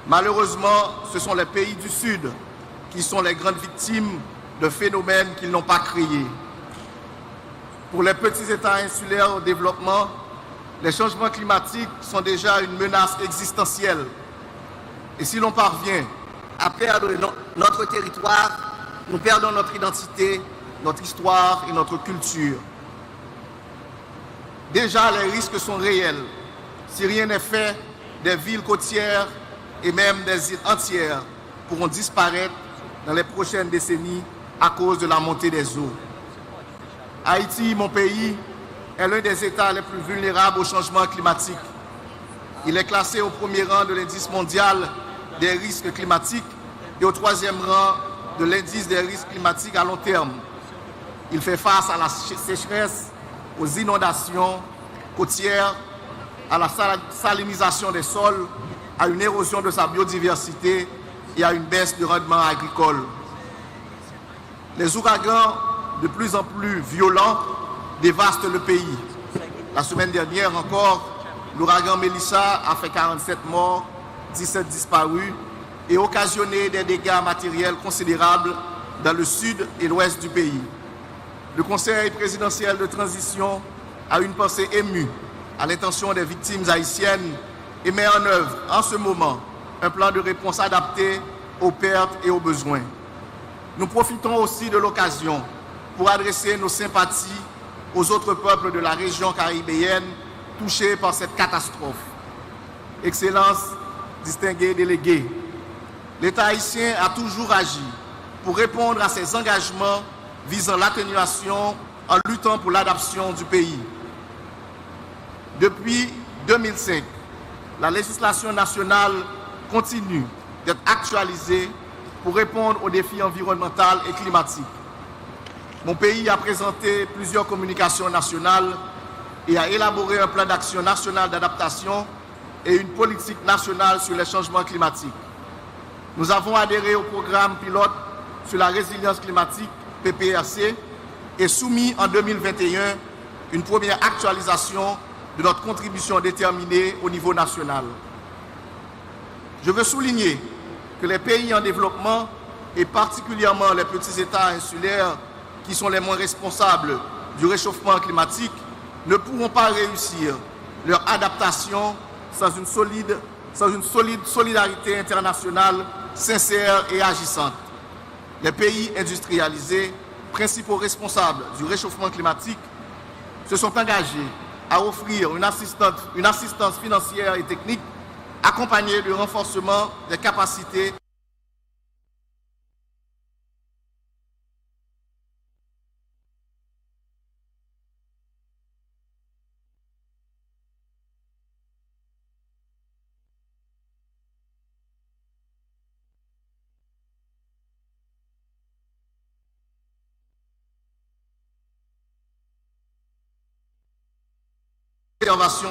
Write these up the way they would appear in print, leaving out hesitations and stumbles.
Malheureusement, ce sont les pays du Sud qui sont les grandes victimes de phénomènes qu'ils n'ont pas créés. Pour les petits États insulaires au développement, les changements climatiques sont déjà une menace existentielle. Et si l'on parvient à perdre notre territoire, nous perdons notre identité, notre histoire et notre culture. Déjà, les risques sont réels. Si rien n'est fait, des villes côtières et même des îles entières pourront disparaître dans les prochaines décennies à cause de la montée des eaux. Haïti, mon pays, est l'un des États les plus vulnérables au changement climatique. Il est classé au premier rang de l'indice mondial des risques climatiques et au troisième rang de l'indice des risques climatiques à long terme. Il fait face à la sécheresse, aux inondations côtières, à la salinisation des sols, à une érosion de sa biodiversité et à une baisse du rendement agricole. Les ouragans, de plus en plus violents, dévastent le pays. La semaine dernière encore, l'ouragan Mélissa a fait 47 morts, 17 disparus et occasionné des dégâts matériels considérables dans le sud et l'ouest du pays. Le Conseil présidentiel de transition a une pensée émue à l'intention des victimes haïtiennes et met en œuvre en ce moment un plan de réponse adapté aux pertes et aux besoins. Nous profitons aussi de l'occasion pour adresser nos sympathies aux autres peuples de la région caribéenne touchés par cette catastrophe. Excellences, distingués délégués, l'État haïtien a toujours agi pour répondre à ses engagements visant l'atténuation en luttant pour l'adaptation du pays. Depuis 2005, la législation nationale continue d'être actualisée pour répondre aux défis environnementaux et climatiques. Mon pays a présenté plusieurs communications nationales et a élaboré un plan d'action national d'adaptation et une politique nationale sur les changements climatiques. Nous avons adhéré au programme pilote sur la résilience climatique, PPRC, et soumis en 2021 une première actualisation de notre contribution déterminée au niveau national. Je veux souligner que les pays en développement, et particulièrement les petits États insulaires qui sont les moins responsables du réchauffement climatique, ne pourront pas réussir leur adaptation sans une solide solidarité internationale sincère et agissante. Les pays industrialisés, principaux responsables du réchauffement climatique, se sont engagés à offrir une assistance financière et technique accompagnée du renforcement des capacités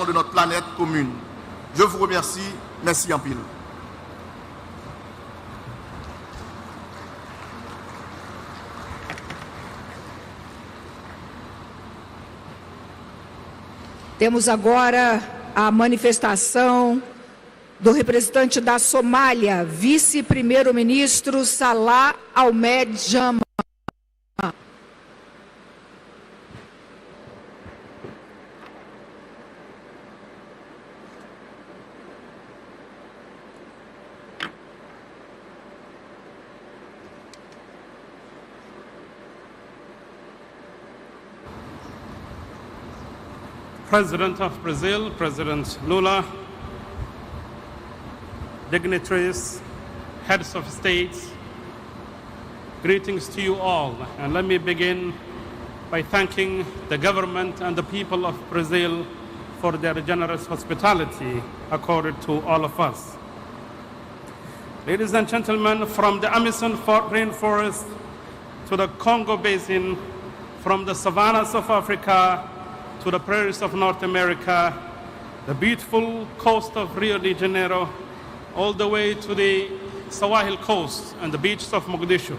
de notre planète commune. Je vous remercie. Merci en pile. Temos agora a manifestação do representante da Somália, vice-primeiro-ministro Salah Ahmed Jama. President of Brazil, President Lula, dignitaries, heads of states, greetings to you all. And let me begin by thanking the government and the people of Brazil for their generous hospitality accorded to all of us. Ladies and gentlemen, from the Amazon rainforest to the Congo Basin, from the savannas of Africa to the prairies of North America, the beautiful coast of Rio de Janeiro, all the way to the Sahel coast and the beaches of Mogadishu.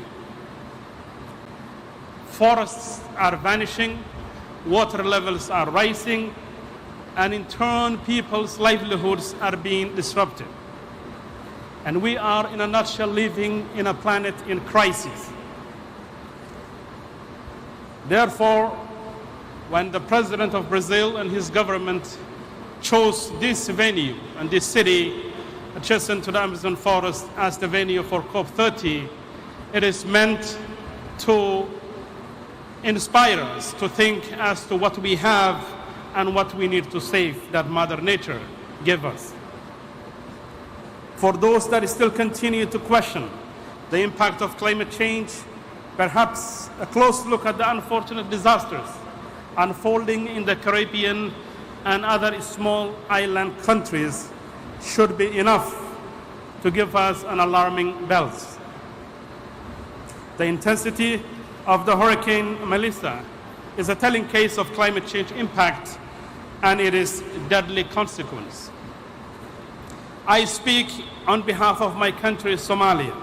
Forests are vanishing, water levels are rising, and in turn, people's livelihoods are being disrupted. And we are, in a nutshell, living in a planet in crisis. Therefore, when the president of Brazil and his government chose this venue and this city adjacent to the Amazon forest as the venue for COP30, it is meant to inspire us to think as to what we have and what we need to save that Mother Nature gave us. For those that still continue to question the impact of climate change, perhaps a close look at the unfortunate disasters unfolding in the Caribbean and other small island countries should be enough to give us an alarming bells. The intensity of the Hurricane Melissa is a telling case of climate change impact and it is deadly consequence. I speak on behalf of my country, Somalia,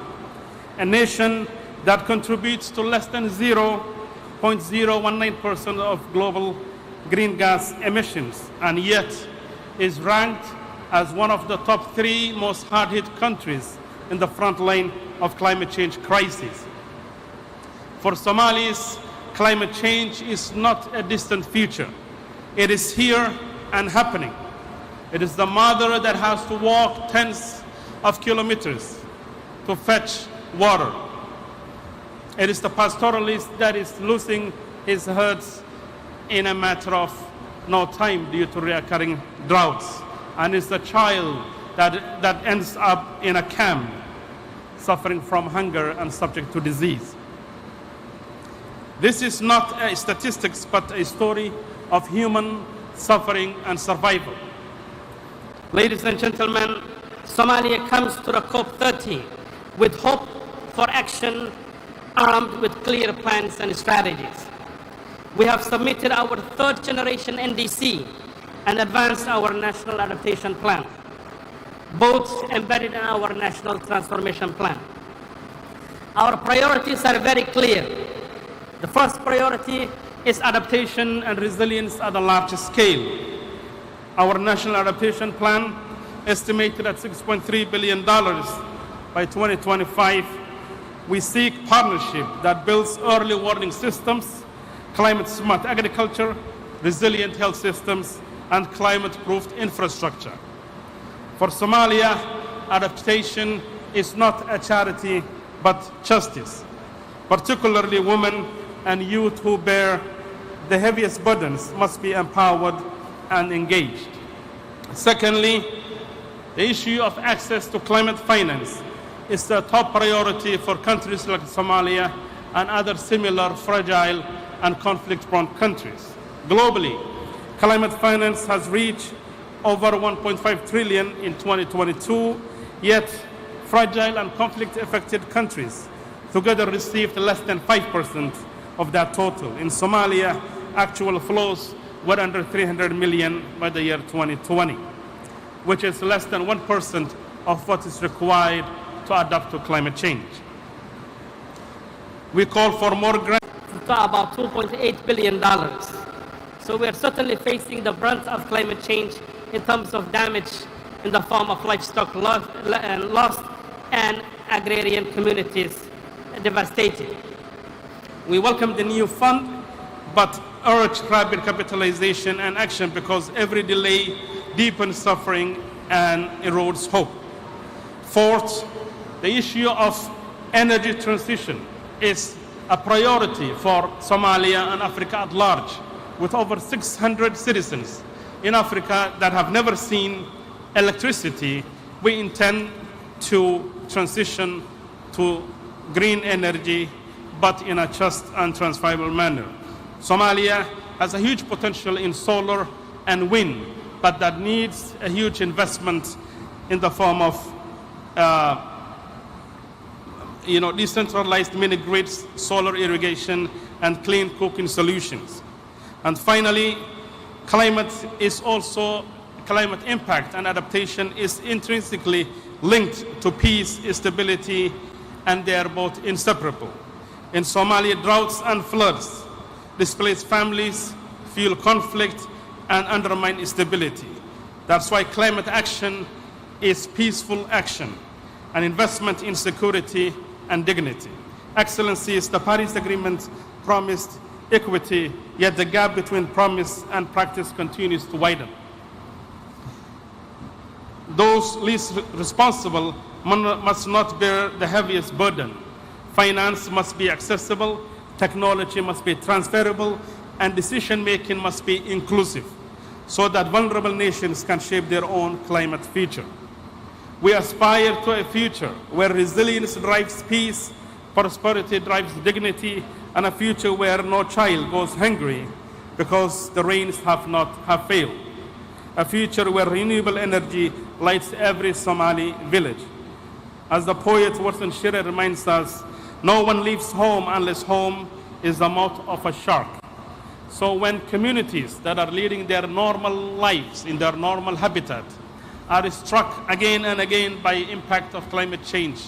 a nation that contributes to less than 0.019% of global green gas emissions, and yet is ranked as one of the top 3 most hard-hit countries in the front line of climate change crisis. For Somalis, climate change is not a distant future. It is here and happening. It is the mother that has to walk tens of kilometers to fetch water. It is the pastoralist that is losing his herds in a matter of no time due to recurring droughts. And it's the child that ends up in a camp suffering from hunger and subject to disease. This is not a statistics, but a story of human suffering and survival. Ladies and gentlemen, Somalia comes to the COP30 with hope for action, armed with clear plans and strategies. We have submitted our 3rd generation NDC and advanced our National Adaptation Plan, both embedded in our National Transformation Plan. Our priorities are very clear. The first priority is adaptation and resilience at a large scale. Our National Adaptation Plan, estimated at $6.3 billion by 2025, we seek partnership that builds early warning systems, climate-smart agriculture, resilient health systems, and climate-proofed infrastructure. For Somalia, adaptation is not a charity, but justice. Particularly women and youth who bear the heaviest burdens must be empowered and engaged. Secondly, the issue of access to climate finance is the top priority for countries like Somalia and other similar fragile and conflict-prone countries. Globally, climate finance has reached over $1.5 trillion in 2022, yet fragile and conflict-affected countries together received less than 5% of that total. In Somalia, actual flows were under 300 million by the year 2020, which is less than 1% of what is required to adapt to climate change. We call for more grants to about $2.8 billion. So we are certainly facing the brunt of climate change in terms of damage in the form of livestock lost and agrarian communities devastated. We welcome the new fund, but urge rapid capitalization and action because every delay deepens suffering and erodes hope. Fourth, the issue of energy transition is a priority for Somalia and Africa at large, with over 600 citizens in Africa that have never seen electricity. We intend to transition to green energy, but in a just and transferable manner. Somalia has a huge potential in solar and wind, but that needs a huge investment in the form of decentralized mini-grids, solar irrigation, and clean cooking solutions. And finally, climate impact and adaptation is intrinsically linked to peace, stability, and they are both inseparable. In Somalia, droughts and floods displace families, fuel conflict, and undermine stability. That's why climate action is peaceful action. and investment in security and dignity. Excellencies, the Paris Agreement promised equity, yet the gap between promise and practice continues to widen. Those least responsible must not bear the heaviest burden. Finance must be accessible, technology must be transferable, and decision-making must be inclusive, so that vulnerable nations can shape their own climate future. We aspire to a future where resilience drives peace, prosperity drives dignity, and a future where no child goes hungry because the rains have failed. A future where renewable energy lights every Somali village. As the poet Warsan Shire reminds us, no one leaves home unless home is the mouth of a shark. So when communities that are leading their normal lives in their normal habitat are struck again and again by impact of climate change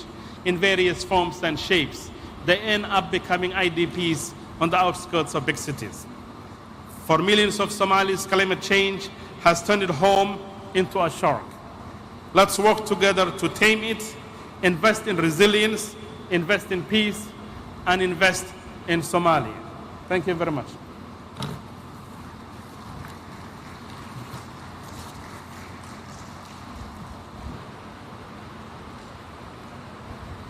in various forms and shapes, they end up becoming IDPs on the outskirts of big cities. For millions of Somalis, climate change has turned home into a shark. Let's work together to tame it, invest in resilience, invest in peace, and invest in Somalia. Thank you very much.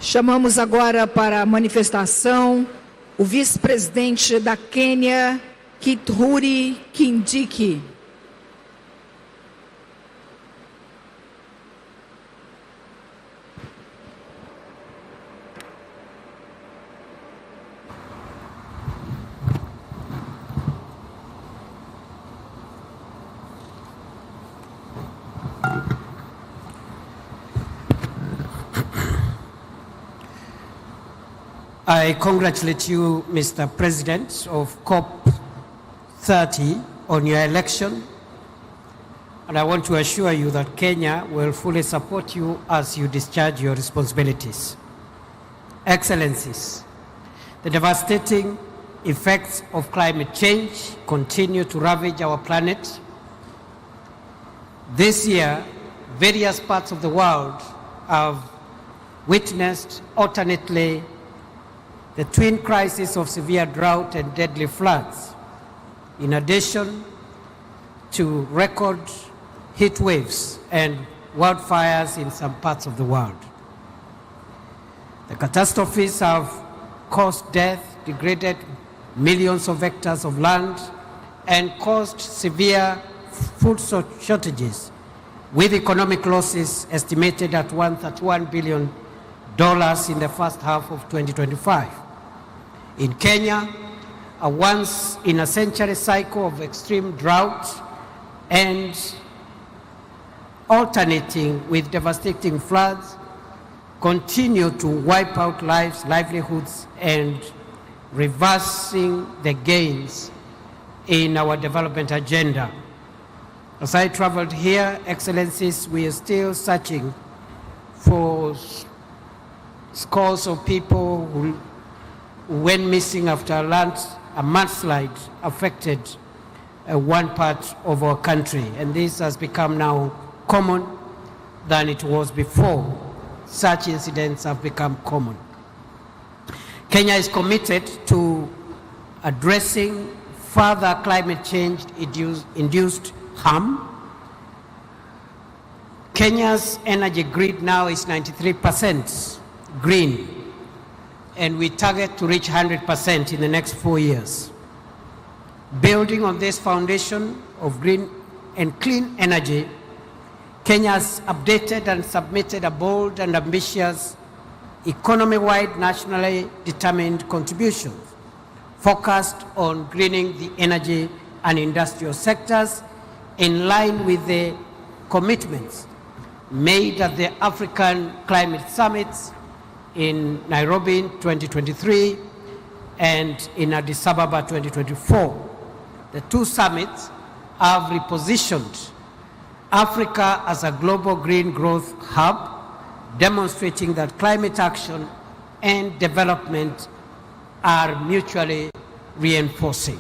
Chamamos agora para a manifestação o vice-presidente da Quênia, Kithure Kindiki. I congratulate you, Mr. President of COP30 on your election, and I want to assure you that Kenya will fully support you as you discharge your responsibilities. Excellencies, the devastating effects of climate change continue to ravage our planet. This year, various parts of the world have witnessed alternately the twin crises of severe drought and deadly floods, in addition to record heat waves and wildfires in some parts of the world. The catastrophes have caused death, degraded millions of hectares of land, and caused severe food shortages, with economic losses estimated at $131 billion in the first half of 2025. In Kenya, a once-in-a-century cycle of extreme drought and alternating with devastating floods continue to wipe out lives, livelihoods, and reversing the gains in our development agenda. As I traveled here, Excellencies, we are still searching for scores of people who went missing after a mudslide affected one part of our country. And this has become now common than it was before. Such incidents have become common. Kenya is committed to addressing further climate change-induced harm. Kenya's energy grid now is 93% green, and we target to reach 100% in the next 4 years. Building on this foundation of green and clean energy, Kenya has updated and submitted a bold and ambitious economy-wide nationally determined contribution focused on greening the energy and industrial sectors in line with the commitments made at the African Climate Summit in Nairobi in 2023 and in Addis Ababa 2024. The two summits have repositioned Africa as a global green growth hub, demonstrating that climate action and development are mutually reinforcing.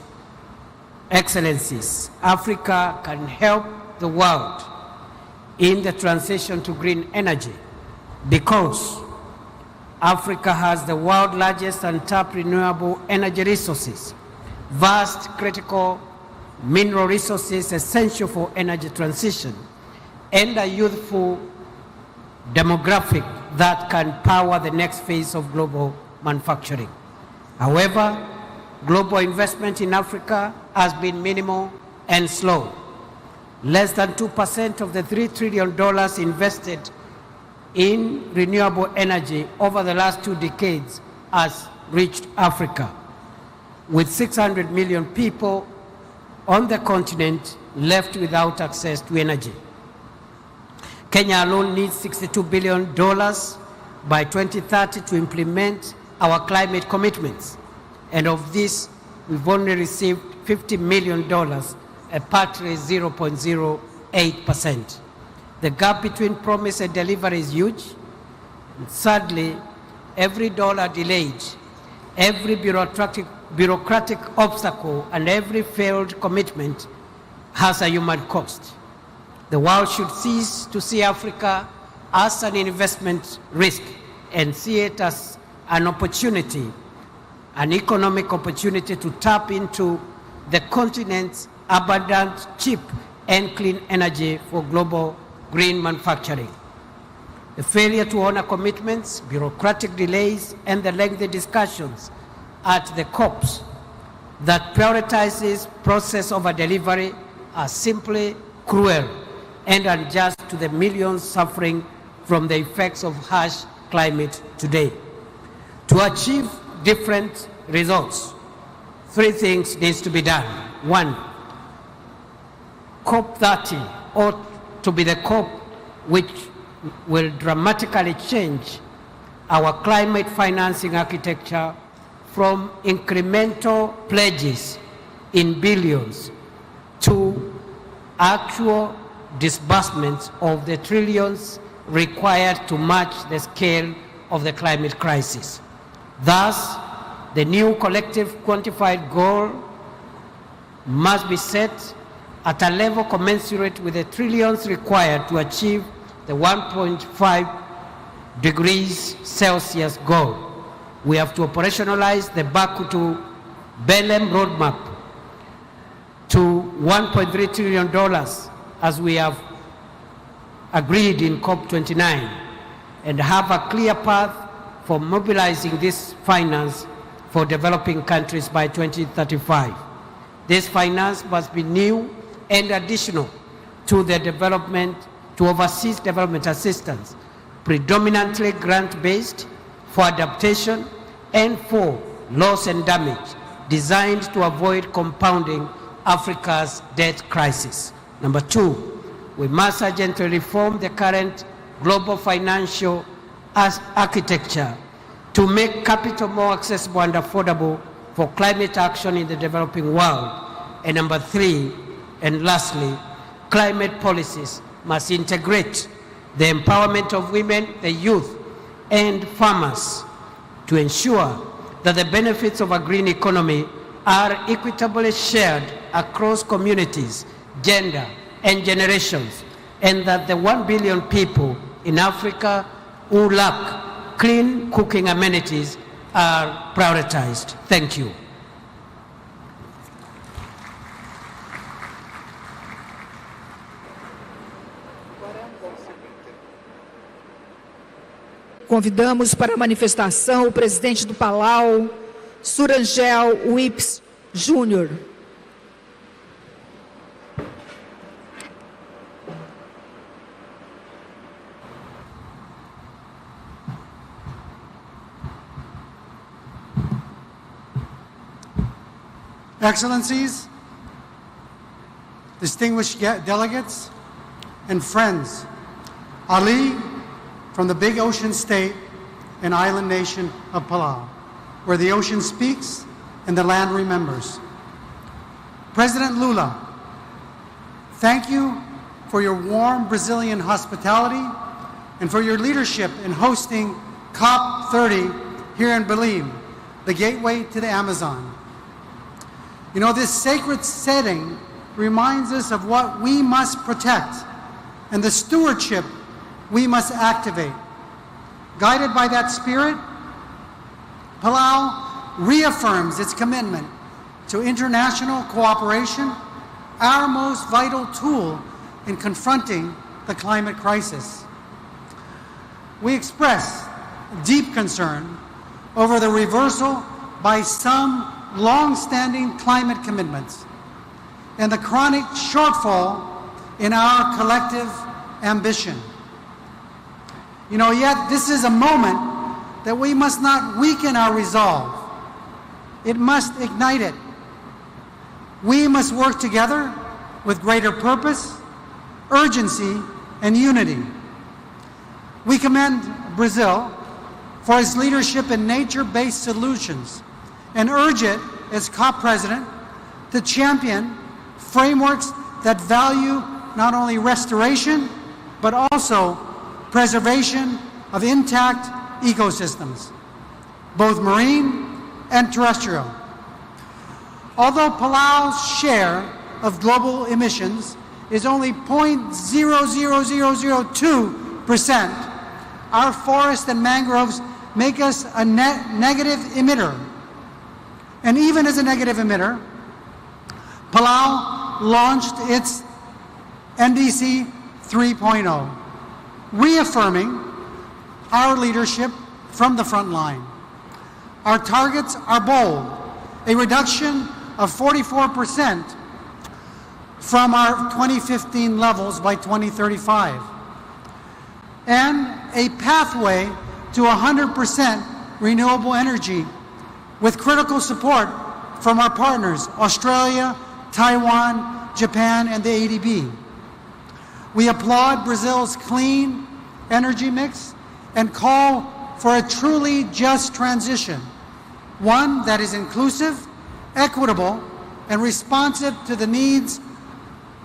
Excellencies, Africa can help the world in the transition to green energy because Africa has the world's largest untapped renewable energy resources, vast critical mineral resources essential for energy transition, and a youthful demographic that can power the next phase of global manufacturing. However, global investment in Africa has been minimal and slow. Less than 2% of the $3 trillion invested in renewable energy over the last 2 decades has reached Africa, with 600 million people on the continent left without access to energy. Kenya alone needs $62 billion by 2030 to implement our climate commitments. And of this, we've only received $50 million, a paltry 0.08%. The gap between promise and delivery is huge. And sadly, every dollar delayed, every bureaucratic obstacle, and every failed commitment has a human cost. The world should cease to see Africa as an investment risk and see it as an opportunity, an economic opportunity to tap into the continent's abundant, cheap, and clean energy for global green manufacturing. The failure to honor commitments, bureaucratic delays, and the lengthy discussions at the COPs that prioritizes process over delivery are simply cruel and unjust to the millions suffering from the effects of harsh climate today. To achieve different results, 3 things needs to be done. 1, COP30 ought to be the COP which will dramatically change our climate financing architecture from incremental pledges in billions to actual disbursements of the trillions required to match the scale of the climate crisis. Thus, the new collective quantified goal must be set at a level commensurate with the trillions required to achieve the 1.5 degrees Celsius goal. We have to operationalize the Baku to Belem roadmap to $1.3 trillion as we have agreed in COP29 and have a clear path for mobilizing this finance for developing countries by 2035. This finance must be new and additional to the development, to overseas development assistance, predominantly grant-based for adaptation and for loss and damage, designed to avoid compounding Africa's debt crisis. Number 2, we must urgently reform the current global financial architecture to make capital more accessible and affordable for climate action in the developing world. And number 3, and lastly, climate policies must integrate the empowerment of women, the youth, and farmers to ensure that the benefits of a green economy are equitably shared across communities, gender, and generations, and that the 1 billion people in Africa who lack clean cooking amenities are prioritized. Thank you. Convidamos para a manifestação o presidente do Palau, Surangel Wips Júnior. Excellencies, distinguished delegates, and friends, Ali from the big ocean state and island nation of Palau, where the ocean speaks and the land remembers. President Lula, thank you for your warm Brazilian hospitality and for your leadership in hosting COP30 here in Belem, the gateway to the Amazon. You know, this sacred setting reminds us of what we must protect and the stewardship we must activate. Guided by that spirit, Palau reaffirms its commitment to international cooperation, our most vital tool in confronting the climate crisis. We express deep concern over the reversal by some long-standing climate commitments and the chronic shortfall in our collective ambition. Yet this is a moment that we must not weaken our resolve. It must ignite it. We must work together with greater purpose, urgency, and unity. We commend Brazil for its leadership in nature-based solutions and urge it, as COP President, to champion frameworks that value not only restoration, but also preservation of intact ecosystems, both marine and terrestrial. Although Palau's share of global emissions is only 0.00002%, our forests and mangroves make us a negative emitter. And even as a negative emitter, Palau launched its NDC 3.0, reaffirming our leadership from the front line. Our targets are bold: a reduction of 44% from our 2015 levels by 2035, and a pathway to 100% renewable energy with critical support from our partners, Australia, Taiwan, Japan, and the ADB. We applaud Brazil's clean energy mix and call for a truly just transition, one that is inclusive, equitable, and responsive to the needs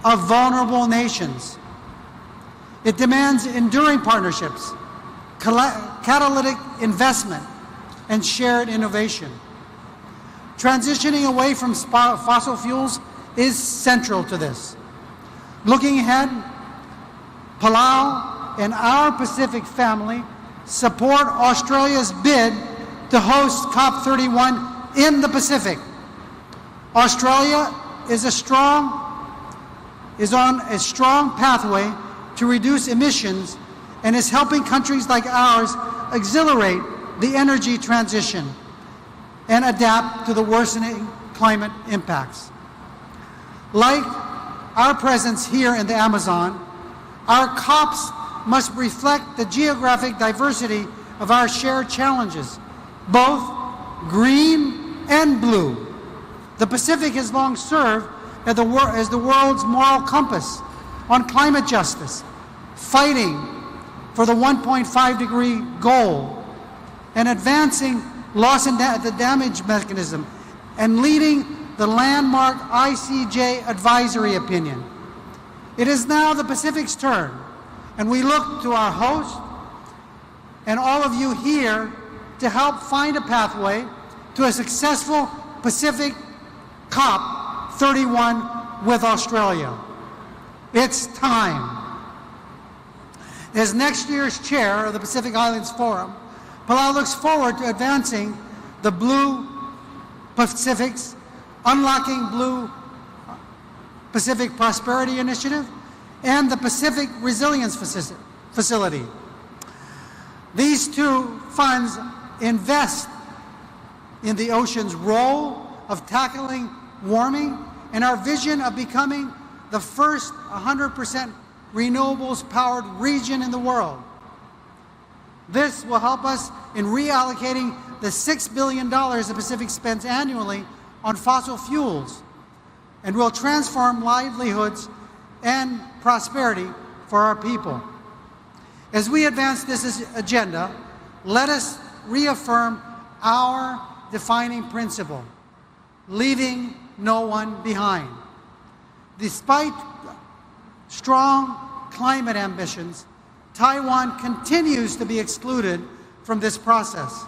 of vulnerable nations. It demands enduring partnerships, catalytic investment, and shared innovation. Transitioning away from fossil fuels is central to this. Looking ahead, Palau and our Pacific family support Australia's bid to host COP31 in the Pacific. Australia is on a strong pathway to reduce emissions and is helping countries like ours accelerate the energy transition and adapt to the worsening climate impacts. Like our presence here in the Amazon, our COPs must reflect the geographic diversity of our shared challenges, both green and blue. The Pacific has long served as the world's moral compass on climate justice, fighting for the 1.5-degree goal, and advancing loss and the damage mechanism, and leading the landmark ICJ advisory opinion. It is now the Pacific's turn, and we look to our host and all of you here to help find a pathway to a successful Pacific COP31 with Australia. It's time. As next year's chair of the Pacific Islands Forum, Palau looks forward to advancing the Blue Pacific's Unlocking Blue Pacific Prosperity Initiative and the Pacific Resilience Facility. These two funds invest in the ocean's role of tackling warming and our vision of becoming the first 100% renewables-powered region in the world. This will help us in reallocating the $6 billion the Pacific spends annually on fossil fuels, and will transform livelihoods and prosperity for our people. As we advance this agenda, let us reaffirm our defining principle: leaving no one behind. Despite strong climate ambitions, Taiwan continues to be excluded from this process.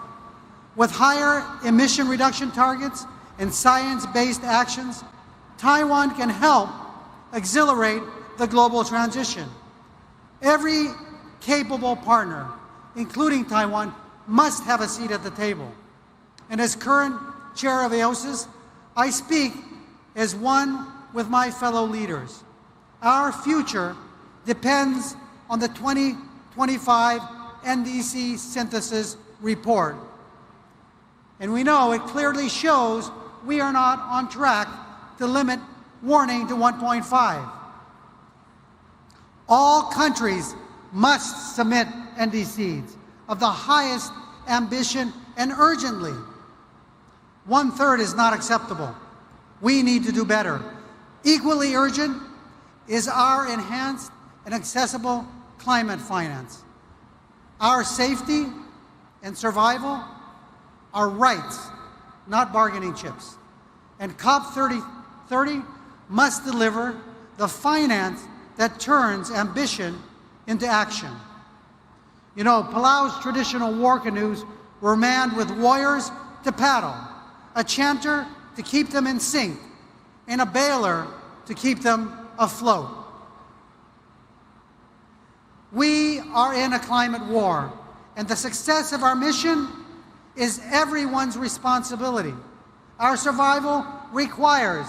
With higher emission reduction targets and science-based actions, Taiwan can help accelerate the global transition. Every capable partner including Taiwan, must have a seat at the table. And as current chair of AOSIS, I speak as one with my fellow leaders. Our future depends on the 2025 NDC synthesis report. And we know it clearly shows we are not on track to limit warming to 1.5. All countries must submit NDCs of the highest ambition and urgently. 1/3 is not acceptable. We need to do better. Equally urgent is our enhanced and accessible climate finance. Our safety and survival are rights, not bargaining chips. And COP30 must deliver the finance that turns ambition into action. You know, Palau's traditional war canoes were manned with warriors to paddle, a chanter to keep them in sync, and a bailer to keep them afloat. We are in a climate war, and the success of our mission is everyone's responsibility. Our survival requires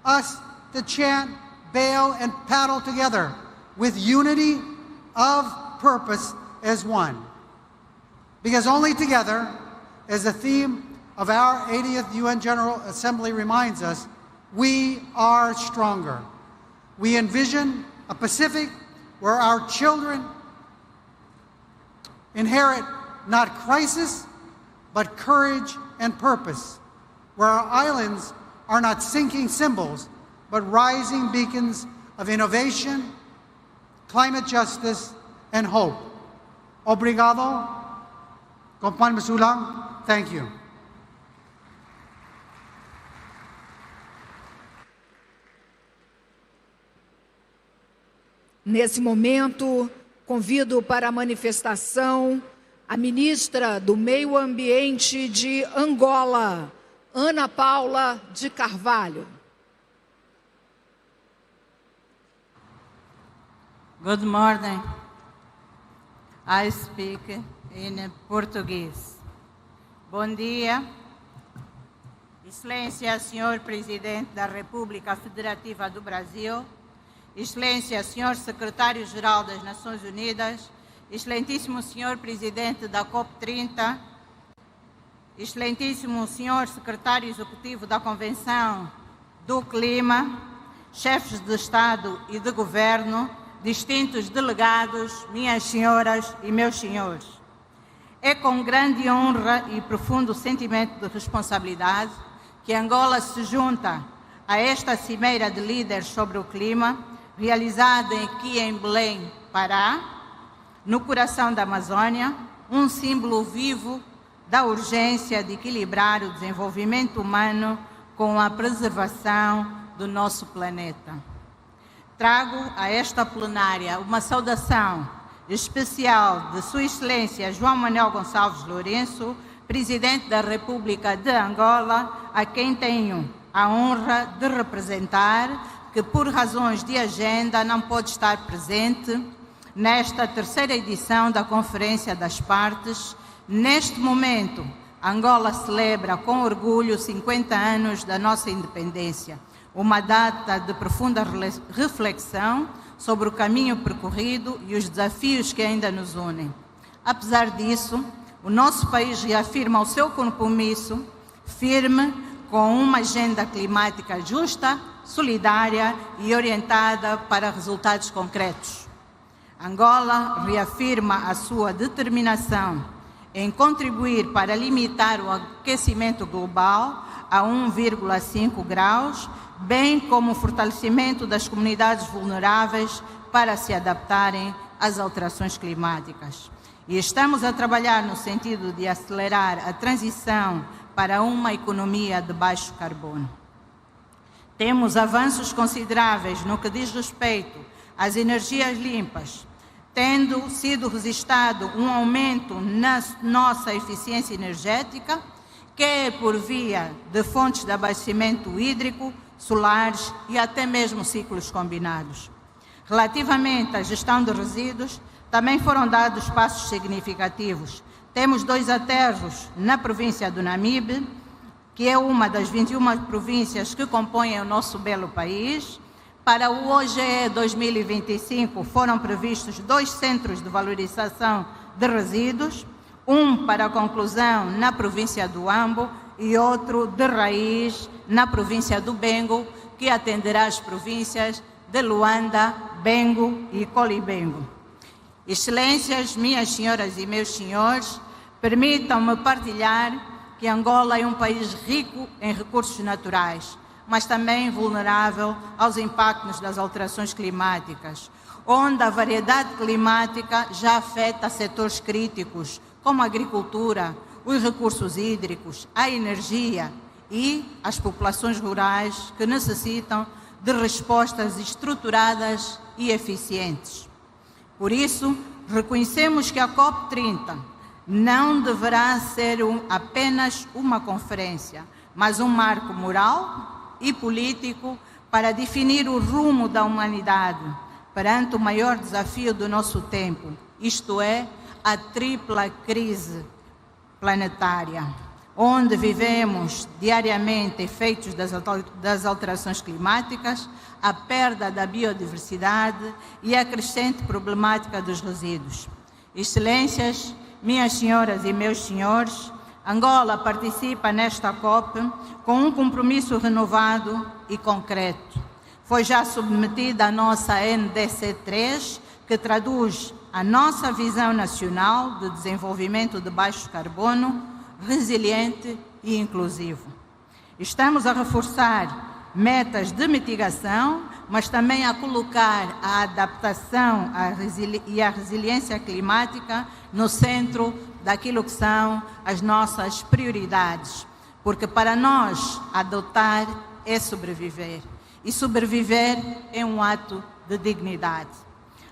us to chant, bail, and paddle together with unity of purpose as one. Because only together, as the theme of our 80th UN General Assembly reminds us, we are stronger. We envision a Pacific where our children inherit not crisis, but courage and purpose, where our islands are not sinking symbols, but rising beacons of innovation, climate justice, and hope. Obrigado, Kompan Masulang. Thank you. Nesse momento, convido para a manifestação a ministra do Meio Ambiente de Angola, Ana Paula de Carvalho. Good morning. I speak in Portuguese. Bom dia. Excelência, Senhor Presidente da República Federativa do Brasil, Excelência, Senhor Secretário-Geral das Nações Unidas, Excelentíssimo Senhor Presidente da COP30, Excelentíssimo Senhor Secretário Executivo da Convenção do Clima, chefes de Estado e de Governo, distintos delegados, minhas senhoras e meus senhores. É com grande honra e profundo sentimento de responsabilidade que Angola se junta a esta cimeira de líderes sobre o clima, realizada aqui em Belem, Pará, no coração da Amazônia, um símbolo vivo da urgência de equilibrar o desenvolvimento humano com a preservação do nosso planeta. Trago a esta plenária uma saudação especial de Sua Excelência João Manuel Gonçalves Lourenço, Presidente da República de Angola, a quem tenho a honra de representar, que por razões de agenda não pode estar presente nesta terceira edição da Conferência das Partes. Neste momento, Angola celebra com orgulho 50 anos da nossa independência, uma data de profunda reflexão sobre o caminho percorrido e os desafios que ainda nos unem. Apesar disso, o nosso país reafirma o seu compromisso firme com uma agenda climática justa, solidária e orientada para resultados concretos. Angola reafirma a sua determinação em contribuir para limitar o aquecimento global a 1,5 graus, bem como o fortalecimento das comunidades vulneráveis para se adaptarem às alterações climáticas. E estamos a trabalhar no sentido de acelerar a transição para uma economia de baixo carbono. Temos avanços consideráveis no que diz respeito às energias limpas, tendo sido registrado um aumento na nossa eficiência energética, quer por via de fontes de abastecimento hídrico, solares e até mesmo ciclos combinados. Relativamente à gestão de resíduos, também foram dados passos significativos. Temos 2 aterros na província do Namibe, que é uma das 21 províncias que compõem o nosso belo país. Para o OGE 2025 foram previstos 2 centros de valorização de resíduos, um para a conclusão na província do Ambo e outro de raiz na província do Bengo, que atenderá as províncias de Luanda, Bengo e Colibengo. Excelências, minhas senhoras e meus senhores, permitam-me partilhar que Angola é um país rico em recursos naturais, mas também vulnerável aos impactos das alterações climáticas, onde a variedade climática já afeta setores críticos, como a agricultura, os recursos hídricos, a energia e as populações rurais que necessitam de respostas estruturadas e eficientes. Por isso, reconhecemos que a COP30 não deverá ser apenas uma conferência, mas um marco moral e político para definir o rumo da humanidade perante o maior desafio do nosso tempo, isto é, a tripla crise planetária, onde vivemos diariamente efeitos das alterações climáticas, a perda da biodiversidade e a crescente problemática dos resíduos. Excelências, minhas senhoras e meus senhores, Angola participa nesta COP com um compromisso renovado e concreto. Foi já submetida a nossa NDC3, que traduz a nossa visão nacional de desenvolvimento de baixo carbono, resiliente e inclusivo. Estamos a reforçar metas de mitigação, mas também a colocar a adaptação e a resiliência climática no centro daquilo que são as nossas prioridades, porque para nós adotar é sobreviver, e sobreviver é um ato de dignidade.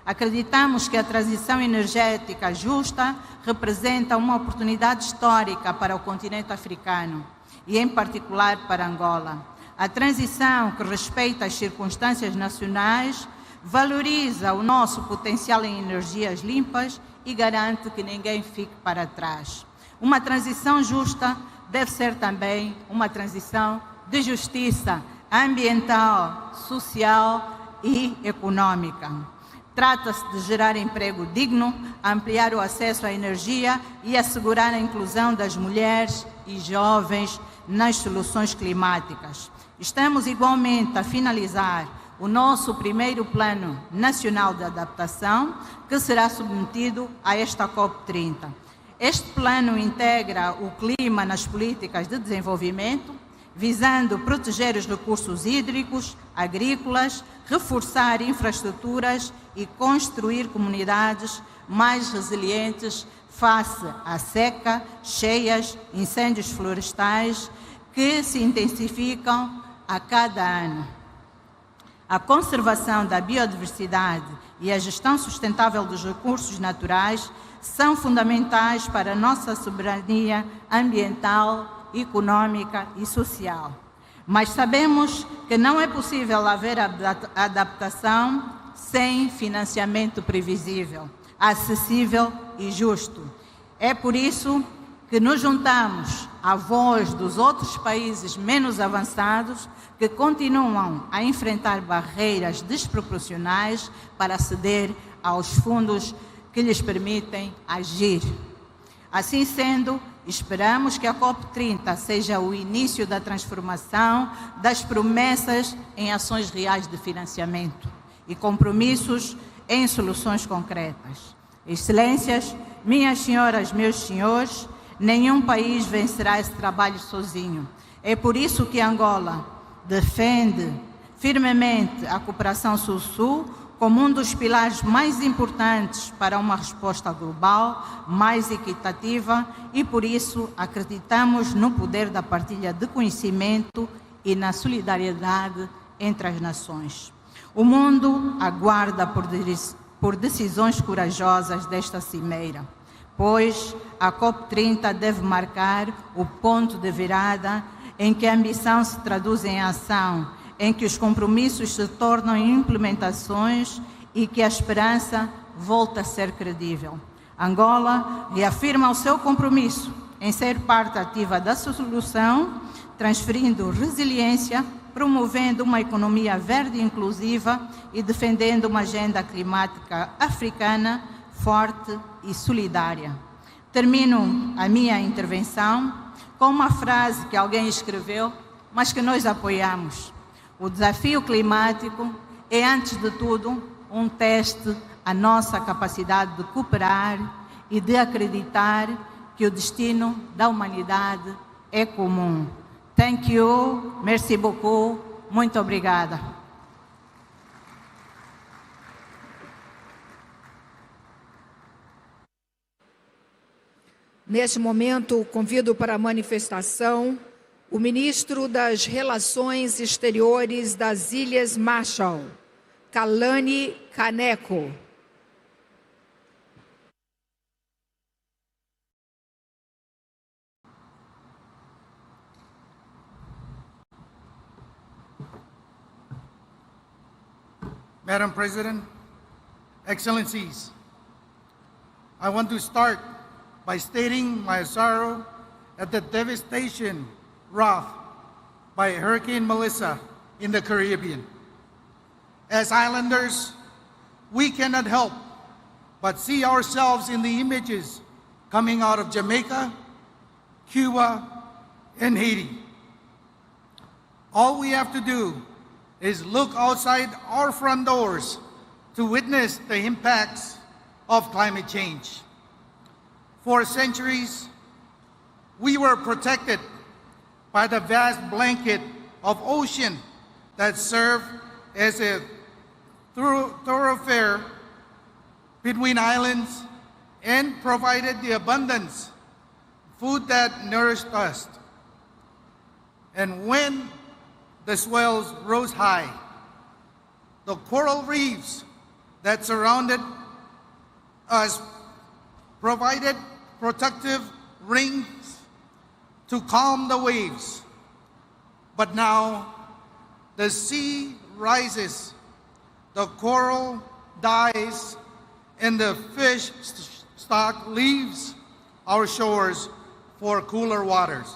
Acreditamos que a transição energética justa representa uma oportunidade histórica para o continente africano e, em particular, para Angola. A transição que respeita as circunstâncias nacionais valoriza o nosso potencial em energias limpas e garante que ninguém fique para trás. Uma transição justa deve ser também uma transição de justiça ambiental, social e econômica. Trata-se de gerar emprego digno, ampliar o acesso à energia e assegurar a inclusão das mulheres e jovens nas soluções climáticas. Estamos igualmente a finalizar o nosso primeiro Plano Nacional de Adaptação, que será submetido a esta COP30. Este plano integra o clima nas políticas de desenvolvimento, visando proteger os recursos hídricos, agrícolas, reforçar infraestruturas e construir comunidades mais resilientes face à seca, cheias, incêndios florestais que se intensificam a cada ano. A conservação da biodiversidade e a gestão sustentável dos recursos naturais são fundamentais para a nossa soberania ambiental, econômica e social. Mas sabemos que não é possível haver adaptação sem financiamento previsível, acessível e justo. É por isso que nos juntamos à voz dos outros países menos avançados que continuam a enfrentar barreiras desproporcionais para aceder aos fundos que lhes permitem agir. Assim sendo, esperamos que a COP30 seja o início da transformação das promessas em ações reais de financiamento e compromissos em soluções concretas. Excelências, minhas senhoras, meus senhores, nenhum país vencerá esse trabalho sozinho. É por isso que Angola defende firmemente a cooperação Sul-Sul como um dos pilares mais importantes para uma resposta global mais equitativa e, por isso, acreditamos no poder da partilha de conhecimento e na solidariedade entre as nações. O mundo aguarda por decisões corajosas desta cimeira, pois a COP30 deve marcar o ponto de virada em que a ambição se traduz em ação, em que os compromissos se tornam implementações e que a esperança volta a ser credível. Angola reafirma o seu compromisso em ser parte ativa da solução, transferindo resiliência, promovendo uma economia verde e inclusiva e defendendo uma agenda climática africana forte e solidária. Termino a minha intervenção com uma frase que alguém escreveu, mas que nós apoiamos. O desafio climático é, antes de tudo, um teste à nossa capacidade de cooperar e de acreditar que o destino da humanidade é comum. Thank you, merci beaucoup, muito obrigada. Neste momento, convido para a manifestação o ministro das Relações Exteriores das Ilhas Marshall, Kalani Kaneko. Madam President, Excellencies, I want to start by stating my sorrow at the devastation wrought by Hurricane Melissa in the Caribbean. As islanders, we cannot help but see ourselves in the images coming out of Jamaica, Cuba, and Haiti. All we have to do is look outside our front doors to witness the impacts of climate change. For centuries, we were protected by the vast blanket of ocean that served as a thoroughfare between islands and provided the abundance food that nourished us. And when the swells rose high, the coral reefs that surrounded us provided protective rings to calm the waves. But now the sea rises, the coral dies, and the fish stock leaves our shores for cooler waters.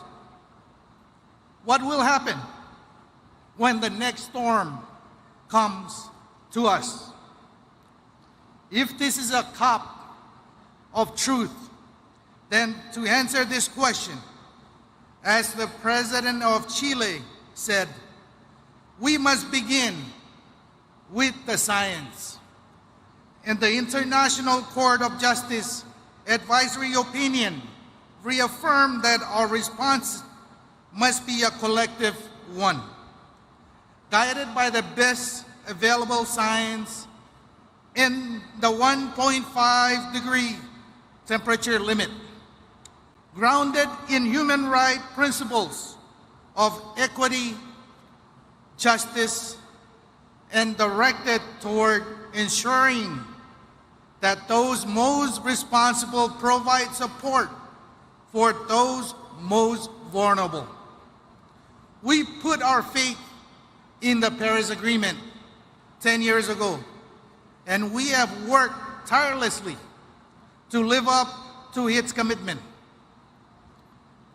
What will happen when the next storm comes to us? If this is a COP of truth, then to answer this question, as the President of Chile said, we must begin with the science. And the International Court of Justice advisory opinion reaffirmed that our response must be a collective one, guided by the best available science in the 1.5 degree temperature limit, grounded in human rights principles of equity, justice, and directed toward ensuring that those most responsible provide support for those most vulnerable. We put our faith in the Paris Agreement 10 years ago, and we have worked tirelessly to live up to its commitment.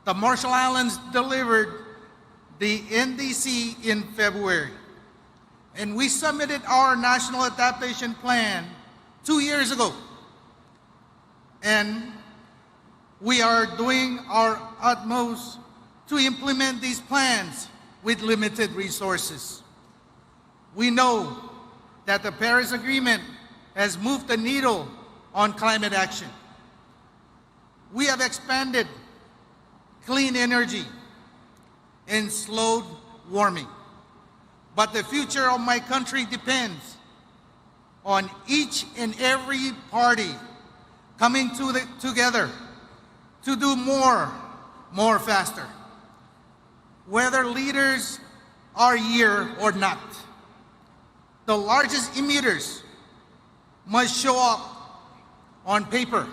The Marshall Islands delivered the NDC in February, and we submitted our National Adaptation Plan 2 years ago. And we are doing our utmost to implement these plans with limited resources. We know that the Paris Agreement has moved the needle on climate action. We have expanded clean energy and slowed warming. But the future of my country depends on each and every party coming together to do more faster. Whether leaders are here or not, the largest emitters must show up on paper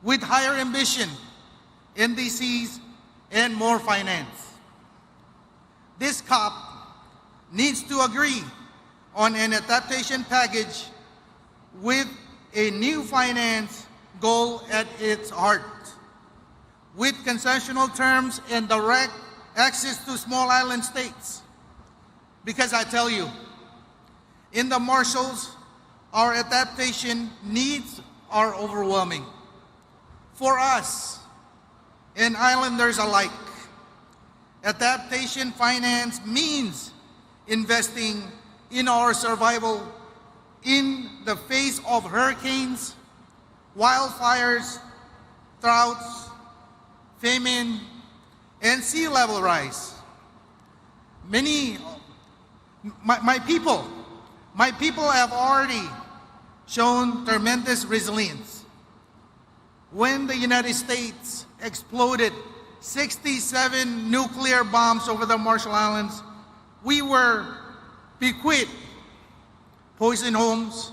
with higher ambition, NDCs, and more finance. This COP needs to agree on an adaptation package with a new finance goal at its heart, with concessional terms and direct access to small island states. Because I tell you, in the Marshalls, our adaptation needs are overwhelming. For us and islanders alike, adaptation finance means investing in our survival in the face of hurricanes, wildfires, droughts, famine, and sea level rise. My people have already shown tremendous resilience. When the United States exploded 67 nuclear bombs over the Marshall Islands, we were bequeathed poisoned homes,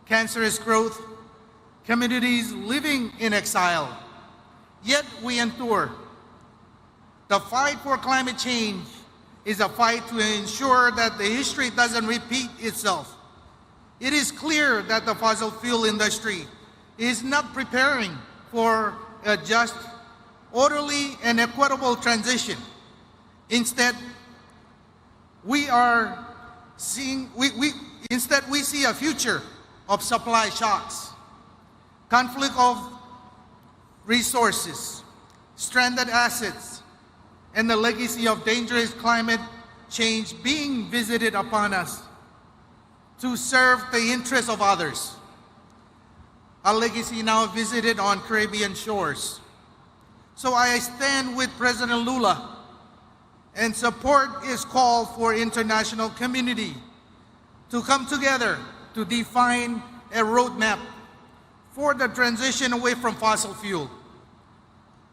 cancerous growth, communities living in exile. Yet we endure. The fight for climate change is a fight to ensure that the history doesn't repeat itself. It is clear that the fossil fuel industry is not preparing for a just, orderly, and equitable transition. Instead, we see a future of supply shocks, conflict of resources, stranded assets, and the legacy of dangerous climate change being visited upon us to serve the interests of others. A legacy now visited on Caribbean shores. So I stand with President Lula and support his call for international community to come together to define a roadmap for the transition away from fossil fuel.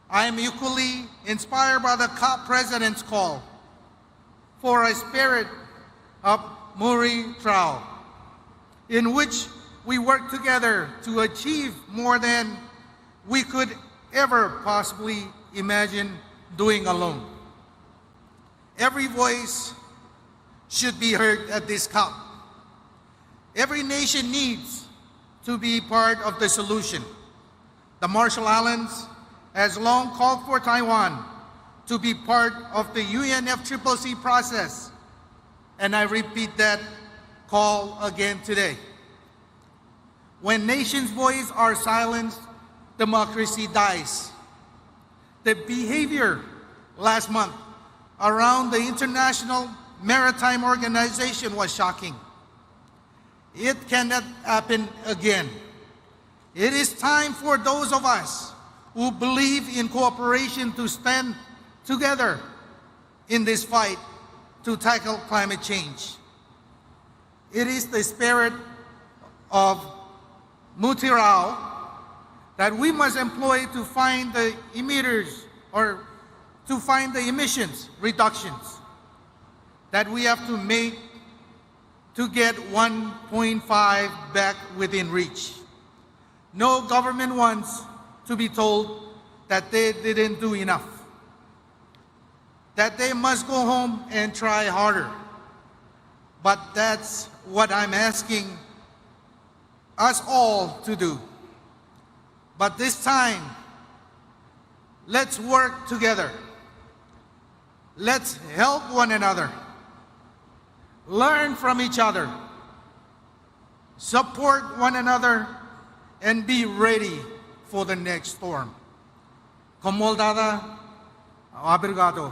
I am equally inspired by the COP President's call for a spirit of Muri Trao, in which we work together to achieve more than we could ever possibly imagine doing alone. Every voice should be heard at this COP. Every nation needs to be part of the solution. The Marshall Islands has long called for Taiwan to be part of the UNFCCC process, and I repeat that call again today. When nations' voices are silenced, democracy dies. The behavior last month around the International Maritime Organization was shocking. It cannot happen again. It is time for those of us who believe in cooperation to stand together in this fight to tackle climate change. It is the spirit of Mutirao that we must employ to find the emitters or to find the emissions reductions that we have to make to get 1.5 back within reach. No government wants to be told that they didn't do enough, that they must go home and try harder. But that's what I'm asking us all to do. But this time, let's work together. Let's help one another. Learn from each other. Support one another and be ready for the next storm. Comoldada, obrigado.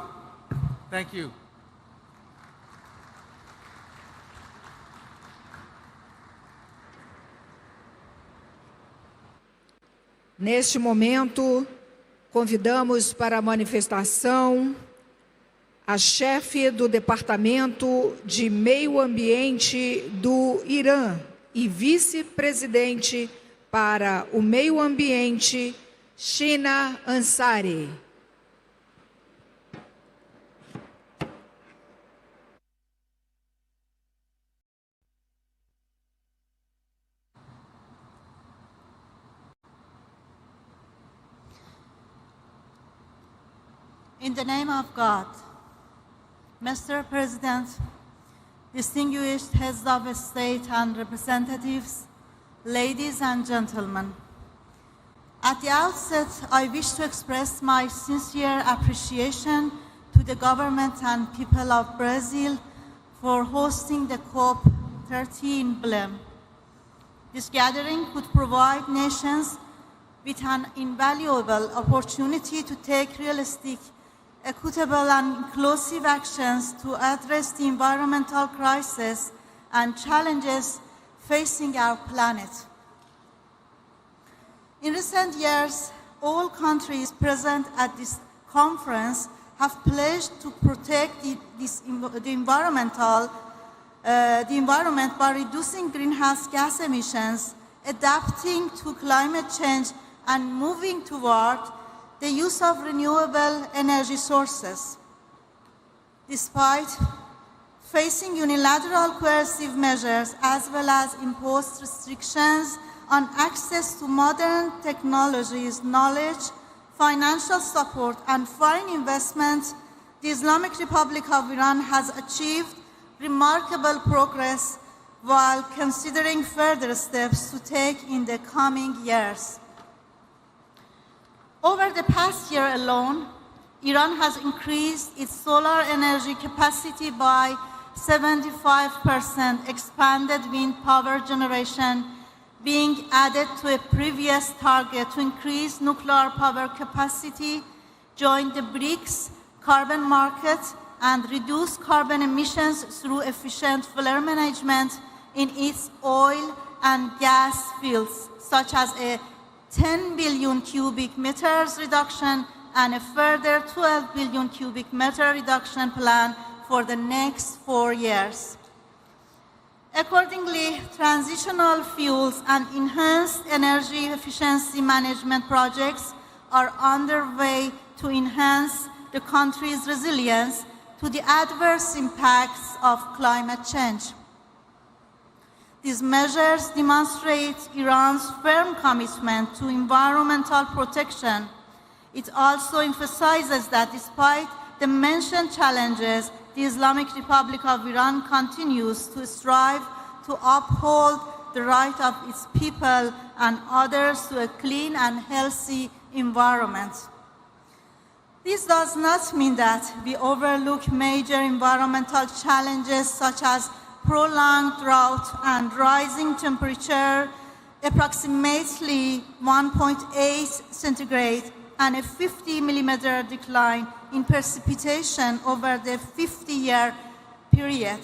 Thank you. Neste momento, convidamos para a manifestação a chefe do Departamento de Meio Ambiente do Irã e vice-presidente para o Meio Ambiente, Shina Ansari. In the name of God, Mr. President, distinguished heads of state and representatives, Ladies and gentlemen, at the outset, I wish to express my sincere appreciation to the government and people of Brazil for hosting the COP30 in Belem. This gathering could provide nations with an invaluable opportunity to take realistic, equitable, and inclusive actions to address the environmental crisis and challenges facing our planet. In recent years, all countries present at this conference have pledged to protect the environment by reducing greenhouse gas emissions, adapting to climate change, and moving toward the use of renewable energy sources. Despite facing unilateral coercive measures as well as imposed restrictions on access to modern technologies, knowledge, financial support, and foreign investment, the Islamic Republic of Iran has achieved remarkable progress while considering further steps to take in the coming years. Over the past year alone, Iran has increased its solar energy capacity by 75%, expanded wind power generation, being added to a previous target to increase nuclear power capacity, join the BRICS carbon market, and reduce carbon emissions through efficient flare management in its oil and gas fields, such as a 10 billion cubic meters reduction and a further 12 billion cubic meter reduction plan for the next 4 years. Accordingly, transitional fuels and enhanced energy efficiency management projects are underway to enhance the country's resilience to the adverse impacts of climate change. These measures demonstrate Iran's firm commitment to environmental protection. It also emphasizes that despite the mentioned challenges, the Islamic Republic of Iran continues to strive to uphold the right of its people and others to a clean and healthy environment. This does not mean that we overlook major environmental challenges such as prolonged drought and rising temperature, approximately 1.8 centigrade, and a 50 millimeter decline in precipitation over the 50-year period.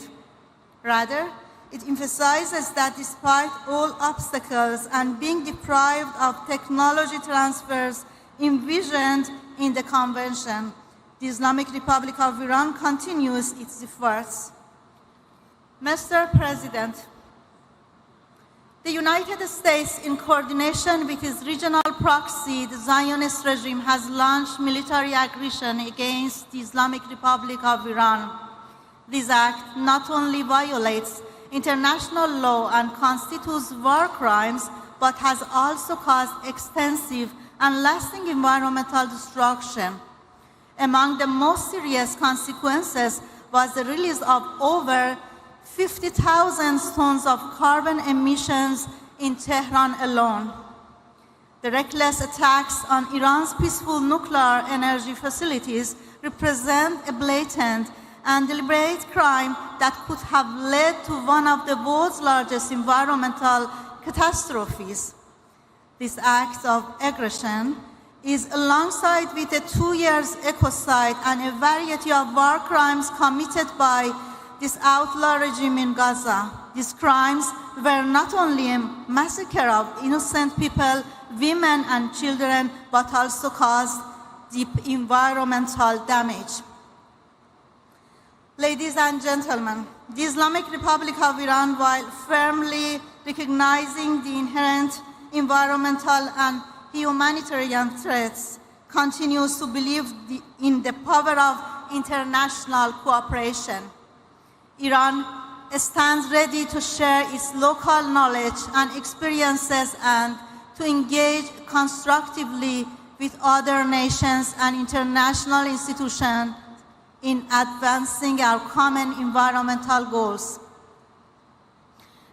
Rather, it emphasizes that despite all obstacles and being deprived of technology transfers envisioned in the Convention, the Islamic Republic of Iran continues its efforts. Mr. President, the United States, in coordination with its regional proxy, the Zionist regime, has launched military aggression against the Islamic Republic of Iran. This act not only violates international law and constitutes war crimes, but has also caused extensive and lasting environmental destruction. Among the most serious consequences was the release of over 50,000 tons of carbon emissions in Tehran alone. The reckless attacks on Iran's peaceful nuclear energy facilities represent a blatant and deliberate crime that could have led to one of the world's largest environmental catastrophes. This act of aggression is alongside with a 2 years ecocide and a variety of war crimes committed by this outlaw regime in Gaza. These crimes were not only a massacre of innocent people, women and children, but also caused deep environmental damage. Ladies and gentlemen, the Islamic Republic of Iran, while firmly recognizing the inherent environmental and humanitarian threats, continues to believe in the power of international cooperation. Iran stands ready to share its local knowledge and experiences and to engage constructively with other nations and international institutions in advancing our common environmental goals.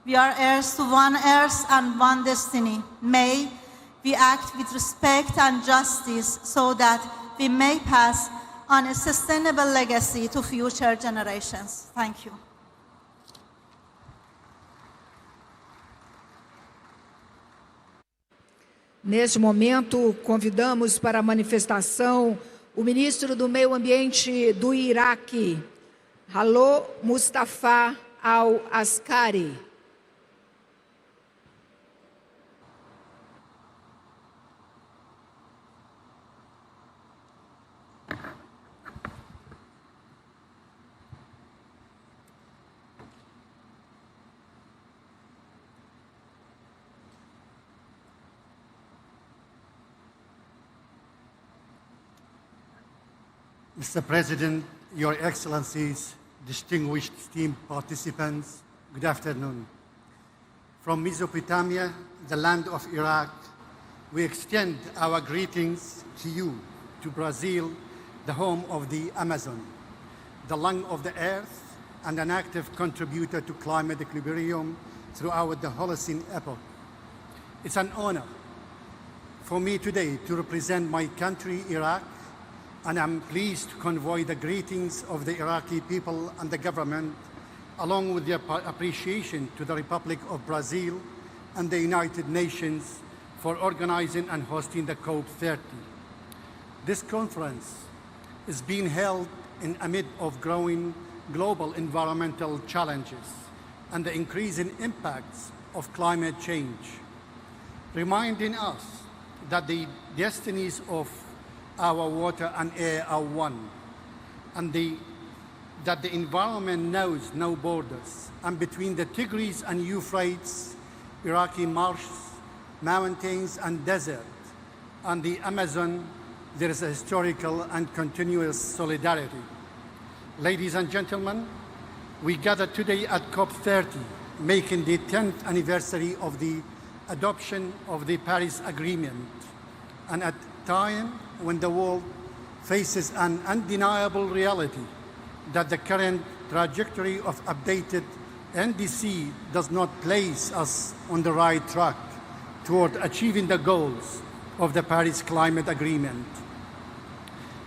We are heirs to one earth and one destiny. May we act with respect and justice so that we may pass on a sustainable legacy to future generations. Thank you. Neste momento, convidamos para a manifestação o ministro do Meio Ambiente do Iraque, Halo Mustafa Al-Askari. Mr. President, Your Excellencies, distinguished esteemed participants, good afternoon. From Mesopotamia, the land of Iraq, we extend our greetings to you, to Brazil, the home of the Amazon, the lung of the earth, and an active contributor to climate equilibrium throughout the Holocene epoch. It's an honor for me today to represent my country, Iraq, and I'm pleased to convey the greetings of the Iraqi people and the government, along with their appreciation to the Republic of Brazil and the United Nations for organizing and hosting the COP30. This conference is being held in amid of growing global environmental challenges and the increasing impacts of climate change, reminding us that the destinies of our water and air are one, and that the environment knows no borders. And between the Tigris and Euphrates, Iraqi marshes, mountains and desert, and the Amazon, there is a historical and continuous solidarity. Ladies and gentlemen, we gather today at COP30, making the 10th anniversary of the adoption of the Paris Agreement, and at a time when the world faces an undeniable reality that the current trajectory of updated NDC does not place us on the right track toward achieving the goals of the Paris Climate Agreement.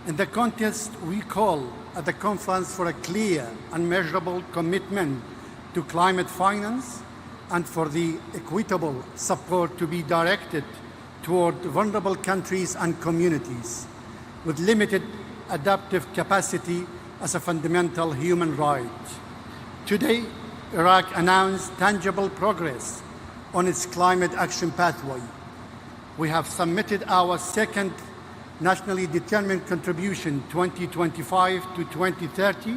In the context, we call at the conference for a clear and measurable commitment to climate finance and for the equitable support to be directed toward vulnerable countries and communities with limited adaptive capacity as a fundamental human right. Today, Iraq announced tangible progress on its climate action pathway. We have submitted our second nationally determined contribution 2025 to 2030,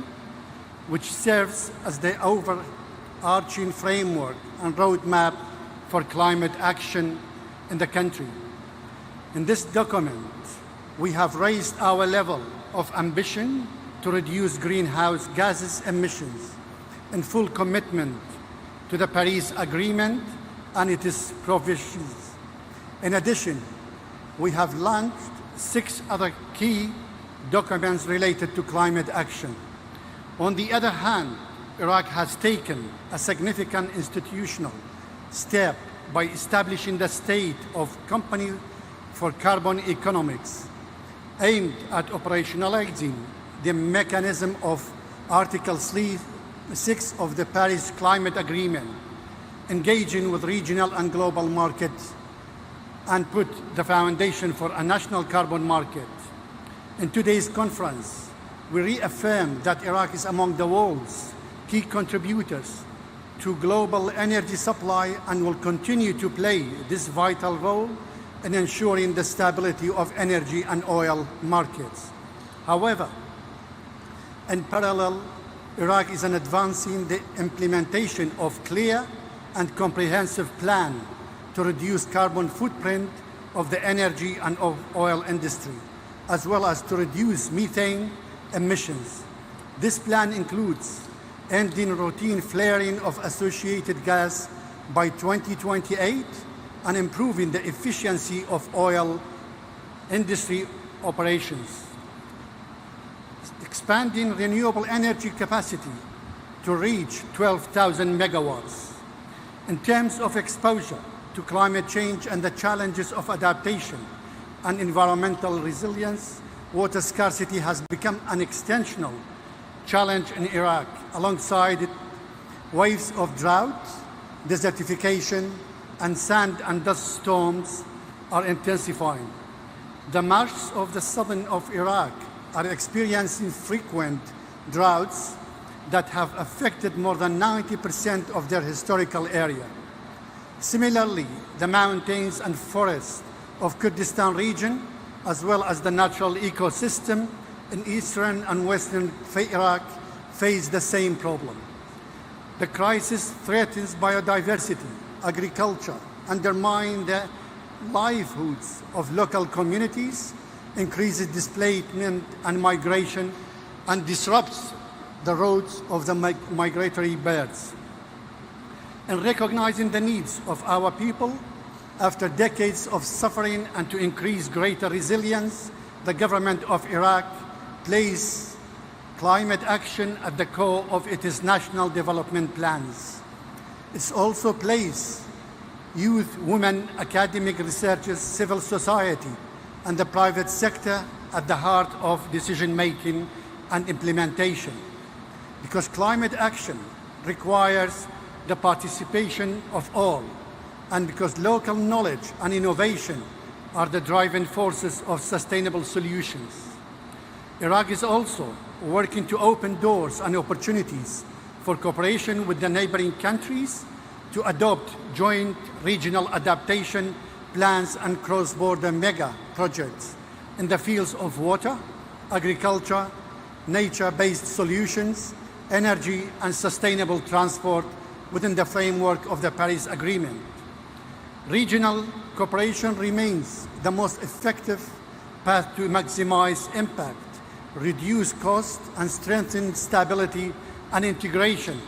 which serves as the overarching framework and roadmap for climate action in the country. In this document, we have raised our level of ambition to reduce greenhouse gases emissions in full commitment to the Paris Agreement and its provisions. In addition, we have launched 6 other key documents related to climate action. On the other hand, Iraq has taken a significant institutional step by establishing the State of Company for Carbon Economics, aimed at operationalizing the mechanism of Article 6 of the Paris Climate Agreement, engaging with regional and global markets, and put the foundation for a national carbon market. In today's conference, we reaffirm that Iraq is among the world's key contributors to global energy supply and will continue to play this vital role in ensuring the stability of energy and oil markets. However, in parallel, Iraq is advancing the implementation of clear and comprehensive plan to reduce carbon footprint of the energy and of oil industry, as well as to reduce methane emissions. This plan includes ending routine flaring of associated gas by 2028 and improving the efficiency of oil industry operations, expanding renewable energy capacity to reach 12,000 megawatts, In terms of exposure to climate change and the challenges of adaptation and environmental resilience, water scarcity has become an extensional challenge in Iraq, alongside it, waves of drought, desertification, and sand and dust storms are intensifying. The marshes of the southern of Iraq are experiencing frequent droughts that have affected more than 90% of their historical area. Similarly, the mountains and forests of Kurdistan region, as well as the natural ecosystem in eastern and western Iraq, face the same problem. The crisis threatens biodiversity, agriculture, undermines the livelihoods of local communities, increases displacement and migration, and disrupts the routes of the migratory birds. In recognizing the needs of our people, after decades of suffering and to increase greater resilience, the government of Iraq placed climate action at the core of its national development plans. It's also placed youth, women, academic researchers, civil society, and the private sector at the heart of decision-making and implementation. Because climate action requires the participation of all, and because local knowledge and innovation are the driving forces of sustainable solutions. Iraq is also working to open doors and opportunities for cooperation with the neighboring countries to adopt joint regional adaptation plans and cross-border mega projects in the fields of water, agriculture, nature-based solutions, energy, and sustainable transport within the framework of the Paris Agreement. Regional cooperation remains the most effective path to maximize impact, reduce cost, and strengthen stability and integration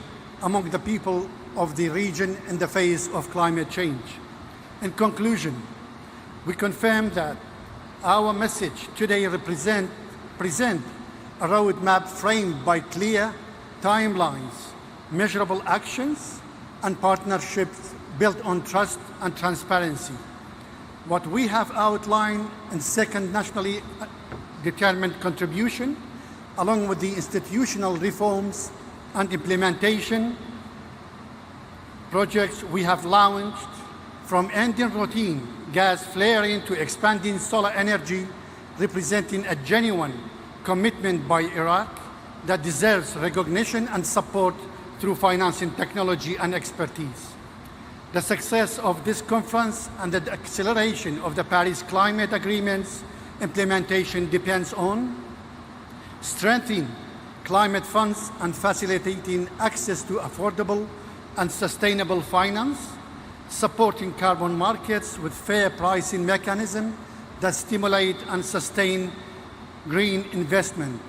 among the people of the region in the face of climate change. In conclusion, we confirm that our message today present a roadmap framed by clear timelines, measurable actions, and partnerships built on trust and transparency. What we have outlined in second nationally determined contribution, along with the institutional reforms and implementation projects we have launched, from ending routine gas flaring to expanding solar energy, representing a genuine commitment by Iraq that deserves recognition and support through financing, technology, and expertise. The success of this conference and the acceleration of the Paris Climate Agreement's implementation depends on strengthening climate funds and facilitating access to affordable and sustainable finance, supporting carbon markets with fair pricing mechanisms that stimulate and sustain green investment,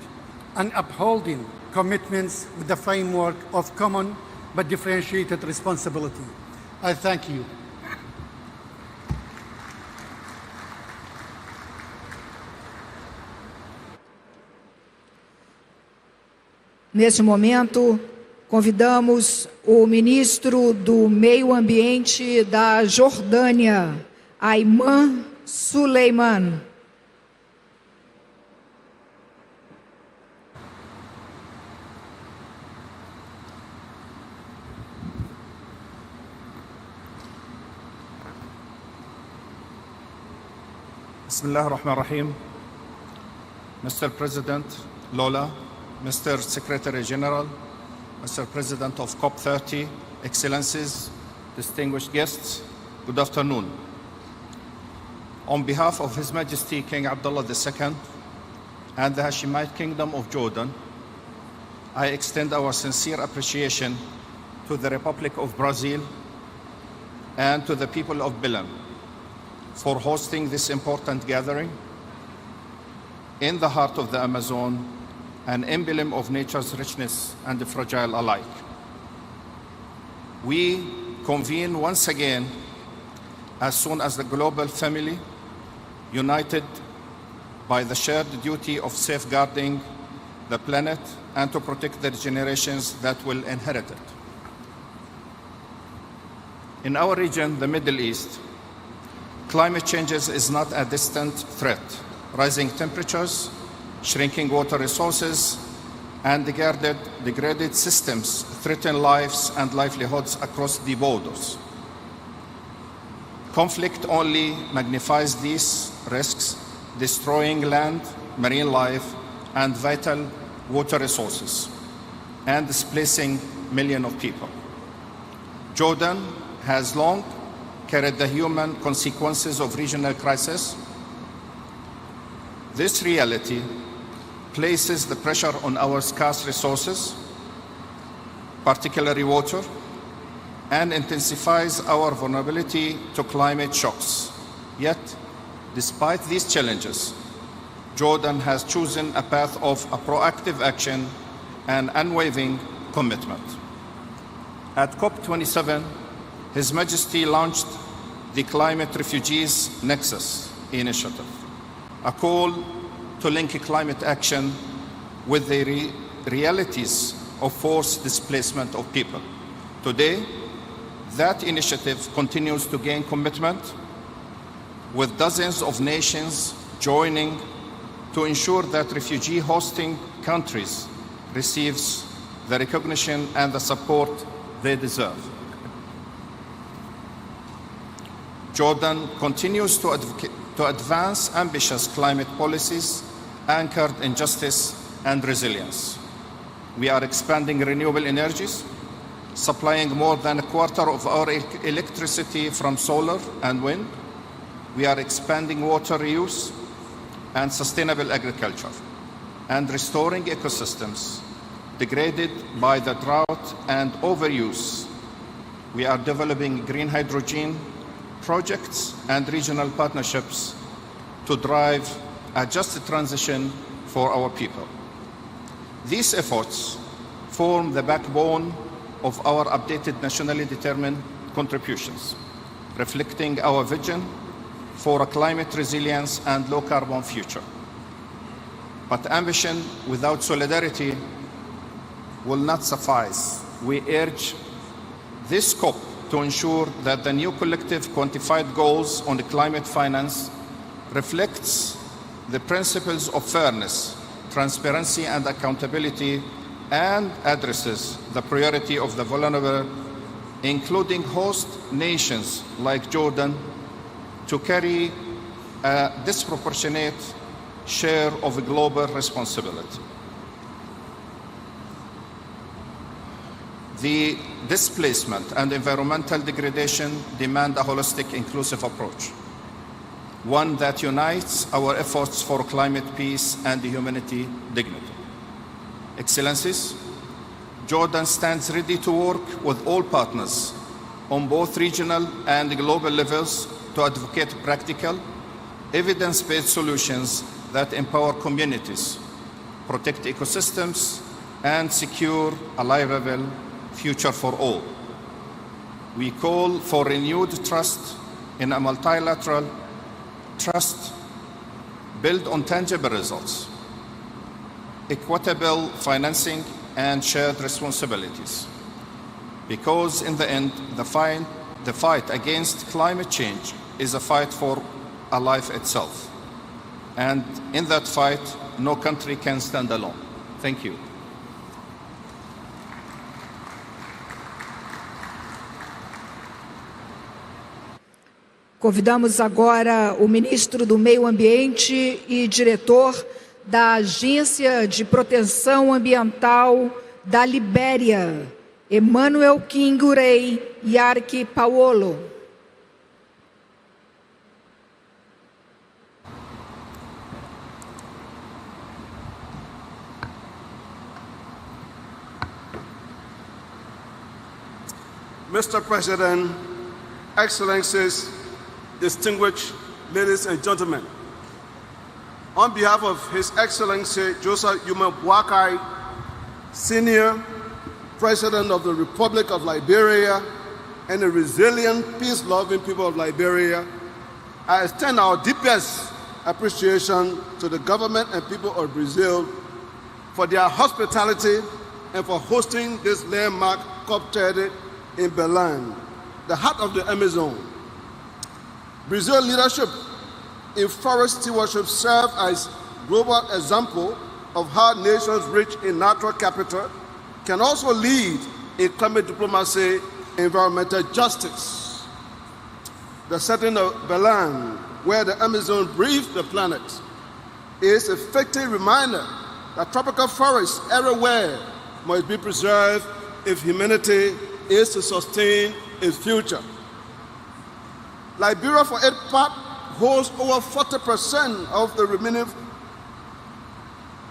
and upholding commitments with the framework of common but differentiated responsibility. I thank you. Neste momento, convidamos o ministro do Meio Ambiente da Jordânia, Ayman Suleiman. Bismillah ar-Rahman ar-Rahim. Mr. President Lola, Mr. Secretary General, Mr. President of COP30, Excellencies, distinguished guests, good afternoon. On behalf of His Majesty King Abdullah II and the Hashemite Kingdom of Jordan, I extend our sincere appreciation to the Republic of Brazil and to the people of Belem for hosting this important gathering in the heart of the Amazon, an emblem of nature's richness and fragile alike. We convene once again as soon as the global family, united by the shared duty of safeguarding the planet and to protect the generations that will inherit it. In our region, the Middle East, climate change is not a distant threat. Rising temperatures, shrinking water resources, and degraded systems threaten lives and livelihoods across the borders. Conflict only magnifies these risks, destroying land, marine life, and vital water resources, and displacing millions of people. Jordan has long carried the human consequences of regional crisis. This reality places the pressure on our scarce resources, particularly water, and intensifies our vulnerability to climate shocks. Yet, despite these challenges, Jordan has chosen a path of a proactive action and unwavering commitment. At COP27, His Majesty launched the Climate Refugees Nexus initiative, a call to link climate action with the realities of forced displacement of people. Today, that initiative continues to gain commitment, with dozens of nations joining to ensure that refugee hosting countries receives the recognition and the support they deserve. Jordan continues to advance ambitious climate policies anchored in justice and resilience. We are expanding renewable energies, supplying more than a quarter of our electricity from solar and wind. We are expanding water reuse and sustainable agriculture, and restoring ecosystems degraded by the drought and overuse. We are developing green hydrogen projects and regional partnerships to drive a just transition for our people. These efforts form the backbone of our updated nationally determined contributions, reflecting our vision for a climate resilience and low carbon future. But ambition without solidarity will not suffice. We urge this COP to ensure that the new collective quantified goals on the climate finance reflects the principles of fairness, transparency, and accountability, and addresses the priority of the vulnerable, including host nations like Jordan, to carry a disproportionate share of global responsibility. The displacement and environmental degradation demand a holistic, inclusive approach, one that unites our efforts for climate peace and humanity dignity. Excellencies, Jordan stands ready to work with all partners on both regional and global levels to advocate practical, evidence-based solutions that empower communities, protect ecosystems, and secure a livable future for all. We call for renewed trust in a multilateral trust built on tangible results, equitable financing, and shared responsibilities. Because in the end, the fight against climate change is a fight for a life itself. And in that fight, no country can stand alone. Thank you. Convidamos agora o ministro do Meio Ambiente e diretor da Agência de Proteção Ambiental da Libéria, Emmanuel Kingurei Yarki Paolo. Mr. President, Excellencies, distinguished ladies and gentlemen, on behalf of His Excellency Joseph Yuma Boakai, Senior President of the Republic of Liberia and the resilient, peace-loving people of Liberia, I extend our deepest appreciation to the government and people of Brazil for their hospitality and for hosting this landmark COP30 in Belem, the heart of the Amazon. Brazil's leadership in forest stewardship serves as global example of how nations rich in natural capital can also lead in climate diplomacy and environmental justice. The setting of Belem, where the Amazon breathes the planet, is a fitting reminder that tropical forests everywhere must be preserved if humanity is to sustain its future. Liberia, for its part, holds over 40% of the remaining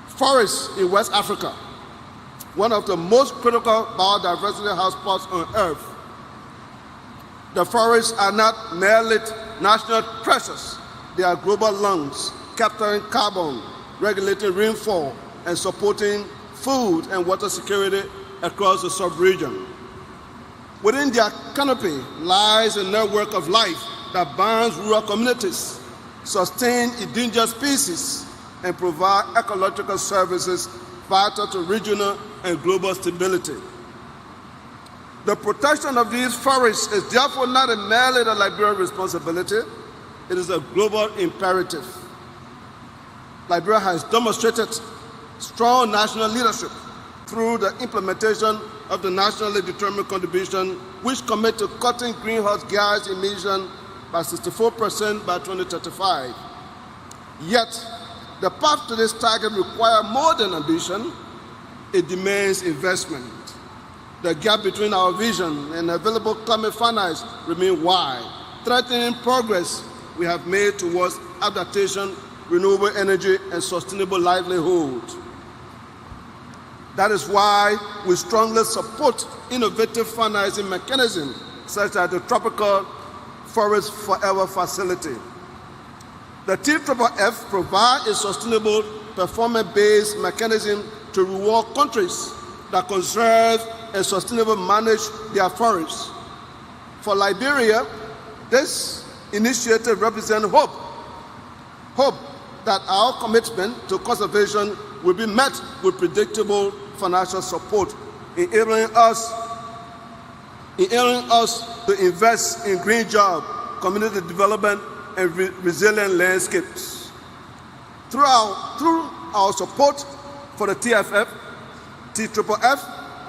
forests in West Africa, one of the most critical biodiversity hotspots on Earth. The forests are not merely national treasures, they are global lungs, capturing carbon, regulating rainfall, and supporting food and water security across the sub-region. Within their canopy lies a network of life that binds rural communities, sustains endangered species, and provides ecological services vital to regional and global stability. The protection of these forests is therefore not merely the Liberian responsibility, it is a global imperative. Liberia has demonstrated strong national leadership through the implementation of the nationally determined contribution, which commit to cutting greenhouse gas emissions by 64% by 2035. Yet, the path to this target requires more than ambition, it demands investment. The gap between our vision and available climate finance remains wide, threatening progress we have made towards adaptation, renewable energy, and sustainable livelihood. That is why we strongly support innovative financing mechanisms such as the Tropical Forest Forever Facility. The TFFF provides a sustainable, performance-based mechanism to reward countries that conserve and sustainably manage their forests. For Liberia, this initiative represents hope that our commitment to conservation will be met with predictable financial support, enabling us to invest in green jobs, community development, and resilient landscapes. Through our support for the TFFF,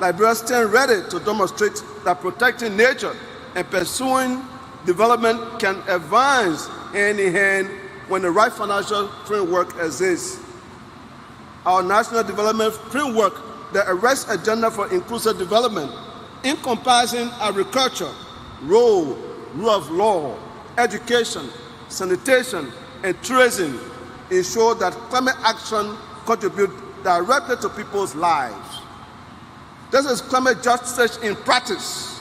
Liberia stands ready to demonstrate that protecting nature and pursuing development can advance hand in hand when the right financial framework exists. Our national development framework, the arrest agenda for inclusive development, encompassing agriculture, rule of law, education, sanitation, and tourism, ensure that climate action contributes directly to people's lives. This is climate justice in practice.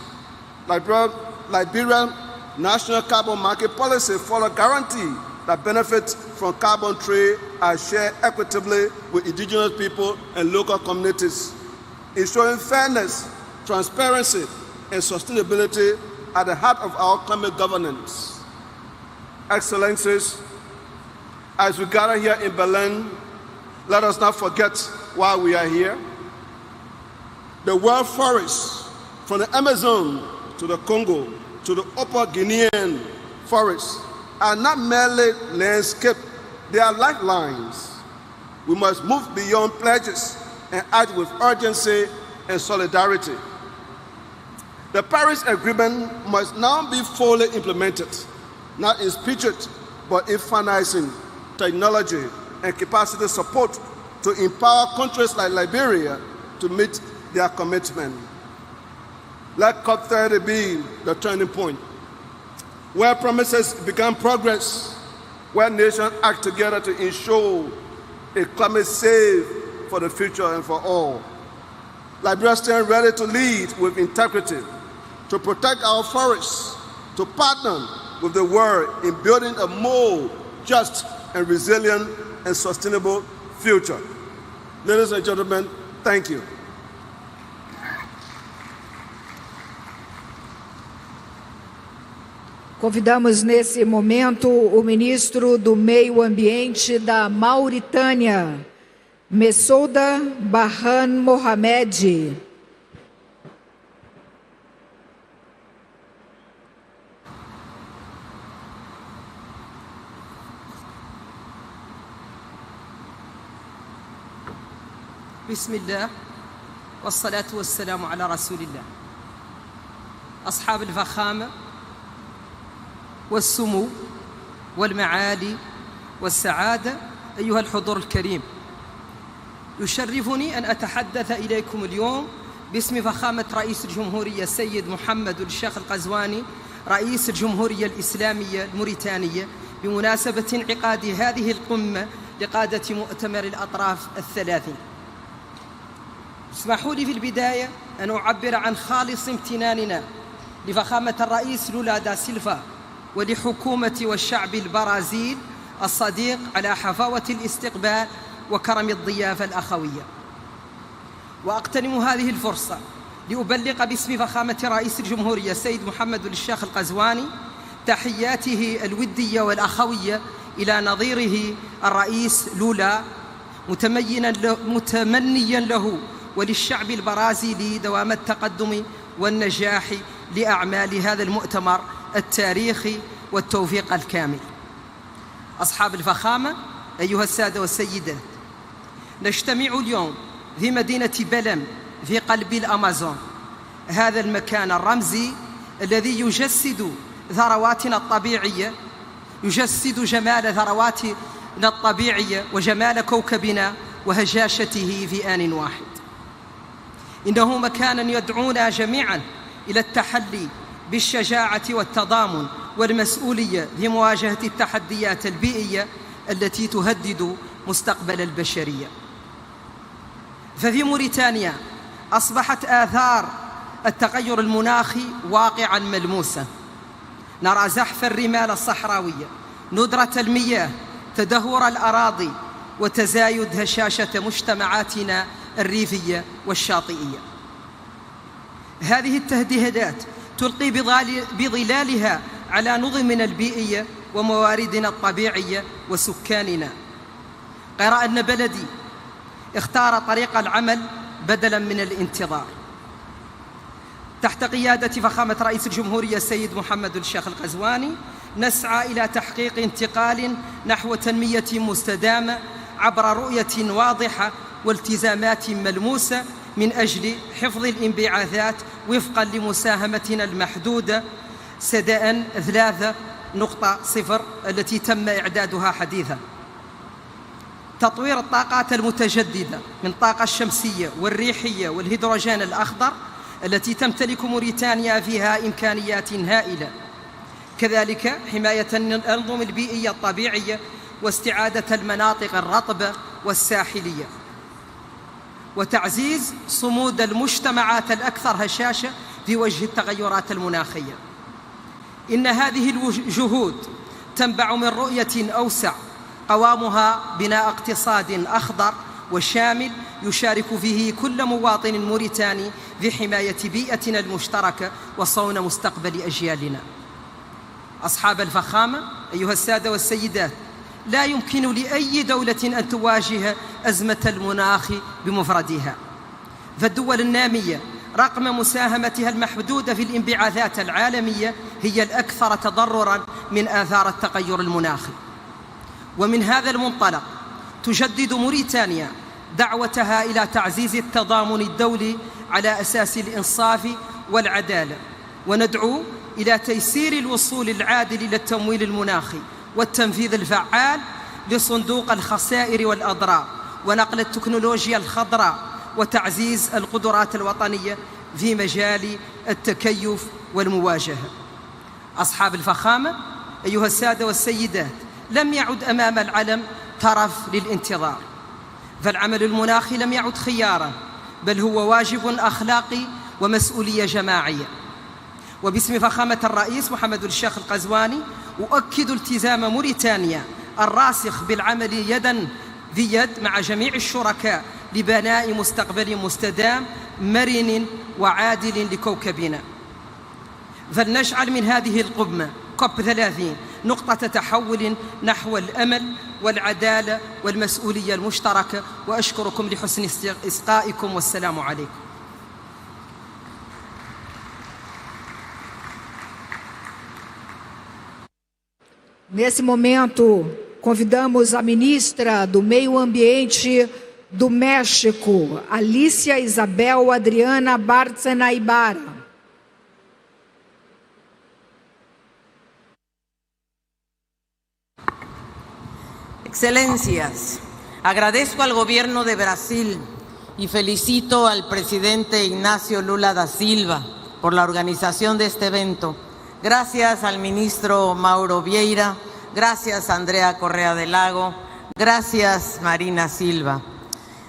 Liberian national carbon market policy follows guarantee that benefits from carbon trade are shared equitably with indigenous people and local communities, ensuring fairness, transparency, and sustainability at the heart of our climate governance. Excellencies, as we gather here in Belem, let us not forget why we are here. The world forests, from the Amazon to the Congo to the Upper Guinean forests, are not merely landscape, they are lifelines. We must move beyond pledges and act with urgency and solidarity. The Paris Agreement must now be fully implemented, not in spirit, but in financing, technology, and capacity support to empower countries like Liberia to meet their commitment. Let COP30 be the turning point, where promises become progress, where nations act together to ensure a climate safe for the future and for all. Liberia stands ready to lead with integrity, to protect our forests, to partner with the world in building a more just and resilient and sustainable future. Ladies and gentlemen, thank you. Convidamos nesse momento o ministro do Meio Ambiente da Mauritânia, Messouda Barhan Mohamed. بسم الله والصلاة والسلام على رسول الله. أصحاب الفخامة والسمو والمعالي والسعادة، أيها الحضور الكريم، يشرفني أن أتحدث إليكم اليوم باسم فخامة رئيس الجمهورية السيد محمد الشيخ القزواني رئيس الجمهورية الإسلامية الموريتانية بمناسبة انعقاد هذه القمة لقادة مؤتمر الأطراف الثلاثين. اسمحوا لي في البداية أن أعبر عن خالص امتناننا لفخامة الرئيس لولا دا سيلفا ولحكومة والشعب البرازيل الصديق على حفاوة الاستقبال وكرم الضيافة الأخوية. وأغتنم هذه الفرصة لأبلغ باسم فخامة رئيس الجمهورية السيد محمد الشيخ القزواني تحياته الودية والأخوية إلى نظيره الرئيس لولا، متمنيا له وللشعب البرازيلي دوام التقدم والنجاح لأعمال هذا المؤتمر التاريخي والتوفيق الكامل. أصحاب الفخامة، أيها السادة والسيدات، نجتمع اليوم في مدينة بلم في قلب الأمازون، هذا المكان الرمزي الذي يجسد ثرواتنا الطبيعية، يجسد جمال ثرواتنا الطبيعية وجمال كوكبنا وهجاشته في آن واحد. إنه مكان يدعونا جميعا إلى التحلي بالشجاعة والتضامن والمسؤولية في مواجهة التحديات البيئية التي تهدد مستقبل البشرية. ففي موريتانيا أصبحت آثار التغير المناخي واقعا ملموسا. نرى زحف الرمال الصحراوية، ندرة المياه، تدهور الأراضي، وتزايد هشاشة مجتمعاتنا الريفية والشاطئية. هذه التهديدات تلقي بظلالها على نظمنا البيئية ومواردنا الطبيعية وسكاننا. غير أن بلدي اختار طريق العمل بدلاً من الانتظار. تحت قيادة فخامة رئيس الجمهورية السيد محمد الشيخ القزواني نسعى إلى تحقيق انتقال نحو تنمية مستدامة عبر رؤية واضحة والتزامات ملموسة من أجل حفظ الانبعاثات وفقاً لمساهمتنا المحدودة سداء 3.0 التي تم إعدادها حديثاً. تطوير الطاقات المتجددة من الطاقة الشمسية والريحية والهيدروجين الأخضر التي تمتلك موريتانيا فيها إمكانيات هائلة. كذلك حماية الأنظمة البيئية الطبيعية واستعادة المناطق الرطبة والساحلية، وتعزيز صمود المجتمعات الأكثر هشاشة في وجه التغيرات المناخية. إن هذه الجهود تنبع من رؤية أوسع قوامها بناء اقتصاد أخضر وشامل يشارك فيه كل مواطن موريتاني في حماية بيئتنا المشتركة وصون مستقبل أجيالنا. أصحاب الفخامة، أيها السادة والسيدات، لا يمكن لأي دولة أن تواجه أزمة المناخ بمفردها، فالدول النامية رغم مساهمتها المحدودة في الانبعاثات العالمية هي الأكثر تضرراً من آثار التغير المناخي. ومن هذا المنطلق تجدد موريتانيا دعوتها إلى تعزيز التضامن الدولي على أساس الإنصاف والعدالة، وندعو إلى تيسير الوصول العادل إلى التمويل المناخي والتنفيذ الفعال لصندوق الخسائر والأضرار ونقل التكنولوجيا الخضراء وتعزيز القدرات الوطنية في مجال التكيف والمواجهة. أصحاب الفخامة، أيها السادة والسيدات، لم يعد أمام العلم طرف للانتظار، فالعمل المناخي لم يعد خياراً، بل هو واجب أخلاقي ومسؤولية جماعية. وباسم فخامة الرئيس محمد الشيخ القزواني أؤكد التزام موريتانيا الراسخ بالعمل يداً في يد مع جميع الشركاء لبناء مستقبل مستدام مرن وعادل لكوكبنا. فلنجعل من هذه القمة COP30 نقطة تحول نحو الأمل والعدالة والمسؤولية المشتركة، وأشكركم لحسن إصغائكم والسلام عليكم. Nesse momento, convidamos a ministra do Meio Ambiente, do México, Alicia Isabel Adriana Bárcena Ibarra. Excelencias, agradezco al Gobierno de Brasil y felicito al presidente Ignacio Lula da Silva por la organización de este evento. Gracias al ministro Mauro Vieira, gracias Andrea Correa del Lago, gracias Marina Silva.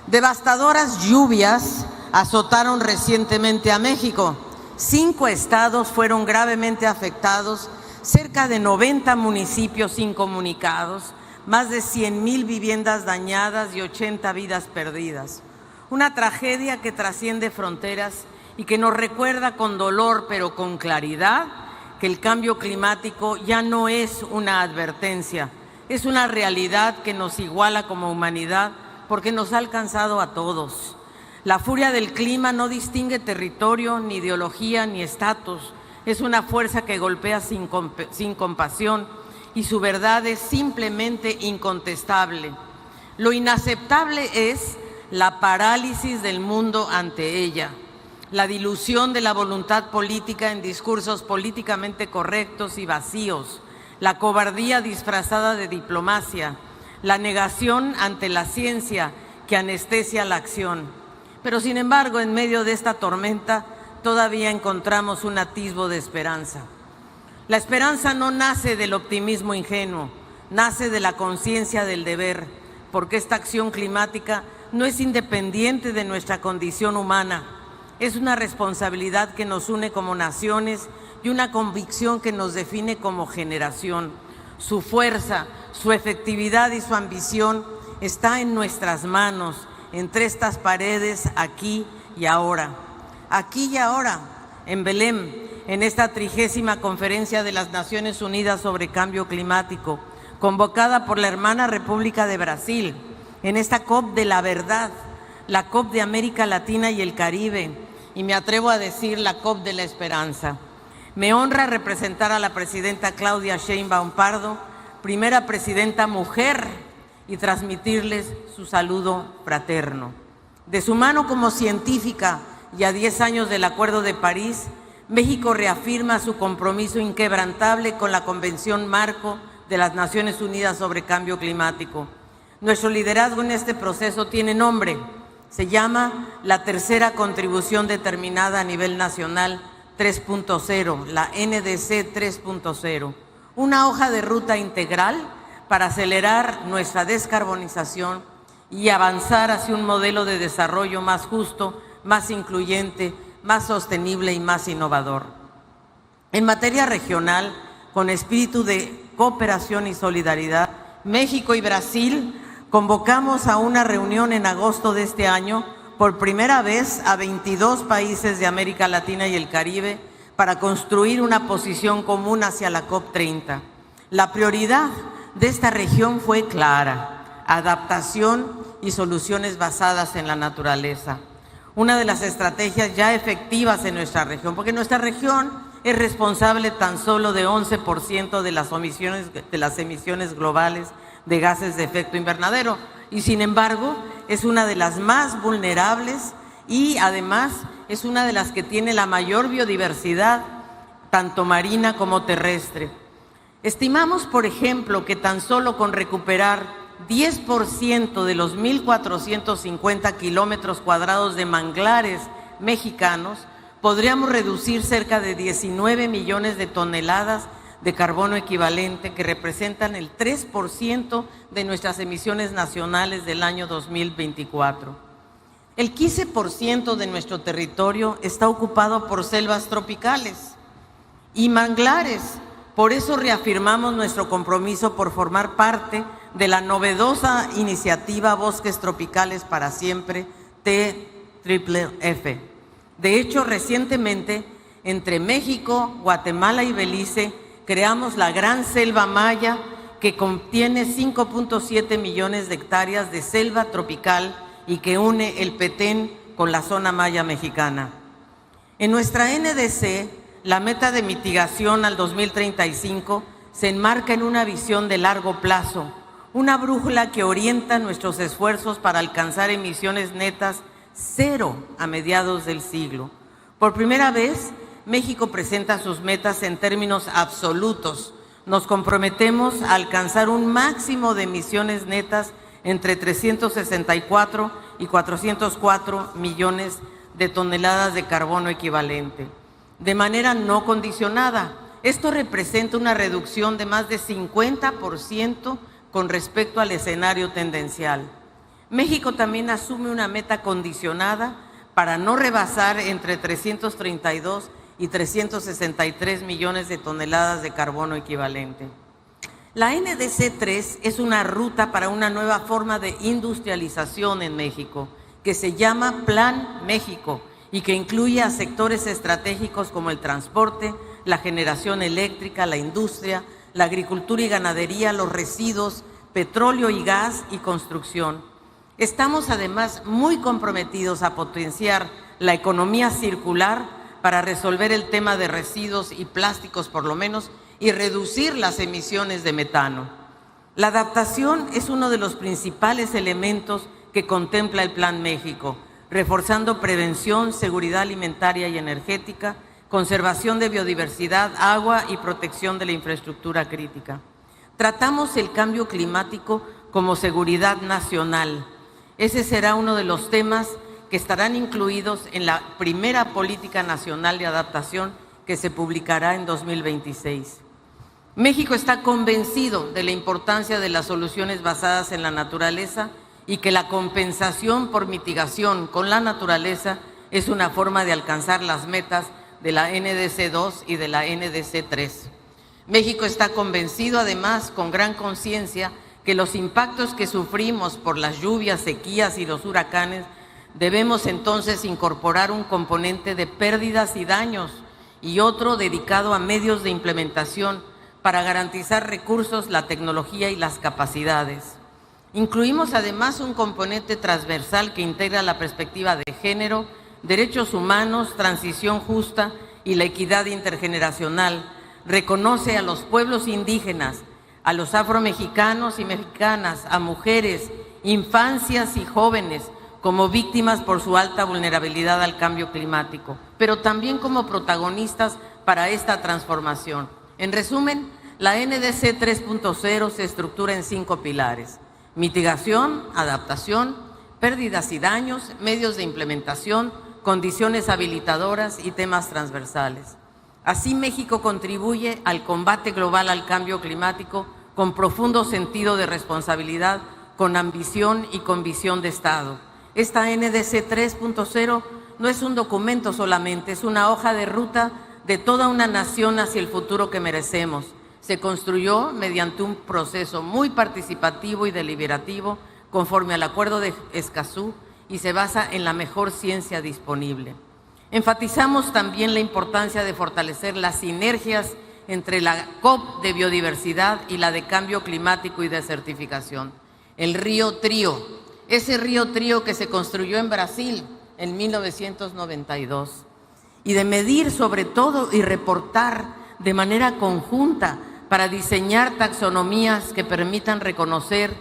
Devastadoras lluvias azotaron recientemente a México. 5 estados fueron gravemente afectados, cerca de 90 municipios incomunicados, más de 100,000 viviendas dañadas y 80 vidas perdidas. Una tragedia que trasciende fronteras y que nos recuerda con dolor, pero con claridad, que el cambio climático ya no es una advertencia, es una realidad que nos iguala como humanidad porque nos ha alcanzado a todos. La furia del clima no distingue territorio, ni ideología, ni estatus. Es una fuerza que golpea sin compasión y su verdad es simplemente incontestable. Lo inaceptable es la parálisis del mundo ante ella, la dilución de la voluntad política en discursos políticamente correctos y vacíos, la cobardía disfrazada de diplomacia, la negación ante la ciencia que anestesia la acción. Pero sin embargo, en medio de esta tormenta, todavía encontramos un atisbo de esperanza. La esperanza no nace del optimismo ingenuo, nace de la conciencia del deber, porque esta acción climática no es independiente de nuestra condición humana. Es una responsabilidad que nos une como naciones y una convicción que nos define como generación. Su fuerza, su efectividad y su ambición está en nuestras manos, entre estas paredes, aquí y ahora. Aquí y ahora, en Belem, en esta 30ª Conferencia de las Naciones Unidas sobre Cambio Climático, convocada por la hermana República de Brasil, en esta COP de la verdad, la COP de América Latina y el Caribe, y me atrevo a decir la COP de la esperanza. Me honra representar a la presidenta Claudia Sheinbaum Pardo, primera presidenta mujer, y transmitirles su saludo fraterno. De su mano como científica y a 10 años del Acuerdo de París, México reafirma su compromiso inquebrantable con la Convención Marco de las Naciones Unidas sobre Cambio Climático. Nuestro liderazgo en este proceso tiene nombre, se llama la tercera contribución determinada a nivel nacional 3.0, la NDC 3.0, una hoja de ruta integral para acelerar nuestra descarbonización y avanzar hacia un modelo de desarrollo más justo, más incluyente, más sostenible y más innovador. En materia regional, con espíritu de cooperación y solidaridad, México y Brasil convocamos a una reunión en agosto de este año, por primera vez a 22 países de América Latina y el Caribe, para construir una posición común hacia la COP30. La prioridad de esta región fue clara: adaptación y soluciones basadas en la naturaleza. Una de las estrategias ya efectivas en nuestra región, porque nuestra región es responsable tan solo de 11% de las emisiones globales de gases de efecto invernadero, y sin embargo es una de las más vulnerables y además es una de las que tiene la mayor biodiversidad, tanto marina como terrestre. Estimamos, por ejemplo, que tan solo con recuperar 10% de los 1.450 kilómetros cuadrados de manglares mexicanos, podríamos reducir cerca de 19 millones de toneladas de carbono equivalente, que representan el 3% de nuestras emisiones nacionales del año 2024. El 15% de nuestro territorio está ocupado por selvas tropicales y manglares. Por eso reafirmamos nuestro compromiso por formar parte de la novedosa iniciativa Bosques Tropicales para Siempre, TFF. De hecho, recientemente, entre México, Guatemala y Belice, creamos la Gran Selva Maya, que contiene 5.7 millones de hectáreas de selva tropical y que une el Petén con la zona maya mexicana. En nuestra NDC, la meta de mitigación al 2035 se enmarca en una visión de largo plazo, una brújula que orienta nuestros esfuerzos para alcanzar emisiones netas cero a mediados del siglo. Por primera vez, México presenta sus metas en términos absolutos. Nos comprometemos a alcanzar un máximo de emisiones netas entre 364 y 404 millones de toneladas de carbono equivalente. De manera no condicionada, esto representa una reducción de más de 50% con respecto al escenario tendencial. México también asume una meta condicionada para no rebasar entre 332 y 363 millones de toneladas de carbono equivalente. La NDC 3 es una ruta para una nueva forma de industrialización en México, que se llama Plan México y que incluye a sectores estratégicos como el transporte, la generación eléctrica, la industria, la agricultura y ganadería, los residuos, petróleo y gas y construcción. Estamos además muy comprometidos a potenciar la economía circular para resolver el tema de residuos y plásticos por lo menos y reducir las emisiones de metano. La adaptación es uno de los principales elementos que contempla el Plan México, reforzando prevención, seguridad alimentaria y energética, conservación de biodiversidad, agua y protección de la infraestructura crítica. Tratamos el cambio climático como seguridad nacional. Ese será uno de los temas que estarán incluidos en la primera Política Nacional de Adaptación que se publicará en 2026. México está convencido de la importancia de las soluciones basadas en la naturaleza y que la compensación por mitigación con la naturaleza es una forma de alcanzar las metas de la NDC 2 y de la NDC 3. México está convencido además con gran conciencia que los impactos que sufrimos por las lluvias, sequías y los huracanes debemos entonces incorporar un componente de pérdidas y daños y otro dedicado a medios de implementación para garantizar recursos, la tecnología y las capacidades. Incluimos además un componente transversal que integra la perspectiva de género, derechos humanos, transición justa y la equidad intergeneracional. Reconoce a los pueblos indígenas, a los afromexicanos y mexicanas, a mujeres, infancias y jóvenes como víctimas por su alta vulnerabilidad al cambio climático, pero también como protagonistas para esta transformación. En resumen, la NDC 3.0 se estructura en 5 pilares: mitigación, adaptación, pérdidas y daños, medios de implementación, condiciones habilitadoras y temas transversales. Así, México contribuye al combate global al cambio climático con profundo sentido de responsabilidad, con ambición y con visión de Estado. Esta NDC 3.0 no es un documento solamente, es una hoja de ruta de toda una nación hacia el futuro que merecemos. Se construyó mediante un proceso muy participativo y deliberativo conforme al Acuerdo de Escazú y se basa en la mejor ciencia disponible. Enfatizamos también la importancia de fortalecer las sinergias entre la COP de biodiversidad y la de cambio climático y desertificación. El río Trío, ese río Trío que se construyó en Brasil en 1992, y de medir sobre todo y reportar de manera conjunta para diseñar taxonomías que permitan reconocer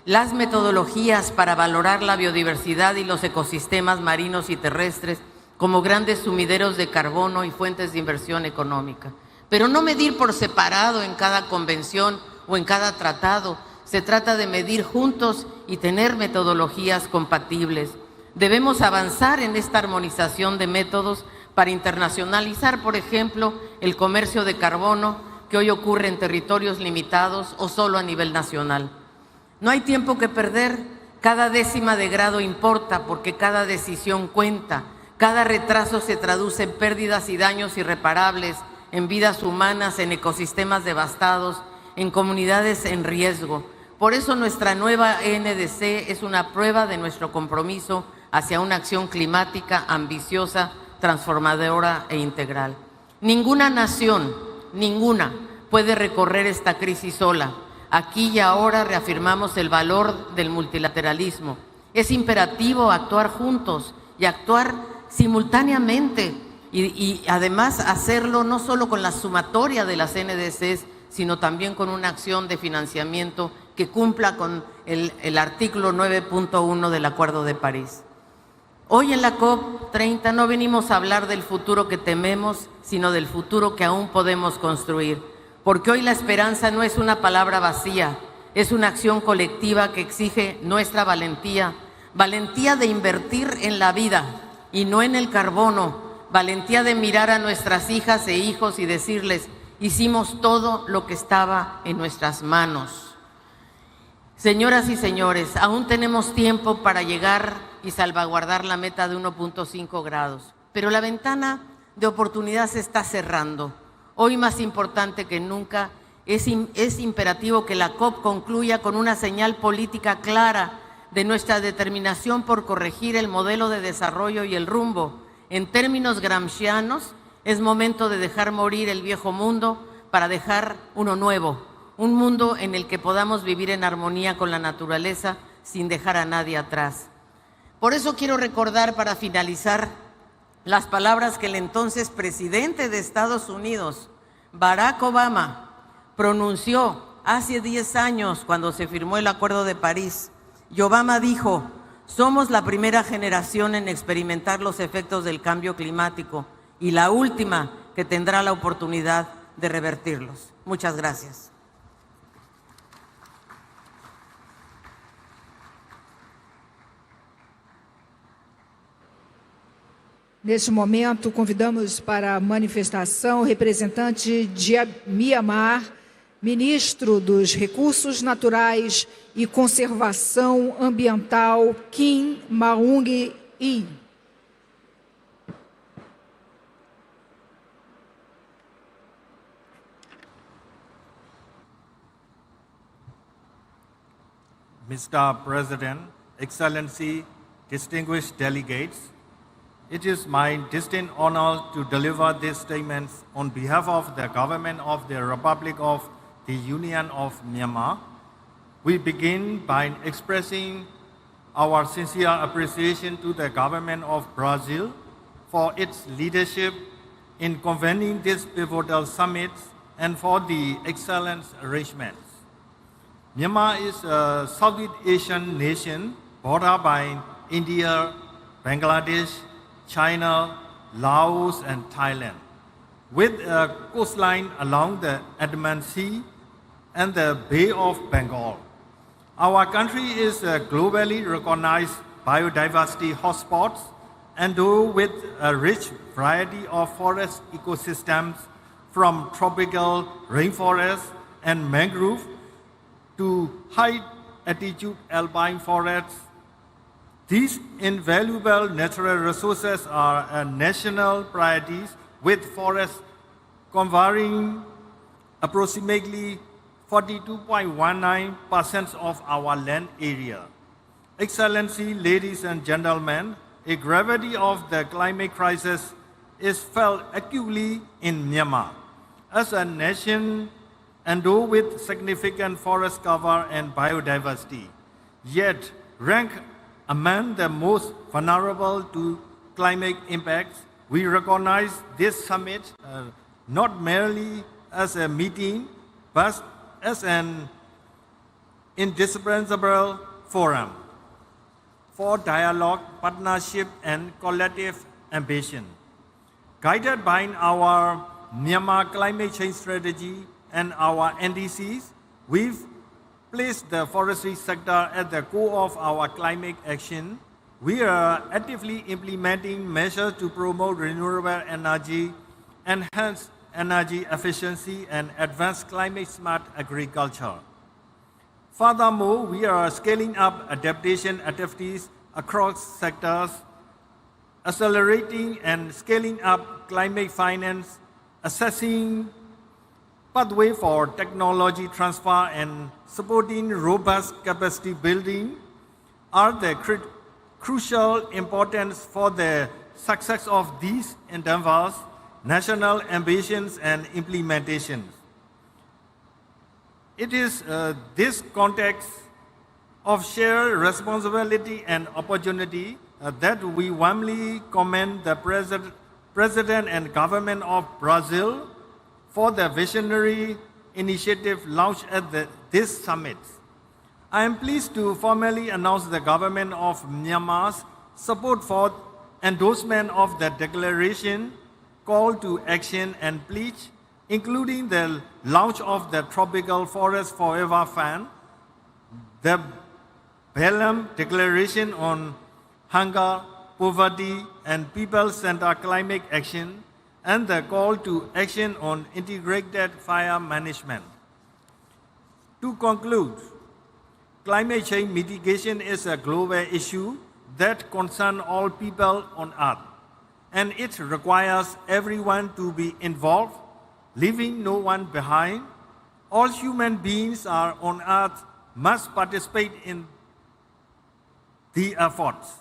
las metodologías para valorar la biodiversidad y los ecosistemas marinos y terrestres como grandes sumideros de carbono y fuentes de inversión económica. Pero no medir por separado en cada convención o en cada tratado. Se trata de medir juntos y tener metodologías compatibles. Debemos avanzar en esta armonización de métodos para internacionalizar, por ejemplo, el comercio de carbono que hoy ocurre en territorios limitados o solo a nivel nacional. No hay tiempo que perder. Cada décima de grado importa porque cada decisión cuenta. Cada retraso se traduce en pérdidas y daños irreparables, en vidas humanas, en ecosistemas devastados, en comunidades en riesgo. Por eso nuestra nueva NDC es una prueba de nuestro compromiso hacia una acción climática ambiciosa, transformadora e integral. Ninguna nación, ninguna, puede recorrer esta crisis sola. Aquí y ahora reafirmamos el valor del multilateralismo. Es imperativo actuar juntos y actuar simultáneamente y además hacerlo no solo con la sumatoria de las NDCs, sino también con una acción de financiamiento que cumpla con el artículo 9.1 del Acuerdo de París. Hoy en la COP30 no venimos a hablar del futuro que tememos, sino del futuro que aún podemos construir, porque hoy la esperanza no es una palabra vacía, es una acción colectiva que exige nuestra valentía, valentía de invertir en la vida y no en el carbono, valentía de mirar a nuestras hijas e hijos y decirles, hicimos todo lo que estaba en nuestras manos. Señoras y señores, aún tenemos tiempo para llegar y salvaguardar la meta de 1.5 grados, pero la ventana de oportunidad se está cerrando. Hoy más importante que nunca es imperativo que la COP concluya con una señal política clara de nuestra determinación por corregir el modelo de desarrollo y el rumbo. En términos gramscianos, es momento de dejar morir el viejo mundo para dejar uno nuevo, un mundo en el que podamos vivir en armonía con la naturaleza sin dejar a nadie atrás. Por eso quiero recordar para finalizar las palabras que el entonces presidente de Estados Unidos, Barack Obama, pronunció hace 10 años cuando se firmó el Acuerdo de París. Y Obama dijo, somos la primera generación en experimentar los efectos del cambio climático y la última que tendrá la oportunidad de revertirlos. Muchas gracias. Neste momento, convidamos para a manifestação o representante de Mianmar, ministro dos Recursos Naturais e Conservação Ambiental, Kim Maung-hee. Mr. President, Excellency, distinguished delegates, it is my distinct honor to deliver these statements on behalf of the government of the Republic of the Union of Myanmar. We begin by expressing our sincere appreciation to the government of Brazil for its leadership in convening this pivotal summit and for the excellent arrangements. Myanmar is a Southeast Asian nation bordered by India, Bangladesh, China, Laos, and Thailand, with a coastline along the Andaman Sea and the Bay of Bengal. Our country is a globally recognized biodiversity hotspot, endowed with a rich variety of forest ecosystems, from tropical rainforests and mangrove to high-altitude alpine forests. These invaluable natural resources are a national priority, with forests covering approximately 42.19% of our land area. Excellency, ladies and gentlemen, the gravity of the climate crisis is felt acutely in Myanmar. As a nation endowed with significant forest cover and biodiversity, yet ranked among the most vulnerable to climate impacts, we recognize this summit not merely as a meeting, but as an indispensable forum for dialogue, partnership, and collective ambition. Guided by our Myanmar climate change strategy and our NDCs, we've placed the forestry sector at the core of our climate action. We are actively implementing measures to promote renewable energy, enhance energy efficiency, and advance climate-smart agriculture. Furthermore, we are scaling up adaptation activities across sectors, accelerating and scaling up climate finance, assessing pathway for technology transfer, and supporting robust capacity building are the crucial importance for the success of these endeavors, national ambitions, and implementations. It is this context of shared responsibility and opportunity that we warmly commend the President and government of Brazil for the visionary initiative launched at this summit. I am pleased to formally announce the government of Myanmar's support for endorsement of the declaration, call to action and pledge, including the launch of the Tropical Forest Forever Fund, the Belem Declaration on Hunger, Poverty and People-Centered Climate Action, and the call to action on integrated fire management. To conclude, climate change mitigation is a global issue that concerns all people on Earth, and it requires everyone to be involved, leaving no one behind. All human beings are on Earth must participate in the efforts.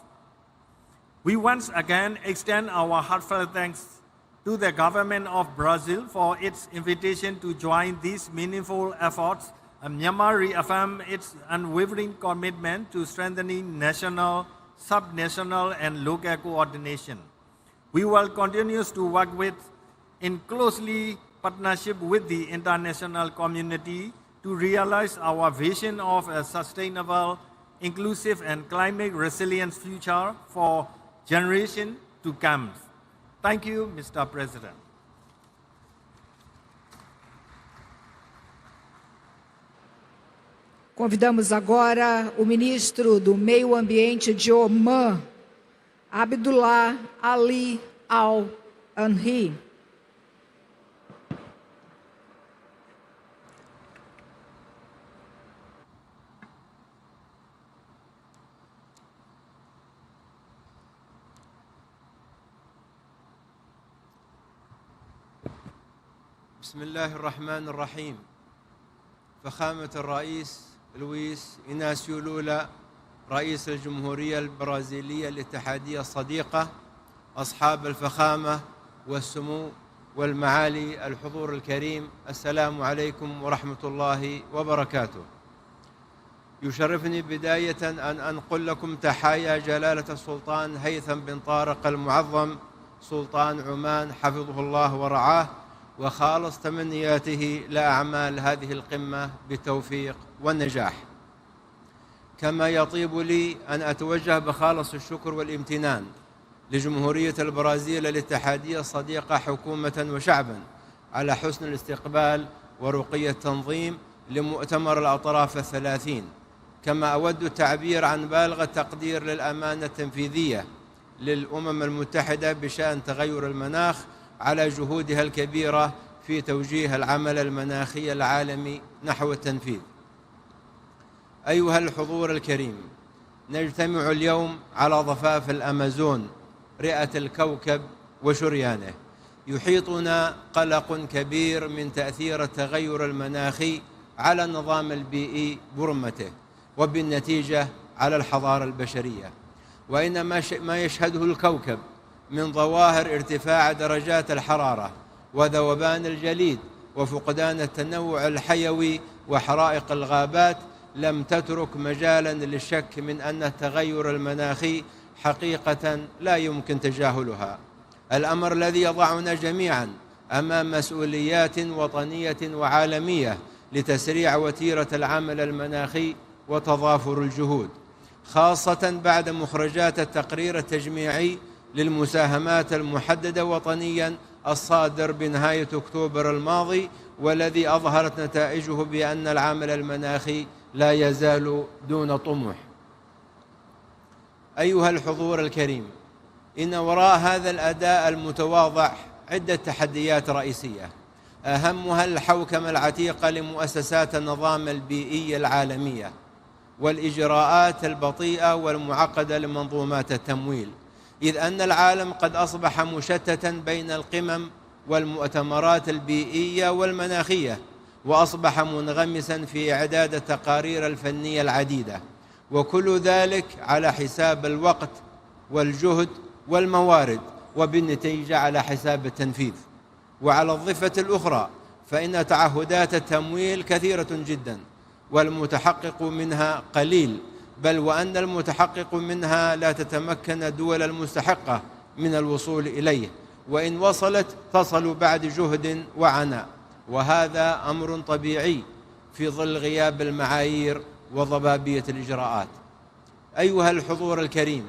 We once again extend our heartfelt thanks to the government of Brazil for its invitation to join these meaningful efforts. Myanmar reaffirms its unwavering commitment to strengthening national, subnational, and local coordination. We will continue to work in closely partnership with the international community to realize our vision of a sustainable, inclusive, and climate resilient future for generations to come. Thank you, Mr. President. Convidamos agora o ministro do Meio Ambiente de Omã, Abdullah Ali Al-Anhi. بسم الله الرحمن الرحيم. فخامة الرئيس لويس إناسيو لولا رئيس الجمهورية البرازيلية الاتحادية الصديقة، أصحاب الفخامة والسمو والمعالي الحضور الكريم، السلام عليكم ورحمة الله وبركاته. يشرفني بداية أن أنقل لكم تحايا جلالة السلطان هيثم بن طارق المعظم سلطان عمان حفظه الله ورعاه، وخالص تمنياته لأعمال هذه القمة بالتوفيق والنجاح. كما يطيب لي أن أتوجه بخالص الشكر والامتنان لجمهورية البرازيل الاتحادية الصديقة حكومة وشعبا على حسن الاستقبال ورقي التنظيم لمؤتمر الأطراف الثلاثين. كما أود التعبير عن بالغ التقدير للأمانة التنفيذية للأمم المتحدة بشأن تغير المناخ على جهودها الكبيرة في توجيه العمل المناخي العالمي نحو التنفيذ. أيها الحضور الكريم، نجتمع اليوم على ضفاف الأمازون رئة الكوكب وشريانه. يحيطنا قلق كبير من تأثير التغير المناخي على النظام البيئي برمته، وبالنتيجة على الحضارة البشرية. وإن ما يشهده الكوكب من ظواهر ارتفاع درجات الحرارة وذوبان الجليد وفقدان التنوع الحيوي وحرائق الغابات لم تترك مجالا للشك من أن التغير المناخي حقيقة لا يمكن تجاهلها. الأمر الذي يضعنا جميعا أمام مسؤوليات وطنية وعالمية لتسريع وتيرة العمل المناخي وتضافر الجهود، خاصة بعد مخرجات التقرير التجميعي للمساهمات المحددة وطنيا الصادر بنهاية أكتوبر الماضي، والذي أظهرت نتائجه بأن العمل المناخي لا يزال دون طموح. أيها الحضور الكريم، إن وراء هذا الأداء المتواضع عدة تحديات رئيسية، أهمها الحوكمة العتيقة لمؤسسات النظام البيئي العالمية والإجراءات البطيئة والمعقدة لمنظومات التمويل، إذ أن العالم قد أصبح مشتتا بين القمم والمؤتمرات البيئية والمناخية، وأصبح منغمسا في إعداد التقارير الفنية العديدة، وكل ذلك على حساب الوقت والجهد والموارد، وبالنتيجة على حساب التنفيذ. وعلى الضفة الأخرى فإن تعهدات التمويل كثيرة جدا والمتحقق منها قليل، بل وأن المتحقق منها لا تتمكن الدول المستحقة من الوصول إليه، وإن وصلت تصل بعد جهد وعناء، وهذا أمر طبيعي في ظل غياب المعايير وضبابية الإجراءات. أيها الحضور الكريم،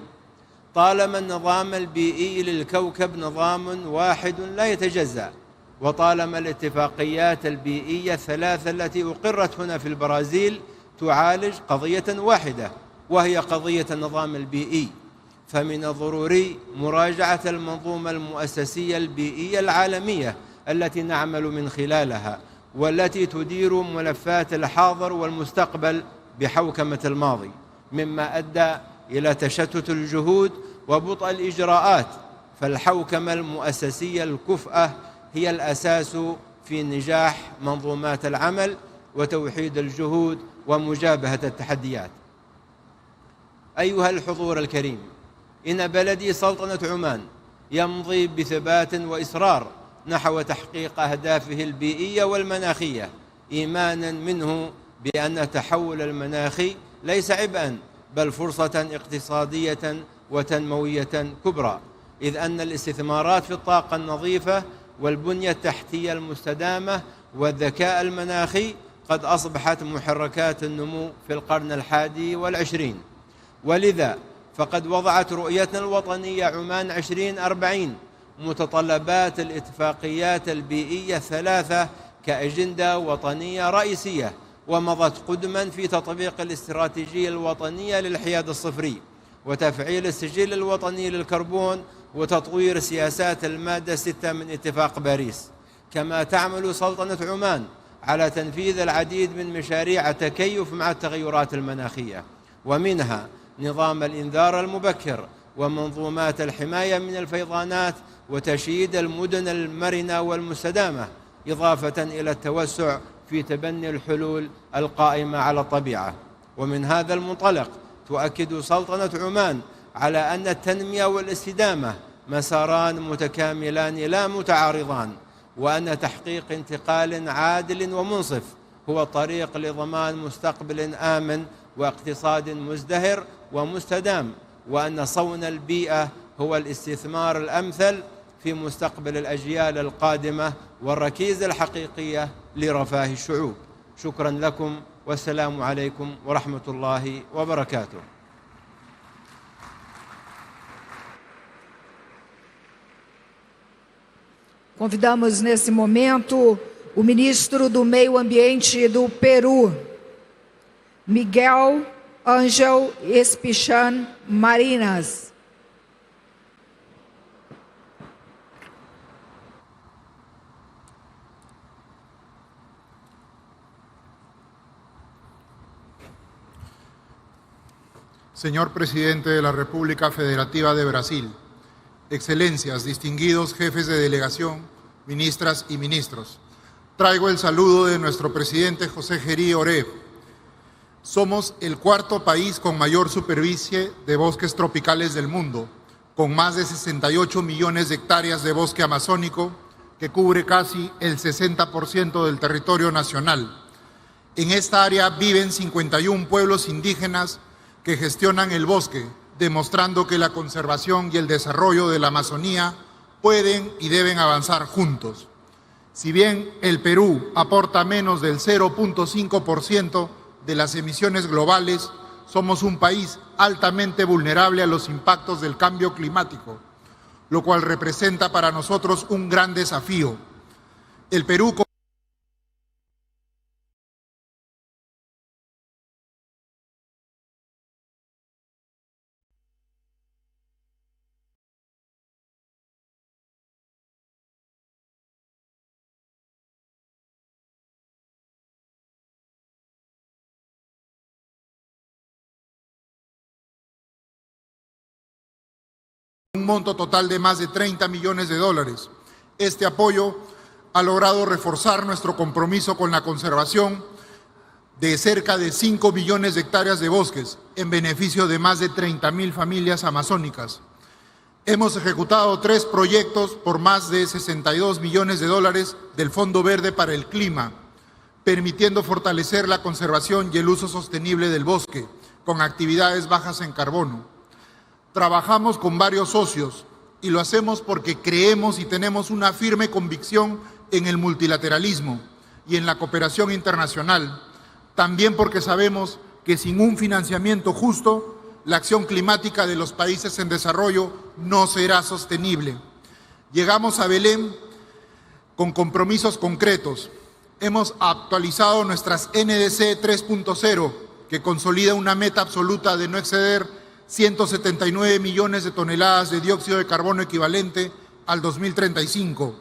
طالما النظام البيئي للكوكب نظام واحد لا يتجزأ، وطالما الاتفاقيات البيئية الثلاثة التي أقرت هنا في البرازيل تعالج قضية واحدة وهي قضية النظام البيئي، فمن الضروري مراجعة المنظومة المؤسسية البيئية العالمية التي نعمل من خلالها، والتي تدير ملفات الحاضر والمستقبل بحوكمة الماضي، مما أدى إلى تشتت الجهود وبطء الإجراءات. فالحوكمة المؤسسية الكفءة هي الأساس في نجاح منظومات العمل وتوحيد الجهود ومجابهة التحديات. أيها الحضور الكريم، إن بلدي سلطنة عمان يمضي بثبات وإصرار نحو تحقيق أهدافه البيئية والمناخية، إيمانا منه بأن التحول المناخي ليس عبئا بل فرصة اقتصادية وتنموية كبرى، إذ أن الاستثمارات في الطاقة النظيفة والبنية التحتية المستدامة والذكاء المناخي قد أصبحت محركات النمو في القرن ال21. ولذا فقد وضعت رؤيتنا الوطنية عمان 2040 متطلبات الاتفاقيات البيئية الثلاثة كأجندة وطنية رئيسية، ومضت قدما في تطبيق الاستراتيجية الوطنية للحياد الصفري وتفعيل السجل الوطني للكربون وتطوير سياسات المادة 6 من اتفاق باريس. كما تعمل سلطنة عمان على تنفيذ العديد من مشاريع التكيف مع التغيرات المناخية، ومنها نظام الإنذار المبكر ومنظومات الحماية من الفيضانات وتشييد المدن المرنة والمستدامة، إضافة إلى التوسع في تبني الحلول القائمة على الطبيعة. ومن هذا المنطلق تؤكد سلطنة عمان على أن التنمية والاستدامة مساران متكاملان لا متعارضان، وأن تحقيق انتقال عادل ومنصف هو الطريق لضمان مستقبل آمن واقتصاد مزدهر ومستدام، وأن صون البيئة هو الاستثمار الأمثل في مستقبل الأجيال القادمة والركيزة الحقيقية لرفاه الشعوب. شكرا لكم والسلام عليكم ورحمة الله وبركاته. Convidamos nesse momento o ministro do Meio Ambiente do Peru, Miguel Ángel Espichan Marinas. Señor Presidente de la República Federativa de Brasil, Excelencias, distinguidos jefes de delegación, ministras y ministros, traigo el saludo de nuestro presidente José Gerí Oré. Somos el cuarto país con mayor superficie de bosques tropicales del mundo, con más de 68 millones de hectáreas de bosque amazónico, que cubre casi el 60% del territorio nacional. En esta área viven 51 pueblos indígenas que gestionan el bosque, demostrando que la conservación y el desarrollo de la Amazonía pueden y deben avanzar juntos. Si bien el Perú aporta menos del 0.5% de las emisiones globales, somos un país altamente vulnerable a los impactos del cambio climático, lo cual representa para nosotros un gran desafío. El Perú un monto total de más de 30 millones de dólares. Este apoyo ha logrado reforzar nuestro compromiso con la conservación de cerca de 5 millones de hectáreas de bosques en beneficio de más de 30.000 familias amazónicas. Hemos ejecutado 3 proyectos por más de 62 millones de dólares del Fondo Verde para el Clima, permitiendo fortalecer la conservación y el uso sostenible del bosque con actividades bajas en carbono. Trabajamos con varios socios y lo hacemos porque creemos y tenemos una firme convicción en el multilateralismo y en la cooperación internacional. También porque sabemos que sin un financiamiento justo, la acción climática de los países en desarrollo no será sostenible. Llegamos a Belem con compromisos concretos. Hemos actualizado nuestras NDC 3.0, que consolida una meta absoluta de no exceder 179 millones de toneladas de dióxido de carbono equivalente al 2035.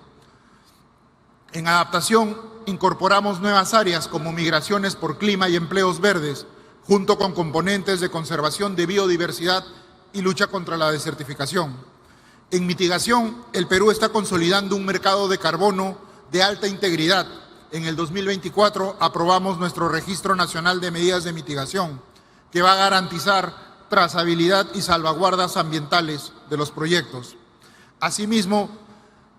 En adaptación, incorporamos nuevas áreas como migraciones por clima y empleos verdes, junto con componentes de conservación de biodiversidad y lucha contra la desertificación. En mitigación, el Perú está consolidando un mercado de carbono de alta integridad. En el 2024 aprobamos nuestro Registro Nacional de Medidas de Mitigación, que va a garantizar trazabilidad y salvaguardas ambientales de los proyectos. Asimismo,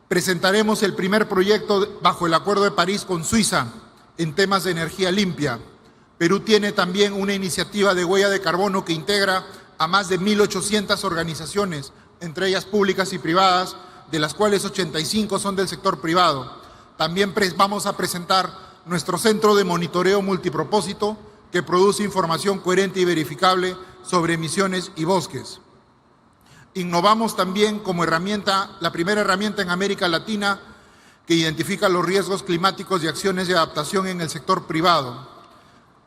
presentaremos el primer proyecto bajo el Acuerdo de París con Suiza en temas de energía limpia. Perú tiene también una iniciativa de huella de carbono que integra a más de 1.800 organizaciones, entre ellas públicas y privadas, de las cuales 85 son del sector privado. También vamos a presentar nuestro centro de monitoreo multipropósito que produce información coherente y verificable sobre emisiones y bosques. Innovamos también como herramienta, la primera herramienta en América Latina que identifica los riesgos climáticos y acciones de adaptación en el sector privado.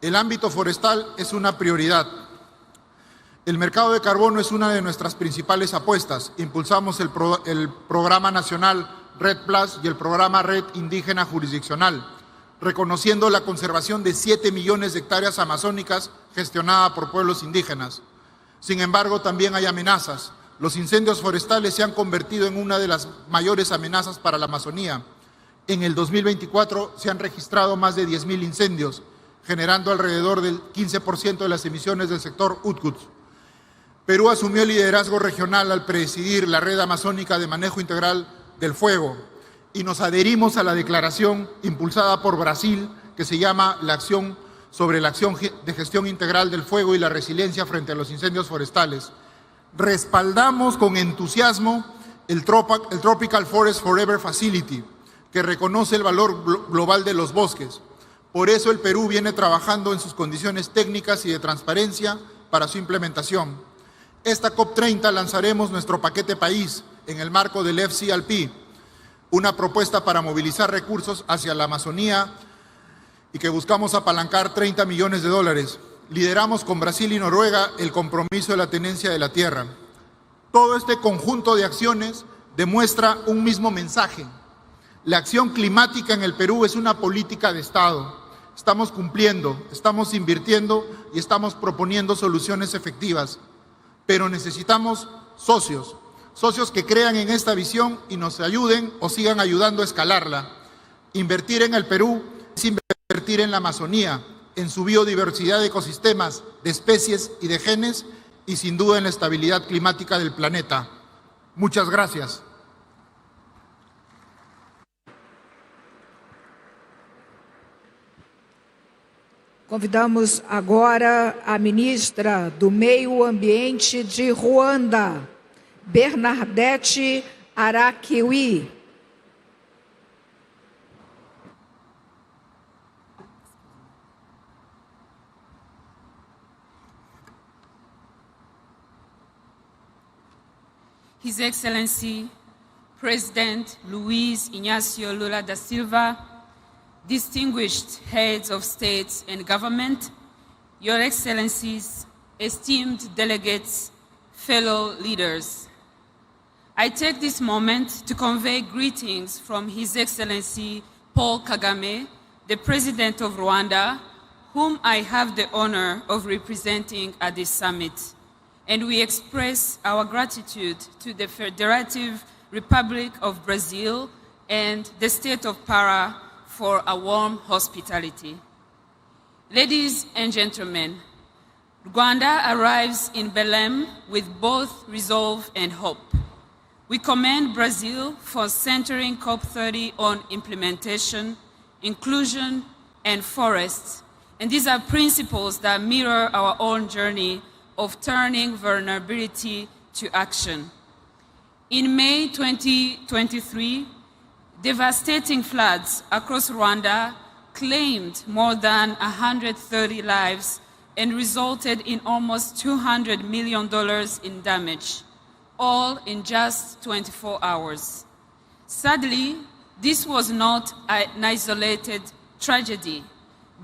El ámbito forestal es una prioridad. El mercado de carbono es una de nuestras principales apuestas. Impulsamos el programa nacional Red Plus y el programa Red Indígena Jurisdiccional, reconociendo la conservación de 7 millones de hectáreas amazónicas gestionada por pueblos indígenas. Sin embargo, también hay amenazas. Los incendios forestales se han convertido en una de las mayores amenazas para la Amazonía. En el 2024 se han registrado más de 10.000 incendios, generando alrededor del 15% de las emisiones del sector UTCUT. Perú asumió el liderazgo regional al presidir la Red Amazónica de Manejo Integral del Fuego y nos adherimos a la declaración impulsada por Brasil que se llama la acción sobre la acción de gestión integral del fuego y la resiliencia frente a los incendios forestales. Respaldamos con entusiasmo el Tropical Forest Forever Facility, que reconoce el valor global de los bosques. Por eso el Perú viene trabajando en sus condiciones técnicas y de transparencia para su implementación. Esta COP30 lanzaremos nuestro paquete país en el marco del FCLP, una propuesta para movilizar recursos hacia la Amazonía y que buscamos apalancar 30 millones de dólares. Lideramos con Brasil y Noruega el compromiso de la tenencia de la tierra. Todo este conjunto de acciones demuestra un mismo mensaje. La acción climática en el Perú es una política de Estado. Estamos cumpliendo, estamos invirtiendo y estamos proponiendo soluciones efectivas. Pero necesitamos socios que crean en esta visión y nos ayuden o sigan ayudando a escalarla. Invertir en el Perú es invertir en la Amazonía, en su biodiversidad de ecosistemas, de especies y de genes, y sin duda en la estabilidad climática del planeta. Muchas gracias. Convidamos agora a ministra do Meio Ambiente de Ruanda, Bernadette Arakiwi. His Excellency, President Luiz Inácio Lula da Silva, distinguished heads of states and government, Your Excellencies, esteemed delegates, fellow leaders. I take this moment to convey greetings from His Excellency Paul Kagame, the President of Rwanda, whom I have the honor of representing at this summit. And we express our gratitude to the Federative Republic of Brazil and the State of Pará for a warm hospitality. Ladies and gentlemen, Rwanda arrives in Belem with both resolve and hope. We commend Brazil for centering COP30 on implementation, inclusion, and forests. And these are principles that mirror our own journey of turning vulnerability to action. In May 2023, devastating floods across Rwanda claimed more than 130 lives, and resulted in almost $200 million in damage, all in just 24 hours. Sadly, this was not an isolated tragedy,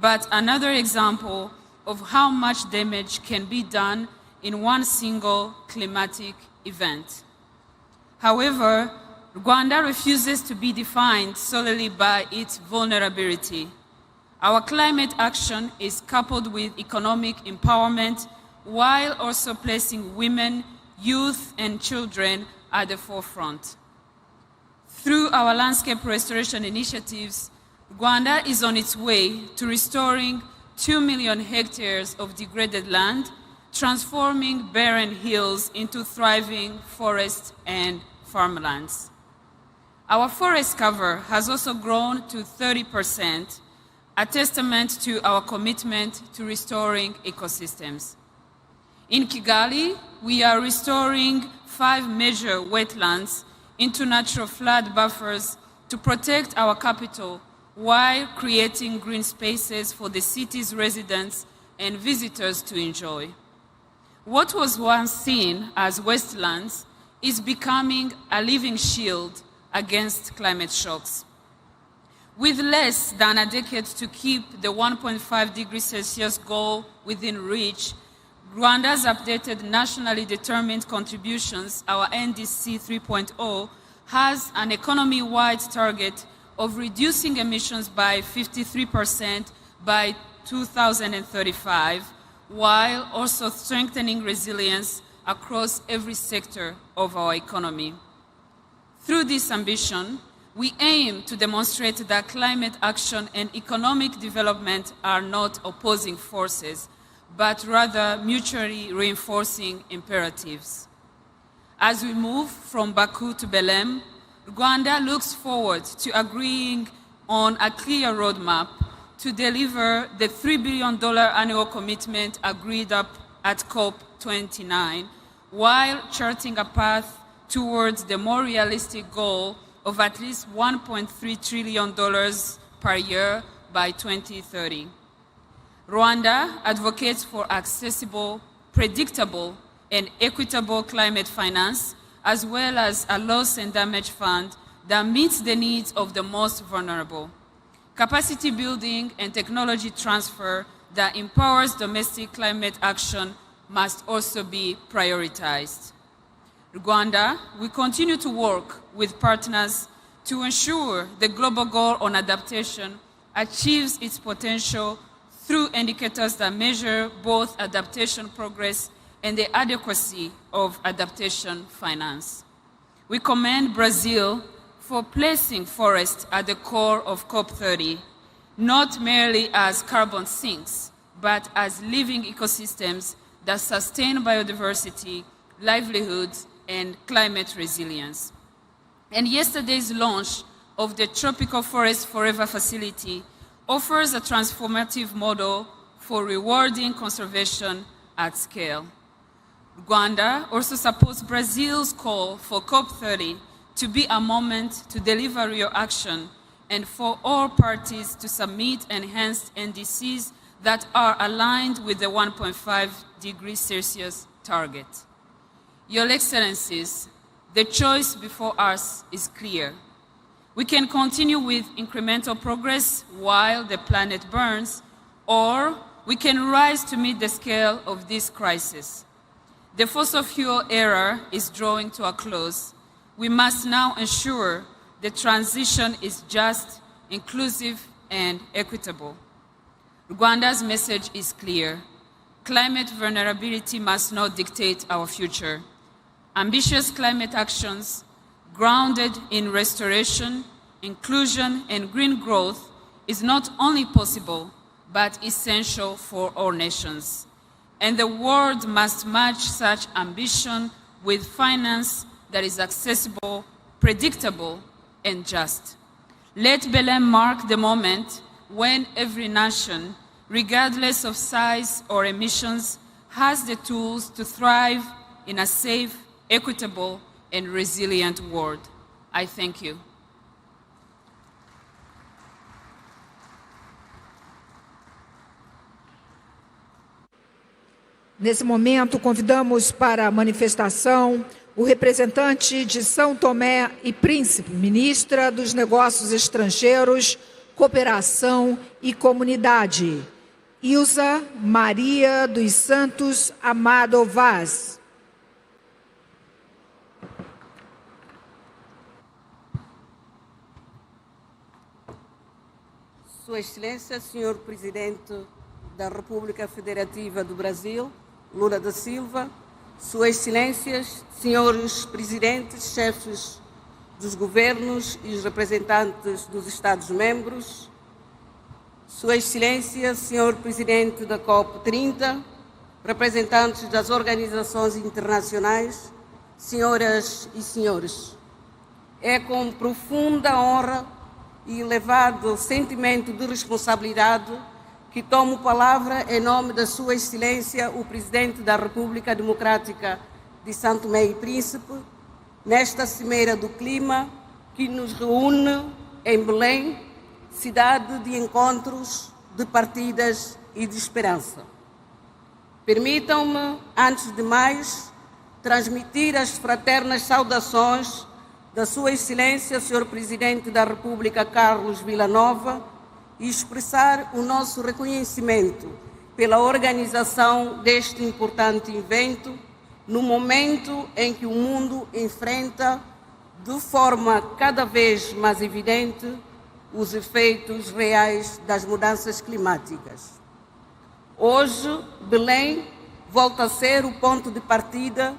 but another example of how much damage can be done in one single climatic event. However, Rwanda refuses to be defined solely by its vulnerability. Our climate action is coupled with economic empowerment while also placing women, youth, and children at the forefront. Through our landscape restoration initiatives, Rwanda is on its way to restoring 2 million hectares of degraded land, transforming barren hills into thriving forests and farmlands. Our forest cover has also grown to 30%, a testament to our commitment to restoring ecosystems. In Kigali, we are restoring 5 major wetlands into natural flood buffers to protect our capital while creating green spaces for the city's residents and visitors to enjoy. What was once seen as wastelands is becoming a living shield against climate shocks. With less than a decade to keep the 1.5 degrees Celsius goal within reach, Rwanda's updated nationally determined contributions, our NDC 3.0, has an economy-wide target of reducing emissions by 53% by 2035, while also strengthening resilience across every sector of our economy. Through this ambition, we aim to demonstrate that climate action and economic development are not opposing forces, but rather mutually reinforcing imperatives. As we move from Baku to Belem, Rwanda looks forward to agreeing on a clear roadmap to deliver the $3 billion annual commitment agreed up at COP29, while charting a path towards the more realistic goal of at least $1.3 trillion per year by 2030. Rwanda advocates for accessible, predictable, and equitable climate finance, as well as a loss and damage fund that meets the needs of the most vulnerable. Capacity building and technology transfer that empowers domestic climate action must also be prioritized. Rwanda will continue to work with partners to ensure the global goal on adaptation achieves its potential through indicators that measure both adaptation progress and the adequacy of adaptation finance. We commend Brazil for placing forests at the core of COP30, not merely as carbon sinks, but as living ecosystems that sustain biodiversity, livelihoods, and climate resilience. And yesterday's launch of the Tropical Forest Forever facility offers a transformative model for rewarding conservation at scale. Rwanda also supports Brazil's call for COP30 to be a moment to deliver real action and for all parties to submit enhanced NDCs that are aligned with the 1.5 degrees Celsius target. Your Excellencies, the choice before us is clear. We can continue with incremental progress while the planet burns, or we can rise to meet the scale of this crisis. The fossil fuel era is drawing to a close. We must now ensure the transition is just, inclusive, and equitable. Rwanda's message is clear. Climate vulnerability must not dictate our future. Ambitious climate actions grounded in restoration, inclusion, and green growth is not only possible, but essential for all nations. And the world must match such ambition with finance that is accessible, predictable, and just. Let Belem mark the moment when every nation, regardless of size or emissions, has the tools to thrive in a safe, equitable, and resilient world. I thank you. Nesse momento, convidamos para a manifestação o representante de São Tomé e Príncipe, ministra dos Negócios Estrangeiros, Cooperação e Comunidade, Ilza Maria dos Santos Amado Vaz. Sua Excelência, Senhor Presidente da República Federativa do Brasil, Lula da Silva, Suas Excelências, Senhores Presidentes, chefes dos governos e os representantes dos Estados-membros, Sua Excelência, Senhor Presidente da COP30, representantes das organizações internacionais, senhoras e senhores, é com profunda honra e elevado sentimento de responsabilidade que tomo palavra em nome da Sua Excelência, o Presidente da República Democrática de São Tomé e Príncipe, nesta Cimeira do Clima que nos reúne em Belém, cidade de encontros, de partidas e de esperança. Permitam-me, antes de mais, transmitir as fraternas saudações da Sua Excelência, Sr. Presidente da República Carlos Villanova, e expressar o nosso reconhecimento pela organização deste importante evento, no momento em que o mundo enfrenta, de forma cada vez mais evidente, os efeitos reais das mudanças climáticas. Hoje, Belém volta a ser o ponto de partida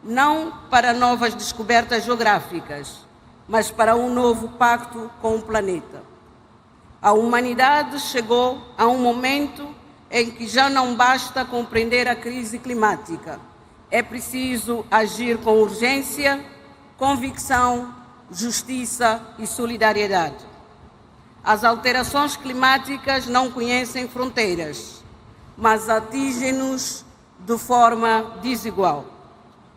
não para novas descobertas geográficas, mas para um novo pacto com o planeta. A humanidade chegou a um momento em que já não basta compreender a crise climática. É preciso agir com urgência, convicção, justiça e solidariedade. As alterações climáticas não conhecem fronteiras, mas atingem-nos de forma desigual.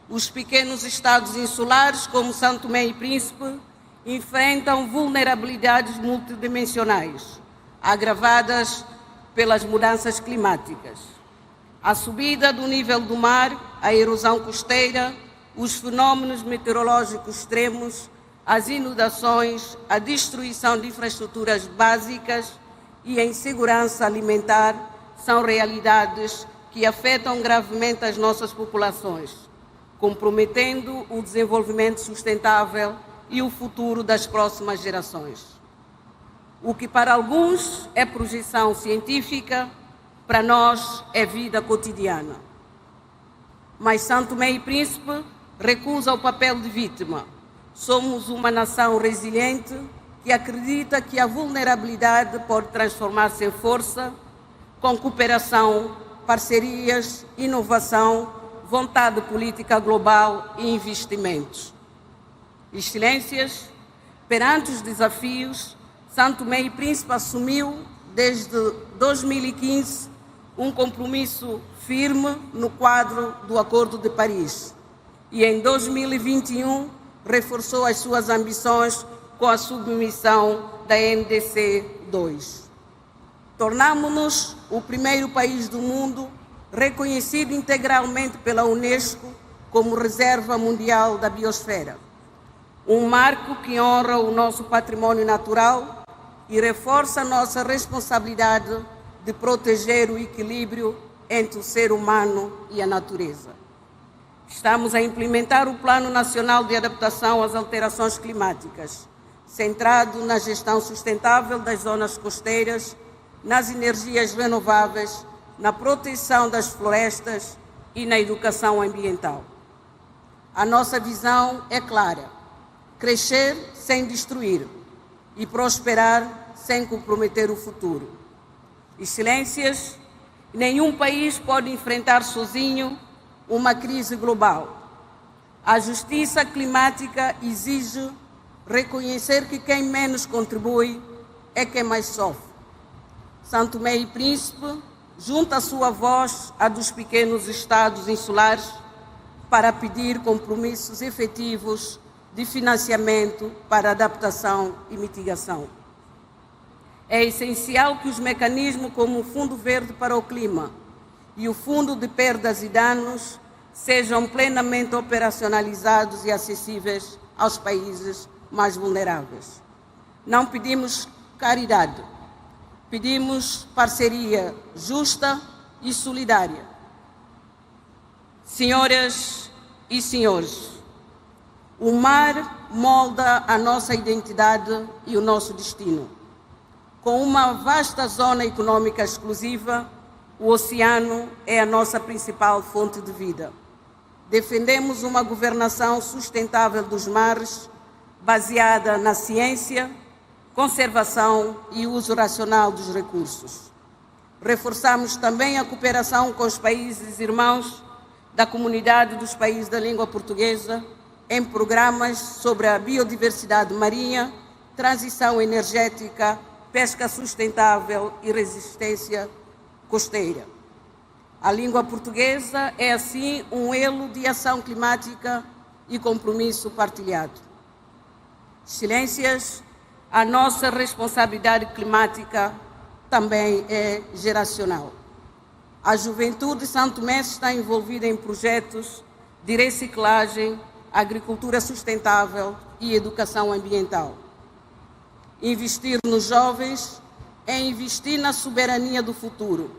Os pequenos estados insulares, como São Tomé e Príncipe, enfrentam vulnerabilidades multidimensionais, agravadas pelas mudanças climáticas. A subida do nível do mar, a erosão costeira, os fenômenos meteorológicos extremos, as inundações, a destruição de infraestruturas básicas e a insegurança alimentar são realidades que afetam gravemente as nossas populações, comprometendo o desenvolvimento sustentável e o futuro das próximas gerações. O que para alguns é projeção científica, para nós é vida cotidiana. Mas São Tomé e Príncipe recusa o papel de vítima. Somos uma nação resiliente que acredita que a vulnerabilidade pode transformar-se em força, com cooperação, parcerias, inovação, vontade política global e investimentos. Excelências, perante os desafios, São Tomé e Príncipe assumiu, desde 2015, um compromisso firme no quadro do Acordo de Paris e, em 2021, reforçou as suas ambições com a submissão da NDC 2. Tornamo-nos o primeiro país do mundo reconhecido integralmente pela Unesco como Reserva Mundial da Biosfera, um marco que honra o nosso património natural e reforça a nossa responsabilidade de proteger o equilíbrio entre o ser humano e a natureza. Estamos a implementar o Plano Nacional de Adaptação às Alterações Climáticas, centrado na gestão sustentável das zonas costeiras, nas energias renováveis, na proteção das florestas e na educação ambiental. A nossa visão é clara: crescer sem destruir e prosperar sem comprometer o futuro. Excelências, nenhum país pode enfrentar sozinho uma crise global. A justiça climática exige reconhecer que quem menos contribui é quem mais sofre. São Tomé e Príncipe junta a sua voz à dos pequenos estados insulares para pedir compromissos efetivos de financiamento para adaptação e mitigação. É essencial que os mecanismos como o Fundo Verde para o Clima e o Fundo de Perdas e Danos sejam plenamente operacionalizados e acessíveis aos países mais vulneráveis. Não pedimos caridade, pedimos parceria justa e solidária. Senhoras e senhores, o mar molda a nossa identidade e o nosso destino. Com uma vasta zona econômica exclusiva, o oceano é a nossa principal fonte de vida. Defendemos uma governação sustentável dos mares, baseada na ciência, conservação e uso racional dos recursos. Reforçamos também a cooperação com os países irmãos da comunidade dos países da língua portuguesa em programas sobre a biodiversidade marinha, transição energética, pesca sustentável e resistência costeira. A língua portuguesa é, assim, um elo de ação climática e compromisso partilhado. Excelências, a nossa responsabilidade climática também é geracional. A juventude de São Tomé está envolvida em projetos de reciclagem, agricultura sustentável e educação ambiental. Investir nos jovens é investir na soberania do futuro,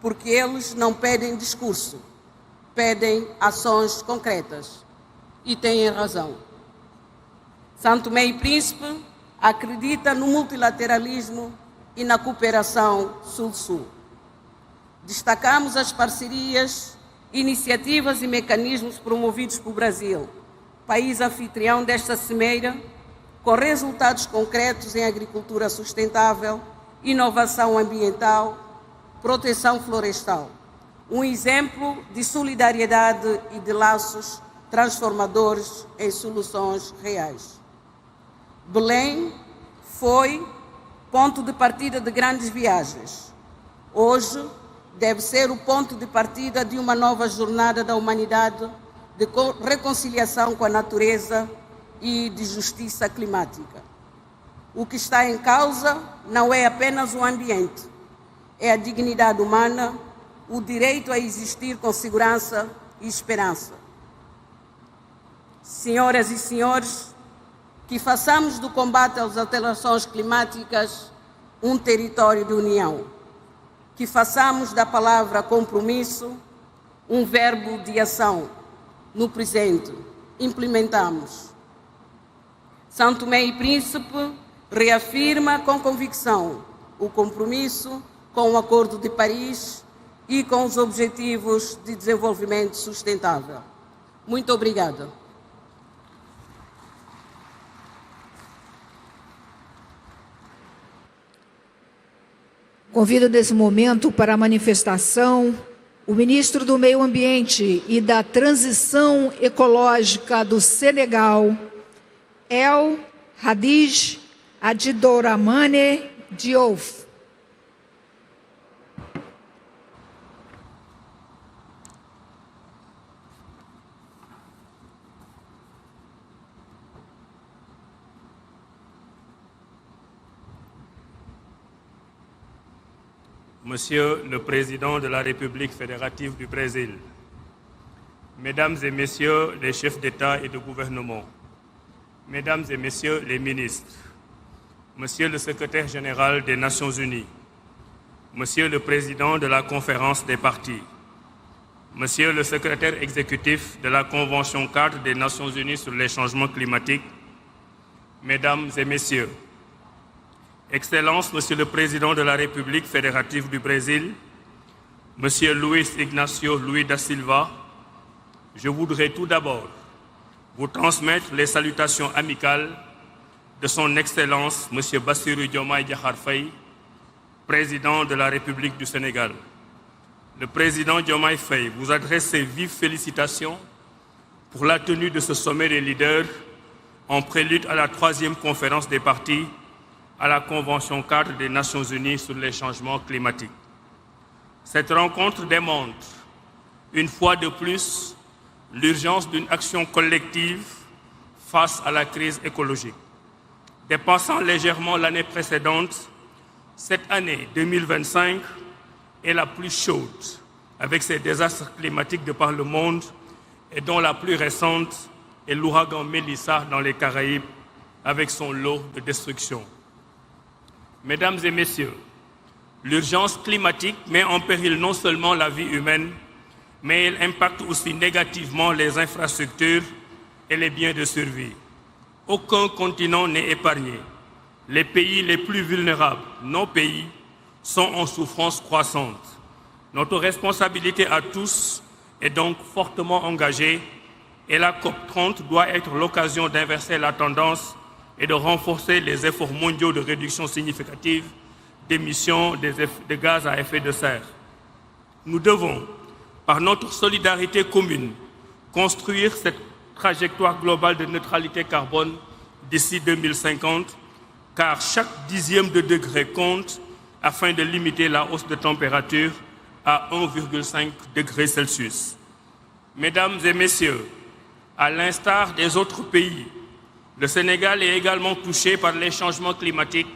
porque eles não pedem discurso, pedem ações concretas. E têm razão. São Tomé e Príncipe acredita no multilateralismo e na cooperação Sul-Sul. Destacamos as parcerias, iniciativas e mecanismos promovidos pelo Brasil, país anfitrião desta cimeira, com resultados concretos em agricultura sustentável, inovação ambiental, proteção florestal. Um exemplo de solidariedade e de laços transformadores em soluções reais. Belém foi ponto de partida de grandes viagens. Hoje deve ser o ponto de partida de uma nova jornada da humanidade de reconciliação com a natureza e de justiça climática. O que está em causa não é apenas o ambiente, é a dignidade humana, o direito a existir com segurança e esperança. Senhoras e senhores, que façamos do combate às alterações climáticas um território de união. Que façamos da palavra compromisso um verbo de ação. No presente, implementamos. São Tomé e Príncipe reafirma com convicção o compromisso com o Acordo de Paris e com os Objetivos de Desenvolvimento Sustentável. Muito obrigada. Convido nesse momento para a manifestação o ministro do Meio Ambiente e da Transição Ecológica do Senegal, El Hadj Adjidouramane Diouf. Monsieur le Président de la République fédérative du Brésil, Mesdames et Messieurs les chefs d'État et de gouvernement, Mesdames et Messieurs les ministres, Monsieur le Secrétaire général des Nations Unies, Monsieur le Président de la Conférence des partis, Monsieur le Secrétaire exécutif de la Convention cadre des Nations Unies sur les changements climatiques, Mesdames et Messieurs, Excellences, Monsieur le Président de la République fédérative du Brésil, Monsieur Luiz Ignacio Lula da Silva, je voudrais tout d'abord vous transmettre les salutations amicales de son Excellence Monsieur Bassirou Diomaye Diakhar Faye, Président de la République du Sénégal. Le Président Diomaye Faye vous adresse ses vives félicitations pour la tenue de ce sommet des leaders en prélude à la 3e conférence des partis à la Convention cadre des Nations Unies sur les changements climatiques. Cette rencontre démontre, une fois de plus, l'urgence d'une action collective face à la crise écologique. Dépassant légèrement l'année précédente, cette année 2025 est la plus chaude avec ces désastres climatiques de par le monde et dont la plus récente est l'ouragan Melissa dans les Caraïbes avec son lot de destruction. Mesdames et messieurs, l'urgence climatique met en péril non seulement la vie humaine, mais elle impacte aussi négativement les infrastructures et les biens de survie. Aucun continent n'est épargné. Les pays les plus vulnérables, nos pays, sont en souffrance croissante. Notre responsabilité à tous est donc fortement engagée et la COP30 doit être l'occasion d'inverser la tendance et de renforcer les efforts mondiaux de réduction significative d'émissions de gaz à effet de serre. Nous devons, par notre solidarité commune, construire cette trajectoire globale de neutralité carbone d'ici 2050, car chaque dixième de degré compte afin de limiter la hausse de température à 1,5 degré Celsius. Mesdames et messieurs, à l'instar des autres pays, le Sénégal est également touché par les changements climatiques,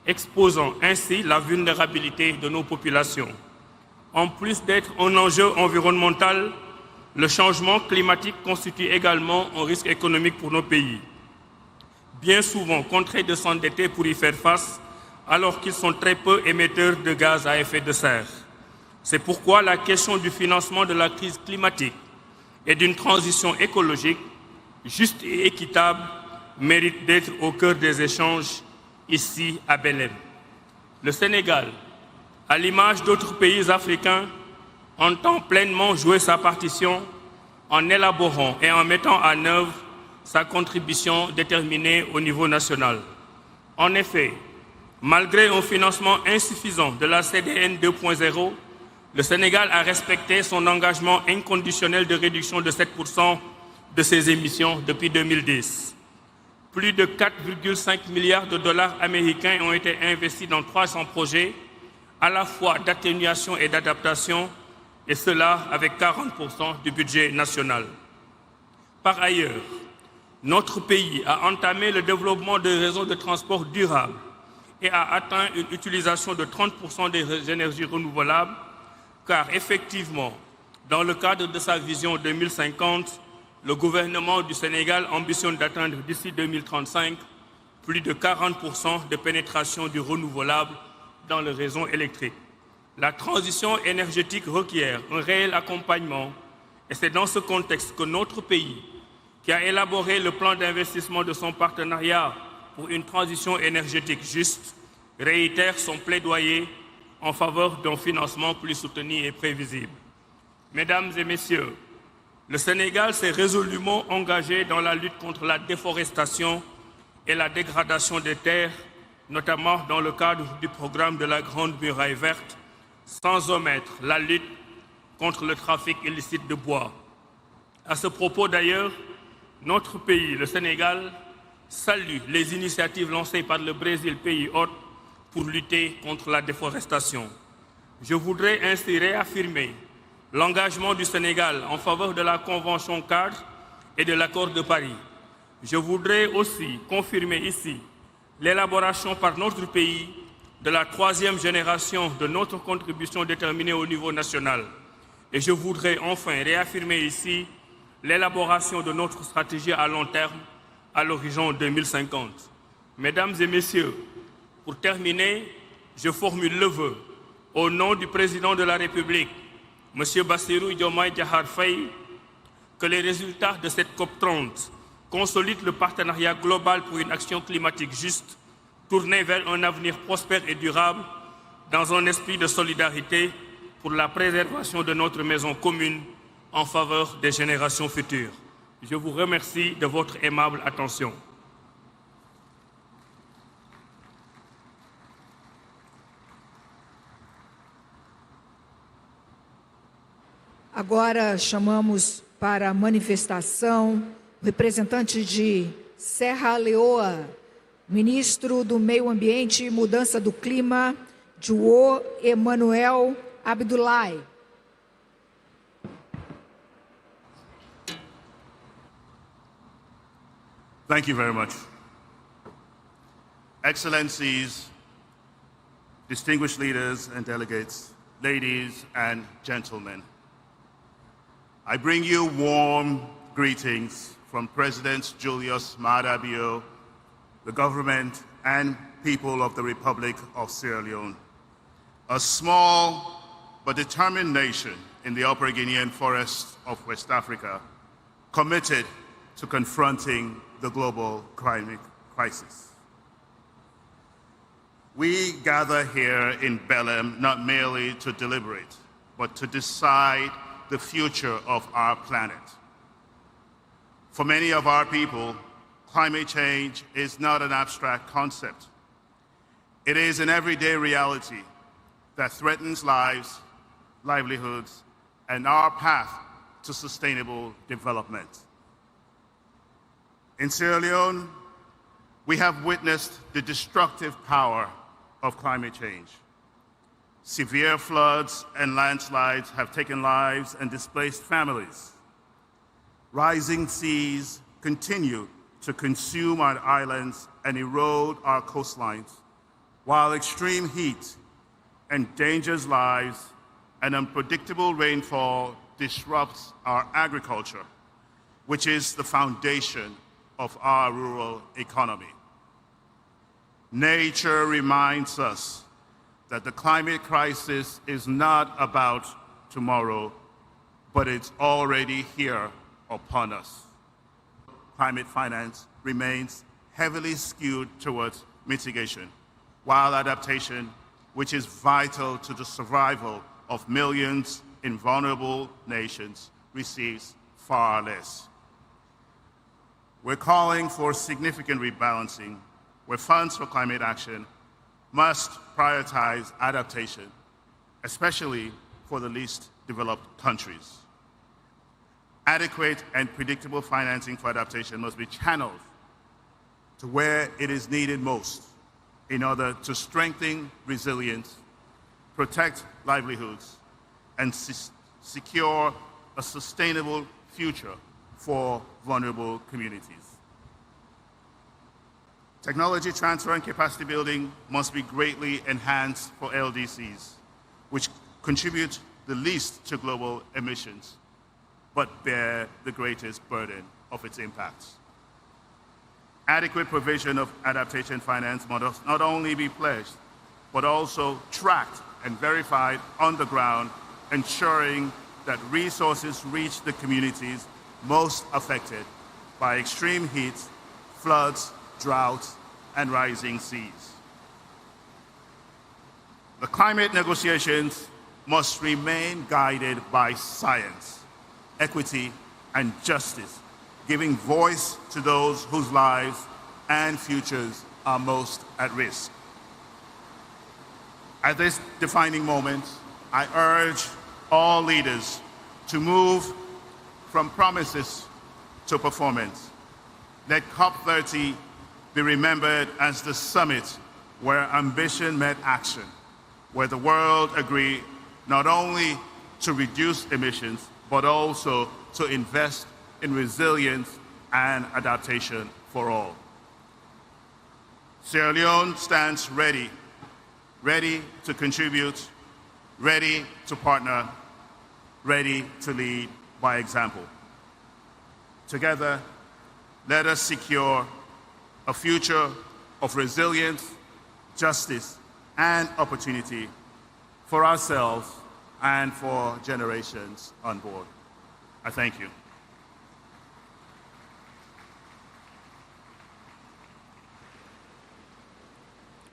exposant ainsi la vulnérabilité de nos populations. En plus d'être un enjeu environnemental, le changement climatique constitue également un risque économique pour nos pays, bien souvent contraints de s'endetter pour y faire face, alors qu'ils sont très peu émetteurs de gaz à effet de serre. C'est pourquoi la question du financement de la crise climatique et d'une transition écologique juste et équitable mérite d'être au cœur des échanges ici à Belem. Le Sénégal, à l'image d'autres pays africains, entend pleinement jouer sa partition en élaborant et en mettant en œuvre sa contribution déterminée au niveau national. En effet, malgré un financement insuffisant de la CDN 2.0, le Sénégal a respecté son engagement inconditionnel de réduction de 7% de ses émissions depuis 2010. Plus de 4,5 milliards de dollars américains ont été investis dans 300 projets, à la fois d'atténuation et d'adaptation, et cela avec 40% du budget national. Par ailleurs, notre pays a entamé le développement de réseaux de transport durables et a atteint une utilisation de 30% des énergies renouvelables, car effectivement, dans le cadre de sa vision 2050, le gouvernement du Sénégal ambitionne d'atteindre d'ici 2035 plus de 40% de pénétration du renouvelable dans le réseau électrique. La transition énergétique requiert un réel accompagnement et c'est dans ce contexte que notre pays, qui a élaboré le plan d'investissement de son partenariat pour une transition énergétique juste, réitère son plaidoyer en faveur d'un financement plus soutenu et prévisible. Mesdames et messieurs, le Sénégal s'est résolument engagé dans la lutte contre la déforestation et la dégradation des terres, notamment dans le cadre du programme de la Grande Muraille Verte, sans omettre la lutte contre le trafic illicite de bois. À ce propos d'ailleurs, notre pays, le Sénégal, salue les initiatives lancées par le Brésil, pays hôte, pour lutter contre la déforestation. Je voudrais ainsi réaffirmer l'engagement du Sénégal en faveur de la Convention cadre et de l'accord de Paris. Je voudrais aussi confirmer ici l'élaboration par notre pays de la 3e génération de notre contribution déterminée au niveau national. Et je voudrais enfin réaffirmer ici l'élaboration de notre stratégie à long terme à l'horizon 2050. Mesdames et messieurs, pour terminer, je formule le vœu, au nom du président de la République, M. Bassirou Diomaye Diakhar Faye, que les résultats de cette COP30 consolident le partenariat global pour une action climatique juste, tournée vers un avenir prospère et durable, dans un esprit de solidarité pour la préservation de notre maison commune en faveur des générations futures. Je vous remercie de votre aimable attention. Agora chamamos para a manifestação o representante de Serra Leoa, ministro do Meio Ambiente e Mudança do Clima, João Emanuel Abdullahi. Thank you very much. Excellencies, distinguished leaders and delegates, ladies and gentlemen. I bring you warm greetings from President Julius Maada Bio, the government and people of the Republic of Sierra Leone, a small but determined nation in the Upper Guinean forests of West Africa, committed to confronting the global climate crisis. We gather here in Belem not merely to deliberate, but to decide the future of our planet. For many of our people, climate change is not an abstract concept. It is an everyday reality that threatens lives, livelihoods, and our path to sustainable development. In Sierra Leone, we have witnessed the destructive power of climate change. Severe floods and landslides have taken lives and displaced families. Rising seas continue to consume our islands and erode our coastlines, while extreme heat endangers lives and unpredictable rainfall disrupts our agriculture, which is the foundation of our rural economy. Nature reminds us that the climate crisis is not about tomorrow, but it's already here upon us. Climate finance remains heavily skewed towards mitigation, while adaptation, which is vital to the survival of millions in vulnerable nations, receives far less. We're calling for significant rebalancing, where funds for climate action must prioritize adaptation, especially for the least developed countries. Adequate and predictable financing for adaptation must be channeled to where it is needed most in order to strengthen resilience, protect livelihoods, and secure a sustainable future for vulnerable communities. Technology transfer and capacity building must be greatly enhanced for LDCs, which contribute the least to global emissions, but bear the greatest burden of its impacts. Adequate provision of adaptation finance must not only be pledged, but also tracked and verified on the ground, ensuring that resources reach the communities most affected by extreme heat, floods, droughts, and rising seas. The climate negotiations must remain guided by science, equity, and justice, giving voice to those whose lives and futures are most at risk. At this defining moment, I urge all leaders to move from promises to performance. Let COP30 be remembered as the summit where ambition met action, where the world agreed not only to reduce emissions, but also to invest in resilience and adaptation for all. Sierra Leone stands ready to contribute, ready to partner, ready to lead by example. Together, let us secure a future of resilience, justice, and opportunity for ourselves and for generations on board. I thank you.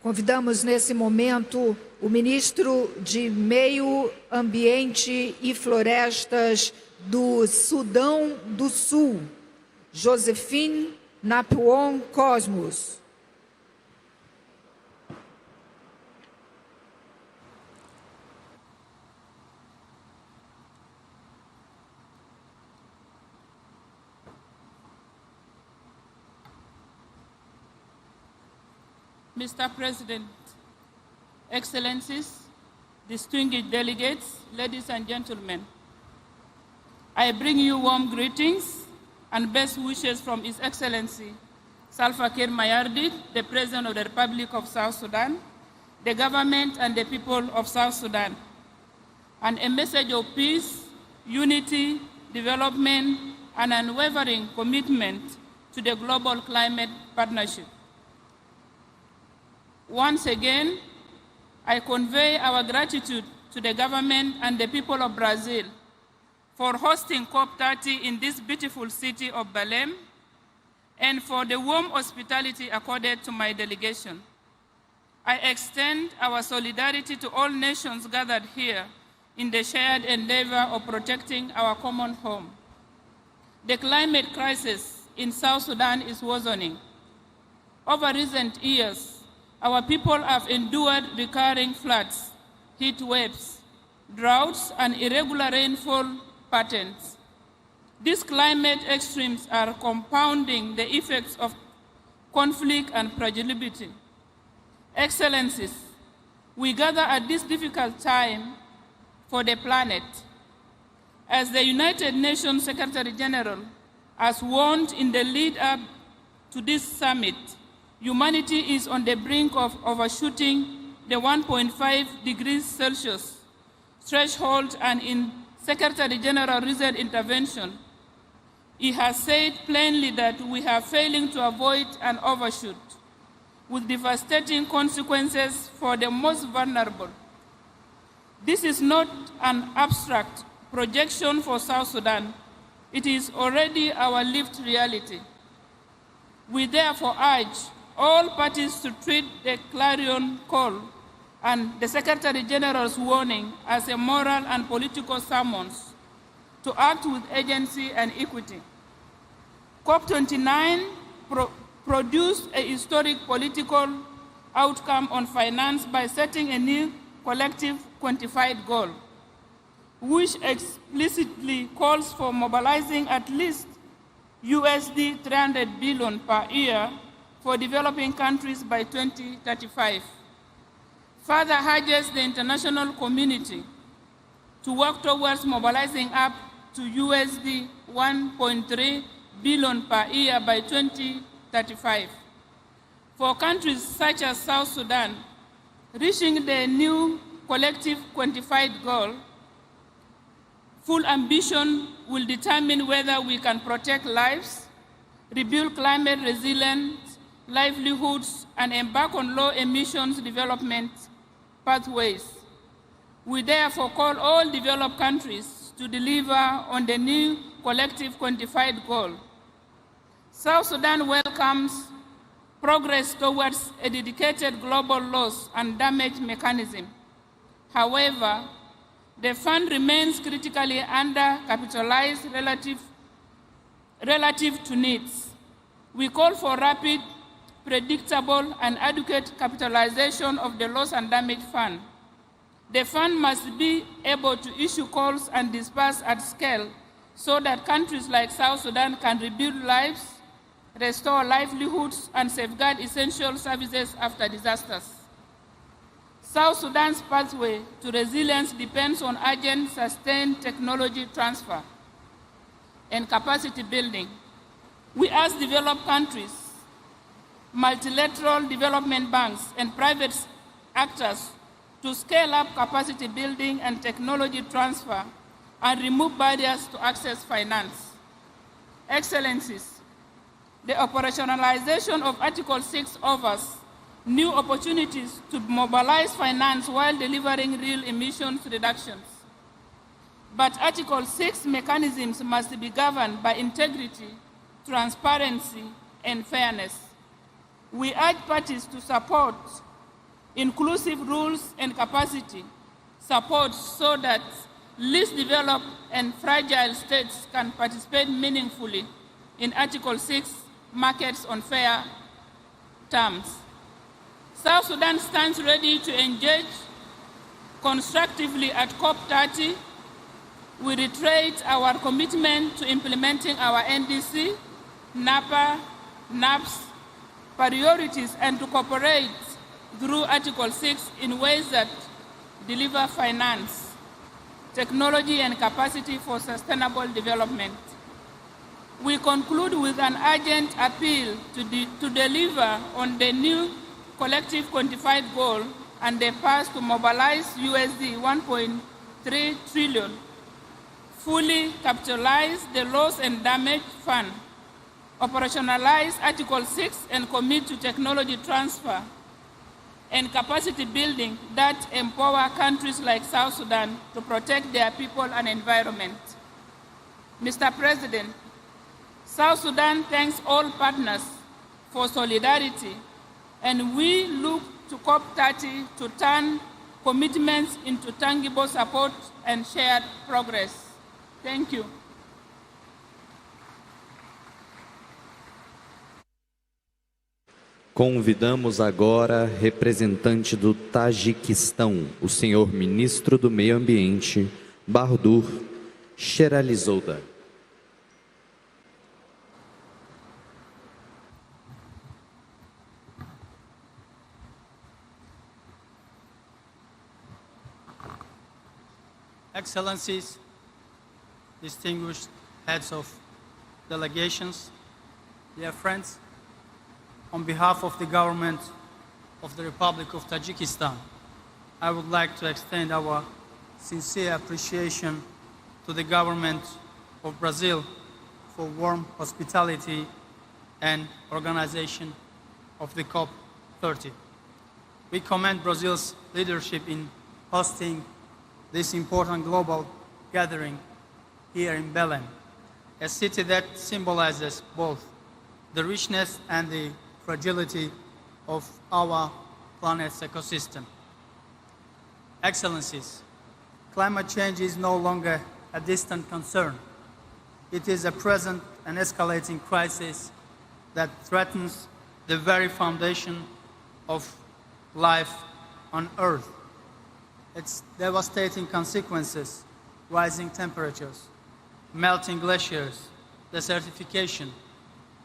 Convidamos nesse momento o ministro de Meio Ambiente e Florestas do Sudão do Sul, Josephine Napuon Cosmos. Mr. President, Excellencies, distinguished delegates, ladies and gentlemen, I bring you warm greetings and best wishes from His Excellency Salva Kiir Mayardit, the President of the Republic of South Sudan, the government and the people of South Sudan. and a message of peace, unity, development, and unwavering commitment to the global climate partnership. Once again, I convey our gratitude to the government and the people of Brazil for hosting COP30 in this beautiful city of Belem, and for the warm hospitality accorded to my delegation. I extend our solidarity to all nations gathered here in the shared endeavor of protecting our common home. The climate crisis in South Sudan is worsening. Over recent years, our people have endured recurring floods, heat waves, droughts, and irregular rainfall patterns. These climate extremes are compounding the effects of conflict and fragility. Excellencies, we gather at this difficult time for the planet. As the United Nations Secretary General has warned in the lead up to this summit, humanity is on the brink of overshooting the 1.5 degrees Celsius threshold, and in Secretary General's recent intervention, he has said plainly that we are failing to avoid an overshoot, with devastating consequences for the most vulnerable. This is not an abstract projection for South Sudan. It is already our lived reality. We therefore urge all parties to treat the clarion call and the Secretary General's warning as a moral and political summons to act with agency and equity. COP29 produced a historic political outcome on finance by setting a new collective quantified goal, which explicitly calls for mobilizing at least USD 300 billion per year for developing countries by 2035. Further urges the international community to work towards mobilizing up to USD 1.3 billion per year by 2035. For countries such as South Sudan, reaching the new collective quantified goal, full ambition will determine whether we can protect lives, rebuild climate resilient livelihoods, and embark on low emissions development pathways. We therefore call all developed countries to deliver on the new collective quantified goal. South Sudan welcomes progress towards a dedicated global loss and damage mechanism. However, the fund remains critically undercapitalized relative to needs. We call for rapid, predictable, and adequate capitalization of the loss and damage fund. The fund must be able to issue calls and disperse at scale so that countries like South Sudan can rebuild lives, restore livelihoods, and safeguard essential services after disasters. South Sudan's pathway to resilience depends on urgent, sustained technology transfer and capacity building. We ask developed countries, multilateral development banks, and private actors to scale up capacity building and technology transfer and remove barriers to access finance. Excellencies, the operationalization of Article 6 offers new opportunities to mobilize finance while delivering real emissions reductions. But Article 6 mechanisms must be governed by integrity, transparency, and fairness. We urge parties to support inclusive rules and capacity support so that least developed and fragile states can participate meaningfully in Article 6 markets on fair terms. South Sudan stands ready to engage constructively at COP30. We reiterate our commitment to implementing our NDC, NAPA, NAPS priorities and to cooperate through Article 6 in ways that deliver finance, technology, and capacity for sustainable development. We conclude with an urgent appeal to deliver on the new collective quantified goal and the path to mobilize USD 1.3 3 trillion, fully capitalize the loss and damage fund, operationalize Article 6 and commit to technology transfer and capacity building that empower countries like South Sudan to protect their people and environment. Mr. President, South Sudan thanks all partners for solidarity, and we look to COP30 to turn commitments into tangible support and shared progress. Thank you. Convidamos agora representante do Tajiquistão, o senhor ministro do Meio Ambiente, Bahadur Sheralizada. Excellencies, distinguished heads of delegations, dear friends, on behalf of the government of the Republic of Tajikistan, I would like to extend our sincere appreciation to the government of Brazil for warm hospitality and organization of the COP30. We commend Brazil's leadership in hosting this important global gathering here in Belem, a city that symbolizes both the richness and the fragility of our planet's ecosystem. Excellencies, climate change is no longer a distant concern. It is a present and escalating crisis that threatens the very foundation of life on Earth. Its devastating consequences, rising temperatures, melting glaciers, desertification,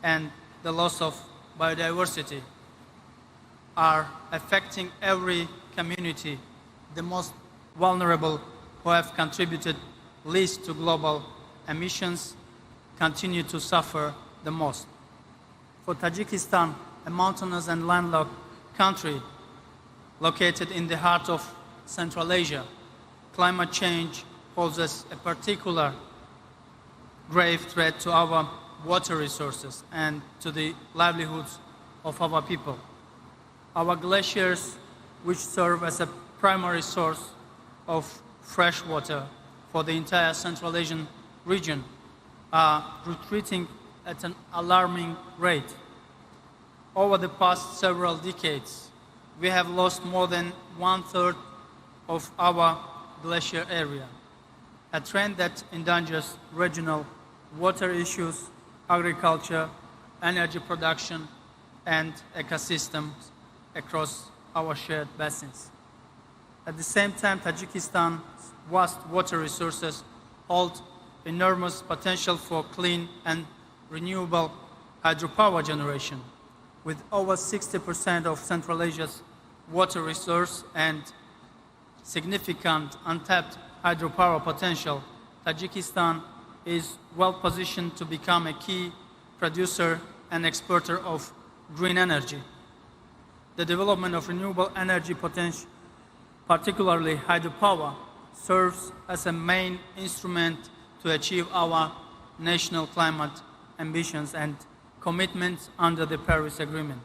and the loss of biodiversity are affecting every community, the most vulnerable who have contributed least to global emissions continue to suffer the most. For Tajikistan, a mountainous and landlocked country located in the heart of Central Asia, climate change poses a particular grave threat to our water resources and to the livelihoods of our people. Our glaciers, which serve as a primary source of fresh water for the entire Central Asian region, are retreating at an alarming rate. Over the past several decades, we have lost more than 1/3 of our glacier area, a trend that endangers regional water issues, agriculture, energy production, and ecosystems across our shared basins. At the same time, Tajikistan's vast water resources hold enormous potential for clean and renewable hydropower generation. With over 60% of Central Asia's water resource and significant untapped hydropower potential, Tajikistan is well positioned to become a key producer and exporter of green energy. The development of renewable energy potential, particularly hydropower, serves as a main instrument to achieve our national climate ambitions and commitments under the Paris Agreement,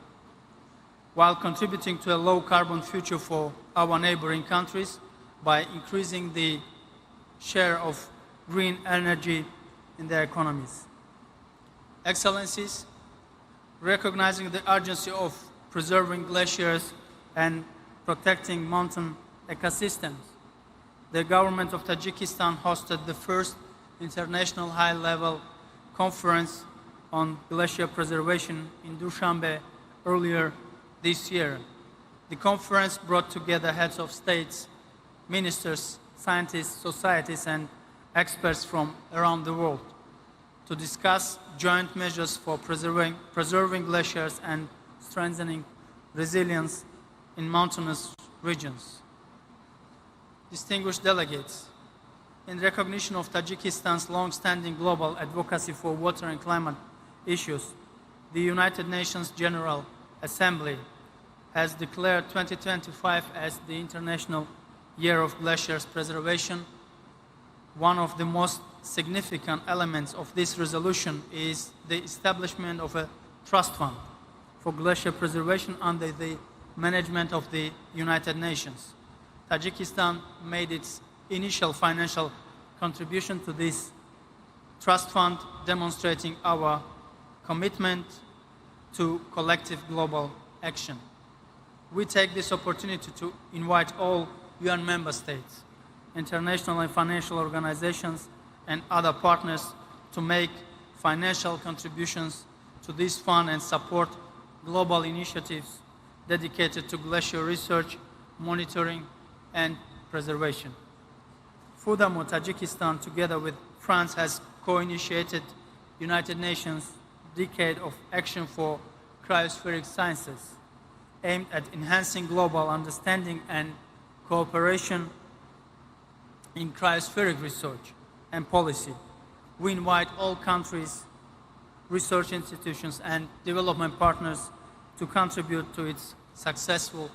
while contributing to a low-carbon future for our neighboring countries by increasing the share of green energy in their economies. Excellencies, recognizing the urgency of preserving glaciers and protecting mountain ecosystems, the government of Tajikistan hosted the first international high-level conference on glacier preservation in Dushanbe earlier this year. The conference brought together heads of states, ministers, scientists, societies, and experts from around the world to discuss joint measures for preserving glaciers and strengthening resilience in mountainous regions. Distinguished delegates, in recognition of Tajikistan's long-standing global advocacy for water and climate issues, the United Nations General Assembly has declared 2025 as the International Year of Glaciers Preservation one of the most significant elements of this resolution is the establishment of a trust fund for glacier preservation under the management of the United Nations. Tajikistan made its initial financial contribution to this trust fund, demonstrating our commitment to collective global action. We take this opportunity to invite all UN member states, international and financial organizations, and other partners to make financial contributions to this fund and support global initiatives dedicated to glacier research, monitoring, and preservation. Furthermore, Tajikistan, together with France, has co-initiated United Nations Decade of Action for Cryospheric Sciences, aimed at enhancing global understanding and cooperation in cryospheric research and policy. We invite all countries, research institutions, and development partners to contribute to its successful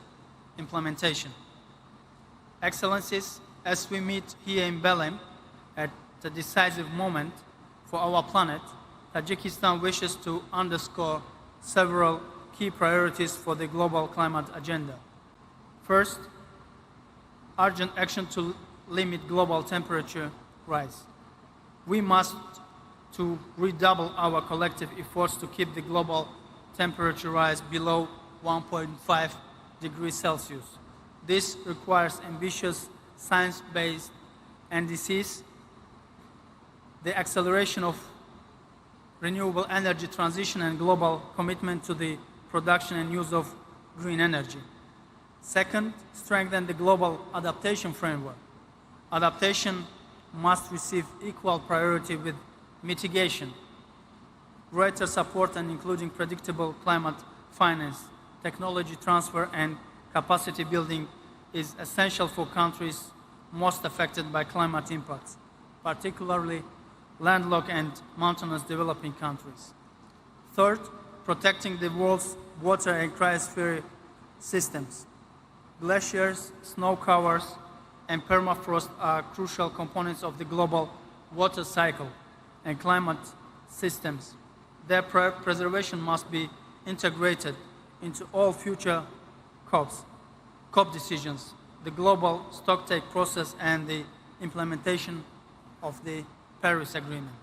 implementation. Excellencies, as we meet here in Belem at a decisive moment for our planet, Tajikistan wishes to underscore several key priorities for the global climate agenda. First, urgent action to limit global temperature rise. We must to redouble our collective efforts to keep the global temperature rise below 1.5 degrees Celsius. This requires ambitious science-based indices, the acceleration of renewable energy transition, and global commitment to the production and use of green energy. Second, strengthen the global adaptation framework. Adaptation must receive equal priority with mitigation. Greater support and including predictable climate finance, technology transfer, and capacity building is essential for countries most affected by climate impacts, particularly landlocked and mountainous developing countries. Third, protecting the world's water and cryosphere systems. Glaciers, snow covers, and permafrost are crucial components of the global water cycle and climate systems. Their preservation must be integrated into all future COP decisions, the global stocktake process, and the implementation of the Paris Agreement.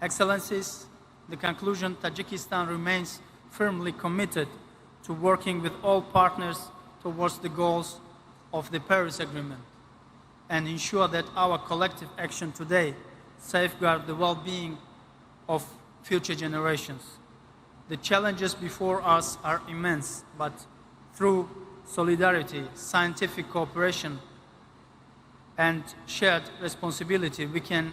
Excellencies, the conclusion, Tajikistan remains firmly committed to working with all partners towards the goals of the Paris Agreement and ensure that our collective action today safeguard the well-being of future generations. The challenges before us are immense, but through solidarity, scientific cooperation, and shared responsibility, we can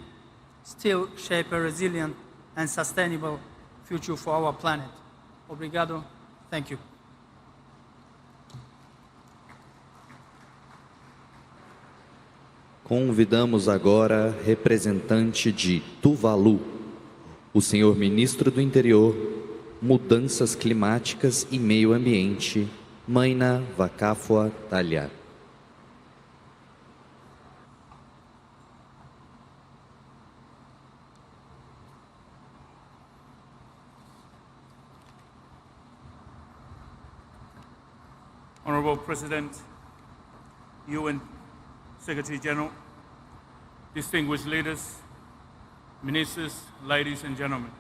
still shape a resilient and sustainable future for our planet. Obrigado. Thank you. Convidamos agora representante de Tuvalu, o senhor ministro do Interior, Mudanças Climáticas e Meio Ambiente, Maina Vakafua Talha. Honorable President, UN Secretary General, distinguished leaders, ministers, ladies and gentlemen.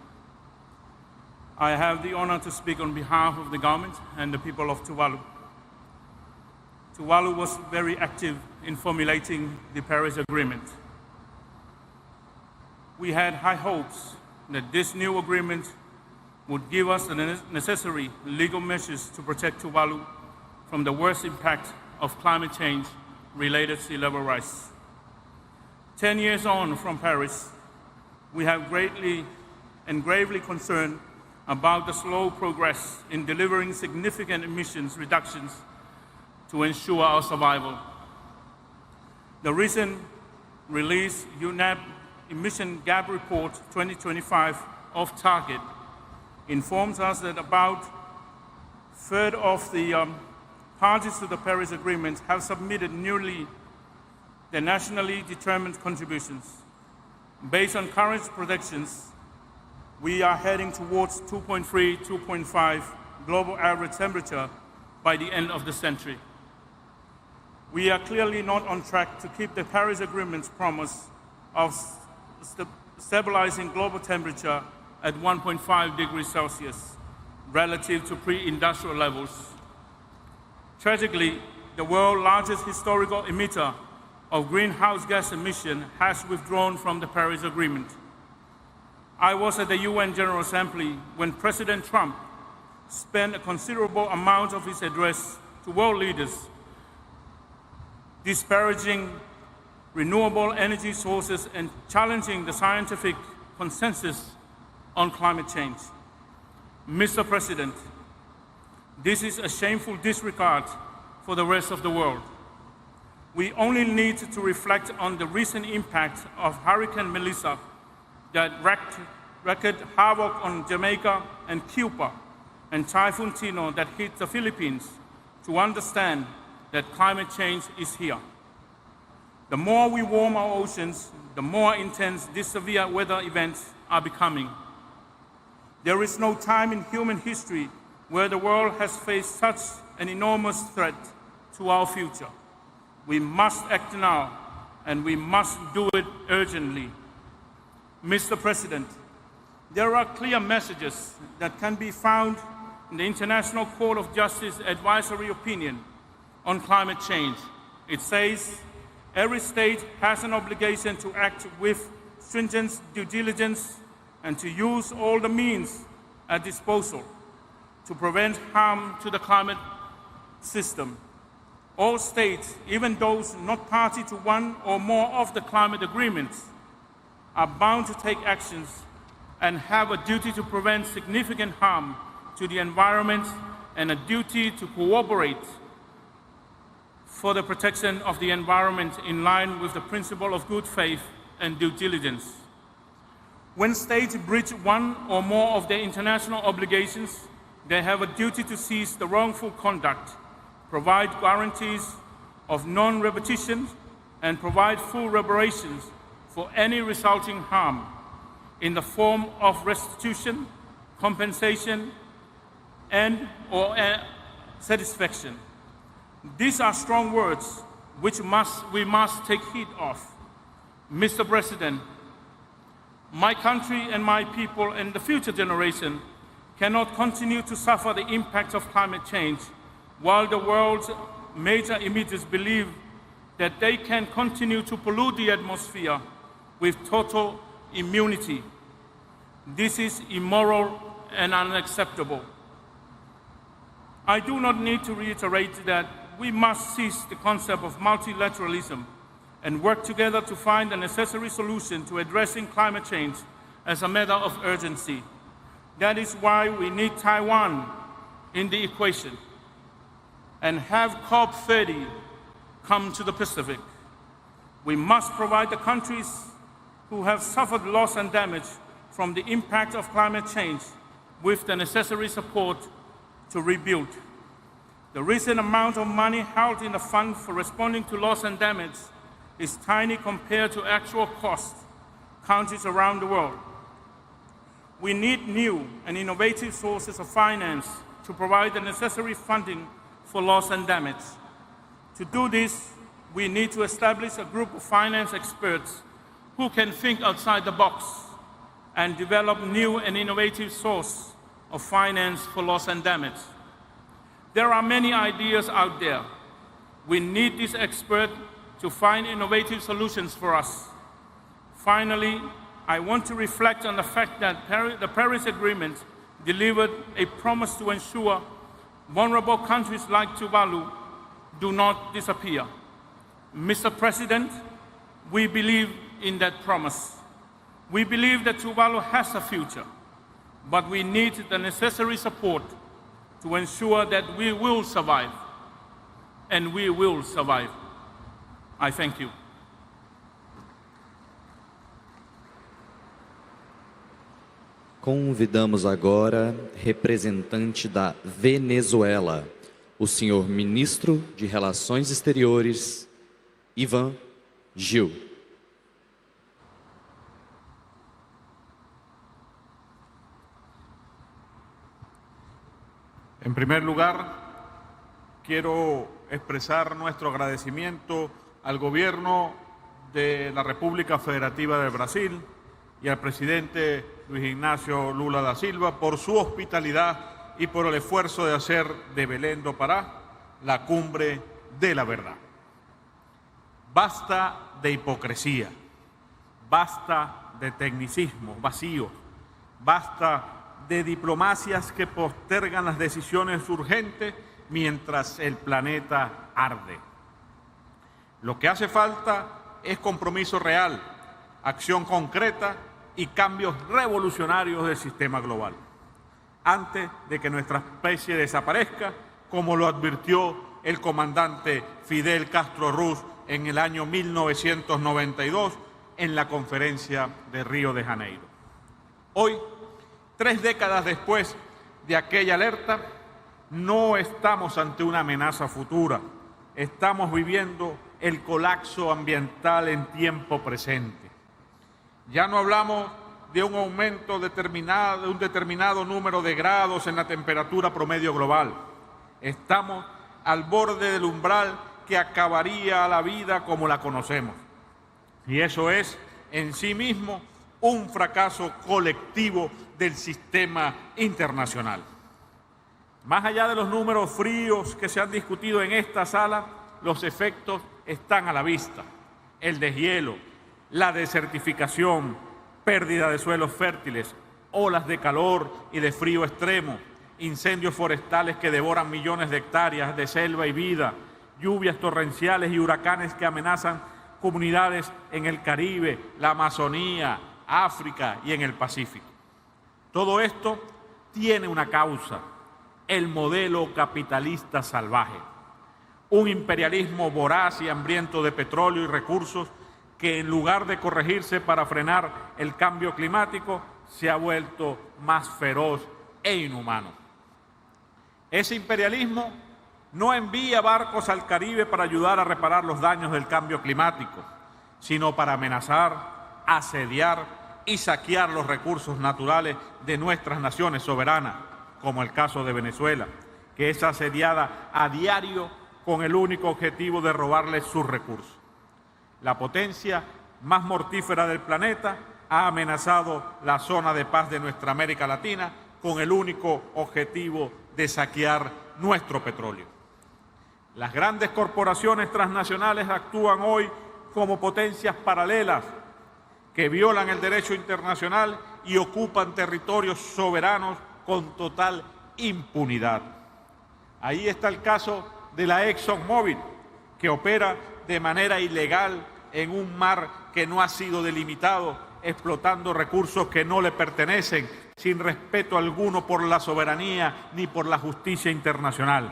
I have the honor to speak on behalf of the government and the people of Tuvalu. Tuvalu was very active in formulating the Paris Agreement. We had high hopes that this new agreement would give us the necessary legal measures to protect Tuvalu from the worst impact of climate change-related sea level rise. 10 years on from Paris, we have greatly and gravely concerned about the slow progress in delivering significant emissions reductions to ensure our survival. The recent released UNEP Emission Gap Report 2025 off target informs us that about a third of the parties to the Paris Agreement have submitted nearly their nationally determined contributions. Based on current predictions, we are heading towards 2.3, 2.5 global average temperature by the end of the century. We are clearly not on track to keep the Paris Agreement's promise of stabilizing global temperature at 1.5 degrees Celsius relative to pre-industrial levels. Tragically, the world's largest historical emitter of greenhouse gas emission has withdrawn from the Paris Agreement. I was at the UN General Assembly when President Trump spent a considerable amount of his address to world leaders disparaging renewable energy sources and challenging the scientific consensus on climate change. Mr. President, this is a shameful disregard for the rest of the world. We only need to reflect on the recent impact of Hurricane Melissa that wreaked havoc on Jamaica and Cuba, and Typhoon Tino that hit the Philippines, to understand that climate change is here. The more we warm our oceans, the more intense these severe weather events are becoming. There is no time in human history where the world has faced such an enormous threat to our future. We must act now, and we must do it urgently. Mr. President, there are clear messages that can be found in the International Court of Justice advisory opinion on climate change. It says, every state has an obligation to act with stringent due diligence and to use all the means at disposal to prevent harm to the climate system. All states, even those not party to one or more of the climate agreements, are bound to take actions and have a duty to prevent significant harm to the environment and a duty to cooperate for the protection of the environment in line with the principle of good faith and due diligence. When states breach one or more of their international obligations, they have a duty to cease the wrongful conduct, provide guarantees of non-repetition, and provide full reparations for any resulting harm in the form of restitution, compensation, and/or satisfaction. These are strong words which we must take heed of. Mr. President, my country and my people and the future generation cannot continue to suffer the impact of climate change while the world's major emitters believe that they can continue to pollute the atmosphere with total immunity. This is immoral and unacceptable. I do not need to reiterate that we must seize the concept of multilateralism and work together to find the necessary solution to addressing climate change as a matter of urgency. That is why we need Taiwan in the equation and have COP30 come to the Pacific. We must provide the countries who have suffered loss and damage from the impact of climate change with the necessary support to rebuild. The recent amount of money held in the fund for responding to loss and damage is tiny compared to actual costs countries around the world. We need new and innovative sources of finance to provide the necessary funding for loss and damage. To do this, we need to establish a group of finance experts who can think outside the box and develop new and innovative sources of finance for loss and damage. There are many ideas out there. We need these experts to find innovative solutions for us. Finally, I want to reflect on the fact that the Paris Agreement delivered a promise to ensure vulnerable countries like Tuvalu do not disappear. Mr. President, we believe in that promise. We believe that Tuvalu has a future, but we need the necessary support to ensure that we will survive, and we will survive. I thank you. Convidamos agora representante da Venezuela, o senhor ministro de Relações Exteriores, Ivan Gil. En primer lugar, quiero expresar nuestro agradecimiento al Gobierno de la República Federativa de Brasil y al presidente Luis Ignacio Lula da Silva por su hospitalidad y por el esfuerzo de hacer de Belém do Pará la cumbre de la verdad. Basta de hipocresía, basta de tecnicismo vacío, basta de diplomacias que postergan las decisiones urgentes mientras el planeta arde. Lo que hace falta es compromiso real, acción concreta y cambios revolucionarios del sistema global, antes de que nuestra especie desaparezca, como lo advirtió el comandante Fidel Castro Ruz en el año 1992 en la conferencia de Río de Janeiro. Hoy, 3 décadas después de aquella alerta, no estamos ante una amenaza futura, estamos viviendo el colapso ambiental en tiempo presente. Ya no hablamos de un aumento de un determinado número de grados en la temperatura promedio global. Estamos al borde del umbral que acabaría la vida como la conocemos. Y eso es, en sí mismo, un fracaso colectivo del sistema internacional. Más allá de los números fríos que se han discutido en esta sala, los efectos están a la vista. El deshielo, la desertificación, pérdida de suelos fértiles, olas de calor y de frío extremo, incendios forestales que devoran millones de hectáreas de selva y vida, lluvias torrenciales y huracanes que amenazan comunidades en el Caribe, la Amazonía, África y en el Pacífico. Todo esto tiene una causa: el modelo capitalista salvaje, un imperialismo voraz y hambriento de petróleo y recursos que, en lugar de corregirse para frenar el cambio climático, se ha vuelto más feroz e inhumano. Ese imperialismo no envía barcos al Caribe para ayudar a reparar los daños del cambio climático, sino para amenazar, asediar y saquear los recursos naturales de nuestras naciones soberanas, como el caso de Venezuela, que es asediada a diario con el único objetivo de robarles sus recursos. La potencia más mortífera del planeta ha amenazado la zona de paz de nuestra América Latina con el único objetivo de saquear nuestro petróleo. Las grandes corporaciones transnacionales actúan hoy como potencias paralelas que violan el derecho internacional y ocupan territorios soberanos con total impunidad. Ahí está el caso de la ExxonMobil, que opera de manera ilegal en un mar que no ha sido delimitado, explotando recursos que no le pertenecen, sin respeto alguno por la soberanía ni por la justicia internacional.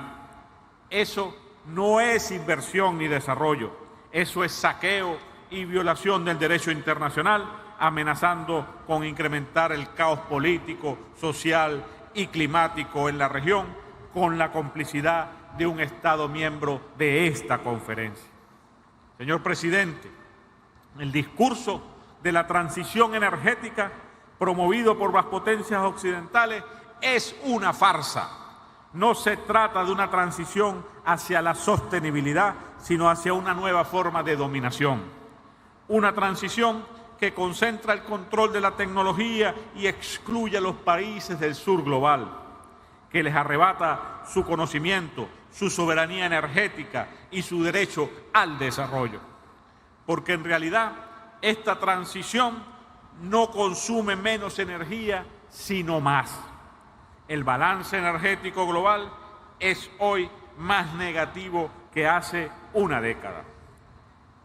Eso no es inversión ni desarrollo, eso es saqueo y violación del derecho internacional, amenazando con incrementar el caos político, social y climático en la región, con la complicidad de un Estado miembro de esta conferencia. Señor presidente, el discurso de la transición energética promovido por las potencias occidentales es una farsa. No se trata de una transición hacia la sostenibilidad, sino hacia una nueva forma de dominación. Una transición que concentra el control de la tecnología y excluye a los países del sur global, que les arrebata su conocimiento, su soberanía energética y su derecho al desarrollo. Porque en realidad esta transición no consume menos energía, sino más. El balance energético global es hoy más negativo que hace una década.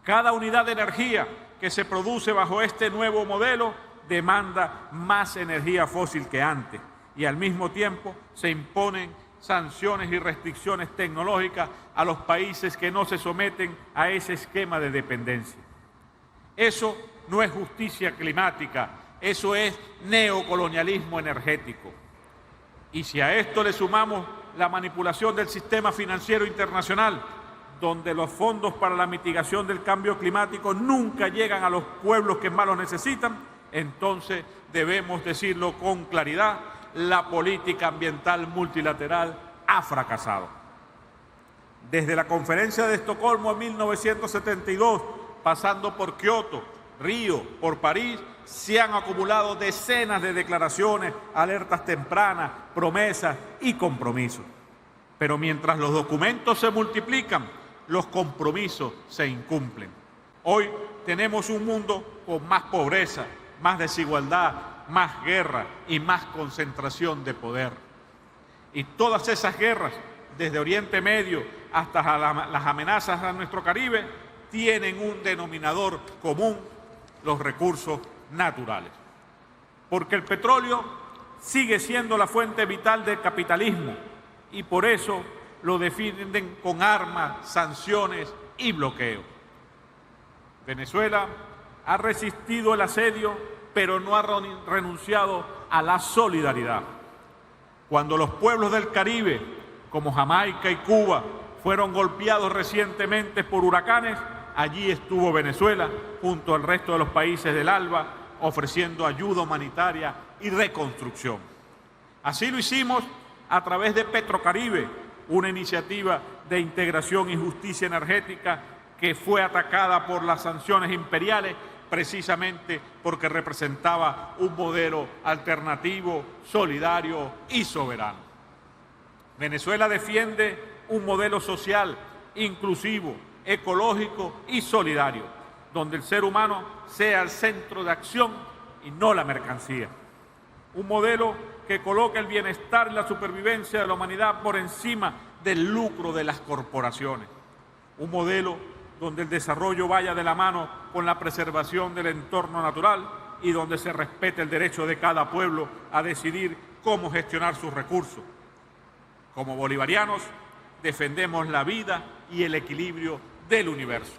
Cada unidad de energía que se produce bajo este nuevo modelo demanda más energía fósil que antes y al mismo tiempo se imponen sanciones y restricciones tecnológicas a los países que no se someten a ese esquema de dependencia. Eso no es justicia climática, eso es neocolonialismo energético. Y si a esto le sumamos la manipulación del sistema financiero internacional, donde los fondos para la mitigación del cambio climático nunca llegan a los pueblos que más los necesitan, entonces debemos decirlo con claridad, la política ambiental multilateral ha fracasado. Desde la Conferencia de Estocolmo en 1972, pasando por Kioto, Río, por París, se han acumulado decenas de declaraciones, alertas tempranas, promesas y compromisos. Pero mientras los documentos se multiplican, los compromisos se incumplen. Hoy tenemos un mundo con más pobreza, más desigualdad, más guerra y más concentración de poder. Y todas esas guerras, desde Oriente Medio hasta las amenazas a nuestro Caribe, tienen un denominador común: los recursos naturales. Porque el petróleo sigue siendo la fuente vital del capitalismo y por eso lo defienden con armas, sanciones y bloqueos. Venezuela ha resistido el asedio, pero no ha renunciado a la solidaridad. Cuando los pueblos del Caribe, como Jamaica y Cuba, fueron golpeados recientemente por huracanes, allí estuvo Venezuela, junto al resto de los países del ALBA, ofreciendo ayuda humanitaria y reconstrucción. Así lo hicimos a través de Petrocaribe, una iniciativa de integración y justicia energética que fue atacada por las sanciones imperiales precisamente porque representaba un modelo alternativo, solidario y soberano. Venezuela defiende un modelo social, inclusivo, ecológico y solidario, donde el ser humano sea el centro de acción y no la mercancía. Un modelo que coloca el bienestar y la supervivencia de la humanidad por encima del lucro de las corporaciones. Un modelo donde el desarrollo vaya de la mano con la preservación del entorno natural y donde se respete el derecho de cada pueblo a decidir cómo gestionar sus recursos. Como bolivarianos, defendemos la vida y el equilibrio del universo.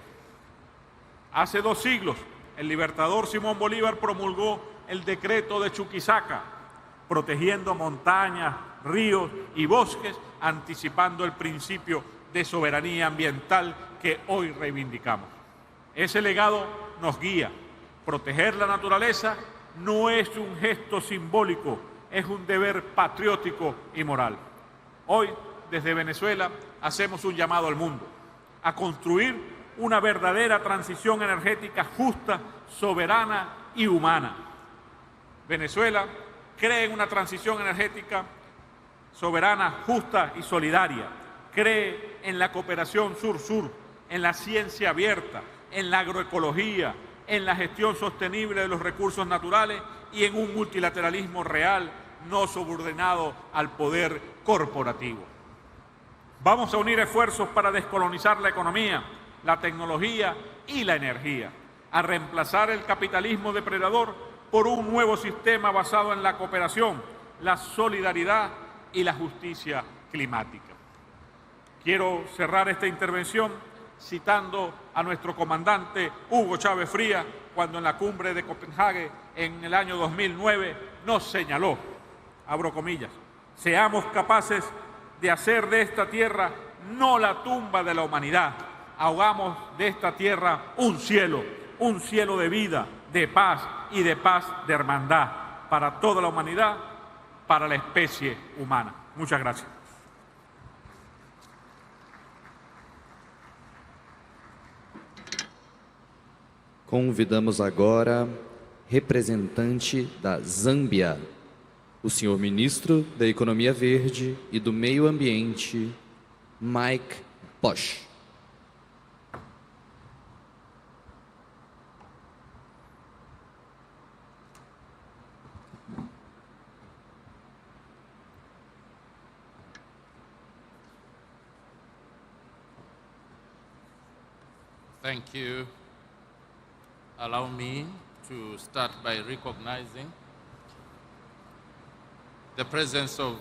Hace 2 siglos, el libertador Simón Bolívar promulgó el decreto de Chuquisaca, protegiendo montañas, ríos y bosques, anticipando el principio de soberanía ambiental que hoy reivindicamos. Ese legado nos guía. Proteger la naturaleza no es un gesto simbólico, es un deber patriótico y moral. Hoy, desde Venezuela, hacemos un llamado al mundo a construir una verdadera transición energética justa, soberana y humana. Venezuela cree en una transición energética soberana, justa y solidaria. Cree en la cooperación sur-sur, en la ciencia abierta, en la agroecología, en la gestión sostenible de los recursos naturales y en un multilateralismo real, no subordinado al poder corporativo. Vamos a unir esfuerzos para descolonizar la economía, la tecnología y la energía, a reemplazar el capitalismo depredador por un nuevo sistema basado en la cooperación, la solidaridad y la justicia climática. Quiero cerrar esta intervención citando a nuestro comandante Hugo Chávez Frías, cuando en la cumbre de Copenhague en el año 2009 nos señaló, abro comillas, seamos capaces de hacer de esta tierra no la tumba de la humanidad, hagamos de esta tierra un cielo de vida, de paz y de hermandad para toda la humanidad, para la especie humana. Muchas gracias. Convidamos agora representante da Zâmbia, o senhor ministro da Economia Verde e do Meio Ambiente, Mike Bosch. Thank you. Allow me to start by recognizing the presence of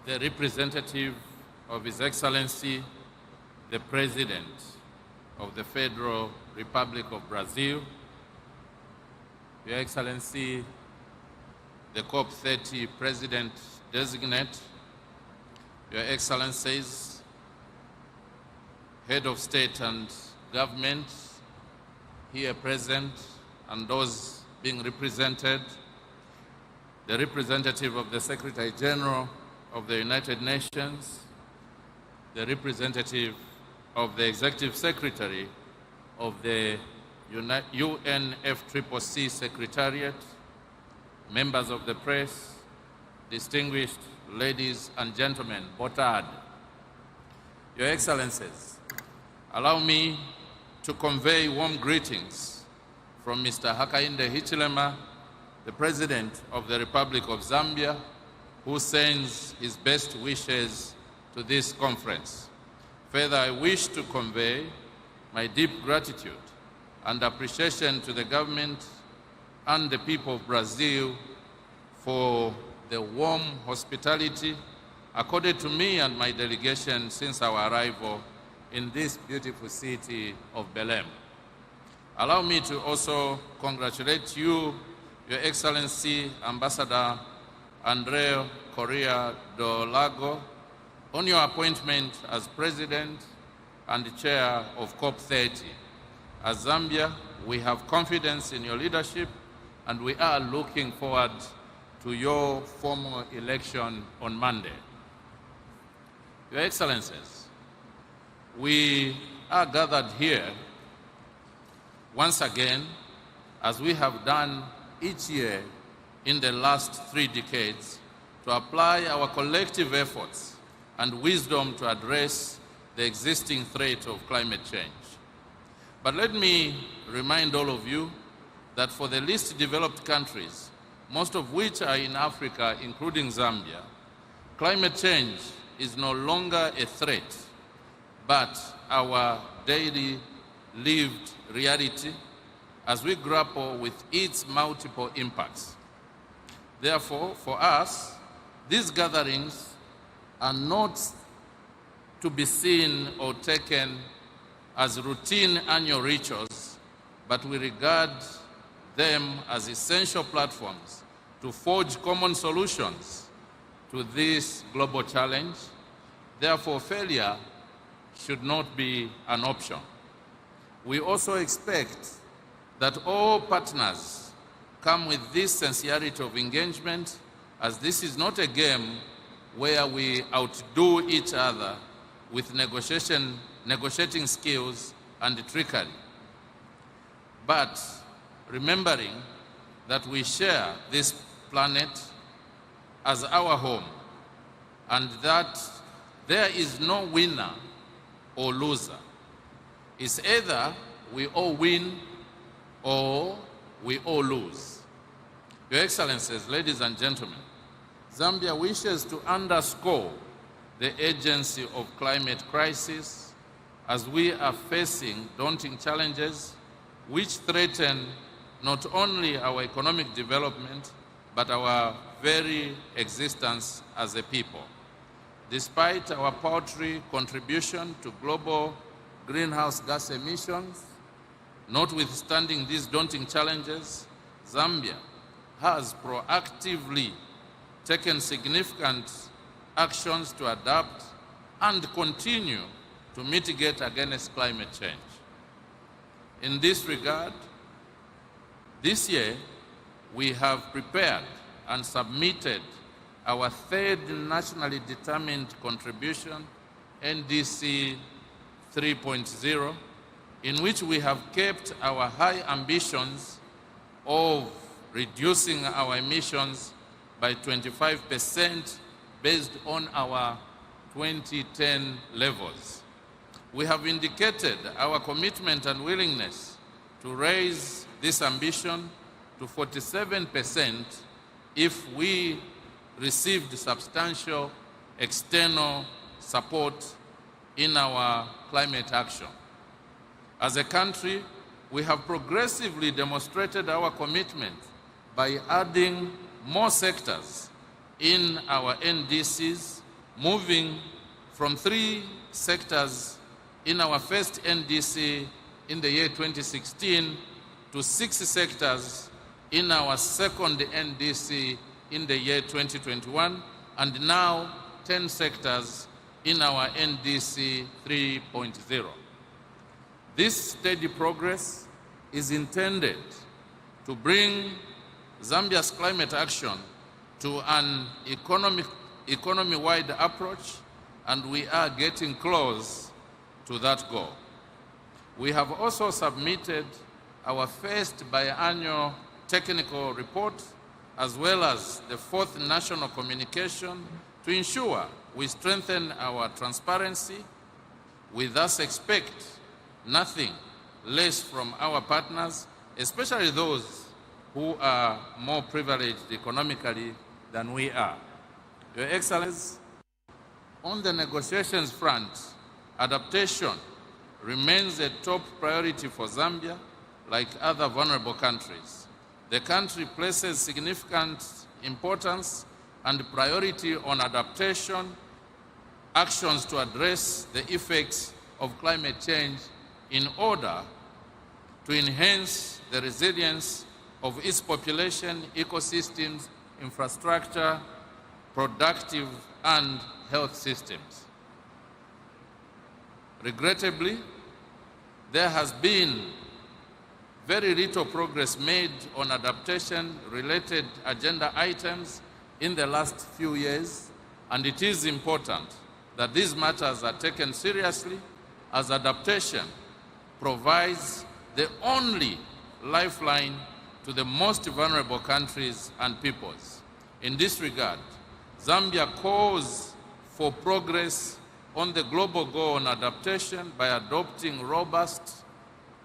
the representative of His Excellency, the President of the Federal Republic of Brazil, Your Excellency, the COP30 President-designate, Your Excellencies, head of state and government here present and those being represented, the representative of the Secretary General of the United Nations, the representative of the Executive Secretary of the UNFCCC Secretariat, members of the press, distinguished ladies and gentlemen, Botad, Your Excellencies, allow me to convey warm greetings from Mr. Hakainde Hichilema, the President of the Republic of Zambia, who sends his best wishes to this conference. Further, I wish to convey my deep gratitude and appreciation to the government and the people of Brazil for the warm hospitality accorded to me and my delegation since our arrival in this beautiful city of Belem. Allow me to also congratulate you, Your Excellency Ambassador André Correa do Lago, on your appointment as President and Chair of COP30. As Zambia, we have confidence in your leadership and we are looking forward to your formal election on Monday. Your Excellencies, we are gathered here once again, as we have done each year in the last 3 decades, to apply our collective efforts and wisdom to address the existing threat of climate change. But let me remind all of you that for the least developed countries, most of which are in Africa, including Zambia, climate change is no longer a threat, but our daily lived reality as we grapple with its multiple impacts. Therefore, for us, these gatherings are not to be seen or taken as routine annual rituals, but we regard them as essential platforms to forge common solutions to this global challenge. Therefore, failure should not be an option. We also expect that all partners come with this sincerity of engagement, as this is not a game where we outdo each other with negotiating skills and trickery, but remembering that we share this planet as our home and that there is no winner or loser. It's either we all win or we all lose. Your Excellencies, ladies and gentlemen, Zambia wishes to underscore the urgency of climate crisis as we are facing daunting challenges which threaten not only our economic development, but our very existence as a people. Despite our paltry contribution to global greenhouse gas emissions, notwithstanding these daunting challenges, Zambia has proactively taken significant actions to adapt and continue to mitigate against climate change. In this regard, this year we have prepared and submitted our 3rd nationally determined contribution, NDC 3.0, in which we have kept our high ambitions of reducing our emissions by 25% based on our 2010 levels. We have indicated our commitment and willingness to raise this ambition to 47% if we received substantial external support in our climate action. As a country, we have progressively demonstrated our commitment by adding more sectors in our NDCs, moving from 3 sectors in our first NDC in the year 2016 to 6 sectors in our second NDC in the year 2021, and now 10 sectors in our NDC 3.0. This steady progress is intended to bring Zambia's climate action to an economy-wide approach, and we are getting close to that goal. We have also submitted our first biannual technical report, as well as the fourth national communication, to ensure we strengthen our transparency. We thus expect nothing less from our partners, especially those who are more privileged economically than we are. Your Excellency, on the negotiations front, adaptation remains a top priority for Zambia, like other vulnerable countries. The country places significant importance and priority on adaptation, actions to address the effects of climate change in order to enhance the resilience of its population, ecosystems, infrastructure, productive and health systems. Regrettably, there has been very little progress made on adaptation-related agenda items in the last few years, and it is important that these matters are taken seriously, as adaptation provides the only lifeline to the most vulnerable countries and peoples. In this regard, Zambia calls for progress on the global goal on adaptation by adopting robust,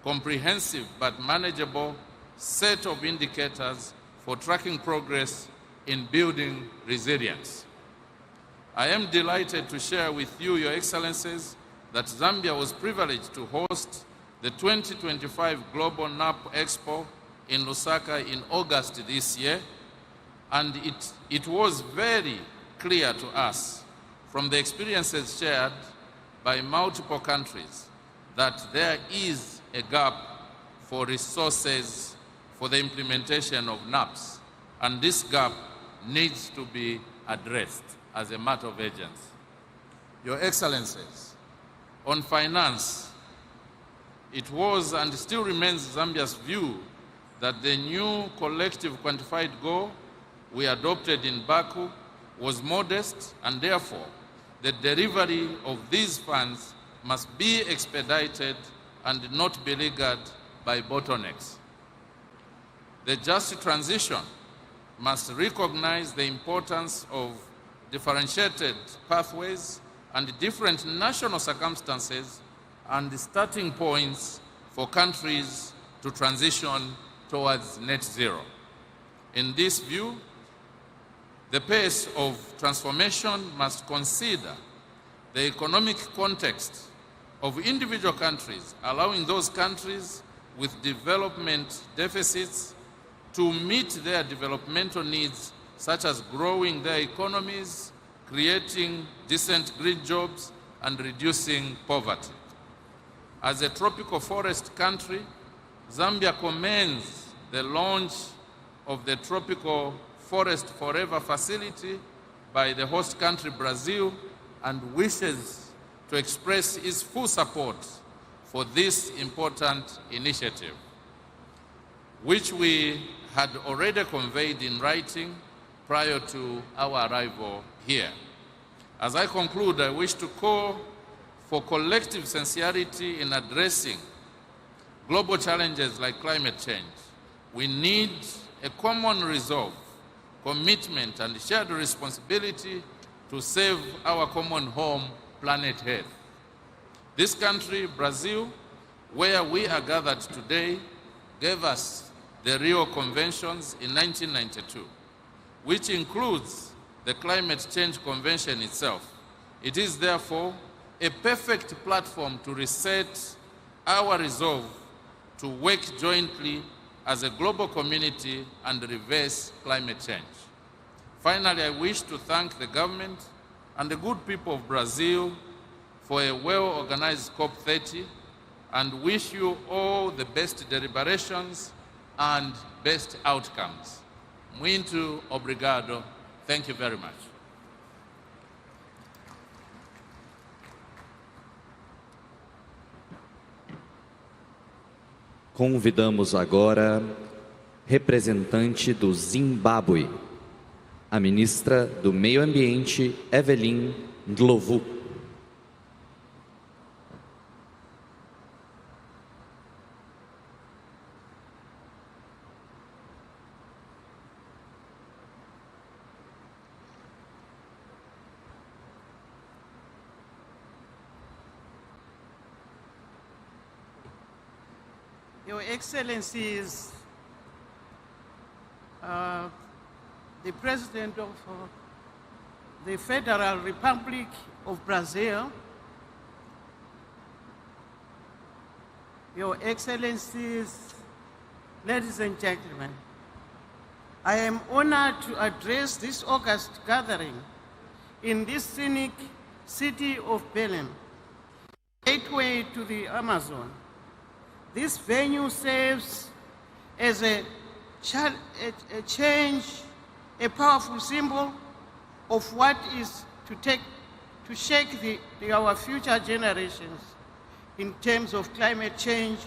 comprehensive but manageable set of indicators for tracking progress in building resilience. I am delighted to share with you, Your Excellencies, that Zambia was privileged to host the 2025 Global NAP Expo in Lusaka in August this year, and it was very clear to us from the experiences shared by multiple countries that there is a gap for resources for the implementation of NAPs, and this gap needs to be addressed as a matter of urgency. Your Excellencies, on finance, it was and still remains Zambia's view that the new collective quantified goal we adopted in Baku was modest, and therefore the delivery of these funds must be expedited and not beleaguered by bottlenecks. The just transition must recognize the importance of differentiated pathways and different national circumstances and starting points for countries to transition towards net zero. In this view, the pace of transformation must consider the economic context of individual countries, allowing those countries with development deficits to meet their developmental needs, such as growing their economies, creating decent green jobs, and reducing poverty. As a tropical forest country, Zambia commends the launch of the Tropical Forest Forever facility by the host country, Brazil, and wishes to express its full support for this important initiative, which we had already conveyed in writing prior to our arrival here. As I conclude, I wish to call for collective sincerity in addressing global challenges like climate change. We need a common resolve, commitment, and shared responsibility to save our common home, planet Earth. This country, Brazil, where we are gathered today, gave us the Rio Conventions in 1992, which includes the Climate Change Convention itself. It is therefore a perfect platform to reset our resolve to work jointly as a global community and reverse climate change. Finally, I wish to thank the government and the good people of Brazil for a well-organized COP30 and wish you all the best deliberations and best outcomes. Muito obrigado. Thank you very much. Convidamos agora representante do Zimbábue, a ministra do Meio Ambiente, Belem Ndlovu. Your Excellencies, the President of the Federal Republic of Brazil, Your Excellencies, ladies and gentlemen, I am honored to address this August gathering in this scenic city of Belem, gateway to the Amazon. This venue serves as a change, a powerful symbol of what is to shake our future generations in terms of climate change,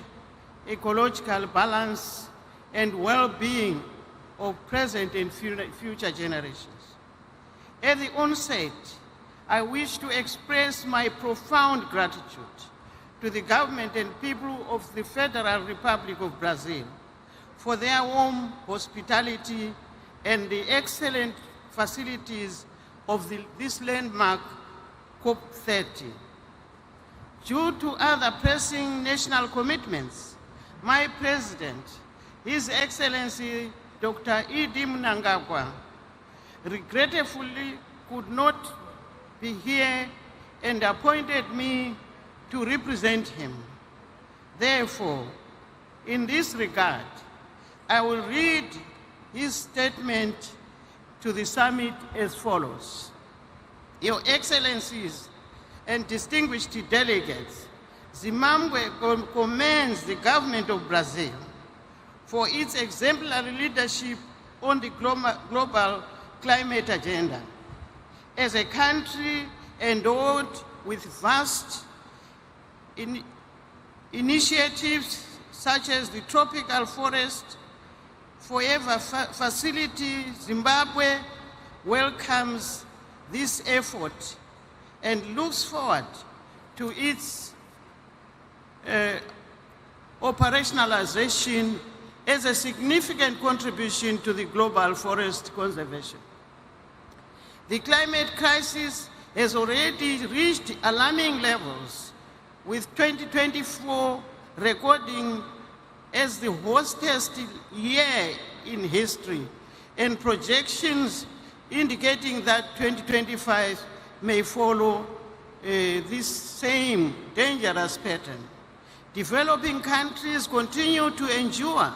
ecological balance, and well-being of present and future generations. At the onset, I wish to express my profound gratitude to the government and people of the Federal Republic of Brazil for their warm hospitality and the excellent facilities of this landmark COP30. Due to other pressing national commitments, my President, His Excellency Dr. E.D. Mnangagwa, regretfully could not be here and appointed me to represent him. Therefore, in this regard, I will read his statement to the summit as follows. Your Excellencies and distinguished delegates, Zimbabwe commends the government of Brazil for its exemplary leadership on the global climate agenda. As a country endowed with vast initiatives such as the Tropical Forest Forever facility, Zimbabwe welcomes this effort and looks forward to its operationalization as a significant contribution to the global forest conservation. The climate crisis has already reached alarming levels, with 2024 recording as the hottest year in history, and projections indicating that 2025 may follow this same dangerous pattern. Developing countries continue to endure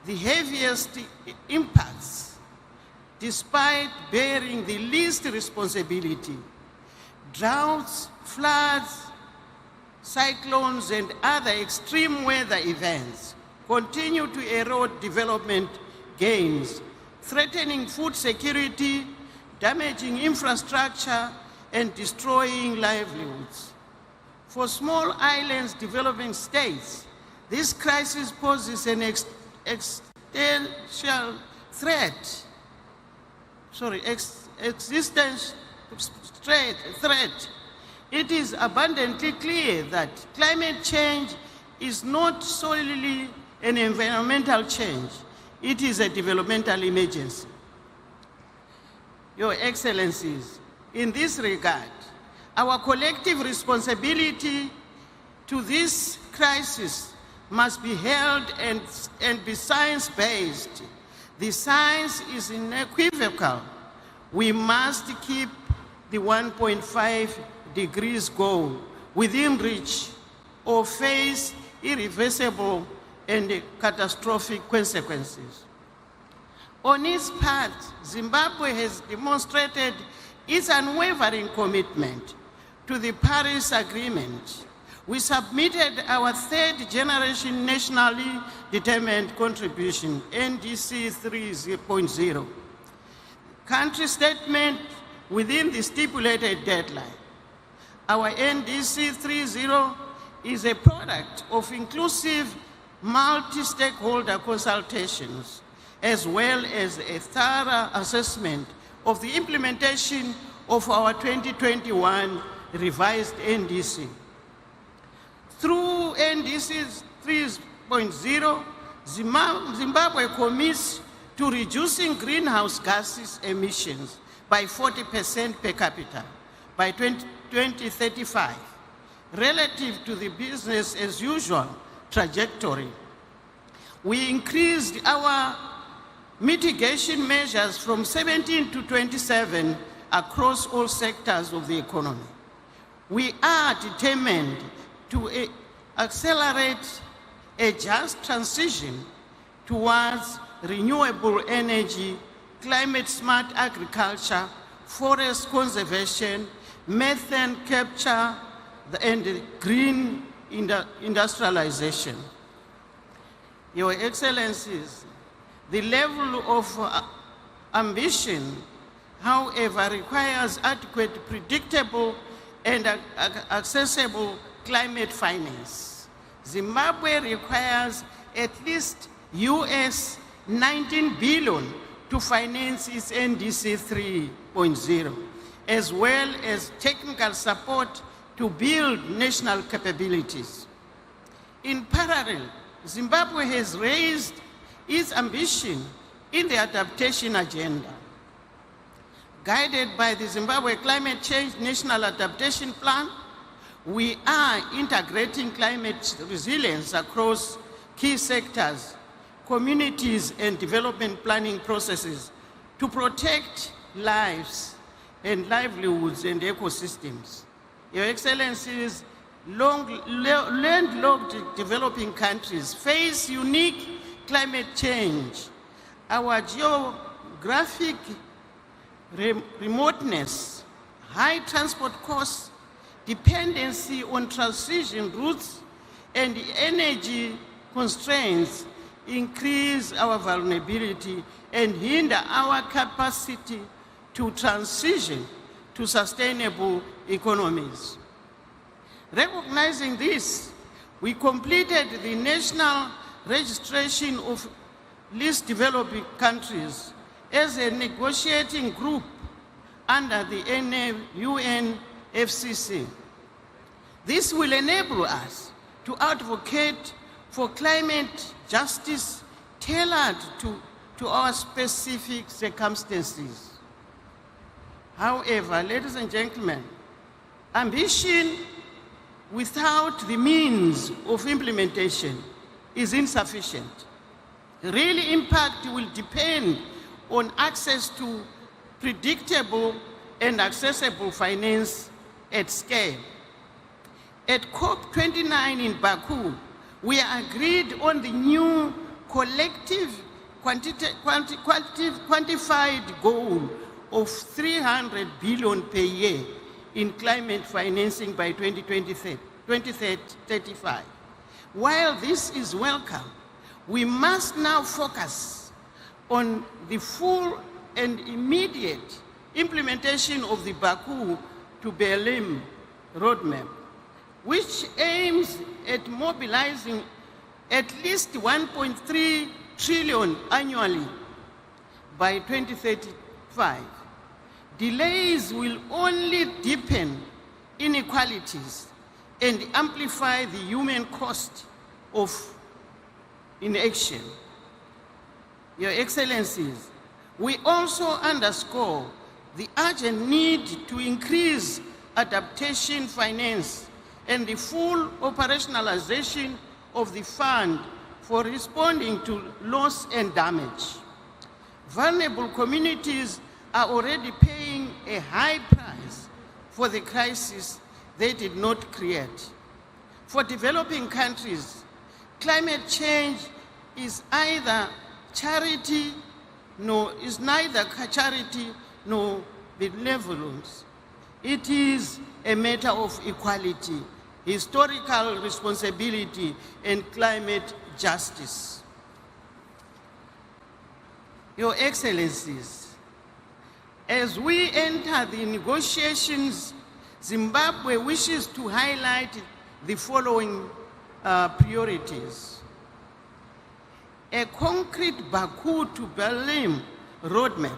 the heaviest impacts despite bearing the least responsibility. Droughts, floods, cyclones, and other extreme weather events continue to erode development gains, threatening food security, damaging infrastructure, and destroying livelihoods. For small islands developing states, this crisis poses an existential threat. It is abundantly clear that climate change is not solely an environmental change, it is a developmental emergency. Your Excellencies, in this regard, our collective responsibility to this crisis must be held and be science-based. The science is unequivocal. We must keep the 1.5 degrees goal within reach or face irreversible and catastrophic consequences. On its part, Zimbabwe has demonstrated its unwavering commitment to the Paris Agreement. We submitted our third generation nationally determined contribution, NDC 3.0, country statement within the stipulated deadline. Our NDC 3.0 is a product of inclusive multi-stakeholder consultations, as well as a thorough assessment of the implementation of our 2021 revised NDC. Through NDC 3.0, Zimbabwe commits to reducing greenhouse gases emissions by 40% per capita by 2035, relative to the business as usual trajectory. We increased our mitigation measures from 17 to 27 across all sectors of the economy. We are determined to accelerate a just transition towards renewable energy, climate-smart agriculture, forest conservation, methane capture, and green industrialization. Your Excellencies, the level of ambition, however, requires adequate, predictable, and accessible climate finance. Zimbabwe requires at least US 19 billion to finance its NDC 3.0, as well as technical support to build national capabilities. In parallel, Zimbabwe has raised its ambition in the adaptation agenda. Guided by the Zimbabwe Climate Change National Adaptation Plan, we are integrating climate resilience across key sectors, communities, and development planning processes to protect lives and livelihoods and ecosystems. Your Excellencies, landlocked developing countries face unique climate change. Our geographic remoteness, high transport costs, dependency on transition routes, and energy constraints increase our vulnerability and hinder our capacity to transition to sustainable economies. Recognizing this, we completed the national registration of least developing countries as a negotiating group under the UNFCCC. This will enable us to advocate for climate justice tailored to our specific circumstances. However, ladies and gentlemen, ambition without the means of implementation is insufficient. Real impact will depend on access to predictable and accessible finance at scale. At COP29 in Baku, we agreed on the new collective quantified goal of 300 billion per year in climate financing by 2035. While this is welcome, we must now focus on the full and immediate implementation of the Baku to Belem roadmap, which aims at mobilizing at least 1.3 trillion annually by 2035. Delays will only deepen inequalities and amplify the human cost of inaction. Your Excellencies, we also underscore the urgent need to increase adaptation finance and the full operationalization of the fund for responding to loss and damage. Vulnerable communities are already paying a high price for the crisis they did not create. For developing countries, climate change is neither charity nor benevolence. It is a matter of equality, historical responsibility, and climate justice. Your Excellencies, as we enter the negotiations, Zimbabwe wishes to highlight the following priorities. a concrete Baku to Belem roadmap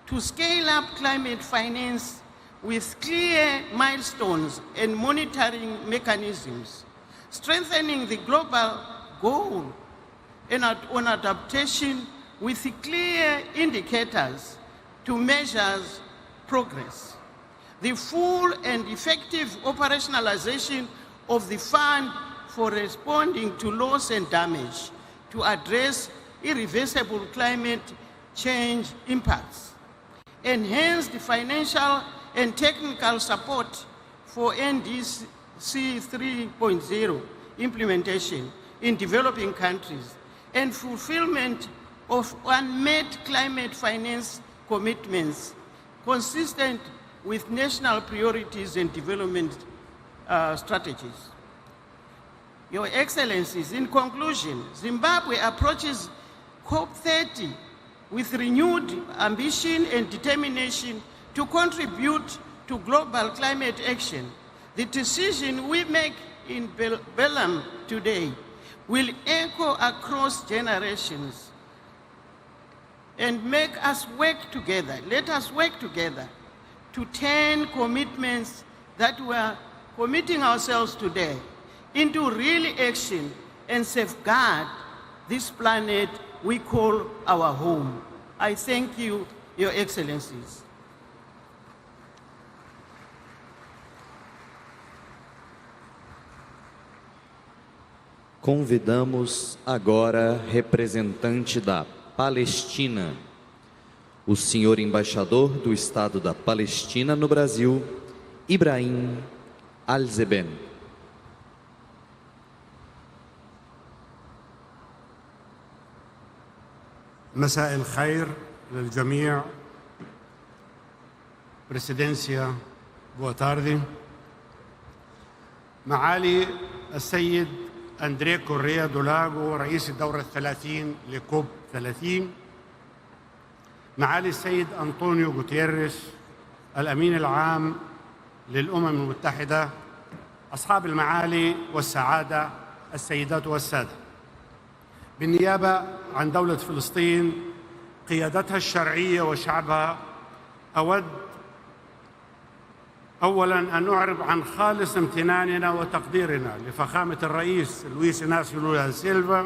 to scale up climate finance with clear milestones and monitoring mechanisms, strengthening the global goal on adaptation with clear indicators to measure progress. The full and effective operationalization of the fund for responding to loss and damage to address irreversible climate change impacts. Enhance the financial and technical support for NDC 3.0 implementation in developing countries and fulfillment of unmet climate finance commitments consistent with national priorities and development strategies. Your Excellencies, in conclusion, Zimbabwe approaches COP30 with renewed ambition and determination to contribute to global climate action. The decision we make in Belem today will echo across generations and make us work together. Let us work together to turn commitments that we are committing ourselves today into real action and safeguard this planet we call our home. I thank you, Your Excellencies. Convidamos agora representante da Palestina, o senhor embaixador do Estado da Palestina no Brasil, Ibrahim Al-Zeben. مساء الخير للجميع. Presidencia, boa tarde. معالي السيد أندريه كوريا دولاغو رئيس الدورة 30 لكوب 30، معالي السيد أنطونيو غوتيريس الأمين العام للأمم المتحدة، أصحاب المعالي والسعادة السيدات والسادة، بالنيابة عن دولة فلسطين قيادتها الشرعية وشعبها، أود أولاً أن أعرب عن خالص امتناننا وتقديرنا لفخامة الرئيس لويس إناسيو لولا دا سيلفا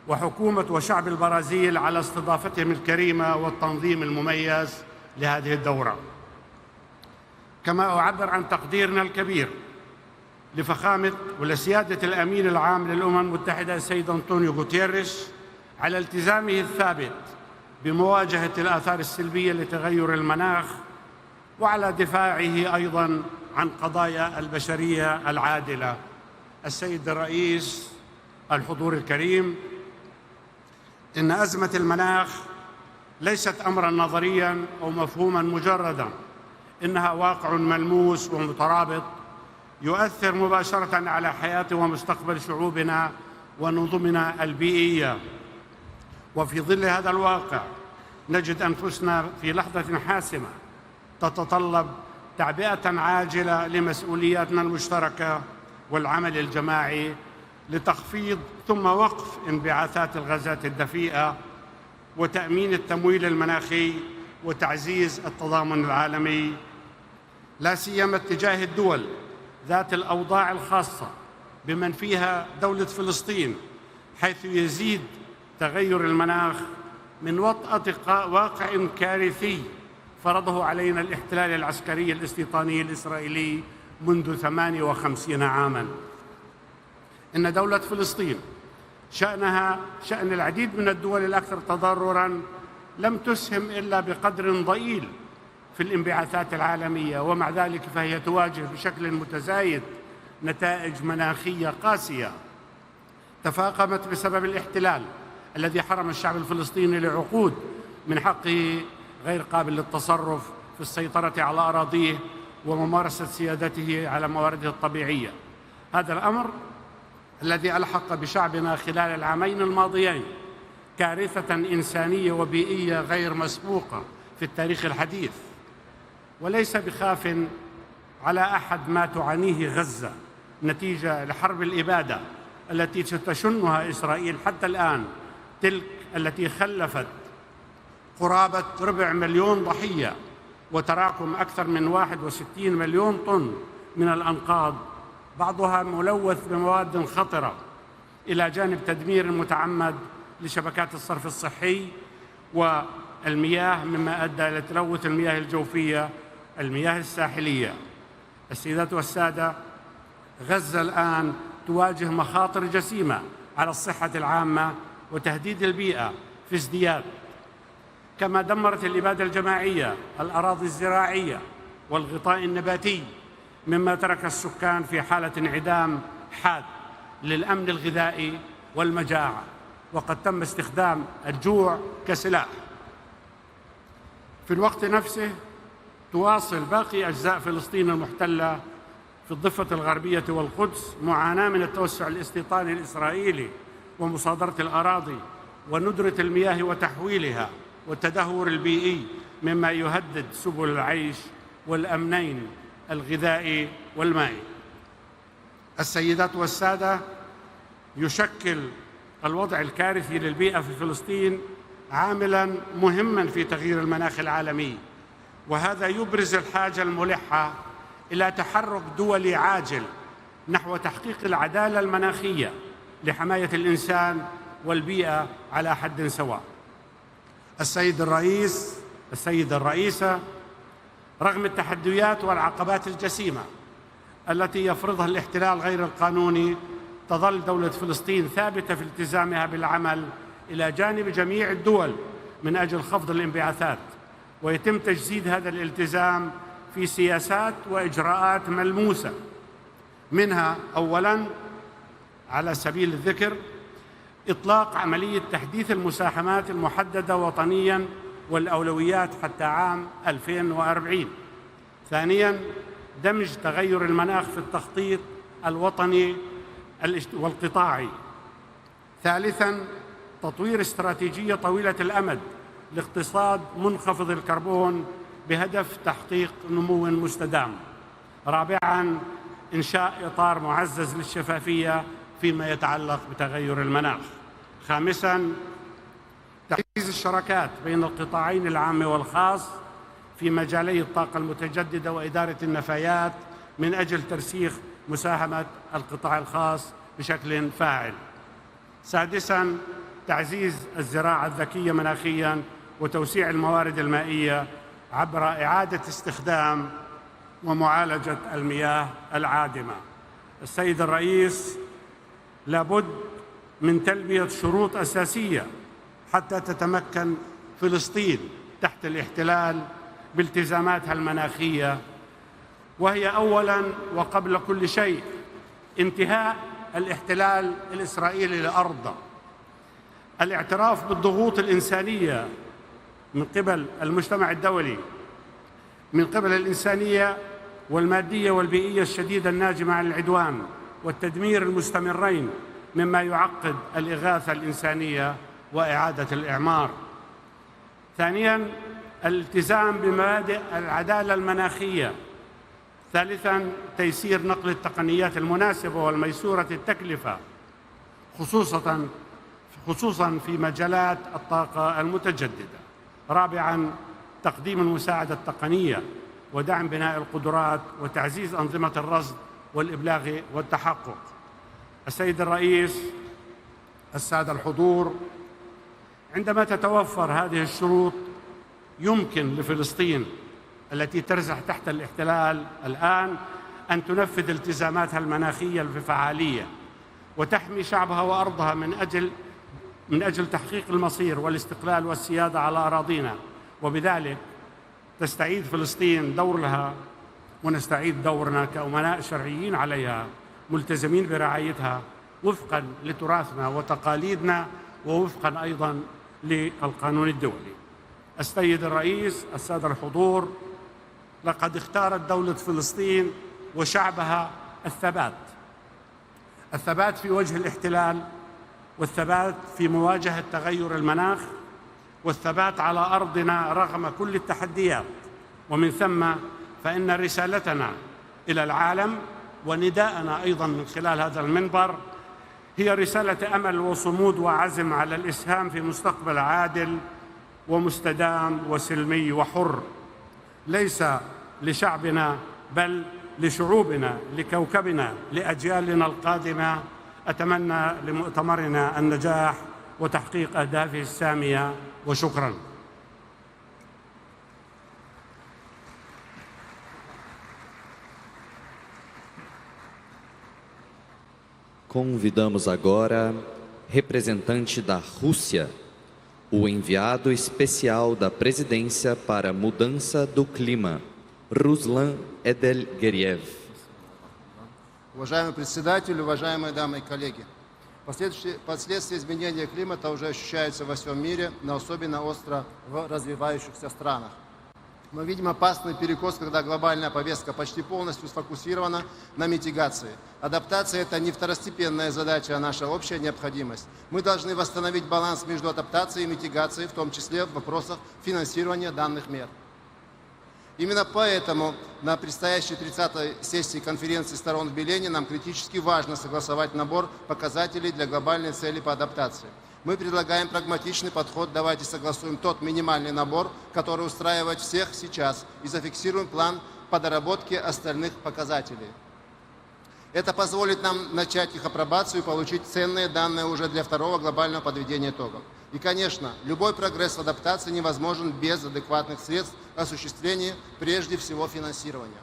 وحكومة وشعب البرازيل على استضافتهم الكريمة والتنظيم المميز لهذه الدورة. كما أعبر عن تقديرنا الكبير لفخامة ولسيادة الأمين العام للأمم المتحدة السيد أنطونيو غوتيريس على التزامه الثابت بمواجهة الآثار السلبية لتغير المناخ، وعلى دفاعه أيضاً عن قضايا البشرية العادلة. السيد الرئيس، الحضور الكريم، إن أزمة المناخ ليست أمراً نظرياً أو مفهوماً مجرداً، إنها واقع ملموس ومترابط يؤثر مباشرة على حياة ومستقبل شعوبنا ونظمنا البيئية. وفي ظل هذا الواقع نجد أنفسنا في لحظة حاسمة تتطلب تعبئة عاجلة لمسؤولياتنا المشتركة والعمل الجماعي لتخفيض ثم وقف انبعاثات الغازات الدفيئة وتأمين التمويل المناخي وتعزيز التضامن العالمي، لا سيما اتجاه الدول ذات الأوضاع الخاصة بمن فيها دولة فلسطين، حيث يزيد تغير المناخ من وطأة واقع كارثي فرضه علينا الاحتلال العسكري الاستيطاني الإسرائيلي منذ 58 عاماً. إن دولة فلسطين شأنها شأن العديد من الدول الأكثر تضرراً لم تسهم إلا بقدر ضئيل في الانبعاثات العالمية، ومع ذلك فهي تواجه بشكل متزايد نتائج مناخية قاسية تفاقمت بسبب الاحتلال الذي حرم الشعب الفلسطيني لعقود من حقه غير قابل للتصرف في السيطرة على أراضيه وممارسة سيادته على موارده الطبيعية. هذا الأمر الذي ألحق بشعبنا خلال العامين الماضيين كارثة إنسانية وبيئية غير مسبوقة في التاريخ الحديث، وليس بخاف على أحد ما تعانيه غزة نتيجة لحرب الإبادة التي ستشنها إسرائيل حتى الآن، تلك التي خلفت قرابة 250,000 ضحية وتراكم أكثر من 61 مليون طن من الأنقاض، بعضها ملوث بمواد خطرة، إلى جانب تدمير متعمد لشبكات الصرف الصحي والمياه، مما أدى إلى تلوث المياه الجوفية، المياه الساحلية. السيدات والسادة، غزة الآن تواجه مخاطر جسيمة على الصحة العامة وتهديد البيئة في ازدياد، كما دمرت الإبادة الجماعية الأراضي الزراعية والغطاء النباتي، مما ترك السكان في حالة انعدام حاد للأمن الغذائي والمجاعة، وقد تم استخدام الجوع كسلاح. في الوقت نفسه تواصل باقي أجزاء فلسطين المحتلة في الضفة الغربية والقدس معاناة من التوسع الاستيطاني الإسرائيلي ومصادرة الأراضي وندرة المياه وتحويلها والتدهور البيئي، مما يهدد سبل العيش والأمنين الغذائي والمائي. السيدات والسادة، يشكل الوضع الكارثي للبيئة في فلسطين عاملاً مهماً في تغيير المناخ العالمي، وهذا يبرز الحاجة الملحة إلى تحرك دولي عاجل نحو تحقيق العدالة المناخية لحماية الإنسان والبيئة على حد سواء. السيدة الرئيسة، رغم التحديات والعقبات الجسيمة التي يفرضها الاحتلال غير القانوني، تظل دولة فلسطين ثابتة في التزامها بالعمل إلى جانب جميع الدول من أجل خفض الانبعاثات، ويتم تجسيد هذا الالتزام في سياسات وإجراءات ملموسة، منها أولاً على سبيل الذكر إطلاق عملية تحديث المساهمات المحددة وطنياً والأولويات حتى عام 2040. ثانياً دمج تغير المناخ في التخطيط الوطني والقطاعي. ثالثاً تطوير استراتيجية طويلة الأمد لاقتصاد منخفض الكربون بهدف تحقيق نمو مستدام. رابعاً إنشاء إطار معزز للشفافية فيما يتعلق بتغير المناخ. خامساً تعزيز الشراكات بين القطاعين العام والخاص في مجالي الطاقة المتجددة وإدارة النفايات من أجل ترسيخ مساهمة القطاع الخاص بشكل فاعل. سادساً تعزيز الزراعة الذكية مناخياً وتوسيع الموارد المائية عبر إعادة استخدام ومعالجة المياه العادمة. السيد الرئيس، لابد من تلبية شروط أساسية حتى تتمكن فلسطين تحت الاحتلال بالتزاماتها المناخية، وهي أولاً وقبل كل شيء انتهاء الاحتلال الإسرائيلي لأرضه، الاعتراف بالضغوط الإنسانية من قبل المجتمع الدولي، من قبل الإنسانية والمادية والبيئية الشديدة الناجمة عن العدوان والتدمير المستمرين، مما يعقد الإغاثة الإنسانية وإعادة الإعمار. ثانياً الالتزام بمبادئ العدالة المناخية. ثالثاً تيسير نقل التقنيات المناسبة والميسورة التكلفة، خصوصاً في مجالات الطاقة المتجددة. رابعاً تقديم المساعدة التقنية ودعم بناء القدرات وتعزيز أنظمة الرصد والإبلاغ والتحقق. السيد الرئيس، السادة الحضور، عندما تتوفر هذه الشروط يمكن لفلسطين التي ترزح تحت الاحتلال الآن أن تنفذ التزاماتها المناخية بفعالية وتحمي شعبها وأرضها من أجل تحقيق المصير والاستقلال والسيادة على أراضينا، وبذلك تستعيد فلسطين دورها ونستعيد دورنا كأمناء شرعيين عليها، ملتزمين برعايتها وفقاً لتراثنا وتقاليدنا ووفقاً أيضاً للقانون الدولي. السيد الرئيس، السادة الحضور، لقد اختارت دولة فلسطين وشعبها الثبات في وجه الاحتلال، والثبات في مواجهة تغير المناخ، والثبات على أرضنا رغم كل التحديات. ومن ثم فإن رسالتنا إلى العالم ونداءنا أيضاً من خلال هذا المنبر هي رسالة أمل وصمود وعزم على الإسهام في مستقبل عادل ومستدام وسلمي وحر، ليس لشعبنا بل لشعوبنا، لكوكبنا، لأجيالنا القادمة. أتمنى لمؤتمرنا النجاح وتحقيق أهدافه السامية، وشكراً. Convidamos agora representante da Rússia, o enviado especial da Presidência para a Mudança do Clima, Ruslan Edelgeriev. Уважаемый председатель, уважаемые дамы и коллеги, последствия изменения климата уже ощущаются во всем мире, но особенно остро в развивающихся странах. Мы видим опасный перекос, когда глобальная повестка почти полностью сфокусирована на митигации. Адаптация – это не второстепенная задача, а наша общая необходимость. Мы должны восстановить баланс между адаптацией и митигацией, в том числе в вопросах финансирования данных мер. Именно поэтому на предстоящей 30-й сессии конференции сторон в Белене нам критически важно согласовать набор показателей для глобальной цели по адаптации. Мы предлагаем прагматичный подход, давайте согласуем тот минимальный набор, который устраивает всех сейчас, и зафиксируем план по доработке остальных показателей. Это позволит нам начать их апробацию и получить ценные данные уже для второго глобального подведения итогов. И, конечно, любой прогресс в адаптации невозможен без адекватных средств осуществления, прежде всего, финансирования.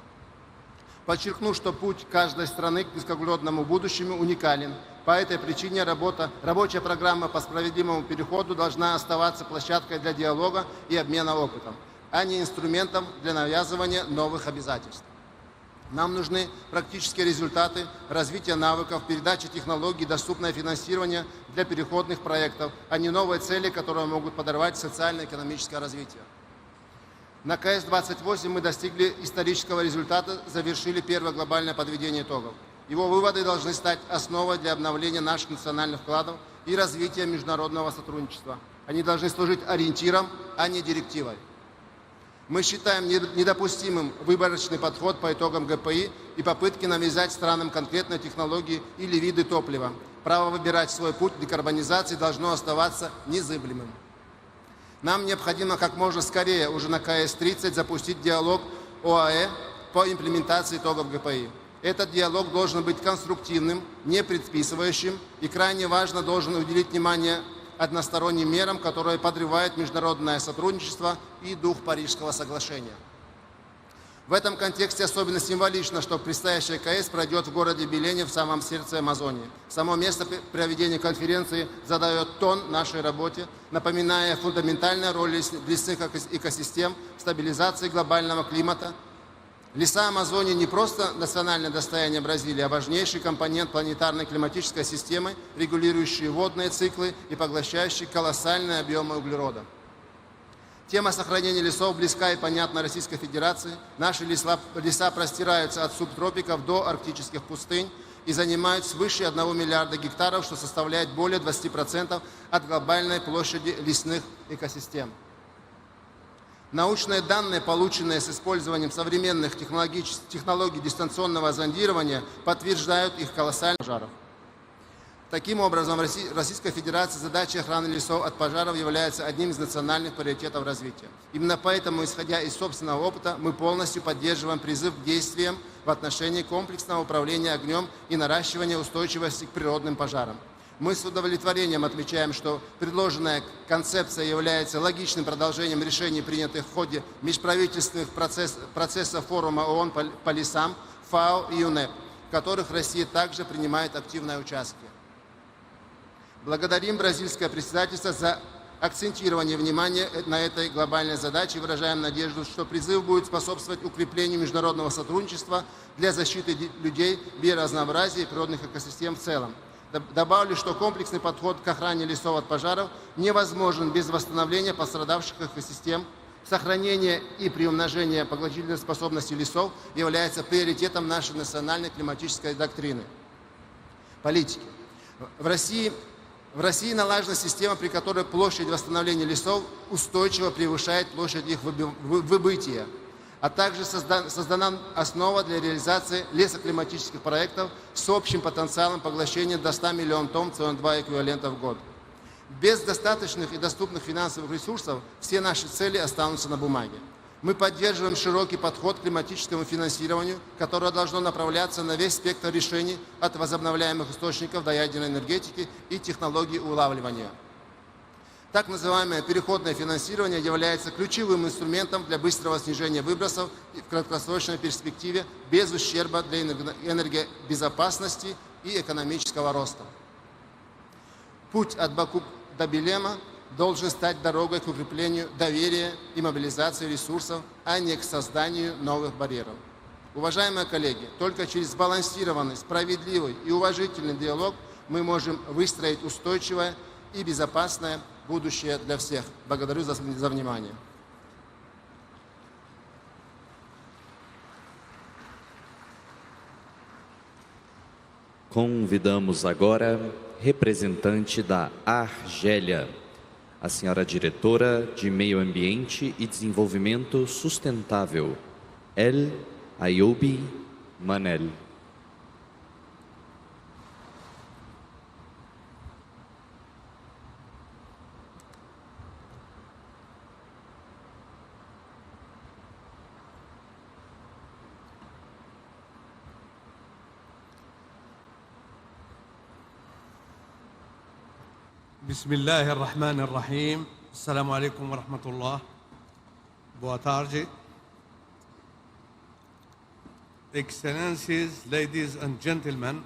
Подчеркну, что путь каждой страны к низкоуглеродному будущему уникален. По этой причине рабочая программа по справедливому переходу должна оставаться площадкой для диалога и обмена опытом, а не инструментом для навязывания новых обязательств. Нам нужны практические результаты, развитие навыков, передача технологий, доступное финансирование для переходных проектов, а не новые цели, которые могут подорвать социально-экономическое развитие. На КС-28 мы достигли исторического результата, завершили первое глобальное подведение итогов. Его выводы должны стать основой для обновления наших национальных вкладов и развития международного сотрудничества. Они должны служить ориентиром, а не директивой. Мы считаем недопустимым выборочный подход по итогам ГПИ и попытки навязать странам конкретные технологии или виды топлива. Право выбирать свой путь декарбонизации должно оставаться незыблемым. Нам необходимо как можно скорее, уже на КС-30, запустить диалог ОАЭ по имплементации итогов ГПИ. Этот диалог должен быть конструктивным, не предписывающим и, крайне важно, должен уделить внимание односторонним мерам, которые подрывают международное сотрудничество и дух Парижского соглашения. В этом контексте особенно символично, что предстоящая КС пройдет в городе Белене в самом сердце Амазонии. Само место проведения конференции задает тон нашей работе, напоминая фундаментальную роль лесных экосистем в стабилизации глобального климата. Леса Амазонии не просто национальное достояние Бразилии, а важнейший компонент планетарной климатической системы, регулирующий водные циклы и поглощающий колоссальные объемы углерода. Тема сохранения лесов близка и понятна Российской Федерации. Наши леса простираются от субтропиков до арктических пустынь и занимают свыше 1 миллиарда гектаров, что составляет более 20% от глобальной площади лесных экосистем. Научные данные, полученные с использованием современных технологий дистанционного зондирования, подтверждают их колоссальность пожаров. Таким образом, в Российской Федерации задача охраны лесов от пожаров является одним из национальных приоритетов развития. Именно поэтому, исходя из собственного опыта, мы полностью поддерживаем призыв к действиям в отношении комплексного управления огнем и наращивания устойчивости к природным пожарам. Мы с удовлетворением отмечаем, что предложенная концепция является логичным продолжением решений, принятых в ходе межправительственных процессов форума ООН по лесам, ФАО и ЮНЕП, в которых Россия также принимает активное участие. Благодарим бразильское председательство за акцентирование внимания на этой глобальной задаче и выражаем надежду, что призыв будет способствовать укреплению международного сотрудничества для защиты людей, биоразнообразия и природных экосистем в целом. Добавлю, что комплексный подход к охране лесов от пожаров невозможен без восстановления пострадавших экосистем. Сохранение и приумножение поглотительной способности лесов является приоритетом нашей национальной климатической доктрины. Политики. В России налажена система, при которой площадь восстановления лесов устойчиво превышает площадь их выбытия. а также создана основа для реализации лесоклиматических проектов с общим потенциалом поглощения до 100 миллионов тонн СО2 эквивалента в год. Без достаточных и доступных финансовых ресурсов все наши цели останутся на бумаге. Мы поддерживаем широкий подход к климатическому финансированию, которое должно направляться на весь спектр решений от возобновляемых источников до ядерной энергетики и технологий улавливания. Так называемое переходное финансирование является ключевым инструментом для быстрого снижения выбросов в краткосрочной перспективе без ущерба для энергобезопасности и экономического роста. Путь от Баку до Белема должен стать дорогой к укреплению доверия и мобилизации ресурсов, а не к созданию новых барьеров. Уважаемые коллеги, только через сбалансированный, справедливый и уважительный диалог мы можем выстроить устойчивое и безопасное будущее для всех. Благодарю за внимание. Convidamos agora representante da Argélia, a senhora diretora de Meio Ambiente e Desenvolvimento Sustentável, El Ayoubi Manel. بسم الله الرحمن الرحيم. السلام عليكم ورحمة الله. Boa tarde. Excellencies, ladies and gentlemen,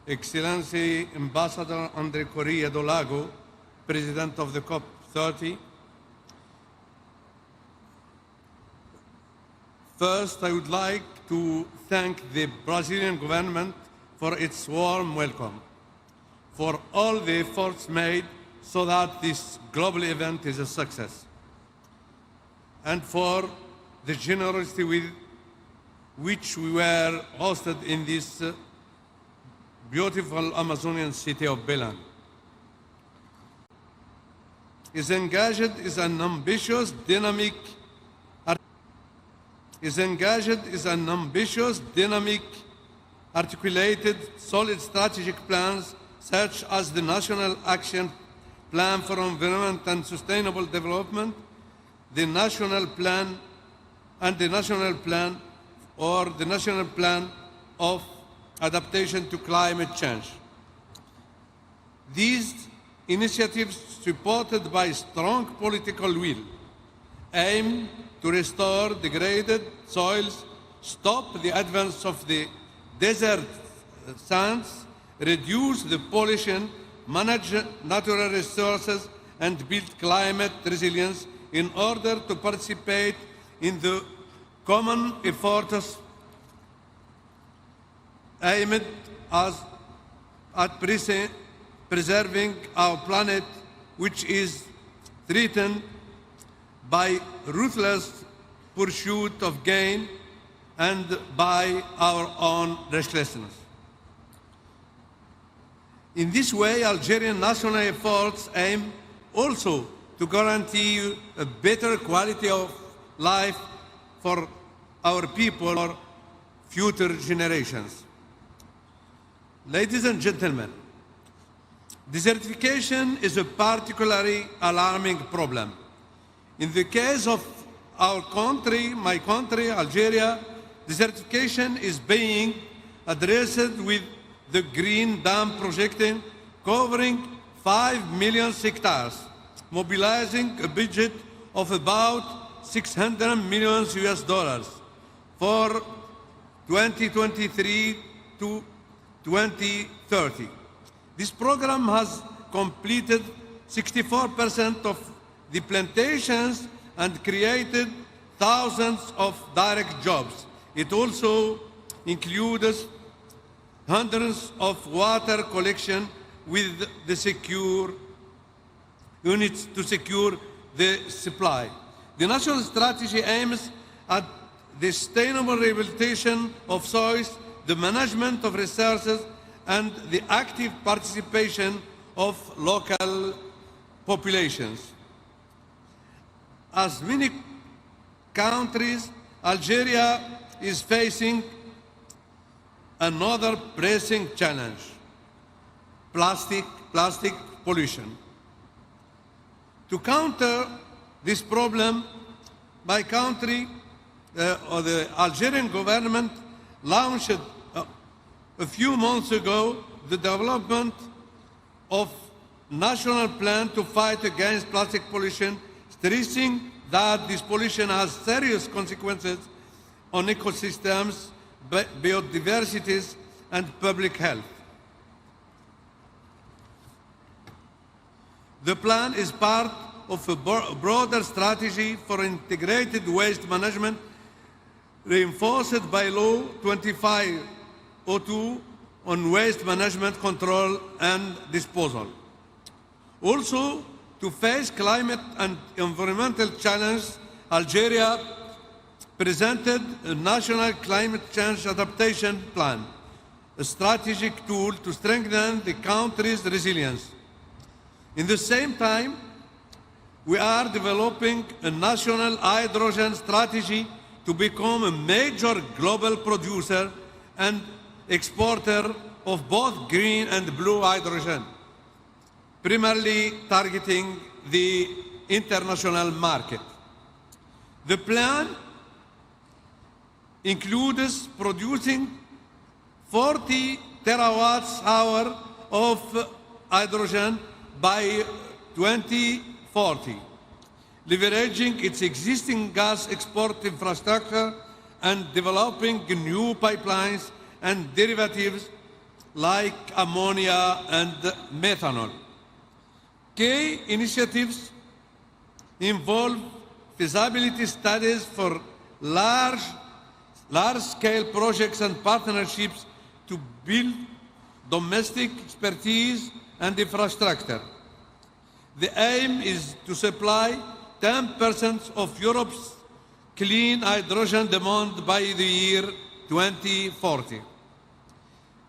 Excellency Ambassador André Correa do Lago, President of the COP30. First, I would like to thank the Brazilian government for its warm welcome, for all the efforts made so that this global event is a success, and for the generosity with which we were hosted in this beautiful Amazonian city of Belem. Is engaged is an ambitious, dynamic, articulated, solid strategic plans such as the National Action Plan for Environment and Sustainable Development, the National Plan, and the National Plan of Adaptation to Climate Change. These initiatives, supported by strong political will, aim to restore degraded soils, stop the advance of the desert sands, reduce the pollution, manage natural resources, and build climate resilience in order to participate in the common efforts aimed at preserving our planet, which is threatened by ruthless pursuit of gain and by our own restlessness. In this way, Algerian national efforts aim also to guarantee a better quality of life for our people or future generations. Ladies and gentlemen, desertification is a particularly alarming problem. In the case of our country, my country, Algeria, desertification is being addressed with the Green Dam project covering 5 million hectares, mobilizing a budget of about $600 million for 2023 to 2030. This program has completed 64% of the plantations and created thousands of direct jobs. It also includes hundreds of water collection with the secure units to secure the supply. The national strategy aims at the sustainable rehabilitation of soils, the management of resources, and the active participation of local populations. As many countries Algeria is facing another pressing challenge: plastic pollution. To counter this problem, my country, or the Algerian government, launched a few months ago the development of national plan to fight against plastic pollution, stressing that this pollution has serious consequences on ecosystems, biodiversity, and public health. The plan is part of a broader strategy for integrated waste management, reinforced by Law 2502 on waste management control and disposal. Also, to face climate and environmental challenges, Algeria presented a national climate change adaptation plan, a strategic tool to strengthen the country's resilience. In the same time, we are developing a national hydrogen strategy to become a major global producer and exporter of both green and blue hydrogen, primarily targeting the international market. The plan includes producing 40 terawatt-hours of hydrogen by 2040, leveraging its existing gas export infrastructure and developing new pipelines and derivatives like ammonia and methanol. Key initiatives involve feasibility studies for large-scale projects and partnerships to build domestic expertise and infrastructure. The aim is to supply 10% of Europe's clean hydrogen demand by the year 2040.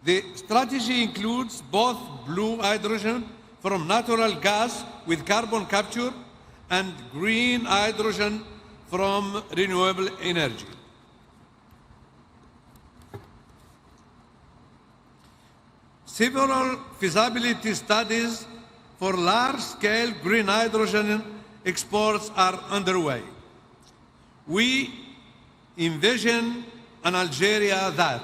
The strategy includes both blue hydrogen from natural gas with carbon capture and green hydrogen from renewable energy. Several feasibility studies for large-scale green hydrogen exports are underway. We envision an Algeria that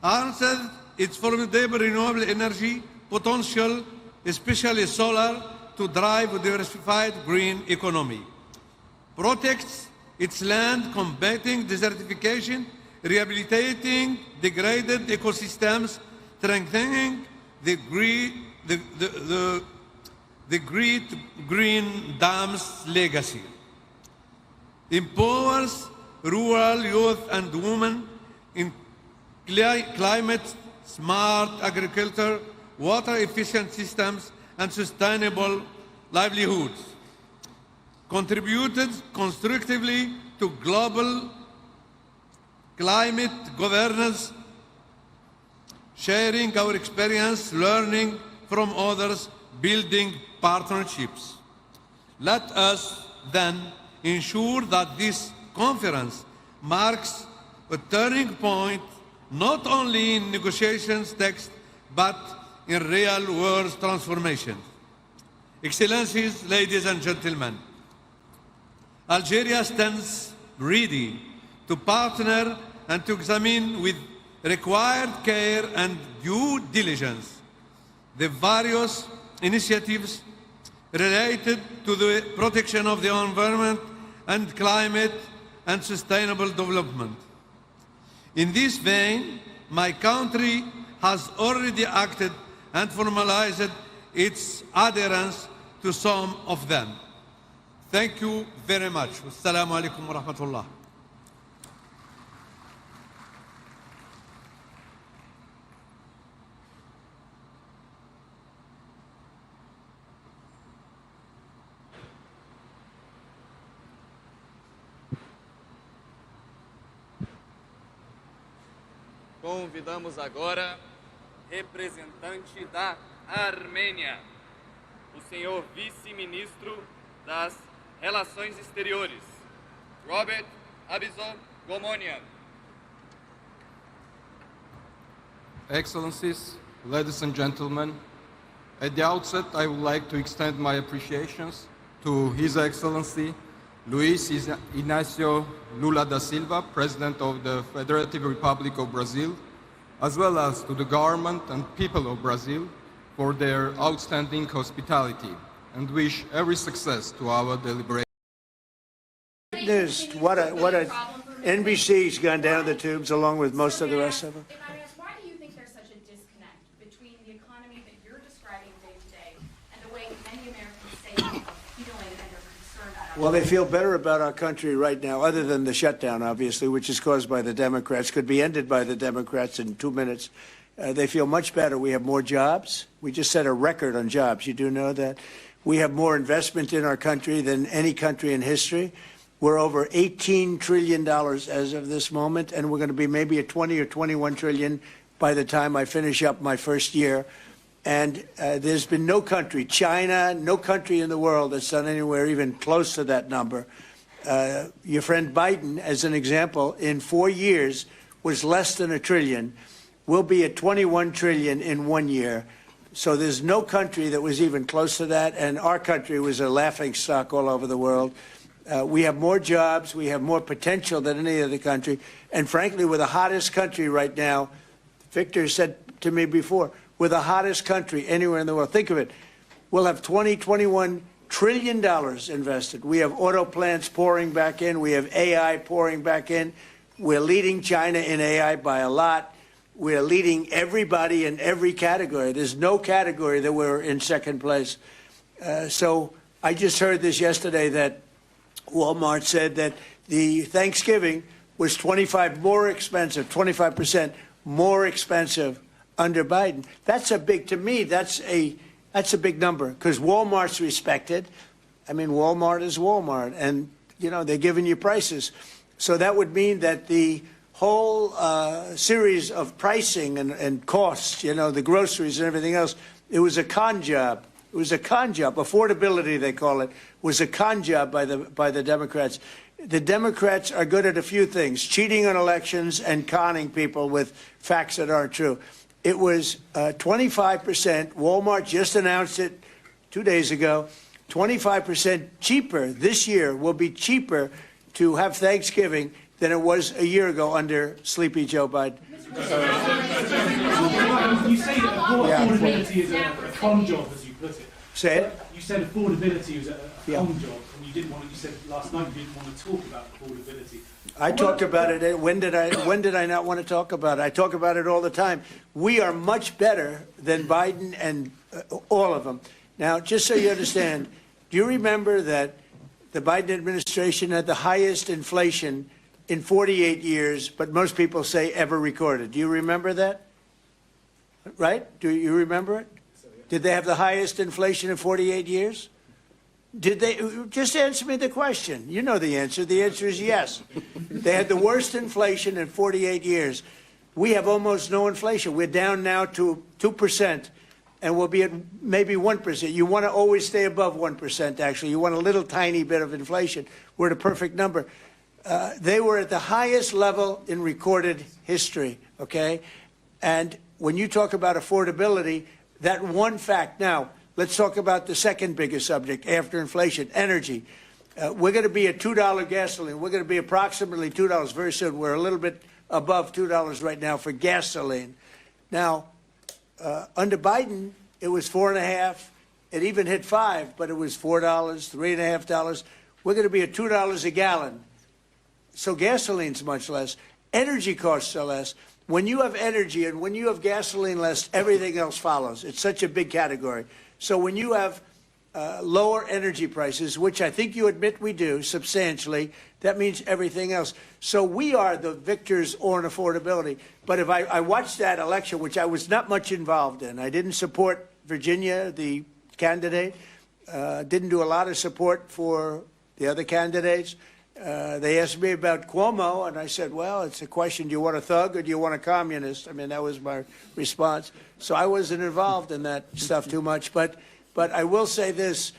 harnesses its formidable renewable energy potential, especially solar, to drive a diversified green economy, protects its land, combating desertification, rehabilitating degraded ecosystems, strengthening the great green dams legacy, empowers rural youth and women in climate-smart agriculture, water-efficient systems, and sustainable livelihoods, contributed constructively to global climate governance, sharing our experience, learning from others, building partnerships. Let us then ensure that this conference marks a turning point not only in negotiations text, but in real-world transformation. Excellencies, ladies and gentlemen, Algeria stands ready to partner and to examine with required care and due diligence the various initiatives related to the protection of the environment and climate and sustainable development. In this vein, my country has already acted and formalized its adherence to some of them. Thank you very much. Assalamu alaikum wa rahmatullah. Convidamos agora representante da Armênia, o senhor vice-ministro das Relações Exteriores, Robert Abizon Gomonian. Excellencies, ladies and gentlemen, at the outset, I would like to extend my appreciations to His Excellency Luis Inácio Lula da Silva, President of the Federative Republic of Brazil, as well as to the government and people of Brazil for their outstanding hospitality, and wish every success to our deliberations. What a NBC's gone down the tubes along with most of the rest of them. Why do you think there's such a disconnect between the economy that you're describing day to day and the way many Americans say they are feeling and are concerned about? Well, they feel better about our country right now, other than the shutdown, obviously, which is caused by the Democrats, could be ended by the Democrats in 2 minutes. They feel much better. We have more jobs. We just set a record on jobs. You do know that. We have more investment in our country than any country in history. We're over $18 trillion as of this moment, and we're going to be maybe at 20 or 21 trillion by the time I finish up my first year. And there's been no country, China, no country in the world that's done anywhere even close to that number. Your friend Biden, as an example, in 4 years was less than $1 trillion. We'll be at 21 trillion in 1 year. So there's no country that was even close to that, and our country was a laughing stock all over the world. We have more jobs, we have more potential than any other country, and frankly, we're the hottest country right now. Victor said to me before, we're the hottest country anywhere in the world. Think of it. We'll have $21 trillion invested. We have auto plants pouring back in. We have AI pouring back in. We're leading China in AI by a lot. We're leading everybody in every category. There's no category that we're in second place. So I just heard this yesterday that Walmart said that the Thanksgiving was 25% more expensive under Biden. That's a big, to me, that's a big number, because Walmart's respected. I mean, Walmart is Walmart, and, you know, they're giving you prices. So that would mean that the whole series of pricing and costs, you know, the groceries and everything else, it was a con job. It was a con job. Affordability, they call it, was a con job by the Democrats. The Democrats are good at a few things: cheating on elections and conning people with facts that aren't true. It was 25%. Walmart just announced it 2 days ago. 25% cheaper this year, will be cheaper to have Thanksgiving than it was a year ago under Sleepy Joe Biden. You say that affordability is a con job, as you put it. Say it. You said affordability was a con job, and you didn't want. You said last night you didn't want to talk about affordability. I talked about it. When did I not want to talk about it? I talk about it all the time. We are much better than Biden and all of them. Now, just so you understand, do you remember that the Biden administration had the highest inflation in 48 years, but most people say ever recorded? Do you remember that? Right? Do you remember it? Did they have the highest inflation in 48 years? Did they? Just answer me the question. You know the answer. The answer is yes. They had the worst inflation in 48 years. We have almost no inflation. We're down now to 2%, and we'll be at maybe 1%. You want to always stay above 1%, actually. You want a little tiny bit of inflation. We're at a perfect number. They were at the highest level in recorded history, okay? And when you talk about affordability, that one fact. Now, let's talk about the second biggest subject after inflation, energy. We're going to be at $2 gasoline. We're going to be approximately $2 very soon. We're a little bit above $2 right now for gasoline. Now, under Biden, it was $4.50. It even hit $5, but it was $4, $3.50. We're going to be at $2 a gallon. So gasoline's much less. Energy costs are less. When you have energy and when you have gasoline less, everything else follows. It's such a big category. So when you have lower energy prices, which I think you admit we do substantially, that means everything else. So we are the victors on affordability. But if I watched that election, which I was not much involved in, I didn't support Virginia, the candidate, didn't do a lot of support for the other candidates. They asked me about Cuomo, and I said, well, it's a question, do you want a thug or do you want a communist? I mean, that was my response. So I wasn't involved in that stuff too much. But I will say this.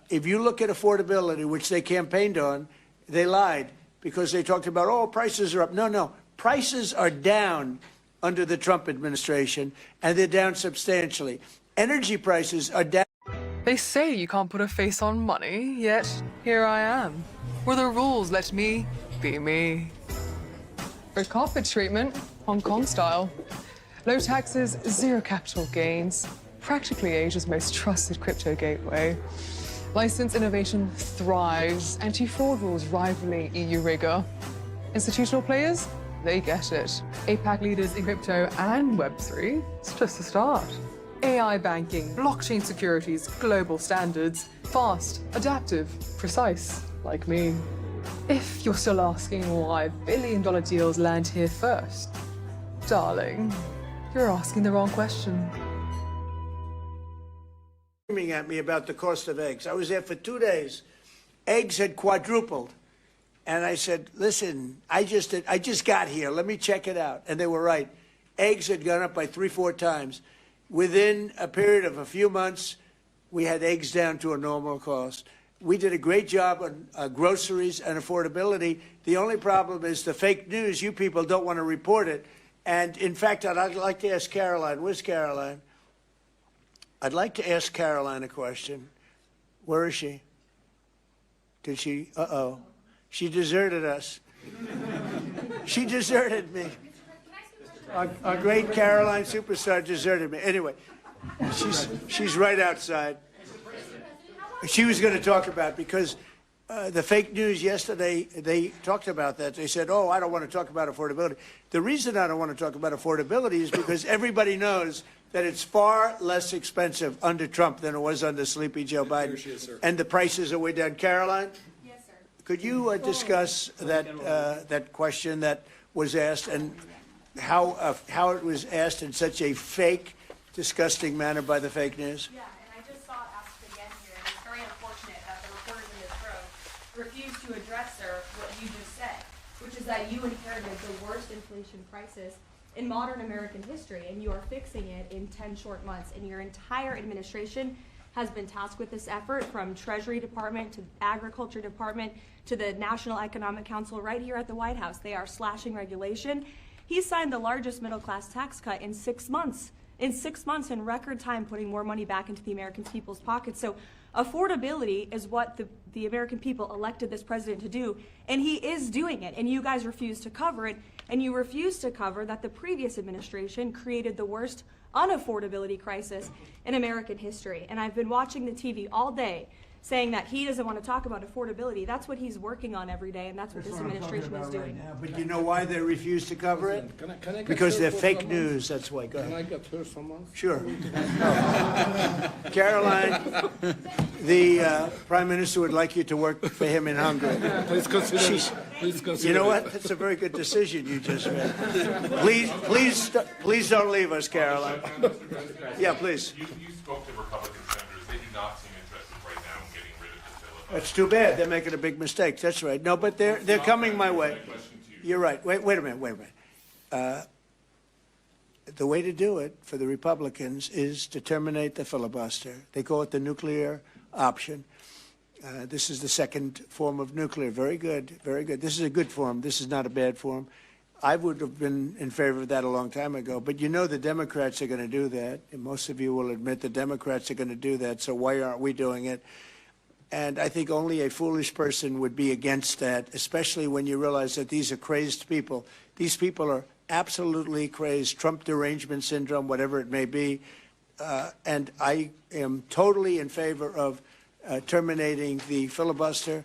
If you look at affordability, which they campaigned on, they lied because they talked about, oh, prices are up. No, prices are down under the Trump administration, and they're down substantially. Energy prices are down. They say you can't put a face on money, yet here I am, where the rules let me be me. For carpet treatment, Hong Kong style. Low taxes, zero capital gains. Practically Asia's most trusted crypto gateway. License innovation thrives. Anti-fraud rules rivaling EU rigor. Institutional players, they get it. APAC leaders in crypto and Web3, it's just the start. AI banking, blockchain securities, global standards. Fast, adaptive, precise, like me. If you're still asking why billion-dollar deals land here first, darling, you're asking the wrong question. Screaming at me about the cost of eggs. I was there for 2 days. Eggs had quadrupled. And I said, listen, I just got here. Let me check it out. And they were right. Eggs had gone up by 3-4 times. Within a period of a few months, we had eggs down to a normal cost. We did a great job on groceries and affordability. The only problem is the fake news. You people don't want to report it. And in fact, I'd like to ask Caroline. Where's Caroline? I'd like to ask Caroline a question. Where is she? Did she? Uh-oh. She deserted us. She deserted me. Our great Caroline superstar deserted me. Anyway, she's right outside. She was going to talk about, because the fake news yesterday, they talked about that. They said, oh, I don't want to talk about affordability. The reason I don't want to talk about affordability is because everybody knows that it's far less expensive under Trump than it was under Sleepy Joe Biden. And the prices are way down. Caroline? Yes, sir. Could you discuss that question that was asked, and how it was asked in such a fake, disgusting manner by the fake news? Yeah, and I just saw it asked again here, and it's very unfortunate that the reporters in this room refused to address, sir, what you just said, which is that you inherited the worst inflation crisis in modern American history, and you are fixing it in 10 short months. And your entire administration has been tasked with this effort, from Treasury Department to Agriculture Department to the National Economic Council right here at the White House. They are slashing regulation. He signed the largest middle-class tax cut in 6 months. In 6 months, in record time, putting more money back into the American people's pockets. So affordability is what the American people elected this president to do, and he is doing it, and you guys refuse to cover it, and you refuse to cover that the previous administration created the worst unaffordability crisis in American history. And I've been watching the TV all day saying that he doesn't want to talk about affordability. That's what he's working on every day, and that's what this administration is doing. Right now. But you know why they refuse to cover it? Can I because they're fake news, that's why. Go ahead. Can I get her someone? Sure. Caroline, the Prime Minister would like you to work for him in Hungary. Please consider. You know what? That's a very good decision you just made. Please don't leave us, Caroline. Yeah, please. You spoke to Republican senators. They do not seem interested right now in getting rid of this filibuster. That's too bad. They're making a big mistake. That's right. No, but they're coming my way. You're right. Wait a minute. The way to do it for the Republicans is to terminate the filibuster. They call it the nuclear option. This is the second form of nuclear. Very good, very good. This is a good form. This is not a bad form. I would have been in favor of that a long time ago. But you know the Democrats are going to do that. And most of you will admit the Democrats are going to do that. So why aren't we doing it? And I think only a foolish person would be against that, especially when you realize that these are crazed people. These people are absolutely crazed, Trump derangement syndrome, whatever it may be. And I am totally in favor of terminating the filibuster,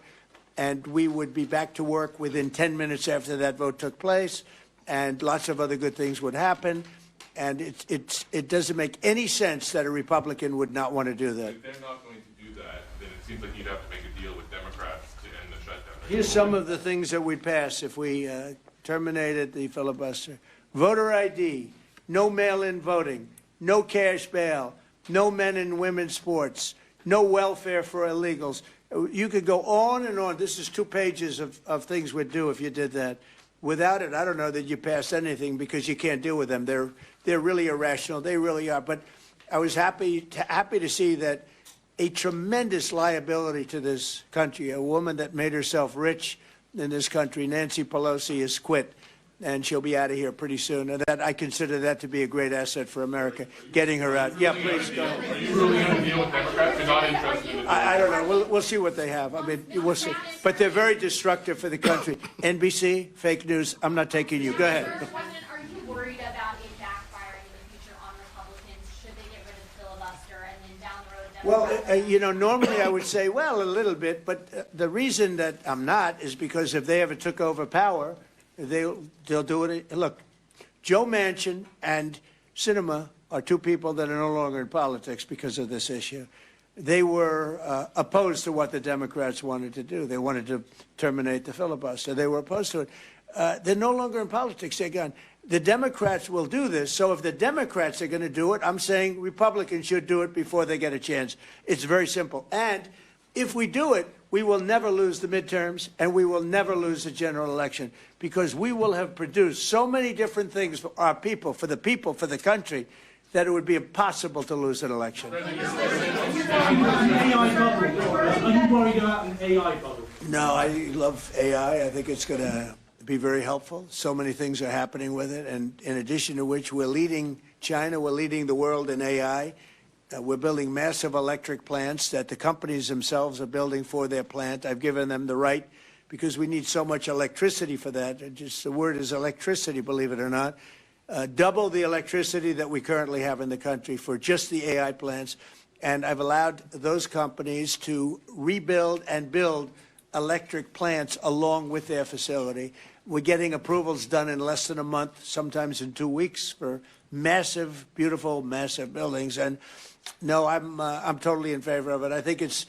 and we would be back to work within 10 minutes after that vote took place, and lots of other good things would happen. And it doesn't make any sense that a Republican would not want to do that. If they're not going to do that, then it seems like you'd have to make a deal with Democrats to end the shutdown. Here's some of the things that we'd pass if we terminated the filibuster. Voter ID, no mail-in voting, no cash bail, no men and women's sports, no welfare for illegals. You could go on and on. This is 2 pages of things we'd do if you did that. Without it, I don't know that you pass anything, because you can't deal with them. They're really irrational. They really are. But I was happy to see that a tremendous liability to this country, a woman that made herself rich in this country. Nancy Pelosi has quit, and she'll be out of here pretty soon. And that I consider that to be a great asset for America, getting her out. Yeah, please go. Are you really going to deal with Democrats? You're not interested in it? I don't know. We'll see what they have. I mean, we'll see. But they're very destructive for the country. NBC, fake news. I'm not taking you. Go ahead. President, are you worried about it backfiring in the future on Republicans? Should they get rid of the filibuster and then down the road? Well, you know, normally I would say, well, a little bit. But the reason that I'm not is because if they ever took over power, they'll do it. Look, Joe Manchin and Sinema are two people that are no longer in politics because of this issue. They were opposed to what the Democrats wanted to do. They wanted to terminate the filibuster. They were opposed to it. They're no longer in politics. They're gone. The Democrats will do this. So if the Democrats are going to do it, I'm saying Republicans should do it before they get a chance. It's very simple. And if we do it, we will never lose the midterms, and we will never lose the general election, because we will have produced so many different things for our people, for the country, that it would be impossible to lose an election. AI bubble. Are you worried about an AI bubble? No, I love AI. I think it's going to be very helpful. So many things are happening with it, and in addition to which, we're leading China, we're leading the world in AI. We're building massive electric plants that the companies themselves are building for their plant. I've given them the right, because we need so much electricity for that. Just the word is electricity, believe it or not. Double the electricity that we currently have in the country for just the AI plants. And I've allowed those companies to rebuild and build electric plants along with their facility. We're getting approvals done in less than a month, sometimes in 2 weeks, for massive, beautiful, massive buildings. And no, I'm totally in favor of it. I think it's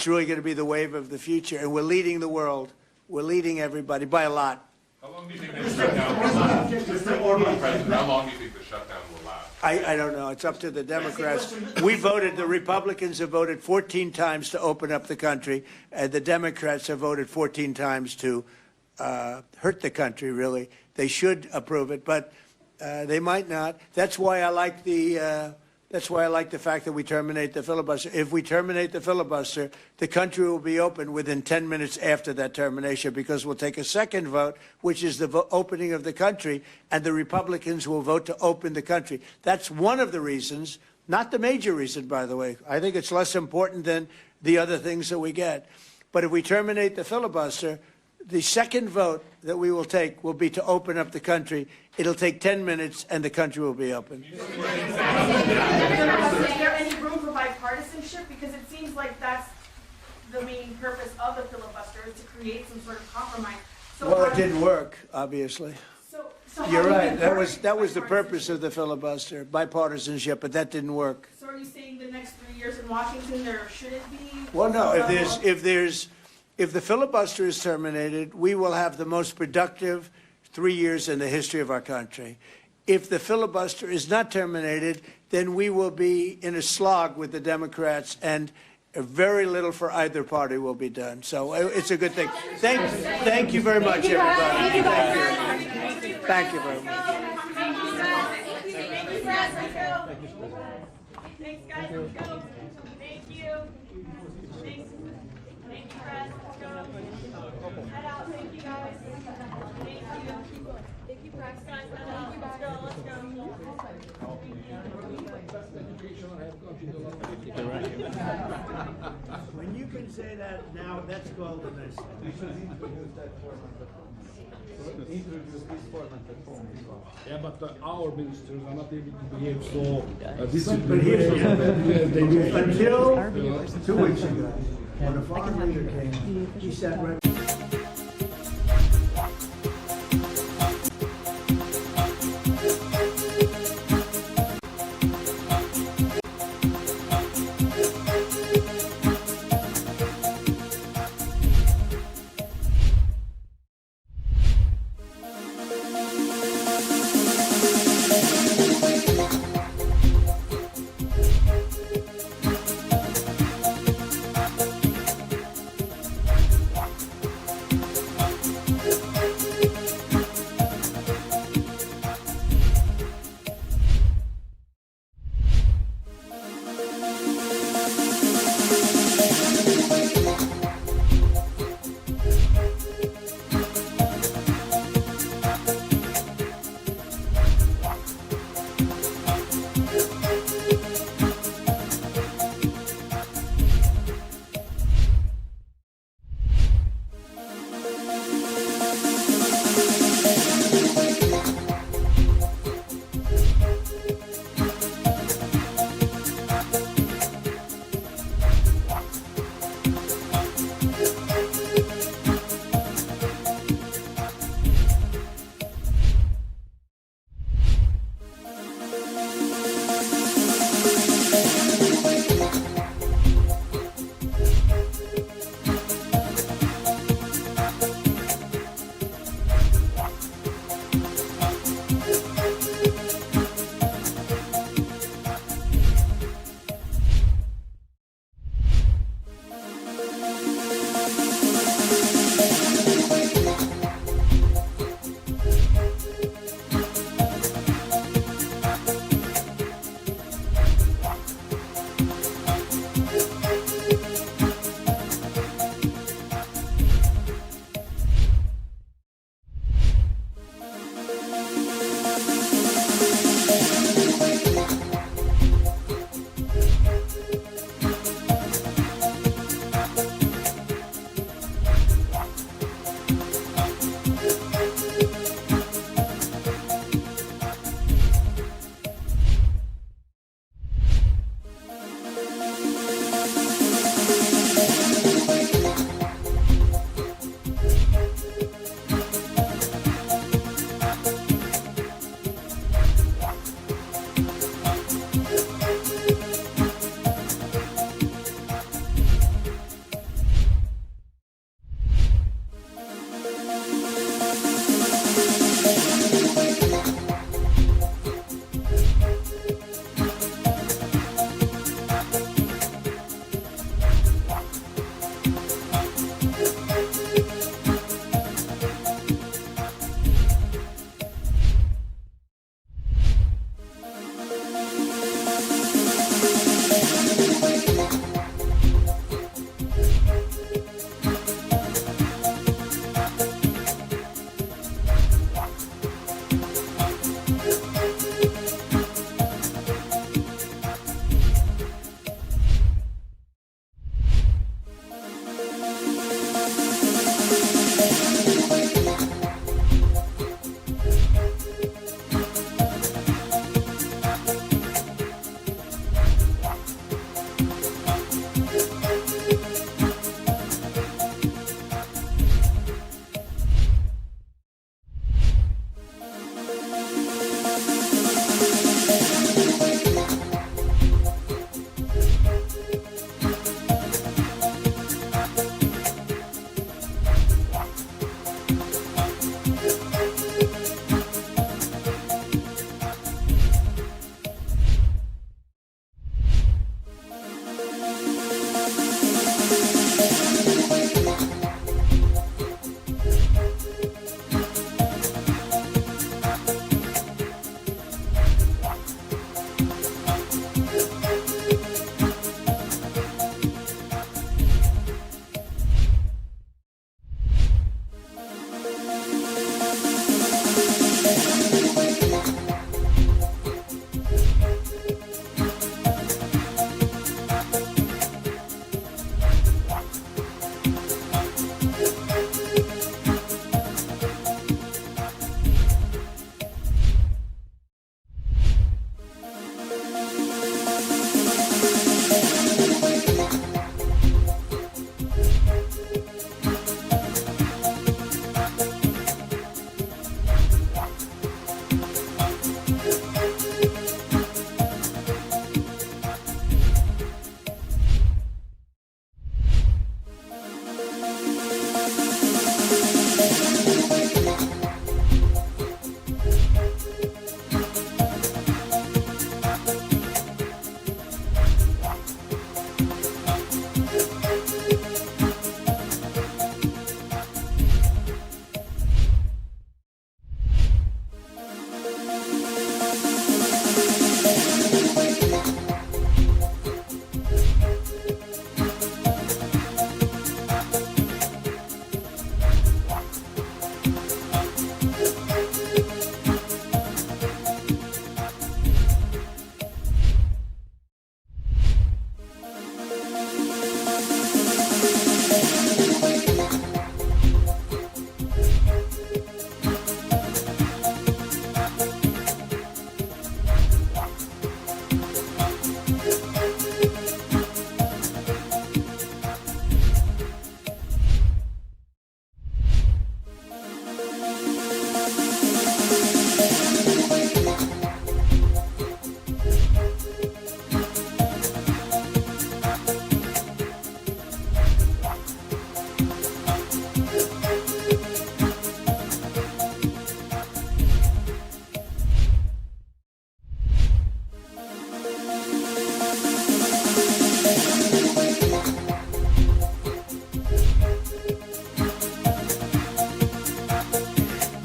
really going to be the wave of the future, and we're leading the world. We're leading everybody by a lot. How long do you think the shutdown will last? Mr. President, how long do you think the shutdown will last? I don't know. It's up to the Democrats. We voted, the Republicans have voted 14 times to open up the country, and the Democrats have voted 14 times to hurt the country, really. They should approve it, but they might not. That's why I like the fact that we terminate the filibuster. If we terminate the filibuster, the country will be open within 10 minutes after that termination, because we'll take a second vote, which is the opening of the country, and the Republicans will vote to open the country. That's one of the reasons, not the major reason, by the way. I think it's less important than the other things that we get. But if we terminate the filibuster, the second vote that we will take will be to open up the country. It'll take 10 minutes, and the country will be open. Is there any room for bipartisanship? Because it seems like that's the main purpose of the filibuster, is to create some sort of compromise. So Well, it didn't work, obviously. So You're right. That was the purpose of the filibuster, bipartisanship, but that didn't work. So are you saying the next 3 years in Washington there shouldn't be? Well, no. If the filibuster is terminated, we will have the most productive 3 years in the history of our country. If the filibuster is not terminated, then we will be in a slog with the Democrats, and very little for either party will be done. So it's a good thing. Thank you very much, everybody. Thank you very much. Thanks, guys. Let's go. Thank you. Thank you, Press. Let's go. Head out. Thank you, guys. Thank you. Thank you, Press. Guys, head out. Let's go. Let's go. When you can say that now, that's golden. Yeah, but our ministers are not able to behave so disciplined. But here's until 2 weeks ago, when a foreign leader came, he sat right.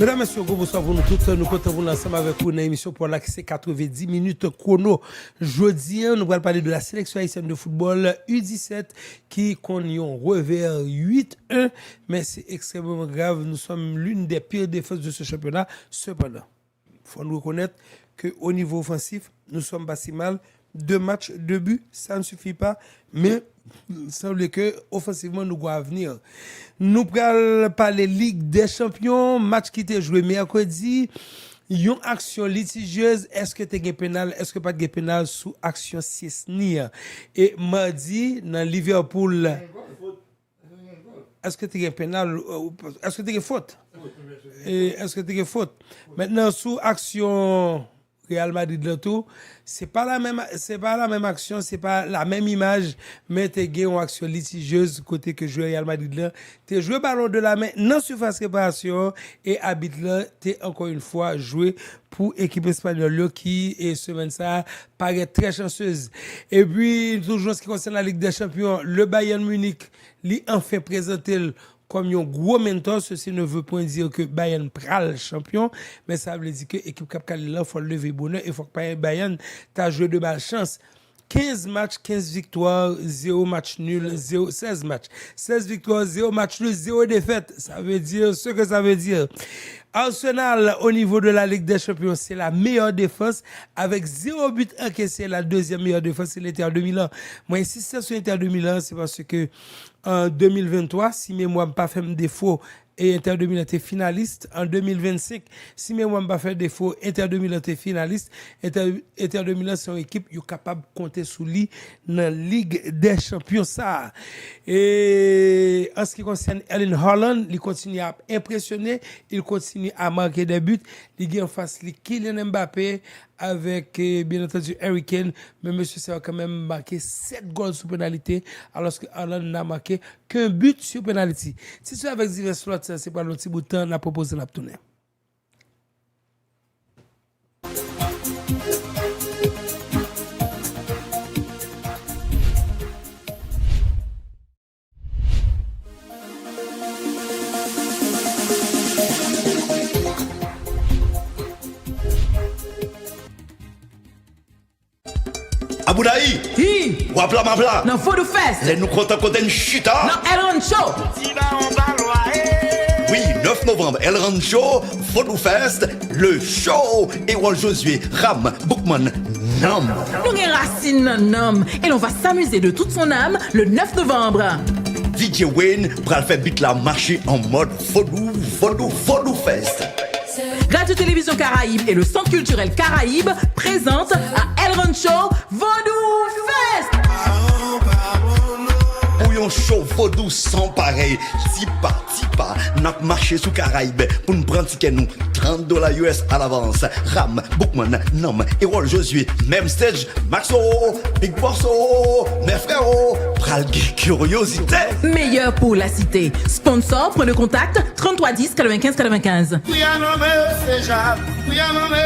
Mesdames, messieurs, bonsoir pour nous toutes. Nous comptons vous ensemble avec vous dans l'émission pour la qui c'est 90 minutes chrono. Jeudi, nous allons parler de la sélection haïtienne de football U17 qui connaît un revers 8-1, mais c'est extrêmement grave. Nous sommes l'une des pires défenses de ce championnat. Cependant, il faut nous reconnaître qu'au niveau offensif, nous sommes pas si mal. 2 matchs, 2 buts, ça ne suffit pas, mais il semble que offensivement nous devons venir. Nous allons parler Ligue des Champions, match qui était joué mercredi. Une action litigieuse, est-ce que tu as pénal, est-ce que pas de pénal sous action 6 nia. Et mardi dans Liverpool, est-ce que tu as pénal, est-ce que tu as faute? Est-ce que tu as faute? Maintenant sous action Real Madrid le tout, c'est pas la même action, c'est pas la même image, mais tu as une action litigieuse côté que joueur Real Madrid là, tu joué ballon de la main dans surface réparation et habite là, tu encore une fois joué pour équipe espagnole qui et semaine ça paraît très chanceuse. Et puis toujours en ce qui concerne la Ligue des Champions, le Bayern Munich lui enfin présenté comme un gros mentor. Ceci ne veut pas dire que Bayern pral champion, mais ça veut dire que l'équipe Cap Calila faut lever bonheur et faut que Bayern t'a joué de malchance. 15 matchs, 15 victoires, 0 match nul, 16 matchs. 16 victoires, 0 match nul, 0 défaite. Ça veut dire ce que ça veut dire. Arsenal, au niveau de la Ligue des Champions, c'est la meilleure défense avec 0 but encaissé. La deuxième meilleure défense, c'est l'Inter de Milan. Moi, si c'est sur l'Inter de Milan, c'est parce que en 2023, si mémoire pas fait défaut, et Inter de Milan était finaliste. En 2025, si mémoire m'a pas fait défaut, Inter de Milan était finaliste. Inter de Milan, c'est une équipe qui est capable de compter sous lui dans la Ligue des Champions. Ça. Et en ce qui concerne Erling Haaland, il continue à impressionner, il continue à marquer des buts. Il y a en face Kylian Mbappé avec bien entendu Harry Kane, mais monsieur ça a quand même marqué 7 goals sous pénalité alors que Haaland n'a marqué qu'un but sur pénalité. Si c'est avec divers slots, c'est pas le petit bout de temps la proposé la tourner. Aboudaï! Hi! Wapla mapla! Non, faut de fest! Les nous comptons côté une chita! Non, El Rancho! Oui, 9 novembre, El Rancho, Photo Fest, le show! Erol Josué, Ram, Bookman, Nam! Nous avons racine Nam et l'on va s'amuser de toute son âme le 9 novembre. DJ Wayne, pral fait beat la marché en mode Photo Fest! Radio Télévision Caraïbe et le Centre culturel Caraïbe présentent à El Rancho Vaudou Fest. Pour un show vaudou sans pareil, tipa, n'a marché sous Caraïbe pour nous prendre ticket nous $30 US à l'avance. Ram, Bookman, Nam, Erol Josué, même stage, Maxo, Big Borso, mes frérots, pral curiosité. Meilleur pour la cité. Sponsor, point de contact 33 10 95 95. We are nommé, c'est Jacques. We are nommé,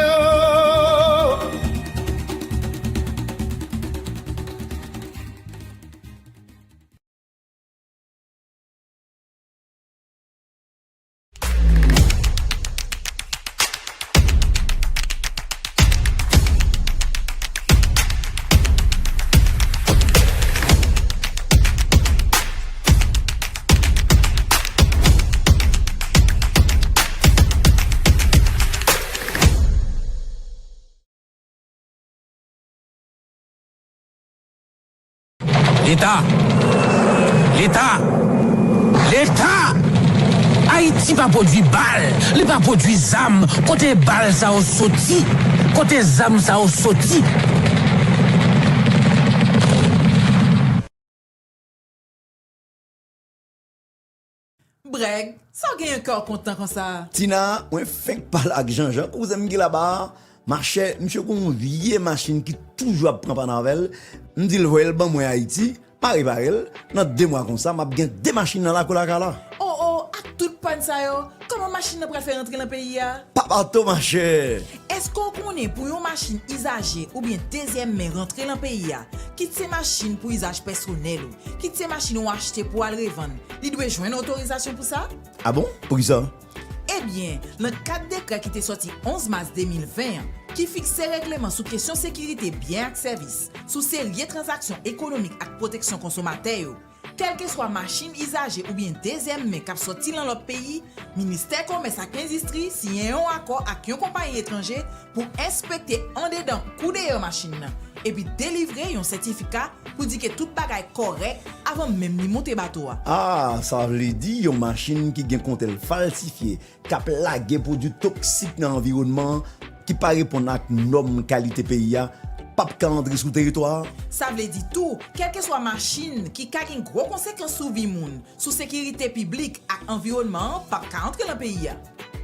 L'État Haïti pas produit balle, il pas produit zam, côté balle ça au sorti, côté zam ça au sorti. Breg, ça gagne encore content comme ça. Tina, on fait pas avec Jean-Jean, vous aimez là-bas, marché, monsieur qu'on vieille machine qui toujours prend pas navel, me dit le voyel ban moi Haïti, pas réparer, dans 2 mois comme ça, m'a bien 2 machines dans la colacala. Oh, à toute panne ça yo, comment machine pour faire rentrer dans le pays ya? Pas partout ma chère. Est-ce qu'on connaît pour une machine usagée ou bien deuxième main rentrer dans le pays ya? Quitte ces machines pour usage personnel ou quitte ces machines ou acheter pour aller revendre. Il doit joindre une autorisation pour ça? Ah bon? Pour qui ça? Eh bien, le cadre décret qui était sorti 11 mars 2020, qui fixe règlements sous question sécurité bien et services, sous ces liés transactions économiques et protection consommateur, quelle que soit machine usagée ou bien deuxième main qui sorti dans l'autre pays, ministère commerce et industrie signe un accord avec une compagnie étrangère pour inspecter en dedans ou dehors machine et puis délivrer un certificat pour dire que tout bagage correct avant même de monter bateau. Ah, ça veut dire une machine qui gagne compte falsifié, qui a lagué produits toxiques dans l'environnement, qui pas répondre à normes qualité pays, pas entrer sous territoire. Ça veut dire tout, quelle que soit machine qui a une grosse conséquence sur vie moun, sur sécurité publique et environnement, pas entrer dans le pays.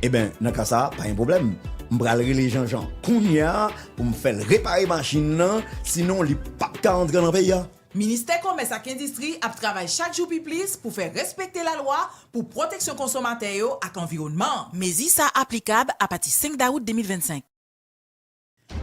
Eh bien, dans ce cas ça, pas un problème. Je vais aller les gens Kounia pour me faire réparer la machine, sinon il pas entrer dans le pays. Ministère commerce et industrie a travaillé chaque jour plus pour faire respecter la loi pour protection consommateur et environnement. Mais ça applicable à partir 5 août 2025.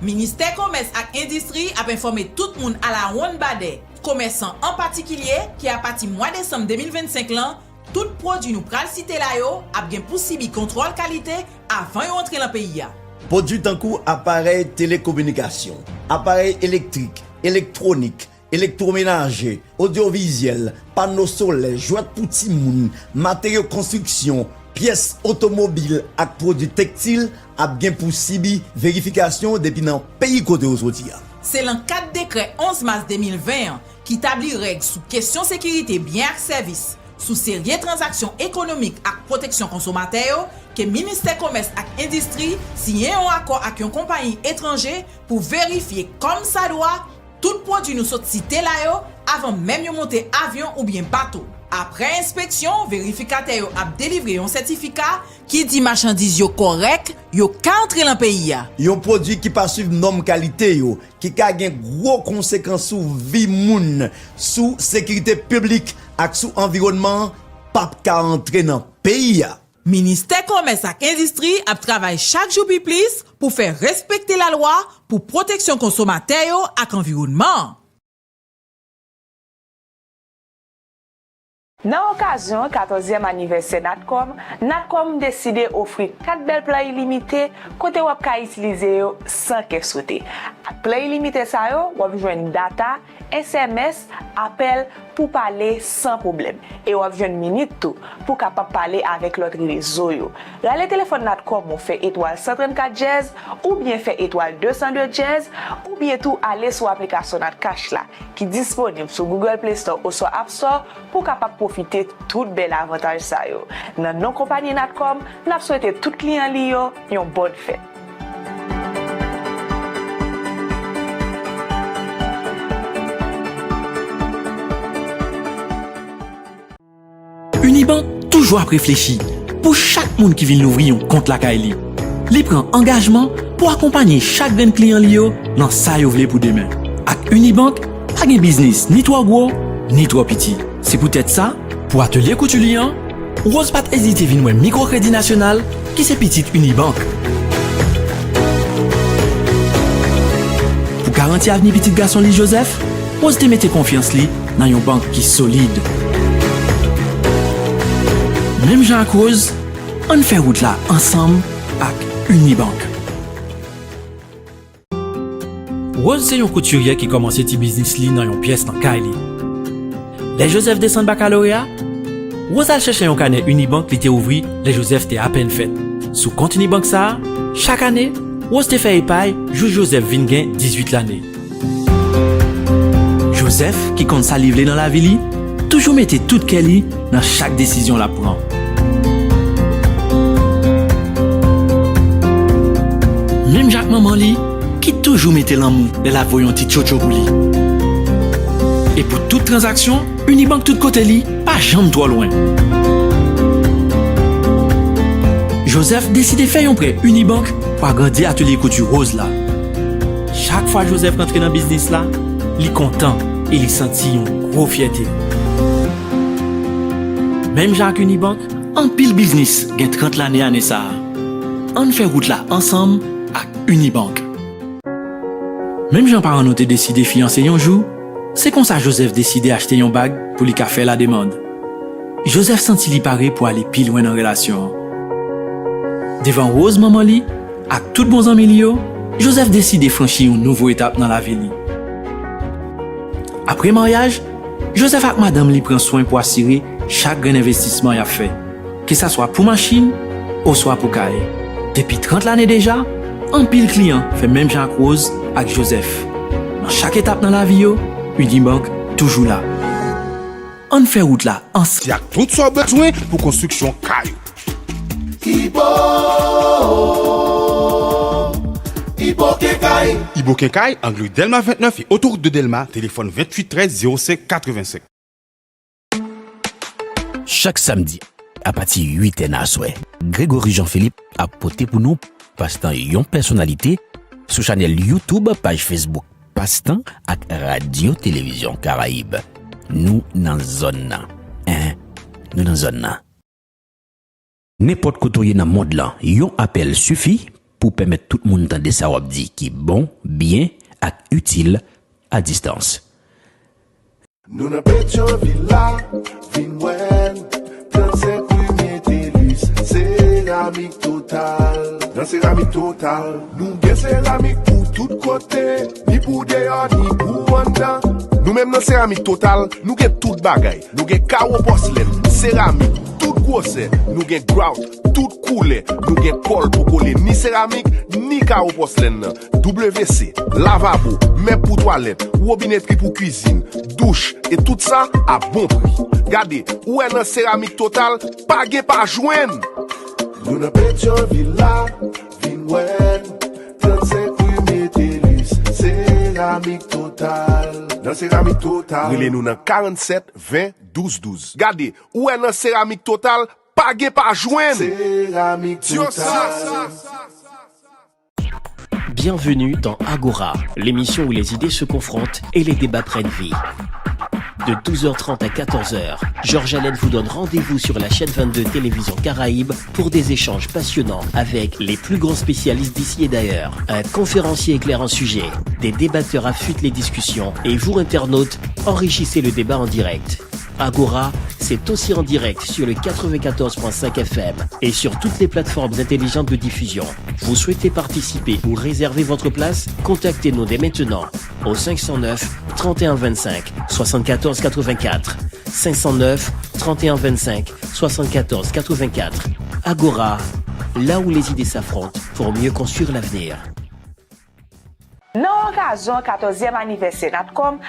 Ministère commerce et industrie a informé tout le monde à la ronde badé, commerçants en particulier qui à partir mois décembre 2025 là, tout produit nous pral citer là yo a bien possible contrôle qualité avant de rentrer dans le pays. Produit tant coup appareil télécommunication, appareil électrique, électronique, électroménager, audiovisuel, panneaux solaires, jouets pour petit moun, matériaux construction, pièces automobiles et produits textiles a bien possible vérification depuis dans pays côté au sorti. C'est le 4 décret 11 mars 2020 qui établit règles sous question sécurité bien et services, sous série transactions économiques et protection consommateur que ministère commerce et industrie signe un accord avec une compagnie étrangère pour vérifier comme ça doit tout produit nous sorti cité là yo avant même de monter avion ou bien bateau. Après inspection, vérificateur a délivré un certificat qui dit marchandise yo correct, yo ka entrer dans le pays. Un produit qui pas suivre norme qualité yo, qui a gen gros conséquences sur vie moun, sous sécurité publique et sous environnement, pas ka entrer dans le pays. Ministère commerce et industrie a travaillé chaque jour plus pour faire respecter la loi pour protection consommateur et environnement. Dans l'occasion 14e anniversaire Natcom décide d'offrir 4 belles plats illimités côté wap ka utiliser sans que souhaité. Plats illimités ça yo, wap joindre data, SMS, appel pour parler sans problème. Et wap joindre minute tout pour capable parler avec l'autre réseau yo. Là le téléphone Natcom on fait étoile 134 jazz ou bien fait étoile 202 jazz ou bien tout aller sur l'application Natcash là qui est disponible sur Google Play Store ou sur App Store pour capable profiter tout bel avantage ça yo. Dans nos compagnies Natcom, n'a souhaité tout client li yo une bonne fête. Unibank toujours a réfléchi pour chaque monde qui vient l'ouvrir un compte la Kaili. Li prend engagement pour accompagner chaque jeune client li yo dans sa yo vle pour demain. Avec Unibank, pas de business ni trop gros ni trop petit. C'est peut-être ça, pour atelier couturier, Rose pas hésiter venir un microcrédit national qui c'est petite Unibank. Pour garantir l'avenir petit garçon li Joseph, Rose te mette confiance li dans une banque qui solide. Même Jean à cause, on fait route là ensemble avec Unibank. Rose c'est un couturier qui commence petit business li dans une pièce dans Kaili. Les Joseph descendent baccalauréat, Rose a cherché un carnet Unibank qui était ouvert, les Joseph étaient à peine fait. Sous compte Unibank ça, chaque année, Rose te fait épaille, juge Joseph Vingen 18 l'année. Joseph, qui compte sa livrer dans la ville, toujours mettait toute Kelly dans chaque décision la prend. Même Jacques Maman li, qui toujours mettait l'amour de la voyante tchocho pour lui. Et pour toute transaction, Unibank tout côté li, pas jamais trop loin. Joseph décide de faire un prêt Unibank pour agrandir atelier couture Rose là. Chaque fois Joseph rentre dans le business là, il est content et il sentit une grosse fierté. Même Jacques Unibank, en pile business, gagne 30 l'année ça. On fait route là ensemble avec Unibank. Même Jean-Parent nous décidé de fiancer un jour, c'est comme ça Joseph décidé d'acheter une bague pour lui faire la demande. Joseph sentit lui paré pour aller plus loin dans la relation. Devant Rose maman li, ak tout bon zami li yo, Joseph décide franchir une nouvelle étape dans la vie li. Après mariage, Joseph ak madame li prend soin pour assurer chaque grand investissement y a fait, que ça soit pour machine ou soit pour caille. Depuis 30 années déjà, un pile client fait même Jean Rose avec Joseph. Dans chaque étape dans la vie yo, Unibank toujours là. On fait route là ensemble. Il y a tout ce besoin pour construction caillou. Ibo Kenkai, angle Delma 29 et autoroute de Delma, téléphone 28 13 05 85. Chaque samedi, à partir de 8h à soir, Grégory Jean-Philippe a porté pour nous Passe-temps yon personnalité sur channel YouTube, page Facebook Passe-temps ak Radio Télévision Caraïbe. Nous dans zone nan. Nous dans zone nan. N'importe côté dans monde là, yon appel suffit pour permettre tout le monde d'entendre ça wap di qui bon, bien et utile à distance. Nous n'a Pétionville là, Vinwen, 35 premiers délices, céramique totale. Dans céramique totale, nous gain céramique pour tout côté, ni pour dehors, ni pour en dedans. Nous même dans céramique totale, nous gain tout bagay. Nous gain carreau porcelaine, céramique, tout grosseur, nous gain grout, tout coulé, nous gain colle pour coller ni céramique, ni carreau porcelaine. WC, lavabo, même pour toilette, robinetterie pour cuisine, douche et tout ça à bon prix. Regardez, où est dans céramique totale, pas gain pas joindre. Nous n'a Pétionville là, Vinwen, 35 premiers délices, céramique totale. Dans céramique totale, relez-nous dans 47 20 12 12. Regardez, où est dans céramique totale, pas gain pas joindre. Céramique totale. Bienvenue dans Agora, l'émission où les idées se confrontent et les débats prennent vie. De 12h30 à 14h, Georges Allen vous donne rendez-vous sur la chaîne 22 Télévision Caraïbe pour des échanges passionnants avec les plus grands spécialistes d'ici et d'ailleurs. Un conférencier éclaire un sujet, des débatteurs affûtent les discussions et vous, internautes, enrichissez le débat en direct. Agora, c'est aussi en direct sur le 94.5 FM et sur toutes les plateformes intelligentes de diffusion. Vous souhaitez participer ou réserver votre place? Contactez-nous dès maintenant au 509 31 25 74 84. 509 31 25 74 84. Agora, là où les idées s'affrontent pour mieux construire l'avenir. Nan okazyon 14e aniversè Natcom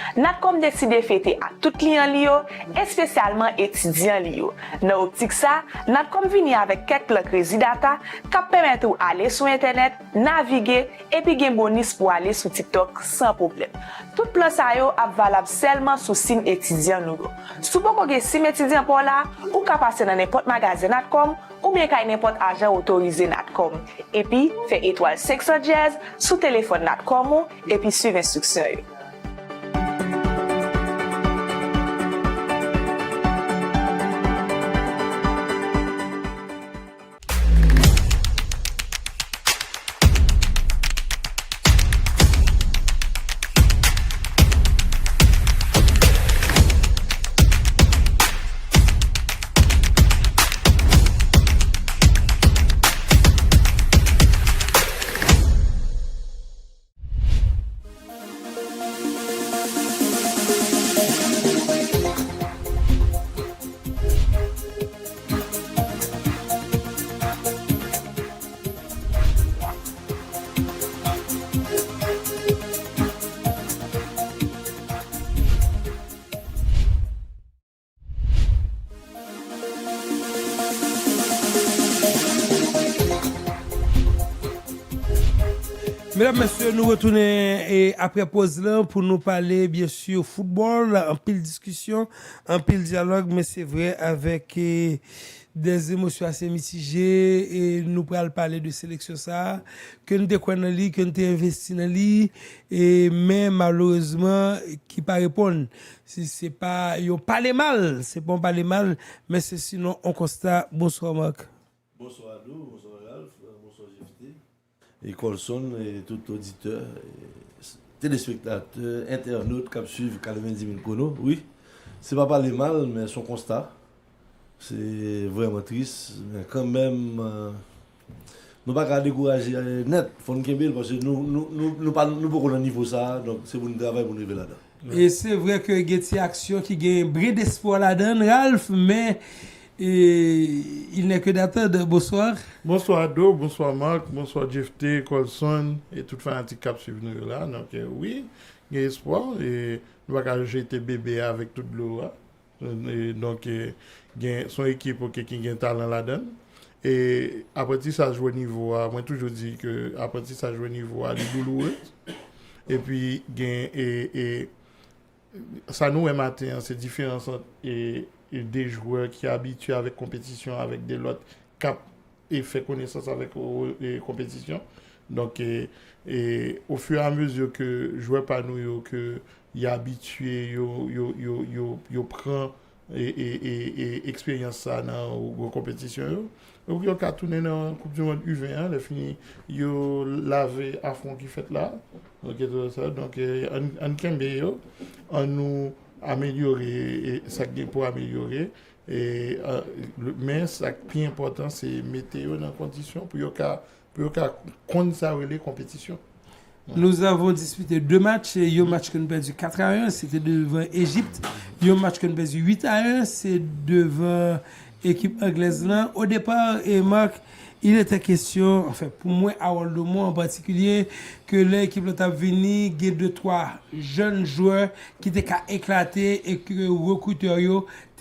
deside fete ak tout kliyan li yo, espesyalman etidyan li yo. Nan optik sa, Natcom vini avek kek plan kredi data kap permette ou ale sou internet, navige, epi gen bonus pou ale sou TikTok sans problem. Tout plan sa yo ap valab selman sou sim etidyan nou yo. Sou poko gen sim etidyan pou la, ou ka pase nan nepot magaze Natcom, ou bien kay nepot ajan autorize Natcom. Epi, fe étoile 500 jazz sou telefon Natcom et puis suivre instruction. Mesdames, messieurs, nous retournons après pause là pour nous parler bien sûr football, en pile discussion, en pile dialogue, mais c'est vrai avec des émotions assez mitigées et nous pourrons parler de sélection ça, que nous découvrons dans lui, que nous investi dans lui, et mais malheureusement qui pas répondre. C'est pas, ils ont parlé mal, c'est pas parler mal, mais c'est sinon on constate. Bonsoir Marc. Bonsoir à nous, bonsoir Ralph, bonsoir JFT. Et Colson et tout auditeur, téléspectateur, internaute qui suivent 90 000 kono. Oui, c'est pas parler mal, mais son constat, c'est vraiment triste. Mais quand même, nous pas décourager net fond Kembel parce que nous pas au niveau ça donc c'est pour nous travailler pour nous arriver là-dedans. Et c'est vrai que il y a des actions qui gagnent brin d'espoir là-dedans Ralph mais il n'est que d'attendre. Bonsoir. Bonsoir Ado, bonsoir Marc, bonsoir Jeffté, Colson et toute fanatique qui suivent nous là. Donc oui, il y a espoir et nous allons jeter bébé avec toute l'eau. Donc il y a son équipe qui a un talent là-dedans. Et apprentissage au niveau, moi toujours dit que apprentissage au niveau est douloureux. Et puis et ça nous est matin, c'est différent et des joueurs qui sont habitués avec compétition, avec des lots cap et fait connaissance avec les compétitions. Donc, au fur et à mesure que joueurs par nous, que y habitué, yo prend et expérience ça dans les compétitions. Donc, yo ka tourner dans la Coupe du Monde U21, les fini yo lavé à fond qui fait là. Donc, on kembe yo, on nous améliorer ça pour améliorer mais ça qui est important c'est mettre dans condition pour qu'on ça les compétitions. Nous avons disputé 2 matchs, et un match que nous perdu 4-1, c'était devant Égypte, un match que nous perdu 8-1, c'est devant équipe anglaise là. Au départ, et Marc, il était question, enfin pour moi, à moi en particulier, que l'équipe est venue, il y a 2-3 jeunes joueurs qui étaient éclatés et que recruteurs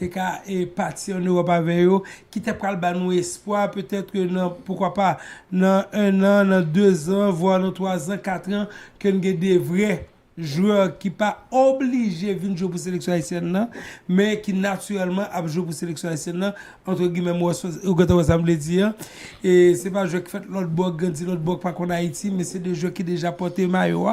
étaient partis en Europe avec eux, qui étaient prêts à nous espoir, peut-être que pourquoi pas, dans 1 an, dans 2 ans, voire dans 3 ans, 4 ans, que nous avons des vrais joueurs qui pas obligés de venir jouer pour la sélection haïtienne, mais qui naturellement a joué pour la sélection haïtienne, entre guillemets, moi, ça me dire. Et c'est pas un joueur qui fait l'autre bord, l'autre bord, pas qu'on Haïti, mais c'est des joueurs qui déjà porté maillot,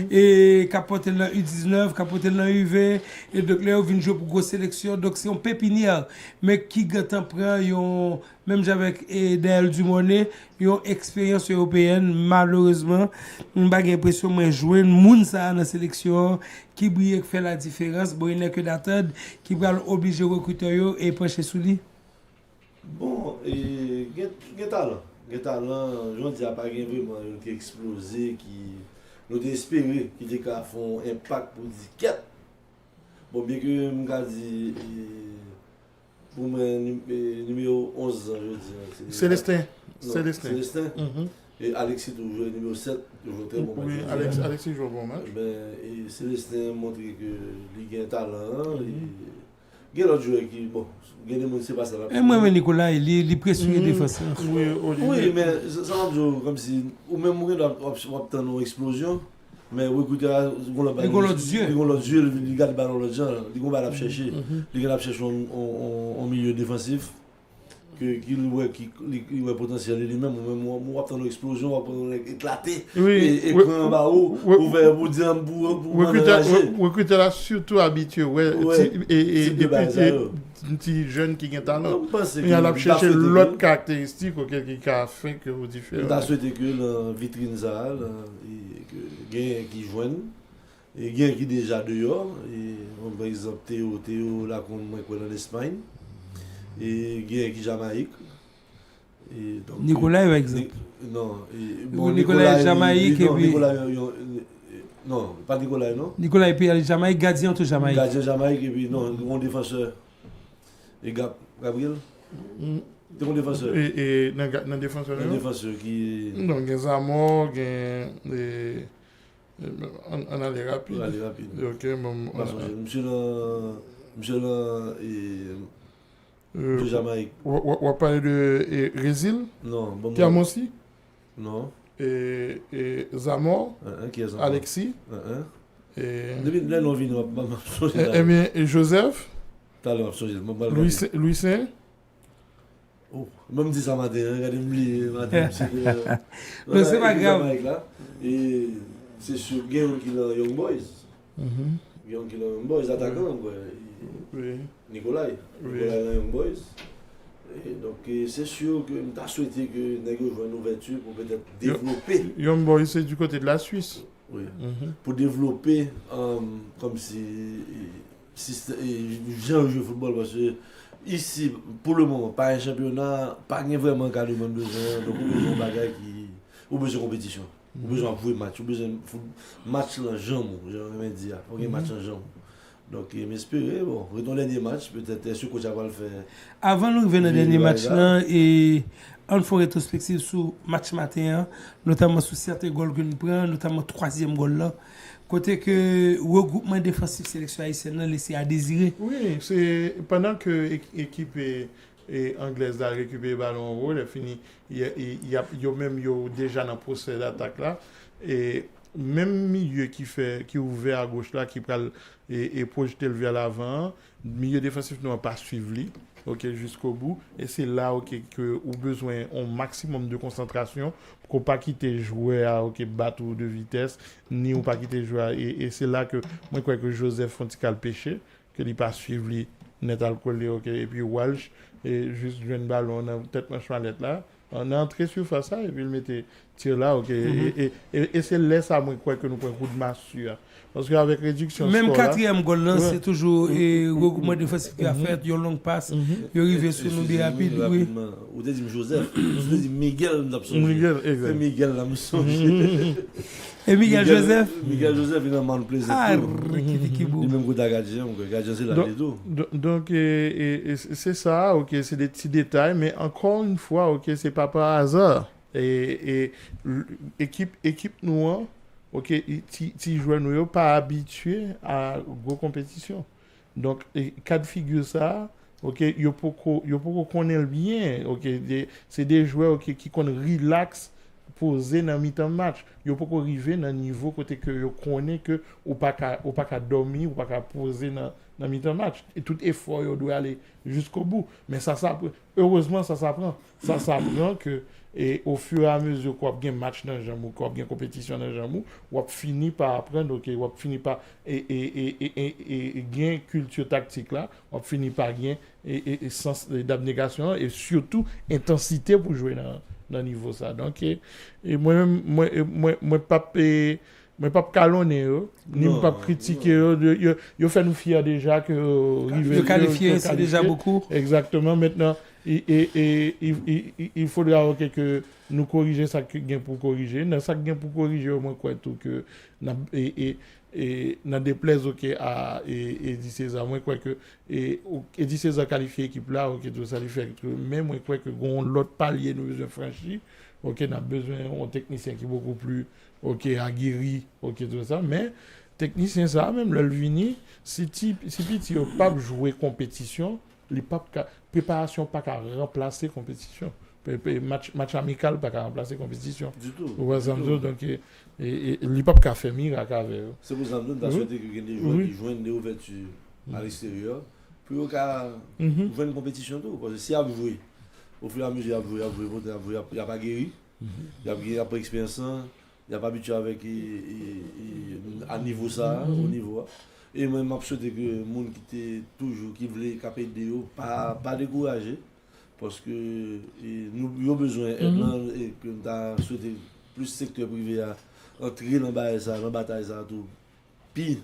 et qui a porté dans U19, qui a porté dans UV, et donc là, ils viennent jouer pour grosse sélection, donc c'est un pépinière, mais qui prend, même avec Del Dumonet, ils ont expérience européenne, malheureusement, on n'a pas l'impression de jouer, moun ça dans la sélection, qui brille, qui fait la différence, bon, il n'est que d'attendre, qui va obliger les recruteurs et pencher sous lui. Bon, et talent, je dis pas vraiment qui explosé, qui nous espéré, qui dit qu'à font impact pour 10 bon, bien que je dit pour moi, numéro 11, je veux dire. Célestin. Et Alexis toujours numéro 7, toujours très bon match. Oui, Alexis joue bon match. Et Célestin montre qu'il a un talent. Il y a d'autres joueurs qui, bon, il y a des gens qui ne pas ça. Et moi, Nicolas, il est précieux défenseur. Oui, mais ça va comme si, ou même on va obtenir une explosion. Mais écoutez, ils ont l'autre yeux, ils gardent le ballon l'autre gens, ils vont aller chercher. Ils vont chercher en milieu défensif, qu'il voit potentiel lui-même, on va prendre une explosion, on va prendre éclater, et prendre un barreau, pour dire pour recruter là surtout habitué, et petit jeune qui a un talent. Il a cherché l'autre caractéristique auquel qui a fait que vous différez. On a souhaité que la vitrine ça, gain qui joignent et gain qui déjà dehors et par exemple Théo là qu'on en Espagne et gain qui Jamaïque et donc Nicolas par exemple non Nicolas Jamaïque et puis non pas Nicolas non Nicolas et puis Jamaïque gardien de Jamaïque et puis non mon défenseur et Gabriel de mon défenseur. Et dans défenseur. Un défenseur qui. Donc, il y a Zamor, on a les rapides. Ok, bon. Monsieur de Jamaïque. On va parler de Résil. Non, bon. Tiamonsi. Non. Et Zamor. Qui est Zamor? Alexis. Depuis là, on vient, et Joseph. Louis Saint. Oh, même dit ça matin, regardez-moi matin. Mais c'est pas grave. Et c'est sûr qu'il y a Young Boys. Young Boys, attaquant. Nicolas Young Boys. Et donc c'est sûr que je as souhaité que nous jouions une ouverture pour peut-être développer. Young Boys, c'est du côté de la Suisse. Oui. Pour développer comme si j'ai joué au football parce que ici, pour le moment, pas un championnat, pas vraiment carrément besoin, donc on a besoin de bagages qui, on a besoin de compétition, on a besoin de jouer match, on a besoin de match en jambe, j'aimerais dire, on a match en jambe. Donc, m'espérer, bon, dans le dernier match, peut-être, ce que tu vas le faire. Avant de revenir dans le dernier match, là, et on fait rétrospective sur le match matin, notamment sur certains goals que nous prenons, notamment le 3e goal là. Côté que le regroupement défensif sélection haïtienne laissé à désirer. Oui, c'est pendant que l'équipe anglaise a récupéré le ballon en haut, elle fini, il y a même déjà dans le procès d'attaque là. Et même milieu qui est ouvert à gauche là, qui peut et projeter le vers l'avant, milieu défensif n'a pas suivi. Ok, jusqu'au bout, et c'est là que ou besoin un maximum de concentration pour pas quitter jouer à battre de vitesse ni ou pas quitter jouer et c'est là que moi crois que Joseph Fontical péché que il pas suivre net alcool et puis Walsh et juste jouer un ballon on a peut-être manche malette là on est entré sur face ça et puis il mettait tir là et c'est là ça moi crois que nous prenons un coup de masse sur parce qu'avec réduction même score, 4e goal là, ouais. c'est toujours regroupement défensif qui a fait, il y a une longue passe, il arrive sur nous bien rapide. Oui. Ou dit Joseph, ou dit Miguel l'absolu. Miguel, exact. Miguel l'absolu. Et Miguel Joseph? Miguel Joseph, il a mal plaisir. Ah, qui beau. Il même goût d'agagien, gardien c'est là les deux. Donc c'est ça, ok, c'est des petits détails, mais encore une fois, ok, c'est pas par hasard. Et équipe noire. Ok, si joueurs nous pas habitués à gros compétition. Donc cas de figure ça, ok, yo poko connaît bien, ok, c'est des joueurs qui connaissent relax poser dans mi-temps match. Yo poko arriver dans niveau côté que yo connaît que ou pas qu'à dormir ou pas qu'à poser dans mi-temps match et tout effort yo doit aller jusqu'au bout. Mais ça heureusement ça s'apprend. Ça s'apprend que et au fur et à mesure qu'on a bien match dans jamou, qu'on a bien compétition dans jamou, on finit par apprendre, ok, on finit par et gain culture tactique là, on finit par gain et sens d'abnégation et surtout intensité pour jouer dans niveau ça. Donc et moi pas calonner ni pas critiquer yo fait nous fier déjà que le qualifier c'est déjà beaucoup. Exactement. Maintenant il faudra que nous corriger ça que gain pour corriger dans ça gain pour corriger au moins quoi tout que n'a déplaise à Eddie César moi crois que Eddie César qualifié équipe là tout ça lui fait que même moi crois que gon l'autre palier nous besoin franchir n'a besoin un technicien qui est beaucoup plus aguerri tout ça mais technicien ça même le vini si petit pas jouer compétition les préparation pas qu'à remplacer compétition match amical pas qu'à remplacer compétition du tout donc il pas qu'à faire miracle avec c'est pour ça que nous souhaité que des joueurs qui joignent des ouvertures à l'extérieur pour qu'à jouer une compétition tout parce que si a joué au fur et à mesure il y a pas guéri il y a pas expérience il y a pas habitué avec à niveau ça au niveau et moi m'a souhaité que monde qui était toujours qui voulait caper de pas décourager parce que nous avons besoin et que t'as souhaité plus secteur privé à entrer dans bataille ça tout puis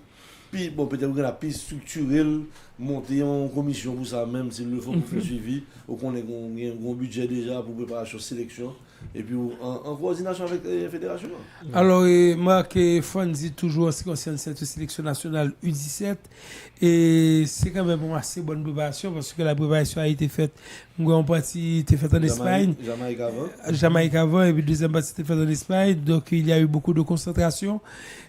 bon peut-être que la piste structurelle monter en commission pour ça même s'il le faut pour faire suivi ou qu'on ait un budget déjà pour préparation sélection et puis en coordination avec les fédérations. Alors Marc Fonzi toujours en ce qui concerne cette sélection nationale U17 et c'est quand même une assez bonne préparation parce que la préparation a été faite une grande partie était faite en Espagne Jamaïque avant et puis deuxième partie était faite en Espagne donc il y a eu beaucoup de concentration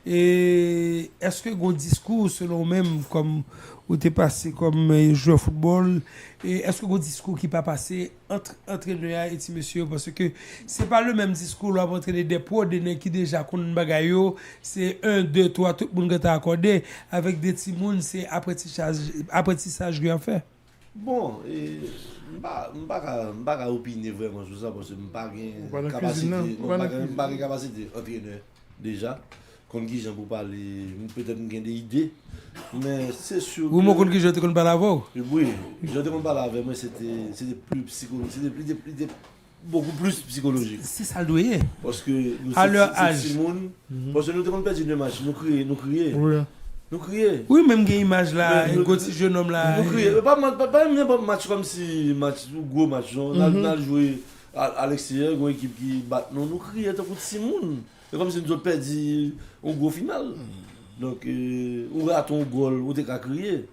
et est-ce que un discours selon même comme où tu es passé comme joueur de football et est-ce que un discours qui pas passé entre entraîneur et monsieur parce que c'est pas le même discours là pour entraîner des pros des qui déjà connaissent bagayo c'est 1 2 3 tout le monde t'a accordé avec des petits monde c'est apprentissage lui en fait bon et pas opiner vraiment sur ça parce que pas capacité entraîneur déjà qu'on qui j'en pour parler peut-être une des idées mais c'est sûr ou moi que je te connais pas avant oui je te connais pas avec moi c'était plus psychologique c'était beaucoup plus psychologique c'est ça le doigt parce que nous à leur âge parce que nous avons perdu le match nous crier oui. Nous crions. Oui, même une image là, un petit jeune homme là. Nous crions. Pas n'importe match comme si match ou gros match. On a joué à l'extérieur, une équipe qui bat. Non, nous crions tant que Simon. C'est comme si nous avons perdu un gros final. Donc, ou raton goal, ou t'es qu'à crier.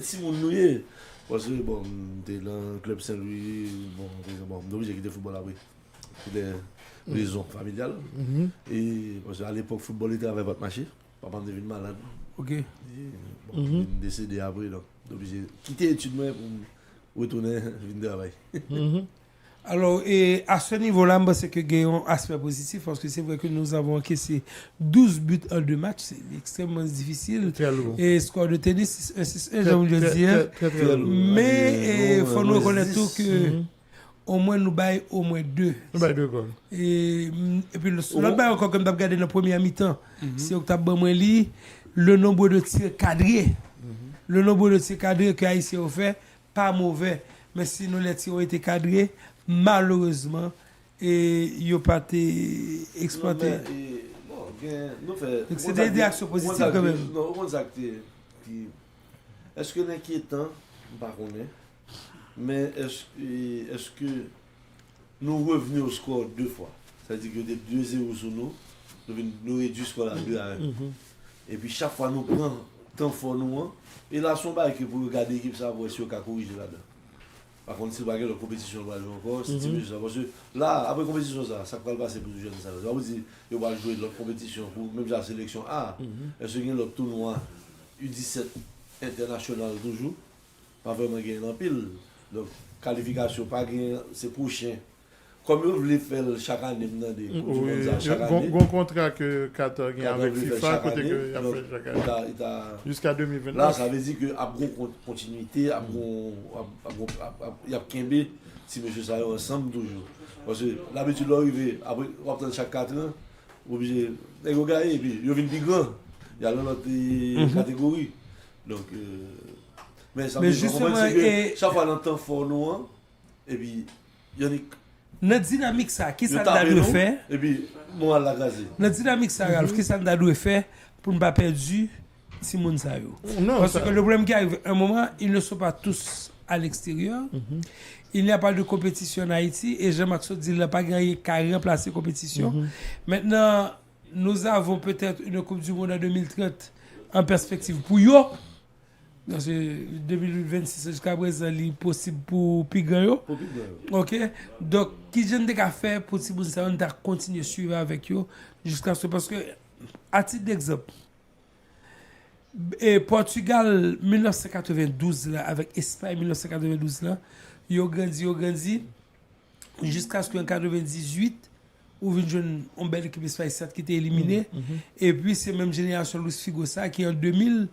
Simon nous y est. Parce que bon, t'es dans le club Saint-Louis, bon, on est obligé de quitter le football après. Pour des raisons familiales. Et parce qu'à l'époque, le football était avec votre marché. Papa est devenu malade. Ok. Et, bon, il est décédé après, donc obligé de quitter l'étude pour retourner à le travail. Alors, et à ce niveau-là, c'est que il y a un aspect positif parce que c'est vrai que nous avons encaissé 12 buts en 2 matchs. C'est extrêmement difficile. Très lourd. Et score de tennis, 6-1, j'ai envie de le dire. Très lourd. Mais il faut nous reconnaître que au moins nous baillons au moins 2. Nous baillons 2 goals. Et puis l'autre bail encore comme tu as regardé dans la première mi-temps, c'est Octobre Moins le nombre de tirs cadrés. Le nombre de tirs cadrés que Haïtien a fait, pas mauvais. Mais sinon les tirs ont été cadrés. Malheureusement, ils n'ont pas été exploités. C'est des actions positives quand même. Non, on a est-ce que l'inquiétant, je ne sais pas, mais est-ce que nous revenons au score 2 fois? C'est-à-dire que des 2-0 sur nous réduisons le score à 2-1. Et puis chaque fois nous prenons temps fort nous. Et là, son bail que pour regarder l'équipe, ça va essayer de corriger là-dedans. Par contre, si vous avez la compétition, vous allez encore, c'est ça. Parce que là, après la compétition, ça va passer pour les jeunes. Ça veut dire qu'ils vont jouer de l'autre compétition, pour même la sélection A. Est-ce qu'il y a l'autre tournoi U17 international toujours? Pas vraiment gagné en pile. Donc, qualification, pas gagné, c'est prochain. Comme vous voulez faire chaque année, chaque année. Bon contrat que Qatar gagne avec FIFA, côté que a fait chaque année. Jusqu'à 2029. Là, ça veut dire qu'il y a une continuité, il y a Kembe, si monsieur ça ensemble toujours. Parce que l'habitude d'arriver, après, on attend chaque 4 ans, obligé de gagner, et puis il y a une plus grand. Il y a l'autre catégorie. Donc, mais ça veut dire que chaque fois, on entend fort nous, et puis il y a notre dynamique ça, qui ça doit faire? Et puis, moi la gazer. Notre dynamique ça, Ralph, qui ça doit faire pour ne pas perdre Simon Sayo? Parce que le problème qui arrive, à un moment, ils ne sont pas tous à l'extérieur. Il n'y a pas de compétition en Haïti et Jean-Marc dit qu'il n'a pas gagné qu'à remplacer la compétition. Maintenant, nous avons peut-être une Coupe du Monde en 2030 en perspective pour eux. Parce que 2026 jusqu'à présent, il est possible pour Pigayo. Ok? Donc, qui j'aime de faire pour si vous continuer à suivre avec eux jusqu'à ce. Parce que, à titre d'exemple, Portugal 1992, là, avec Espagne 1992, là, ils ont grandi, jusqu'à ce qu'en 98, où une belle équipe Espagne qui était éliminée. Et puis, c'est même génération Luis Figo ça qui en 2000.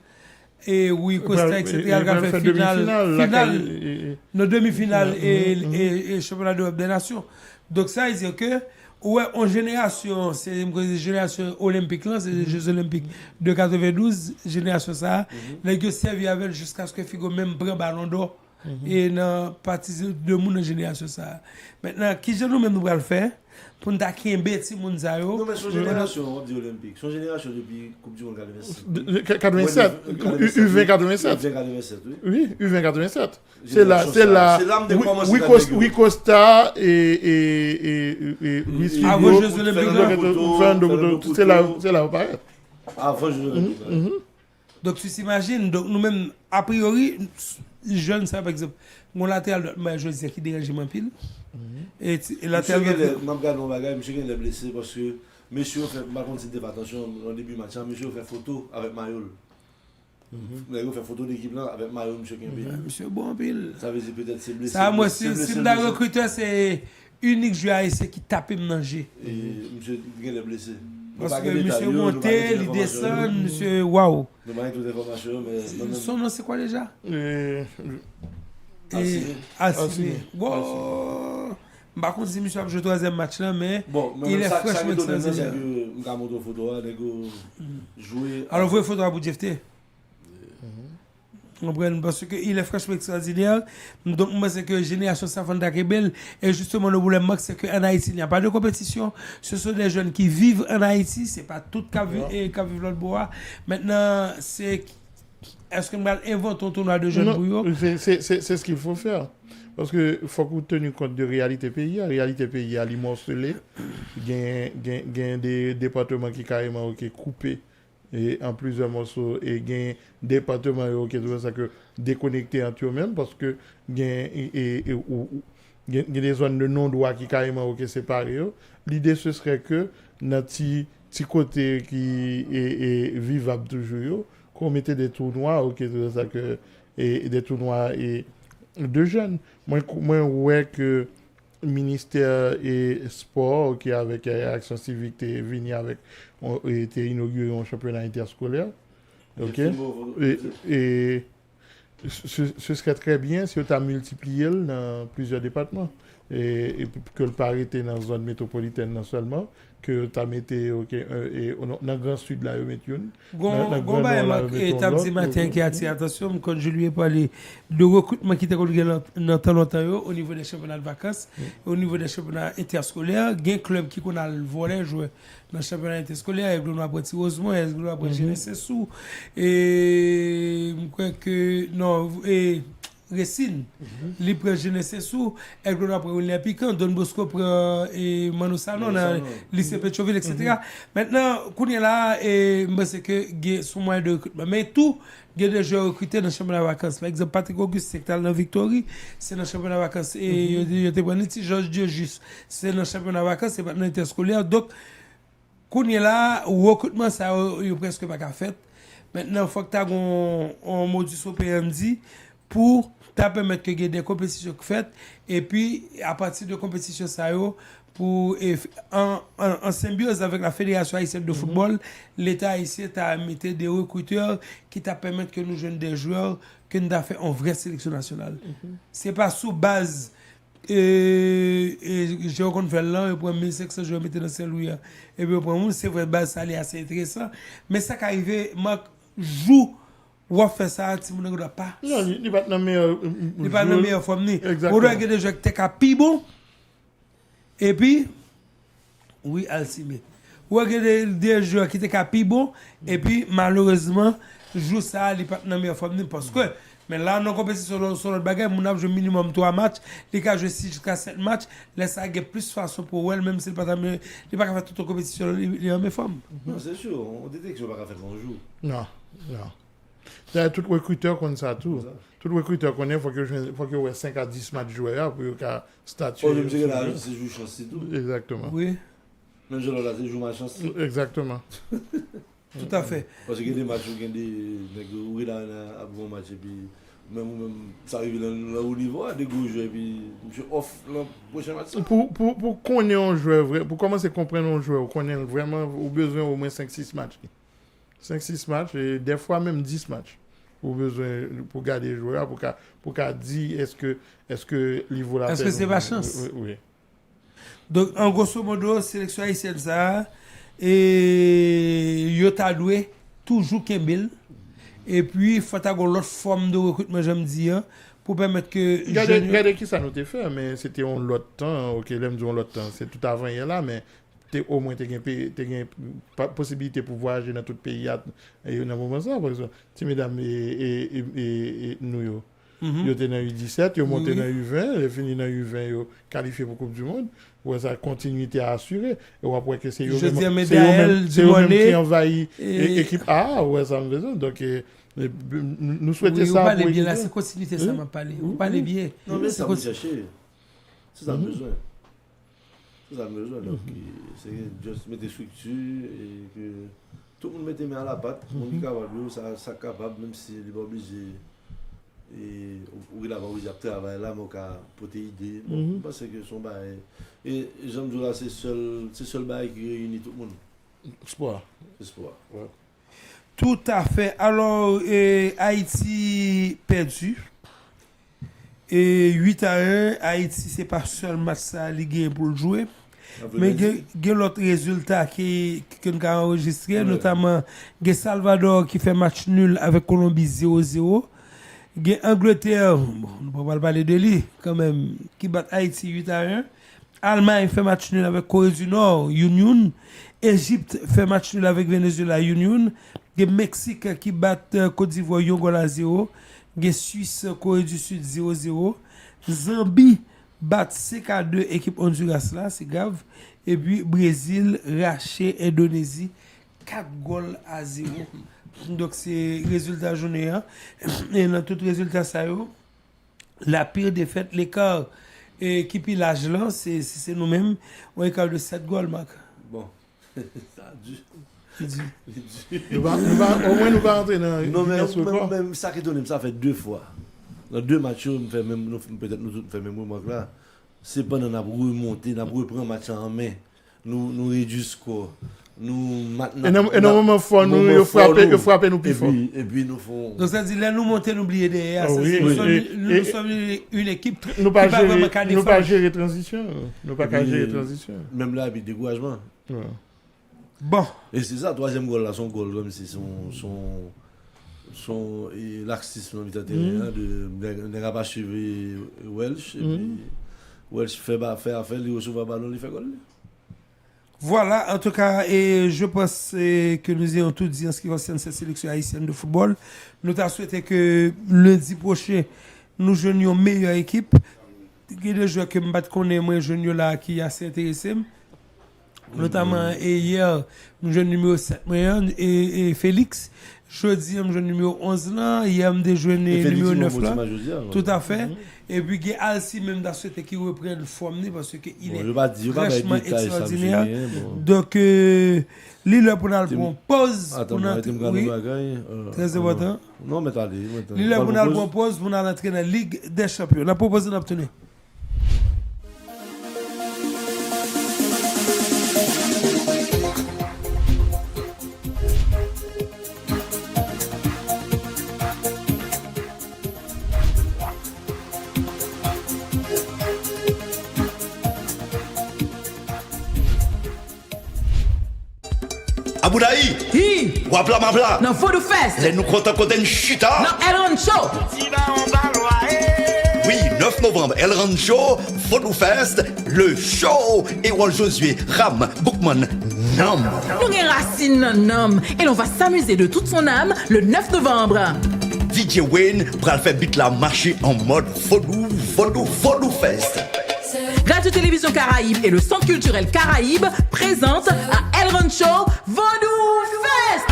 Et oui, Costa, etc. Il a fait nos demi-finales et championnat d'Europe des Nations. Donc ça, il dit que, ouais, en génération, c'est une génération olympique, là, c'est les Jeux Olympiques de 92, génération ça, les gars servi avec jusqu'à ce que Figo même prenne ballon d'or. Et dans partie de mon génération ça. Maintenant, qui je nous même nous le faire pour nous taquer un bête si mon zayo. Non mais son génération dit olympique. Son génération depuis Coupe du Monde 87. U20 87. Oui, U20 87. C'est là oui Costa et Luis Figo. Avant les Jeux Olympiques. C'est là où paraît. Avant les Jeux Olympiques. Donc tu t'imagines, donc nous-mêmes, a priori, jeunes, ça par exemple, mon latéral, je dis qui dérange mon pile. Et latéral. Monsieur qui est blessé parce que monsieur fait, par contre, c'était pas attention au début du match, monsieur fait photo avec Mayol. Il fait photo d'équipe là avec Mayol, monsieur Kembe. Monsieur bon pile. Ça veut dire peut-être c'est blessé. Ça, moi, si le recruteur, c'est unique joueur qui tape manger. Et monsieur est blessé. Parce que monsieur monté, il descend, monsieur waouh. Je ne sais pas toutes les informations, mais. Son nom, c'est quoi déjà? Assigné. Bon. Par contre, si monsieur a joué le 3e match là, mais il est franchement extraordinaire. Alors, vous voyez photo à bout de FT? Parce qu'il est franchement extraordinaire. Donc, moi, c'est que Génération Safanda Rebelle, et justement, le problème, c'est qu'en Haïti, il n'y a pas de compétition. Ce sont des jeunes qui vivent en Haïti, c'est pas tout qui vivent dans le bois. Maintenant, est-ce qu'on va inventer un tournoi de jeunes pour eux? C'est ce qu'il faut faire. Parce qu'il faut qu'on tienne compte de réalité pays. La réalité pays, elle est morcelée. Il y a des départements qui sont carrément coupés et en plusieurs morceaux. Et il y a des départements qui sont déconnectés entre eux-mêmes parce que il y a des zones de non-droit qui sont carrément séparées. L'idée, ce serait que notre petit côté qui est vivable toujours, qu'on mettait des tournois, et des tournois de jeunes. Moi, ouais que le ministère et sport, qui avec Action Civique, est venu avec, était inauguré un championnat interscolaire. Ok? Et ce serait très bien si on a multiplié dans plusieurs départements. Et que le pas arrêté dans la zone métropolitaine non seulement, que tu as mis dans le grand sud là, et t'as dit matin qui a attiré attention quand je lui ai parlé de recrutement qui était dans temps longtemps au niveau des championnats de vacances, au niveau des championnats interscolaires, il y a un club qui a le volet jouer dans le championnat interscolaire, il y a un petit Rosemont, il y a un Jeunesse sous et je crois que non et Racine, libre jeunesse sous, Aigle après Olympique, Don Bosco prend et Manu Salon dans lycée Pétionville, etc. Maintenant, qu'on est là et c'est que il sont moyen de recrutement, mais tout il y a des joueurs recrutés dans le championnat de vacances. Par exemple, Patrick Auguste, c'est dans Victory, c'est dans le championnat de vacances. Et il y a des Georges Dieu juste, c'est dans le championnat de vacances, c'est maintenant interscolaire. Donc, qu'on est là, le recrutement, ça il presque pas qu'à fait. Maintenant, il faut que tu aies un modus operandi pour permettre que des compétitions faites et puis à partir de compétitions ça pour en symbiose avec la fédération haïtienne de football, l'État haïtien t'a mis des recruteurs qui t'a permettre que nous jeunes des joueurs que nous avons fait en vraie sélection nationale. C'est pas sous base j'ai rencontré là et pour 1500 joueurs mettre dans Saint-Louis et puis pour moi c'est vrai base ça est assez intéressant mais ça qui arrive Marc joue ou fait ça si mon ne pas non il pas dans meilleur il pas dans meilleure forme ni on doit des joueurs qui étaient pi bon et puis oui Alcimé ou des joueurs qui étaient pi bon et puis malheureusement joue ça il pas dans meilleure forme ni parce que mais là non compétition sur le bagage mon a joué minimum 3 matchs les cas jouer 6 jusqu'à 7 matchs laisse ça gagner plus façon pour elle même s'il pas il pas faire toute compétition il en forme non c'est sûr on détecte que je pas faire un jour non tout recruteur comme ça tout recruteur connaît faut que ait 5 à 10 matchs joués pour qu'il statuer je me dis que là c'est jouer chance c'est tout exactement oui même je là c'est jouer ma chance exactement tout à fait parce qu'il y a des matchs où il y a des là à bon match et puis même ça arrive là au niveau des gros joueurs et puis je offre le prochain match pour connaître un joueur vrai pour commencer à comprendre un joueur connaître vraiment au besoin au moins 5-6 matchs 5-6 matchs et des fois même 10 matchs au besoin pour garder les joueurs pour qu'à dire est-ce que il vaut la peine est-ce que c'est pas chance oui donc en grosso modo sélection haïtienne ça et yo t'a doué toujours Kembel et puis il faut avoir l'autre forme de recrutement j'aime dire pour permettre que regardez qui ça nous t'a fait mais c'était un l'autre temps OK l'aime dire l'autre temps c'est tout avant hier là mais au moins t'as possibilité pour voyager dans tout le pays et dans moment ça par exemple si mesdames et nous yo étaient dans U17 yo monté dans U20 et fini dans U20 yo qualifié pour Coupe du monde ouais ça continuité à assurer et après que c'est eux qui envahit équipe A ouais ça me besoin donc nous souhaitons ça pour parler bien là c'est continuité ça m'a parlé vous parlez bien non mais ça va chercher c'est ça besoin ça besoin donc c'est juste mettre des structures et que tout le monde mette main à la pâte mon capable ça capable même si il est pas obligé et ou il a pas obligé de travailler là mon cas pour tes idées parce que son bail et j'aime dire là c'est seul bail qui réunit tout le monde espoir ouais. Tout à fait alors Haïti perdu et 8-1 Haïti c'est pas seul match ça ligue pour le jouer mais il y a l'autre résultat que nous avons enregistré notamment Salvador qui fait match nul avec Colombie 0-0 Gen Angleterre, bon, nous ne pouvons pas parler de lui, quand même, qui bat Haïti 8-1. Allemagne fait match nul avec Corée du Nord, Union. Égypte fait match nul avec Venezuela, Union. Gen Mexique qui bat Côte d'Ivoire, Angola 0. Gen Suisse, Corée du Sud 0-0. Zambie bat CK2, équipe Honduras là, c'est grave. Et puis Brésil, raché Indonésie 4-0. Donc c'est résultat journée. Hein? Et dans tout résultat ça la pire défaite, l'écart qui pillage là, c'est nous-mêmes, un écart de 7 goals, Marc. Bon, ça a dû. Au moins nous va entrer dans non, mais même ça qui donne, ça fait 2 fois. Dans 2 matchs, peut-être nous fait même remarque là. C'est pas dans la remonter, nous reprendre le match en main. Nous réduisons le score. Nous maintenant. Énormément fort, nous frapper nous plus fort. Et puis nous font. Donc ça dit là nous monter n'oublier derrière. Nous sommes une équipe qui nous pas gérer transition. Nous pas gérer transition. Même là, il y a découragement. Bon. Et c'est ça, 3e goal là, son goal comme si son laxisme dans le terrain de n'a pas suivi Welsh. Et puis Welsh fait affaire, il reçoit le ballon, il fait goal. Voilà, en tout cas, et je pense que nous ayons tout dit en ce qui concerne cette sélection haïtienne de football. Nous t'avons souhaité que lundi prochain, nous joignions une meilleure équipe. Il y a des joueurs que je connais, moi, jeunes là, qui sont assez intéressés. Notamment, hier, nous jouons numéro 7 et Félix. Jeudi, nous jouons numéro 11 là. Hier, nous jouons numéro 9 là. Tout à fait. Et puis, il y a Alci même dans cette qui reprend le forme parce qu'il est franchement extraordinaire. Donc, l'île pour nous prendre pause. Oui, très important. Non, mais attendez. L'île pour nous prendre pause pour nous entrer dans la Ligue des Champions. La proposition d'obtenir. Aboudaï, wapla mapla. Non, faut nous faire. Les nous comptons côté une chita. Non, El Rancho. Oui, 9 novembre, El Rancho, Photo Fest, le show. Erol Josué, Ram, Bookman, Nam. Nous avons Racine Nam. Et l'on va s'amuser de toute son âme le 9 novembre. DJ Wayne, pral fait beat la marché en mode Photo Fest. Radio Télévision Caraïbe et le Centre culturel Caraïbe présentent à El Rancho Vaudou Fest.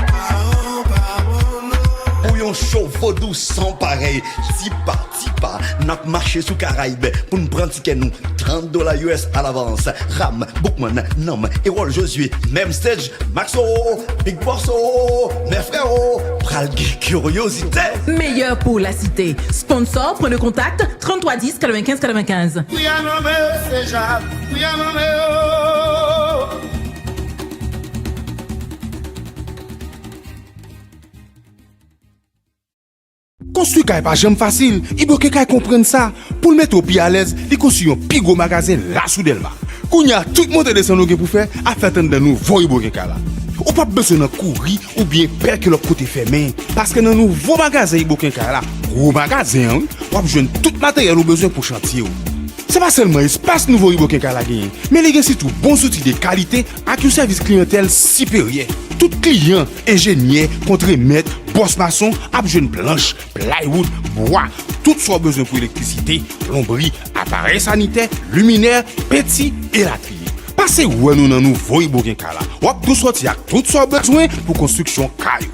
Pour un show vaudou sans pareil, si pas, n'a marché sous Caraïbe pour nous prendre ticket nous $30 US à l'avance. Ram, Bookman, Nam, Erol Josué, même stage, Maxo, Big Borso, mes frérots, pral curiosité. Meilleur pour la cité. Sponsor, prenez contact 33 10 95 95. Construire kay pas jamais facile. Il faut que kay comprenne ça. Pour le mettre au pied à l'aise, il construit un plus gros magasin là sous Delma. Kounya tout monde descend pour faire à faire de nous voyer Iboken Kay là. Ou pas besoin de courir ou bien perdre que l'autre côté fermé parce que dans nos nouveau magasin Iboken Kay là, gros magasin, on va joindre tout matériel au besoin pour chantier. C'est pas seulement espace nouveau Iboken Kay la gagner, mais les gars c'est tout bons outils de qualité avec un service clientèle supérieur. Tout client, ingénieur, contremaître, boss maçon, a jeune planche, plywood, bois, tout soit besoin pour électricité, plomberie, appareil sanitaire, luminaire, petit et latrier. Passez où nous dans nouveau Iboken Kay là. On va tout sortir avec tout soit besoin pour construction caillou.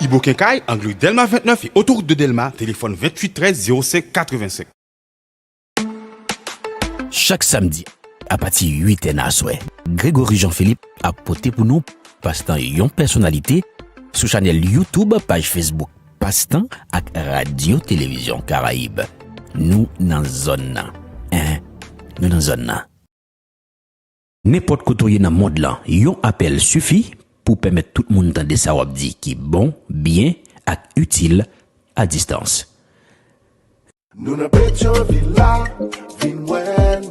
Iboken Kay, angle Delma 29 et autoroute de Delma, téléphone 28 13 05 85. Chaque samedi, à partir de 8h à soir, Grégory Jean-Philippe a porté pour nous Passe-temps yon personnalité sur channel YouTube, page Facebook Passe-temps ak Radio Télévision Caraïbe. Nous dans zone nan. Nous dans zone nan. N'importe côté dans monde là, yon appel suffit pour permettre tout le monde d'entendre ça wap di qui bon, bien et utile à distance. Nous n'a Pétionville, Vinwen,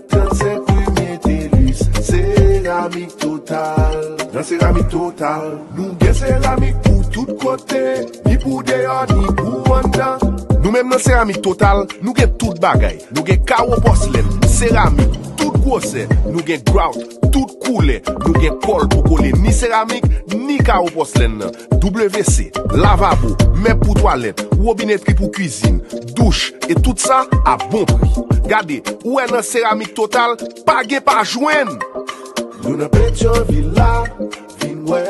35 premiers TELUS, céramique totale. Dans céramique total, nous gen céramique pour tout côté, ni pour dehors, ni pour en dedans. Nous même dans céramique total, nous gen tout bagay. Nous gen carreau porcelaine, céramique, tout grosseur, nous gen grout, tout coulé, nous gen colle pour coller ni céramique, ni carreau porcelaine. WC, lavabo, même pour toilette, robinetterie pour cuisine, douche et tout ça à bon prix. Regardez, où est dans céramique total, pas gen pas joindre. Nous n'a Pétionville là, Vinwen,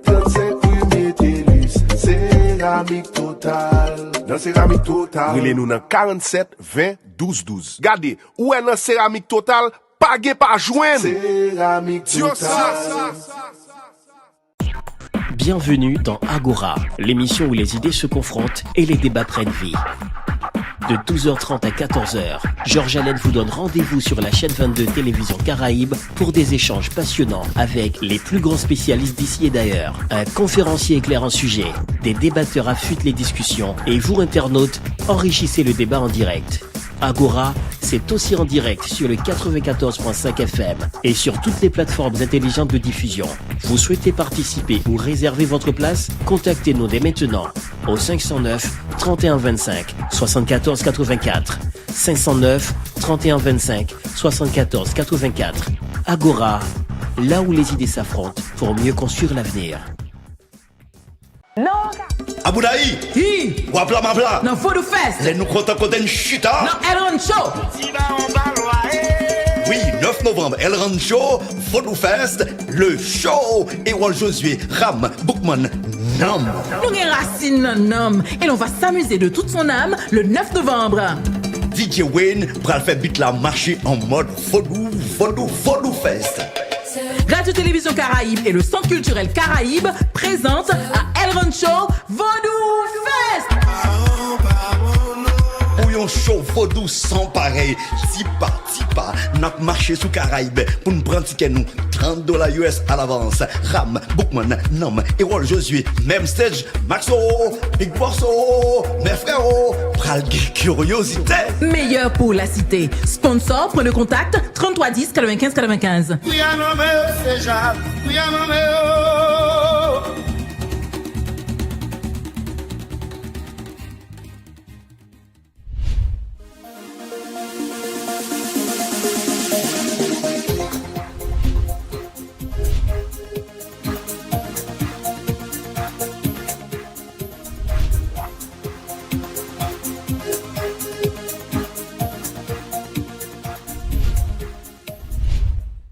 35 rue Métellus, céramique totale. Dans céramique total, relez-nous dans 47 20 12 12. Regardez, où est dans céramique total, pas gen pas joindre. Céramique totale. Bienvenue dans Agora, l'émission où les idées se confrontent et les débats prennent vie. De 12h30 à 14h, Georges Allen vous donne rendez-vous sur la chaîne 22 Télévision Caraïbe pour des échanges passionnants avec les plus grands spécialistes d'ici et d'ailleurs. Un conférencier éclaire un sujet, des débatteurs affûtent les discussions et vous, internautes, enrichissez le débat en direct. Agora, c'est aussi en direct sur le 94.5 FM et sur toutes les plateformes intelligentes de diffusion. Vous souhaitez participer ou réserver votre place? Contactez-nous dès maintenant au 509 31 25 74 84. 509 31 25 74 84. Agora, là où les idées s'affrontent pour mieux construire l'avenir. Non, Aboudaï! Hi! Wapla mapla! Non, Vodou Fest! Les nous comptons côté une chute, hein? Non, El Show! Oui, 9 novembre, El Rancho, Vodou Fest, le show! Erol Josué, Ram, Bookman, Nam. Nous avons Racine Nam et l'on va s'amuser de toute son âme le 9 novembre. DJ Wayne pral fait beat la marché en mode Vodou Fest. Radio Télévision Caraïbe et le Centre culturel Caraïbe présentent à El Rancho Vodou Fest. Pour un show Vodou sans pareil, si pas, n'a marché sous Caraïbe pour nous prendre ticket nous $30 US à l'avance. Ram, Bookman, Nam, Erol Josué, même stage, Maxo, Big Borso, mes frérots, pral curiosité. Meilleur pour la cité. Sponsor, prenez contact 33 10 95 95.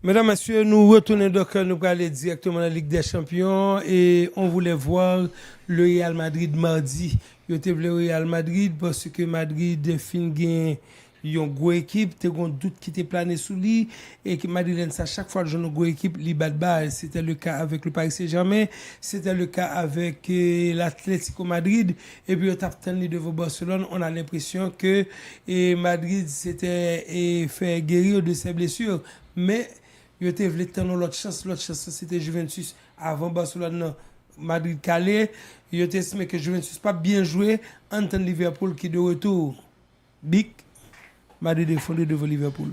Mesdames, Messieurs, nous retournons donc, nous allons aller directement à la Ligue des Champions et on voulait voir le Real Madrid mardi. Yo te vle Real Madrid parce que Madrid fin gen yon gros équipe, te gon doute qui te plané sous lui et que Madrid ça chaque fois une gros équipe li bat bas. C'était le cas avec le Paris Saint-Germain, c'était le cas avec l'Atlético Madrid et puis on tape devant Barcelone, on a l'impression que Madrid s'était fait guérir de ses blessures, mais yo te vle tendre l'autre chance c'était Juventus avant Barcelone. Madrid calé, yo te estimé que Juventus pas bien joué, entre Liverpool qui de retour. Big Madrid est fondé devant Liverpool.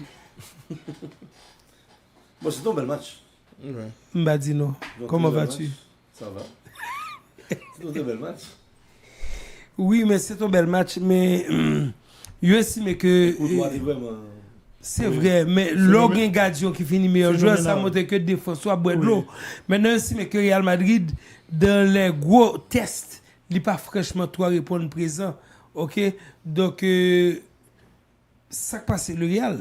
Bon, c'est un bel match. Ouais. Mbadino, comment vas-tu? Ça va. C'est un bel match. Oui, mais c'est un bel match, mais je estime que c'est vrai, mais Logan Gadion qui finit meilleur joueur, ça montre que défense soit boire de l'eau. Maintenant, je estime que Real Madrid, dans les gros tests, il n'est pas franchement trop répondre présent. Ok? Donc, ça qui passe, le Real,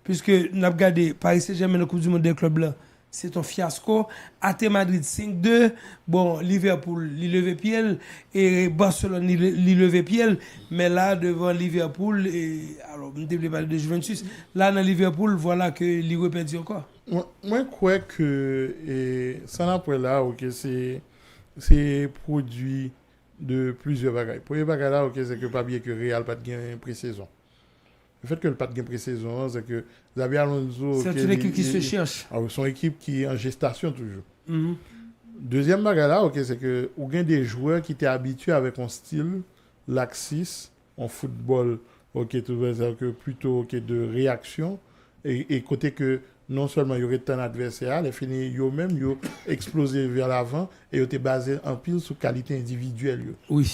puisque nous avons regardé Paris Saint-Germain, la Coupe du Monde des clubs là, c'est un fiasco. AT Madrid 5-2. Bon, Liverpool, il levé pied. Et Barcelone, il levé pied. Mais là, devant Liverpool, alors, on ne parler de Juventus. Là, dans Liverpool, voilà que il reperdit encore. Moi, je crois que ça n'a pas là, ok, c'est produit de plusieurs bagages. Pour les bagages là, ok, c'est que pas bien que Real pas de gain pré-saison. Le fait que le pas de gain pré-saison, c'est que Xabi Alonso... C'est une équipe qui se cherche. Alors, c'est une équipe qui est en gestation toujours. Mm-hmm. Deuxième bagage là, ok, c'est que vous avez des joueurs qui étaient habitués avec un style laxis en football, ok, tout ça, que plutôt ok, de réaction, et côté que non seulement il y aurait un adversaire, les fini eux-mêmes, ils ont explosé vers l'avant et ils étaient basés en pile sur qualité individuelle. Oui.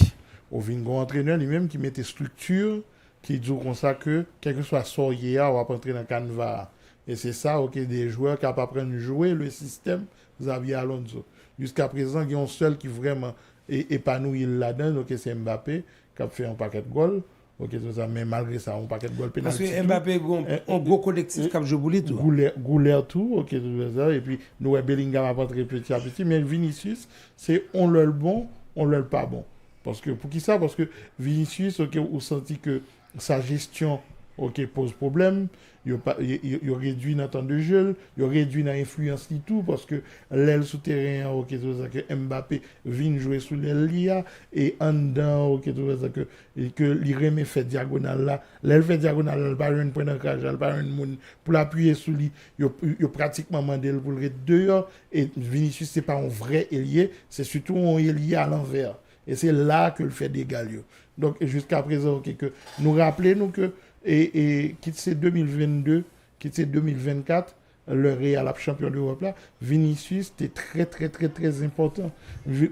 Au vingon entraîneur lui-même qui mettait structure, qui dit comme ça que quel que soit sorcier, on va entrer dans le canevas. Et c'est ça, ok, des joueurs capables de jouer le système Xavier Alonso. Jusqu'à présent, il y a un seul qui vraiment épanoui là-dedans, ok, c'est Mbappé, qui a fait un paquet de goals. Ok, ça, mais malgré ça, un paquet de goals pénalty. Parce que Mbappé a un gros collectif qui a joué pour lui tout. Goulet tout, ok, tout ça. Et puis, nous, Bellingham a rentré petit à petit. Mais Vinicius, c'est on le bon, on le pas bon. Parce que, pour qui ça? Parce que Vinicius, ok, on sentit que sa gestion, ok, pose problème. Il réduit dans le temps de jeu, il réduit dans l'influence et tout, parce que l'aile souterrain, ok, tout ça, que Mbappé vient jouer sous l'aile l'IA, et en dedans, ok, tout ça, que l'Ireme fait diagonale là, l'aile fait diagonale, elle pas un point d'ancrage, elle pas un monde pour l'appuyer sous lui, il pratiquement mandé pour le dehors, et Vinicius, c'est pas un vrai ailier, c'est surtout un ailier à l'envers. Et c'est là que le fait des galios. Donc, jusqu'à présent, ok, que nous rappelons que et quitte c'est 2022, quitte c'est 2024, le Real champion d'Europe là, Vinicius c'était très très très très important.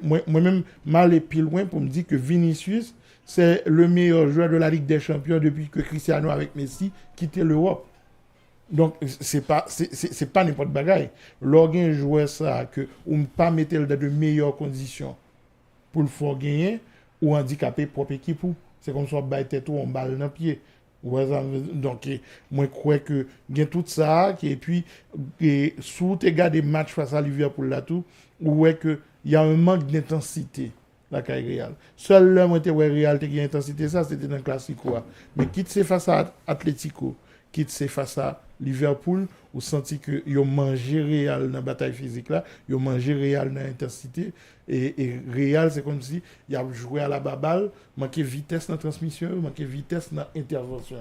Moi-même m'allais plus loin pour me dire que Vinicius c'est le meilleur joueur de la Ligue des Champions depuis que Cristiano avec Messi quittait l'Europe. Donc c'est pas n'importe bagaille. Lorsqu'un joueur ça que on pas mettre dans de meilleures conditions pour le faire gagner ou handicaper propre équipe, c'est comme ça bailler tête ou on balle dans pied. Donc, moi, je crois que il y a tout ça, et puis, sous tes gars des matchs face à Liverpool là tout, où est que il y a un manque d'intensité, la carrière Real. Seul l'homme où Real qui a intensité, ça, c'était dans le Classico. Mais quitte c'est face à Atlético, quitte c'est face à Liverpool, ou senti que ils ont mangé Real dans la bataille physique là, ils ont mangé Real dans l'intensité, et Real c'est comme si il a joué à la baballe, manqué vitesse dans la transmission, manqué vitesse dans l'intervention.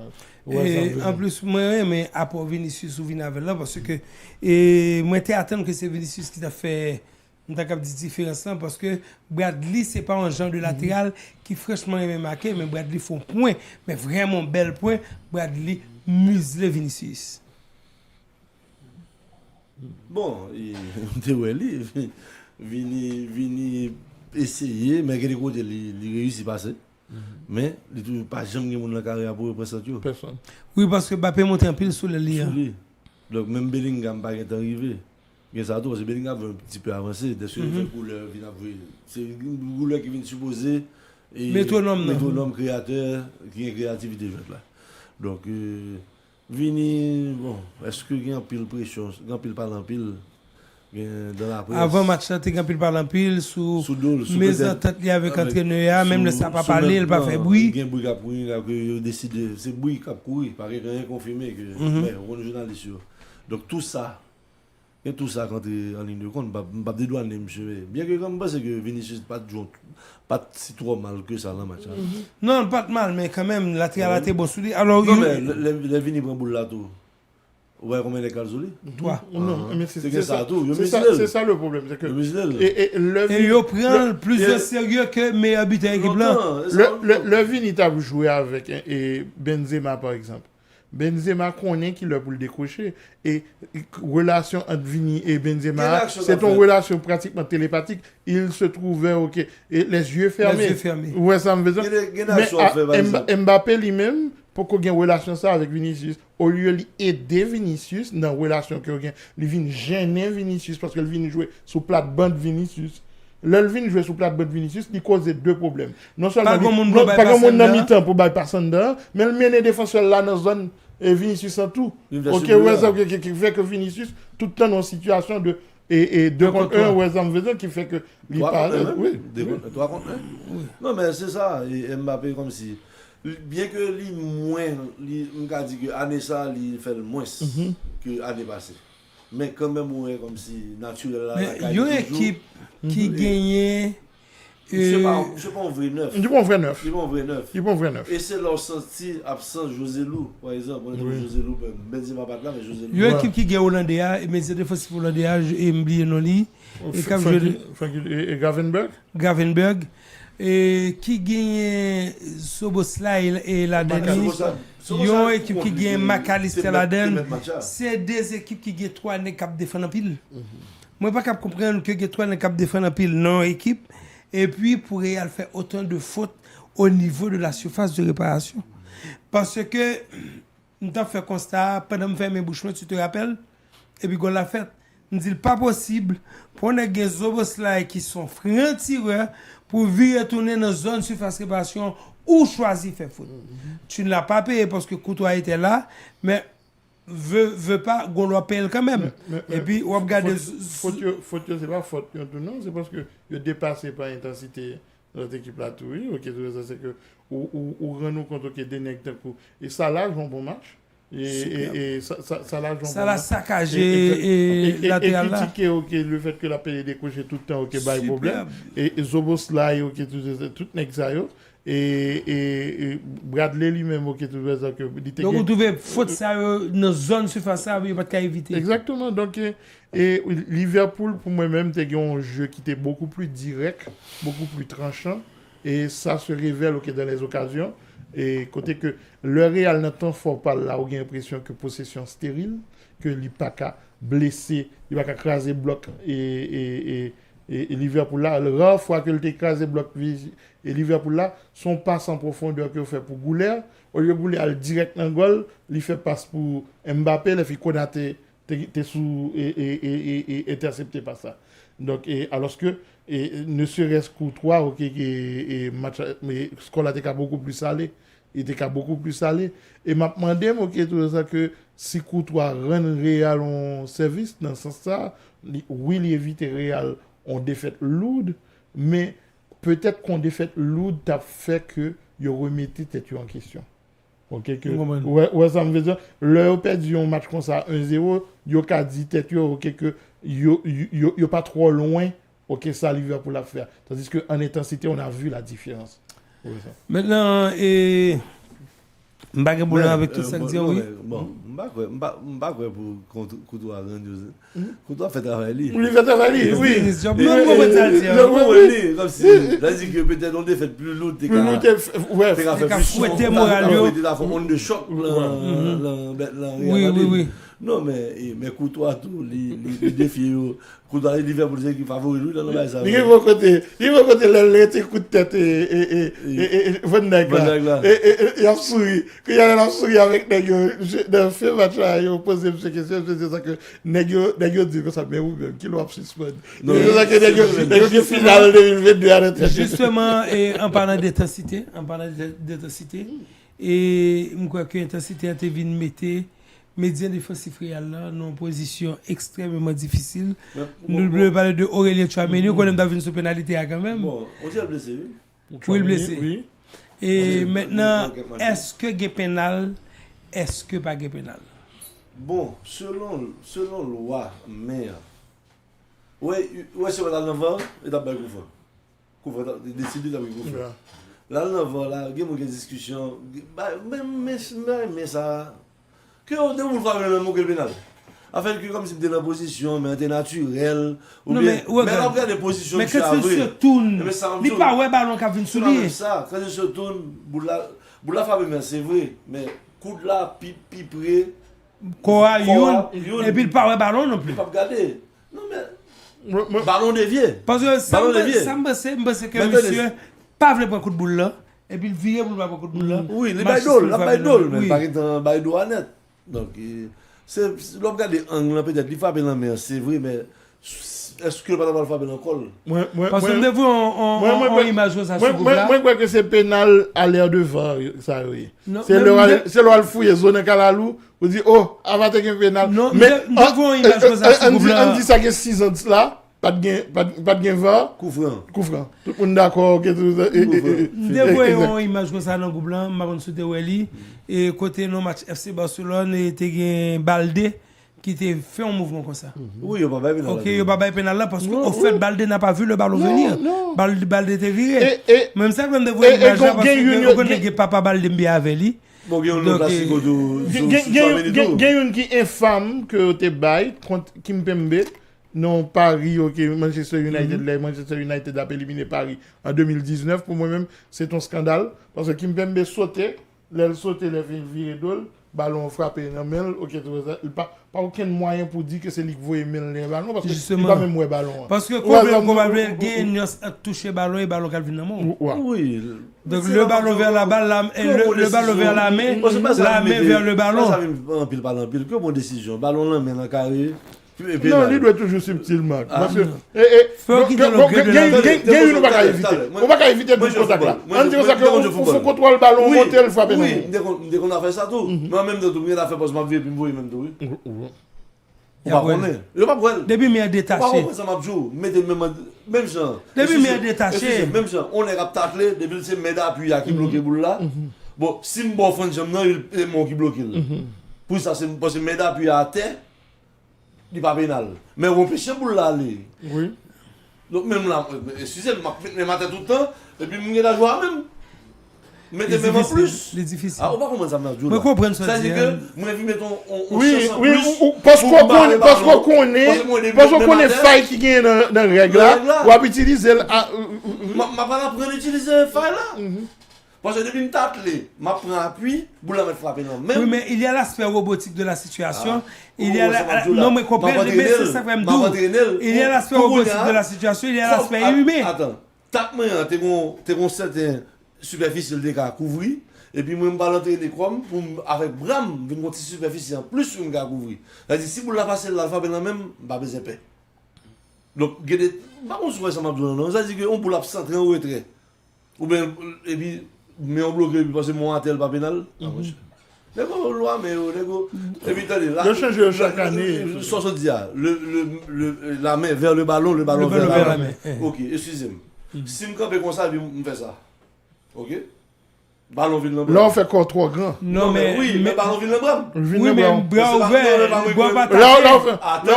Et en plus, moi, mais après Vinicius ou Vinavel là, parce que moi j'étais attendu que c'est Vinicius qui t'a fait une différence là, parce que Bradley c'est pas un genre de latéral qui franchement aimé marquer, mais Bradley font point, mais vraiment bel point, Bradley musle Vinicius. Bon, Vini essayer, mais quelque côté il réussit passer. Mais il ne pas jamais dans la carrière pour représenter. Personne. Oui, parce que Mbappé monte en pile sous le lit. Donc même Bellingham pas arrivé. Mais ça parce que Bellingham veut un petit peu avancer, de ce fait couleur vient avoir. C'est une couleur qui vient supposer métronome créateur qui est créativité là. Donc Vini, bon, est-ce que il y a un pile pression, un pile par en pile dans la presse. Avant match là, tu as pile par en pile sous mes ententes avec entraîneur, même le ça pas parler, il pas faire bruit. Il y a un bruit qui a décidé, c'est bruit qui a couru, pas rien confirmé que mais on est journaliste. Donc tout ça et tout ça quand tu es en ligne de compte, pas dédouaner monsieur. Bien que comme pense que Vinicius pas si trop mal que ça dans le match. Non, pas de mal, mais quand même latéral était bon sous lui. Alors non mais les Vini prend boule là tout. Ouais, combien de calzoli? Toi. Non, mais c'est ça tout. C'est ça le problème, c'est que et il prend plus de sérieux que meilleur buteur équipe là. Le Vini t'a joué avec Benzema par exemple. Benzema connaît qu'il a pour le décrocher. Et relation entre Vini et Benzema, c'est une relation pratiquement télépathique. Il se trouvait, ok, et les yeux fermés. Ouais, ça me fait mais Mbappé lui-même, pour qu'on ait une relation ça avec Vinicius, au lieu d'aider Vinicius dans la relation qu'il a, il vient gêner Vinicius parce qu'il vient jouer sous plate-bande Vinicius. L'Elvin jouer sous plate-bande Vinicius, il cause deux problèmes. Non seulement pas comme on n'a mis temps pour bypasser dedans, mais le mener défenseur là dans la zone et Vinicius en tout. Ok, ouais, ça qui fait que Vinicius tout le temps dans une situation de 2 contre 1 ouais, ça me veut qui fait que il parle. Oui. 3 contre 1. Non mais c'est ça, et Mbappé comme si bien que lui moins, on a dit que année ça il fait le moins que année passée. Mais quand même ouais comme si naturel là. Mais il y a une équipe qui gagnait. C'est pas un vrai neuf. Il pas un vrai neuf. Il pas un vrai neuf. Il pas un vrai neuf. Et c'est leur senti absent José Lou, par exemple. José Lou, Benzema pas là, mais José Lou. Il y a une équipe qui gagne Hollandais, mais c'est défensif Hollandais, et m'oublier non li. Et Gravenberg. Et qui gagne Soboslai et la dernière. Yon équipe qui gagne McAllister Laden, c'est des équipes qui gagnent 3 nèg qui défendent en pile. Moi pas capable comprendre que gagne 3 nèg qui défendent en pile non équipe et puis pour Real faire autant de fautes au niveau de la surface de réparation. Parce que nous avons fait constat pendant me faire mes bouchons, tu te rappelles? Et puis on l'a fait. Nous dit pas possible pour les Zoboslai qui sont francs tireurs pour venir retourner dans zone surface réparation ou choisir faire faute. Tu ne l'as pas payé parce que Courtois était là, mais veut pas qu'on doit payer quand même. Et puis on regarde faute c'est pas faute non, c'est parce que il dépassé par intensité de notre équipe là tout oui, OK, c'est que ou rend compte que des nèg et ça là un bon match. Et ça l'a saccagé et latéral là. Et OK, le fait que la paye décoché tout le temps OK pas de problème. Et Zoboslai OK tout nèg ça yo. Et Bradley lui-même OK tout ça que donc vous trouvez faute ça dans zone surface ça pas qu'à éviter. Exactement. Donc et Liverpool pour moi-même c'était un jeu qui était beaucoup plus direct, beaucoup plus tranchant et ça se révèle OK dans les occasions. Et côté que le Real n'a tant fort pas là, on a l'impression que possession stérile, que il pas qu'à blesser, il pas qu'à craser bloc et Liverpool là, la rare fois que il écrasé bloc et Liverpool là, son passe en profondeur que fait pour Goulet, au lieu de Goulet aller direct dans le goal, il fait passe pour Mbappé, il fait Konaté t'es sous et intercepté par ça. Donc alors que ne serait-ce Courtois OK et match mais score là était beaucoup plus salé. Il était beaucoup plus salé et m'a demandé OK tout ça que si Courtois rend Real en service dans ce sens ça oui il évite Real en défaite lourde mais peut-être qu'on défaite lourde t'a fait que il remettait tête en question. OK que ouais ça me veut dire leur perdu un match comme ça 1-0 yo ka dit tête OK que yo pas trop loin OK ça Liverpool l'a faire tandis que en intensité on a vu la différence. Maintenant m'bagé boulot avec tout ça dire oui. Bon, m'ba pour Courtois rendre. Courtois fait travail lui. Il fait travail oui. Comme si là dit que peut-être on défaite plus lourd des cas. Ouais, fait souhaiter moral yo. Il a fait onde de choc oui. Non mais Courtois tout les défis Courtois Liverpool c'est qui favori lui dans le ça. Il va côté le coup de tête et Van Dijk là. Et il a souri, qu'il y a un souri avec nèg dans fait match là, il poser cette question, c'est ça que nèg dit que ça mais ou bien qui l'a suspend. C'est ça que nèg finale 2022 arrêté. Justement en parlant d'intensité, et je crois que l'intensité a été venue mettre médian défensif Real là dans une position extrêmement difficile. Nous voulons parler de Aurélien Tchouameni, qu'on aime d'avoir une pénalité quand même. Bon, on dit blessé. Oui, blessé. Oui. Et maintenant, est-ce que il y a pénal? Est-ce que pas de pénal? Bon, selon loi, mais ouais c'est dans le vent et d'abord couvre décider d'avoir couvre. Là là, il y a une discussion mais ça que on devrait faire le mot pénal. Afin que comme si c'était dans position mais c'était naturel ou bien mais on regarde des positions mais quand il se tourne il pas ouais ballon qui vient sous lui ça quand il se tourne boula Fabien c'est vrai mais coup de là pi près quoi et puis il pas ouais ballon non plus pas regarder non mais ballon dévié parce que ça me pense que monsieur pas veut prendre coup de boule là et puis il vire pour pas prendre coup de boule là oui il baidol mais pas dans baidol net donc c'est l'on regarde angle peut-être il Fabien la mer c'est vrai mais est-ce que pas avoir Fabien en col parce que devant on image ça sur moi crois que c'est pénal à l'air devant ça oui c'est le fouiller zone calalou vous dit oh avant de pénal mais devant image ça sur on dit ça que 6 ans là pas de gain va couvrant tout le monde d'accord que tout ça devant image comme ça dans groupe blanc marron sous Weli et côté no match FC Barcelone était gain Balde qui était fait un mouvement comme ça. Oui, il pas pénal. OK, il pas pénal là parce que au fait Balde n'a pas vu le ballon venir. Balde était viré. Même ça quand devant image là parce que on connaît papa Balde bien avec lui. Bon, il y a un classico il y a une qui infâme que te bail contre Kimpembe. Non, Paris, OK, Manchester United a éliminé Paris en 2019. Pour moi-même, c'est un scandale. Parce que Kimpembe sautait, l'elle saute les virer d'ol, ballon frappé dans main, OK pas aucun moyen pour dire que c'est lui qui voit le ballon parce que il pas même ballon. Parce que probablement gagne toucher ballon et ballon Calvin dans monde. Oui. Donc le ballon vers la balle, le ballon vers la main vers le ballon. Ça vient en pile que bonne décision. Ballon là main dans carré. Non, il doit toujours subtilement. Parce que il ne va pas éviter. On va pas éviter tout contact là. On dit ça que faut contrôler le ballon, monter le frapper. Oui, dès qu'on a fait ça tout. Moi même de tout, il a fait parce que m'a vu et puis moi même tout. On va connaître. Il pas prendre. Depuis mais détaché. Ça m'a joué, mettez même genre. Depuis mais détaché. Même genre, on est cap tacler depuis c'est med appui qui bloquer boule là. Bon, si m'bon fond jam non, il est mon qui bloque. Pour ça c'est parce que med appui à terre. Il pas pénal. Mais on peut pour l'aller. Oui. Donc même là, excusez-moi, je matin tout le temps, et puis je la joie même. Mettez même en plus. C'est difficile. Ah, on va comment ça marche. Je comprends ça. C'est-à-dire que, moi, mettons, on oui, parce qu'on connaît faille qui gagne dans règle là, on va utiliser. Je ne vais pas apprendre à utiliser faille là. Parce que depuis une taclée, je prends appui pour la mettre frapper dans même. Oui, mais il y a l'aspect robotique de la situation. Il y a non, mais comprenez, mais c'est ça même d'où. Il y a l'aspect robotique de la situation, il y a l'aspect humain. Attends, tape-moi, t'es un certain superficie de cas couvrir, et puis moi, je vais l'entraîner comme, avec bram, je vais une superficie en plus sur une cas couvrir. C'est-à-dire, si vous la passez l'alphabet dans même, je ne vais pas besoin de paix. Donc, par contre, ça m'a besoin, non? C'est-à-dire qu'on peut l'abcentrer en retrait. Ou bien, et puis, mais on bloque parce que mon attel pas pénal. Les loi mais et puis attendez là. Le change chaque année. La main vers le ballon vers la main. OK, excusez-moi. Si me camper comme ça, je fais ça. OK? Ballon vient dans là on fait encore trop grand. Non mais oui, mais ballon vient dans bras. Oui mais bras ouvert. Là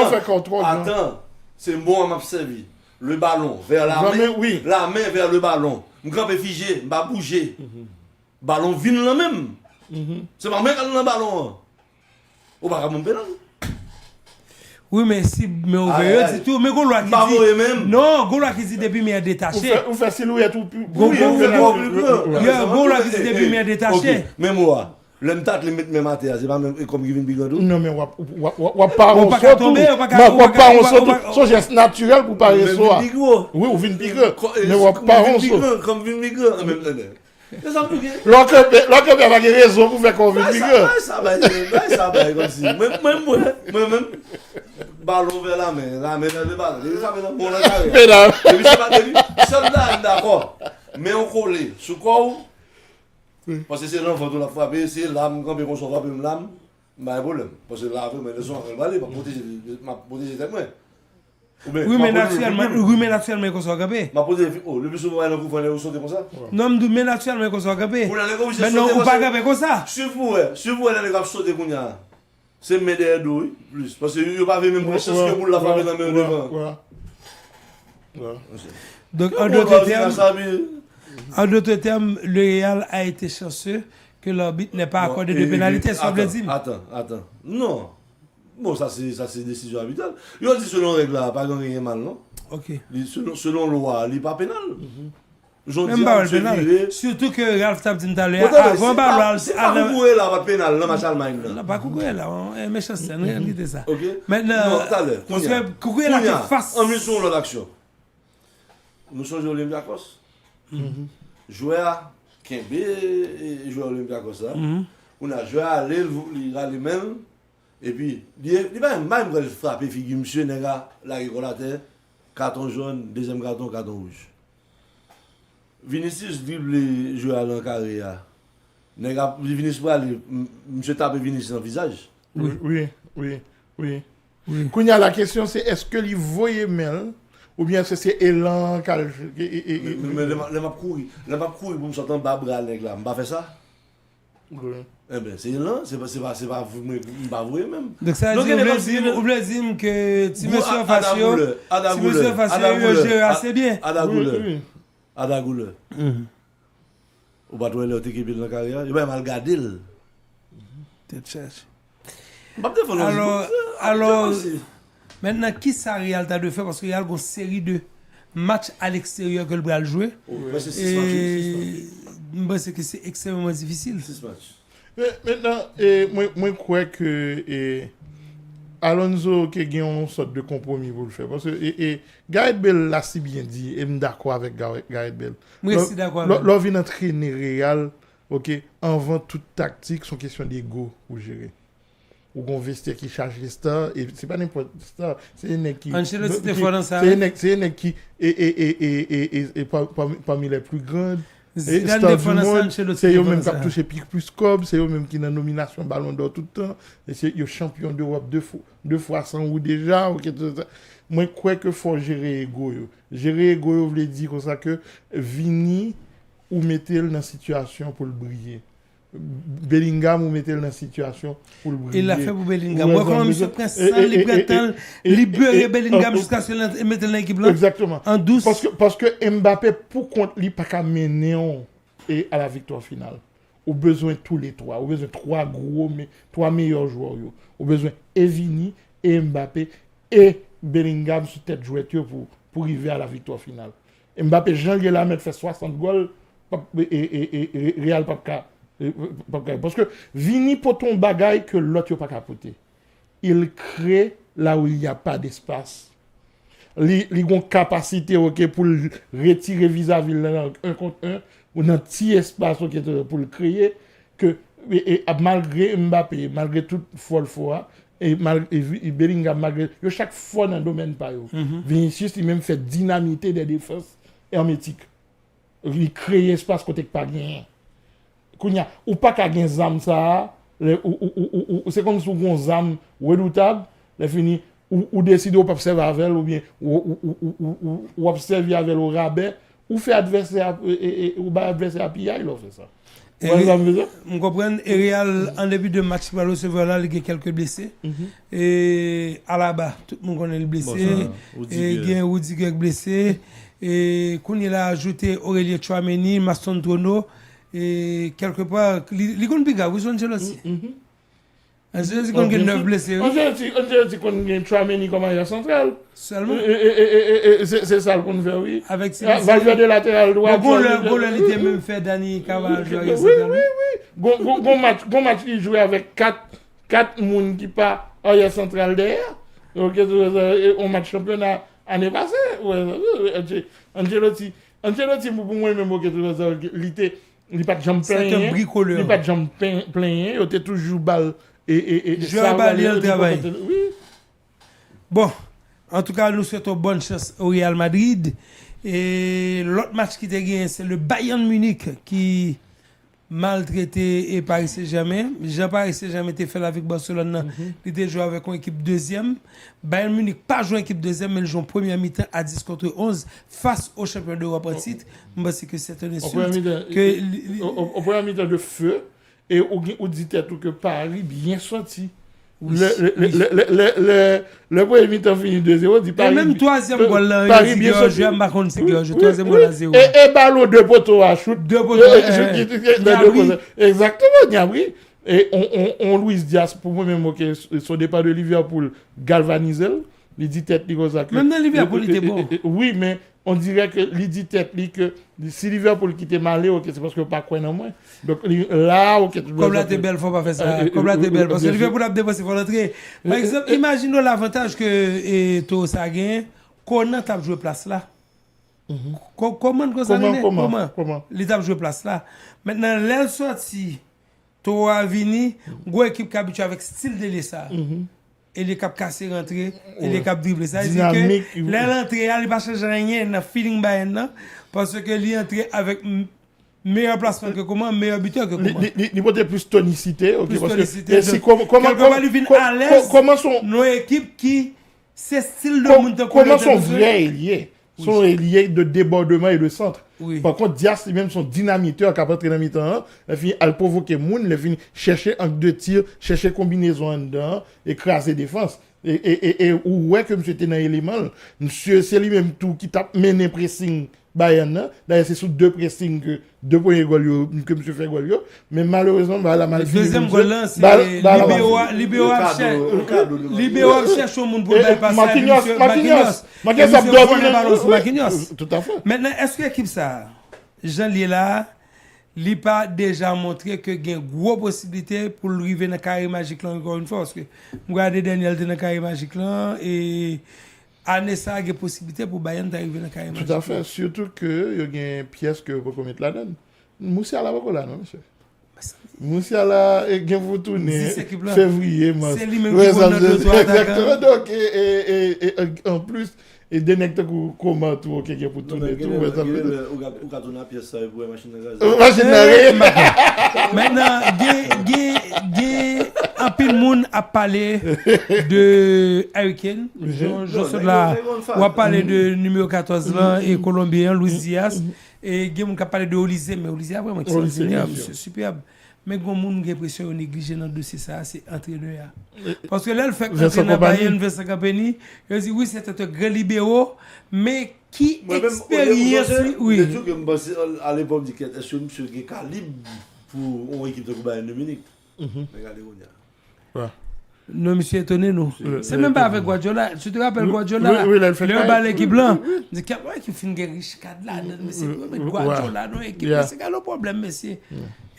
on fait encore trop grand. Attends, c'est bon m'a servi. Le ballon vers la main. Oui. La main vers le ballon. Je campe figé, je vais bouger. Ballon vient là même. C'est pas moi qui dans le ballon. Ou pas mon pénal. Oui, mais si mais ouvert c'est tout mais Gaulois qui dit non, Gaulois qui dit depuis mais détaché. On fait silhouette tout Gaulois qui dit depuis mais détaché. Mais moi l'homme tâte les mettre même à terre, c'est pas même comme Kevin Bigodou. Non mais on pas on pas tomber, on pas on so geste naturel pour pas recevoir. Oui, on vient bigre. Mais on pas on comme Vin Bigre en même temps. C'est ça pour que l'autre bien pas raison pour faire qu'on vient bigre. Ça va comme si même ballon vers la main vers le ballon. Ça fait mon carré. Et puis c'est pas début. Soldat d'accord. Mais on collé sur quoi. Parce que c'est l'enfant de la frapper, c'est l'âme, quand on s'en frappe une lame, bah un problème. Parce que là, mais les gens vont aller pour protéger tes mains. Oui, mais naturellement, qu'on soit agapé. Ma posé, le plus souvent, il y a un coup, il faut sauter comme ça. Non, mais naturellement, qu'on soit agapé. Maintenant, on pas agapé comme ça. Si vous, il y a des gars qui sautent comme ça. C'est m'aider d'eau, plus. Parce que il n'y a pas même chance que vous la frapper dans le devant. Donc, en d'autres termes, le Real a été chanceux que l'arbitre n'ait pas accordé de pénalité sur le team. Attends. Non. Bon, ça c'est décision arbitrale. Il dit selon règle là, pas gagner mal, non? OK. Selon loi, il n'est pas pénal. Même pas pénal. Surtout que Ralph t'a dit tout à l'heure, avant ballon, c'est pas coucoué là, pas pénal, dans match Allemagne. Non, pas coucoué là, méchant c'est, on dit ça. OK. Maintenant, parce que coucoué là qui face. En mission l'autre action. Nous sommes Olympiakos. Joueur Kembe et joueur Olympiakos là. On a joué à aller même et puis il va même frapper figure monsieur nègre la rigolate carton jaune, deuxième carton rouge. Vinicius dribble les joueurs dans carré là. Nègre Vinicius pour aller monsieur tape Vinicius dans le visage. Oui. Quand y a la question c'est est-ce que il voyait Mel ou bien c'est élan cal mais le m'a courir pour me sortir en bas bras nèg là, m'pas faire ça. Oui. Eh ben c'est élan, c'est pas vous pas vrai même. Donc ça veut dire que si monsieur Facio joue assez bien. Adagoule. Ou pas toi l'autre équipe dans la carrière, il va mal garder. Tête cherche. Alors maintenant qui ça Real t'a de faire parce qu'il y a une série de match à l'extérieur que le bras jouer. Ouais, c'est 6 matchs. Je pense que c'est extrêmement difficile. 6 matchs. Maintenant, moi, je crois que Alonso qui a une sorte de compromis pour le faire. Parce que Gareth Bale l'a si bien dit, et je suis d'accord avec Gareth Bale. Oui, je suis d'accord avec L'on vient d'entraîner Real, ok, avant toute tactique, c'est une question d'ego pour gérer. Ou qu'on vestiaire qui charge les stars, et c'est pas n'importe star, c'est un mec qui. Ancelotti était fort dans ça. C'est un mec qui est parmi les plus grandes. C'est eux même qui ont touché plus cob, c'est eux même qui ont nomination Ballon d'Or tout le temps, et c'est eux champion d'Europe deux fois sans ou déjà. Okay, moi je crois que faut gérer ego. Gérer ego veut dire comme ça que Vini ou mettez-le dans la situation pour le briller. Bellingham ou mettez-le dans la situation pour le briller. Il l'a fait pour Bellingham. Moi quand je prends ça, libérer Bellingham jusqu'à ce qu'il mette dans l'équipe là. Exactement. En douce. Parce que Mbappé pour contre lui pas qu'à mener à la victoire finale. Au besoin tous les trois, au besoin trois meilleurs joueurs au besoin Vini et Mbappé et Bellingham sur tête jouette pour arriver à la victoire finale. Mbappé Jean-Guy Lamette fait 60 goals et Real pas parce que Vini pour ton bagaille que l'autre pas capoté. Il crée là où il n'y a pas d'espace. Il a une capacité pour retirer vis-à-vis un contre un ou dans un petit espace pour le créer que malgré Mbappé, malgré toute folle fois et Bellingham malgré chaque fois dans le domaine pas Vinicius il même fait dynamiter des défenses hermétiques. Il crée espace côté pas gagner. Ou pas qu'à gagner zam ça c'est comme si on zam redoutable les fini ou décider ou pas observer avec ou bien ou observer avec au rabais ou faire adversaire ou bas adversaire à piller il fait ça. On comprend et Real en début de match va recevoir là il y a quelques blessés et Alaba tout le monde connaît le blessé et il y a Rudiger blessé et qu'on il a ajouté Aurélien Tchouameni, Maston Tono et quelque part il connaît Biga vous sont aussi. Ancelotti qu'on a 9 blessés. Ancelotti qu'on a Tchouameni comme arrière central. Seulement. C'est ça qu'on fait, oui. Avec Valverde latéral droit. Gol il était même fait Dani Carvajal. Bon match il jouait avec 4 moun qui pas arrière central derrière. Donc on match championnat année passée. Ancelotti pour moi même il pas de jambes pleines. Il pas de jambes pleines, il était toujours balle et joueur balle le travail. Oui. Bon, en tout cas, nous souhaitons bonne chance au Real Madrid et l'autre match qui était gagné c'est le Bayern Munich qui maltraité et Paris Saint-Germain. Paris Saint-Germain était fait avec Barcelone, il était joué avec une équipe deuxième. Bayern Munich pas joué équipe deuxième mais ils jouent première mi-temps à 10 contre 11 face au champion d'Europe en titre. Moi c'est que c'est un insulte au premier mi-temps de feu et on dit que Paris bien sorti. Le premier mi-temps fini 2-0 dit Paris. Et même troisième goal là, Paris bien sorti. Troisième goal à 0. Et ballon de poteau à shoot. Deux poteaux. Exactement, Niabri. Et on Luis Diaz pour moi même son départ de Liverpool galvanisé. Il dit tête comme ça. Même dans Liverpool il était bon. Oui, mais on dirait que il dit tête que si Liverpool qui était malé, c'est parce que pas quoi non moins. Donc là comme là t'es belle faut pas faire ça. Comme là t'es belle parce que Liverpool a dépensé faut rentrer. Par exemple, imaginons l'avantage que to ça gagne Conan t'a joué place là. Comment il t'a joué place là. Maintenant l'aile sorti to a vini go équipe qui habitué avec style de l'essa. Et les cap casser rentrer et les cap dribbler ça veut dire que l'entrée il pas changer rien dans feeling Bayern parce que il entrer avec meilleur placement que comment meilleur buteur que comment il peut plus tonicité parce que si comment sont nos équipes qui c'est style de monde comment sont vrais ailiers sont ailiers de débordement et de centre. Par contre Diaz lui-même son dynamiteur qui a pas dans mi-temps il finit à provoquer moun il finit chercher en deux tirs chercher combinaison en dedans écraser défense Et ouais que monsieur était dans l'élément, monsieur c'est lui-même tout qui t'a mené pressing Bayern. D'ailleurs c'est sur deux pressing que deux premiers goals que monsieur fait goal yo, mais malheureusement bah la mal fini. Deuxième goal là c'est Libéo cherche au monde pour passer Marquinhos. Tout à fait. Maintenant est-ce que l'équipe ça Jean là il pas déjà montré que il y a une grosse possibilité pour arriver dans le carré magique là encore une fois parce que regardez Daniel dans le carré magique là et année ça il y a possibilité pour Bayern d'arriver dans le carré magique. Tout à fait, surtout que il y a une pièce que vous pouvez mettre là-dedans. Moussiala va là non monsieur. Moussiala il vous tourner février mars. C'est lui même qui va exactement donc et en plus et des nègres comment tout OK pour tourner tout ou ka tourner pièce ça pour machine à gaz. Maintenant un peu de monde a parlé de Hurricane. Je suis là on a parlé de numéro 14 là et colombien Luis Diaz et on a parlé de Olysée mais Olysée a vraiment extraordinaire, c'est superbe. Mais quand moun gen pression négliger dans dossier ça c'est entraîneur. Parce que là le fait entraîneur Bayern Vincent Kompany, il dit oui c'est un grand libéraux mais qui expérience oui. Le truc que me à l'époque dit est-ce que monsieur est calibre pour une équipe de Bayern de Munich. Regardez on ouais. Non, monsieur étonné, nous. C'est même pas avec Guardiola. Tu te rappelles Guardiola? Oui, là, il fait le bal l'équipe blanc. Il dit, qui fait une riche cadre là, mais c'est Guardiola, non, équipe, c'est pas le problème, monsieur.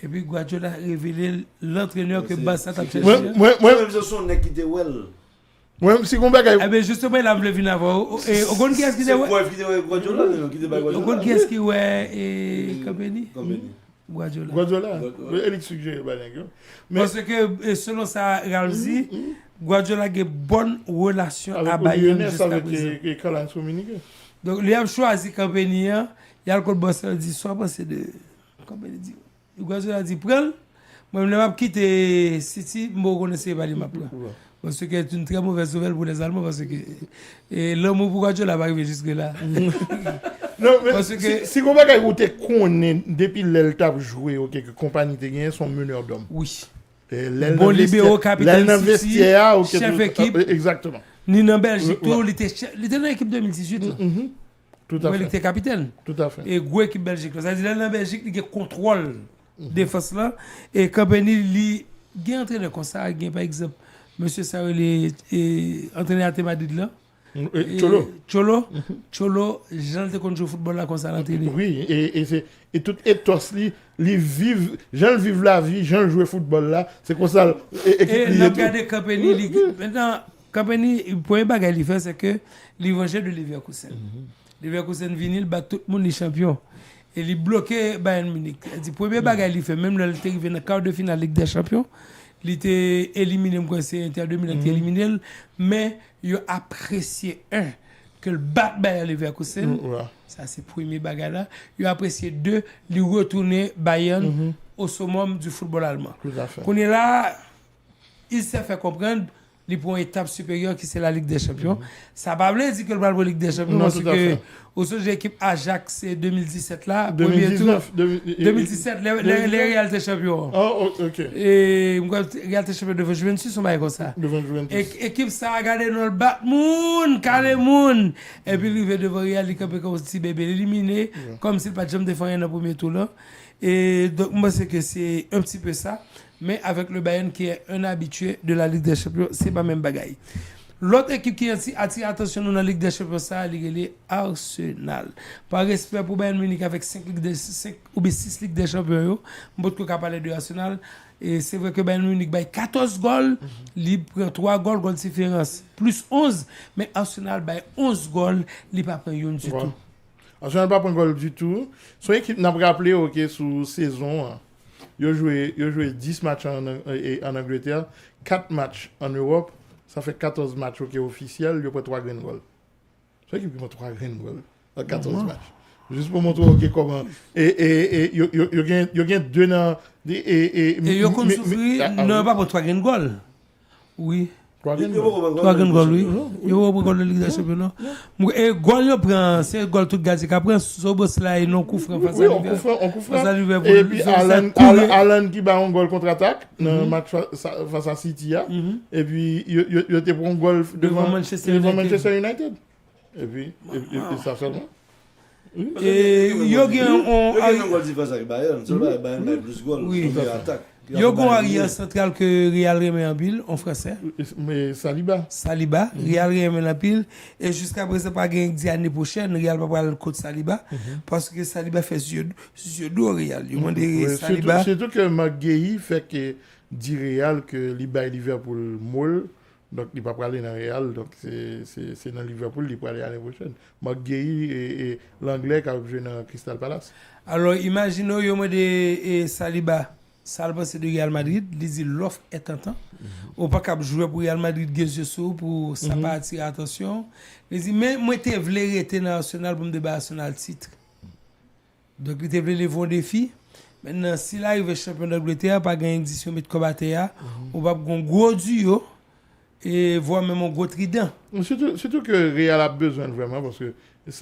Et puis Guardiola a révélé l'entraîneur que Barça a cherché. Moi, je suis un qui était well. Moi, si on bagaille. Eh bien, justement, il a voulu venir avoir. Et au compte qui est-ce qui était well? C'est Guardiola, qui était Guardiola. Au compte qui est-ce qui ouais Kompany? Guardiola. Elle suggère mais parce que selon ça Ramsey Guardiola a une bonne relation à Bayern jusqu'à présent. Donc il a choisi Kompany, il y a le boss dit soit penser de Kompany dit Guardiola dit prends moi je vais quitter City moi connaissez pas les maps parce que c'est une très mauvaise nouvelle pour les Allemands parce que l'homme pour Guardiola va arriver jusque là. Non, mais parce que si on va connaître depuis l'étape joué, OK, que compagnie te gagné son meneur d'homme. Oui. Bon libéraux capitaine vestiaire, chef équipe. Exactement. Ni en Belgique, tout il était dans l'équipe 2018 là. Tout à fait. Il était capitaine. Tout à fait. Et gros équipe Belgique. Ça veut dire dans Belgique, il y a contrôle défense là et Kompany il y a entraîneur comme ça, il par exemple monsieur Saroli entraîneur à Madrid là. Cholo, Jean te connaît au football là comme ça l'entraîner. Oui, et tout ethos li vivent, Jean vivent la vie, Jean joue football là, c'est comme ça et n'a regardé Kompany maintenant Kompany le premier bagage il fait c'est que l'évangile de Leverkusen. Leverkusen vinil bat tout le monde les champions et il bloqué Bayern Munich. Le premier bagage il fait même là il est arrivé dans quart de finale Ligue des Champions. Il était éliminé, c'est Inter 2000 était éliminé, mais il a apprécié que le bat Bayern Leverkusen, ça c'est le premier bagage là, il a apprécié deux, il retourner Bayern au summum du football allemand. Qu'on est là, il s'est fait comprendre il prend une étape supérieure qui c'est la Ligue des Champions. Ça va pas dire que le la Ligue des Champions parce que au sein de l'équipe Ajax c'est 2017 là, 2019 2017 les réalités champions. Oh OK. Et réalité champion de Juventus on va comme ça. Équipe ça a gardé dans le bat moun, carré moun et puis il va devant Real comme petit bébé éliminé comme s'il pas jamais défendu dans le premier tour là. Et donc moi c'est que c'est un petit peu ça. Mais avec le Bayern qui est un habitué de la Ligue des Champions, c'est pas même bagaille. L'autre équipe qui attire attention dans la Ligue des Champions, ça, c'est Arsenal. Par respect pour Bayern Munich avec 5 ou 6 Ligues des Champions, je peux parler de Arsenal. Et c'est vrai que Bayern Munich a 14 goals, il prend 3 goals de différence, plus 11. Mais Arsenal a 11 goals, il n'a pas pris un du tout. Arsenal n'a pas pris un goal du tout. Son équipe n'a pas rappelé sous saison. Il a joué 10 matchs en Angleterre, 4 matchs en Europe, ça fait 14 matchs officiels, il a pris 3 grands goals. C'est l'équipe qui a 3 grands goals en 14 matchs. Juste pour montrer comment. Et il y a 2 ans. Et il a souffert, non pas pour 3 grands goals. Oui. 3 grands goals, oui. Il reprend le Ligue des Champions. Et goal, il prend, c'est goal tout gardé. Après, Sobos là, il non coup franc face à Liverpool. On coup franc. Et puis Allen qui bat un goal contre-attaque dans le match face à City. Et puis, il était pour un goal devant Manchester United. Et puis, ça seulement. Et il y a un goal différence avec Bayern. Bayern a plus de goals. Oui, attaque. Il y a un arrière central que Real remet en pile, en français. Mais Saliba, Real remet en pile. Et jusqu'à présent, pas gagné l'année prochaine, Real va pas le côté Saliba. Parce que Saliba fait yeux d'eau Real. Saliba. Surtout que McGuire fait que dit Real que Liverpool molle. Donc, il ne va pas aller dans Real. Donc, c'est dans Liverpool qu'il va aller l'année prochaine. McGuire et l'anglais qui a joué dans Crystal Palace. Alors, imaginons, il y a des Saliba. Salva c'est de Real Madrid, dit l'offre est tentant. Ou pas capable jouer pour Real Madrid Gueusseau pour ça pas attirer attention. Il dit mais moi t'ai voulu rester dans Arsenal pour me débarrasser Arsenal titre. Donc il t'ai voulu lever un défi. Maintenant s'il arrive champion d'Angleterre pas gagner édition met combattre, on va un gros duo et voir même un gros trident. Surtout que Real a besoin vraiment parce que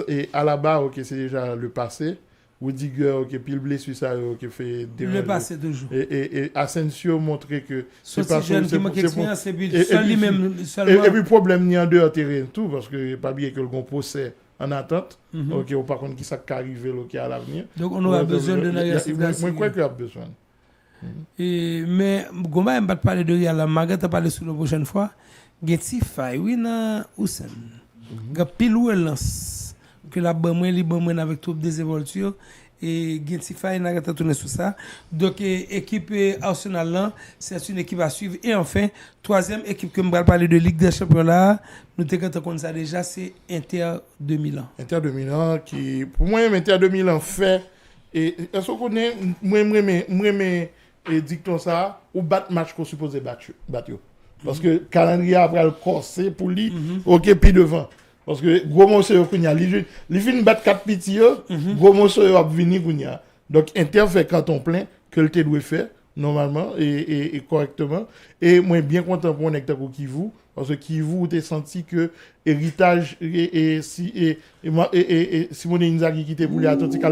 et à la barre OK, c'est déjà le passé. Rudiger qui puis le blessure ça qui fait le passé toujours et Asensio montrer que c'est pas jeune qui manque expérience et puis et puis problème ni en dehors terrain tout parce que pas bien que le gon procès en attente OK ou par contre qui ça arriver qui à l'avenir donc on aura besoin de moi crois qu'il y a besoin et mais Goma aime pas parler de Real la Magat a parlé sur la prochaine fois Getsi fay oui na Oussen ga pilou lance que la bonne avec toute désinvolture et Gentify n'a pas tourné sur ça. Donc équipe Arsenal là, c'est une équipe à suivre et enfin troisième équipe que me va parler de Ligue des Champions là, nous t'es comme ça déjà c'est Inter de Milan. Inter de Milan qui pour moi Inter de Milan fait et est-ce qu'on connaît moi et dicton ça ou battre match qu'on supposé battre parce que calendrier après le corser pour lui OK puis devant. Parce que gros monsieur kounya li fin battre 4 petits gros monsieur va venir kounya donc Inter fait canton plein que le doit faire normalement et correctement et moi bien content pour connecter pour Kivu parce que Kivu t'es senti que héritage et Simone Inzaghi qui était pour les Atlantique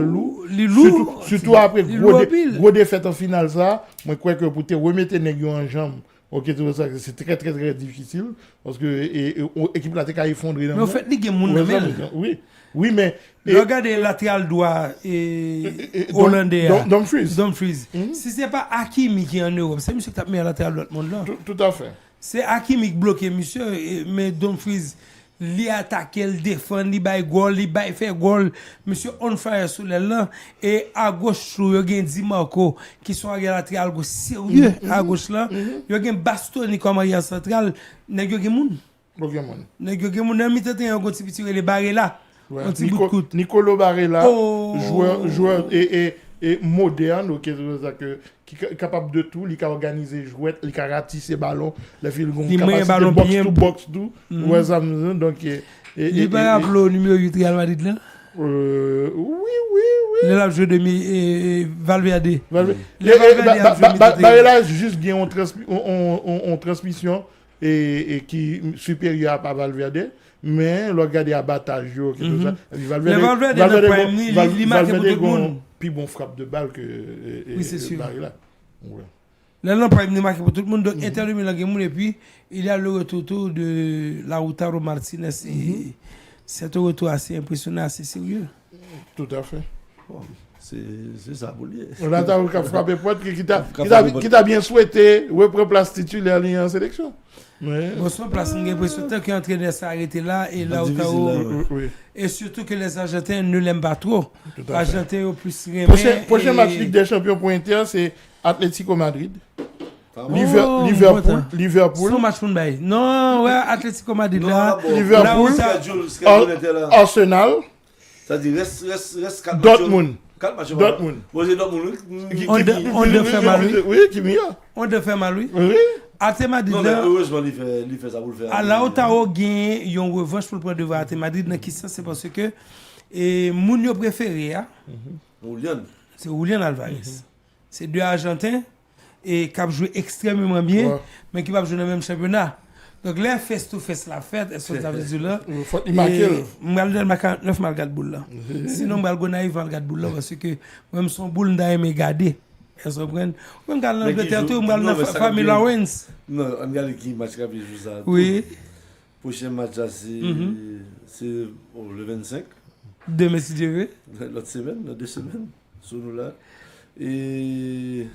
surtout après gros défaite en finale ça moi crois que pour te remettre nèg en jambe OK, tout ça c'est très très très difficile parce que équipe là t'es effondré dans. Mais en fait, les gens oui, mais regardez latéral droit et hollandais. Dumfries. Si c'est pas Hakimi qui est en Europe, c'est monsieur qui tape meilleur latéral de l'autre monde là. Tout à fait. C'est Hakimi qui bloque monsieur mais Dumfries li attaque, il défend, il bail goal, il bail fait goal. Monsieur on fire sur les là et à gauche il y a Di Marco qui sont à latéral gauche sérieux à gauche là. Il y a Bastoni comme arrière central, nèg yo gen moun. Nèg yo gen moun nan mi-temps un petit petit les barré là. Nicolo Barella, joueur et moderne, OK, qui est capable de tout, il peut organiser jouet, il peut ratisser ballon, les filles ont capacité box to box tout. Ouais ça donc il va appeler numéro 8 Real Madrid là. Oui. Le l'a joué de Valverde. Barella juste gagne en transmission et qui supérieur à Valverde. Mais le regarder abattage tout ça Valverde marque pour tout le monde puis bon frappe de balle que oui c'est sûr là là pas marque pour tout le monde donc Inter de Milan et puis il y a le retour de Lautaro Martinez et c'est un retour assez impressionnant assez sérieux tout à fait c'est ça pour lui on a frappé pointe qui t'a bien souhaité reprendre place titulaire en sélection. Bon, son place, on a l'impression que l'entraîneur s'est arrêté là et là et surtout que les Argentins ne l'aiment pas trop. Les Argentins au plus prochain match Ligue des Champions pour Inter, c'est Atlético Madrid. Liverpool. Son match pour nous. Non, ouais, Atlético Madrid là. Liverpool. Arsenal. Ça dit reste Dortmund. On devait faire mal. Oui, qui mieux. On devait faire mal, oui. Oui. Non, mais heureusement, il fait ça pour le faire. À la Ottawa gagne, il y a une revanche pour le prendre devant Atletico Madrid. Dans qui sens c'est parce que mon yo préféré, c'est Julian Alvarez. C'est deux Argentins et qui ont joué extrêmement bien, mais qui ne peuvent pas jouer dans le même championnat. Donc là, face to face la fête, est-ce que ça veut dire là? Faut y marquer. Moi, je vais 49 mal garde boule là. Sinon, je vais naïf mal garde boule là parce que même son boule n'a aimé garder. Est-ce que vous comprenez? Même quand l'Angleterre, on va dans la famille Lawrence. Non, on regarde qui match qui a joué ça. Oui. Prochain match, c'est le 25. Demain, si Dieu veut. L'autre semaine, dans 2 semaines, sur nous là. Et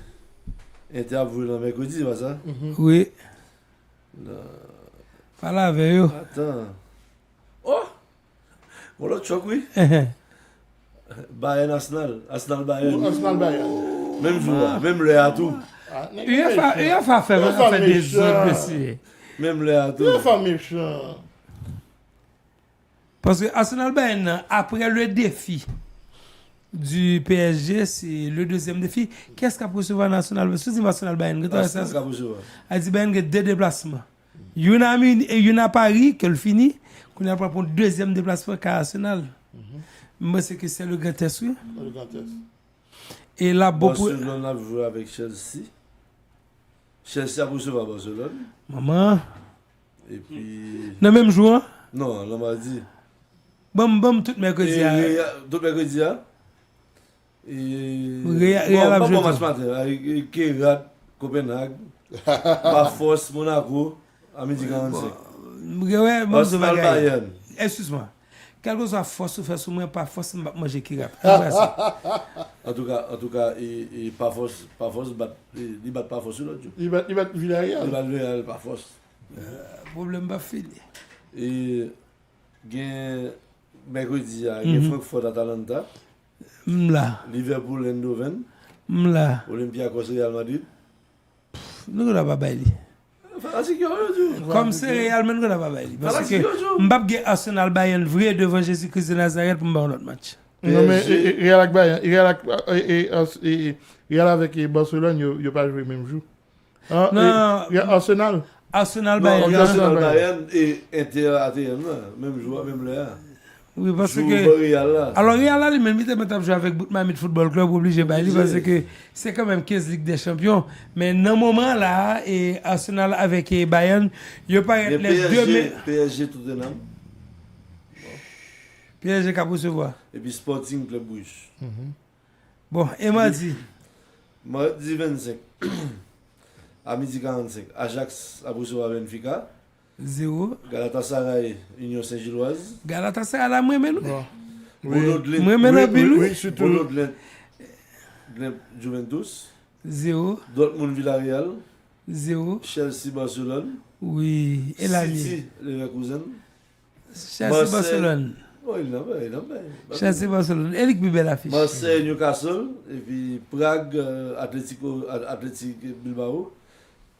interview le mercredi, c'est pas ça? Oui. Pas la veille. Attends. Oh! Bon, l'autre choc, oui. Bayern Arsenal. Arsenal Bayern. Arsenal Bayern. Même jour, même le à tout. Il a fait des autres aussi. Même le à tout. Il a fait méchant. Parce que Arsenal Bayern, après le défi du PSG, c'est le deuxième défi. Qu'est-ce qu'a recevoir National Bayern? Si National Bayern, qu'est-ce qu'a recevoir? Elle dit Bayern a 2 déplacements. Il y a Paris, qu'elle finit, qu'on a pour un deuxième déplacement qu'à Arsenal. Moi, c'est que c'est le Grand Est, oui. Le Grand Est. Et là, Barcelone a joué avec Chelsea. Chelsea a recevoir Barcelone. Maman. Et puis. Le même jour? Non, l'on m'a dit. Bon, tout mercredi. Tout mercredi. Et. Bon match matin. Avec Kérat, Copenhague, Parforce, Monaco, à midi 45. Arsenal Bayern. Excuse-moi. Quelle que soit la force ou faire sur moi, pas force, je vais manger Kérat. En tout cas, il pas force, il bat pas force sur l'autre. Il bat Villarreal. Il bat Villarreal pas force. Problème pas fini. Et mercredi, il y a Francfort Atalanta. Liverpool Eindhoven. Olympiakos Real Madrid. Nous n'avons pas bailli. Comme c'est Real, nous n'avons pas bailli. Parce que Mbappé Arsenal Bayern vrai devant Jésus-Christ de Nazareth pour un autre match. Non mais Real avec Bayern, Real avec Barcelone, il n'a pas joué le même jour. Non. Arsenal Bayern. Arsenal Bayern et Inter ATM, même jour, même là. Oui, parce que. Alors, Real là, même il était joué avec Boutmamit Football Club, obligé parce que c'est quand même 15 Ligue des Champions. Mais dans ce moment là, et Arsenal avec Bayern, il n'y a pas les deux. PSG Tottenham. PSG qui recevoir. Et puis Sporting Club Brugge. Bon, et mardi? Mardi 25. À midi 45. Ajax a recevoir Benfica. 0. Galatasaray, Union Saint-Gilloise. Galatasaray, là, moi, mais nous. Oui, surtout. Juventus. 0. Dortmund Villarreal. 0. Chelsea Barcelone. Oui. Et la City Leverkusen. Chelsea Barcelone. Oh, il a Chelsea Barcelone. Elle est plus belle affiche. Marseille Newcastle. Et puis Prague Athletic Bilbao.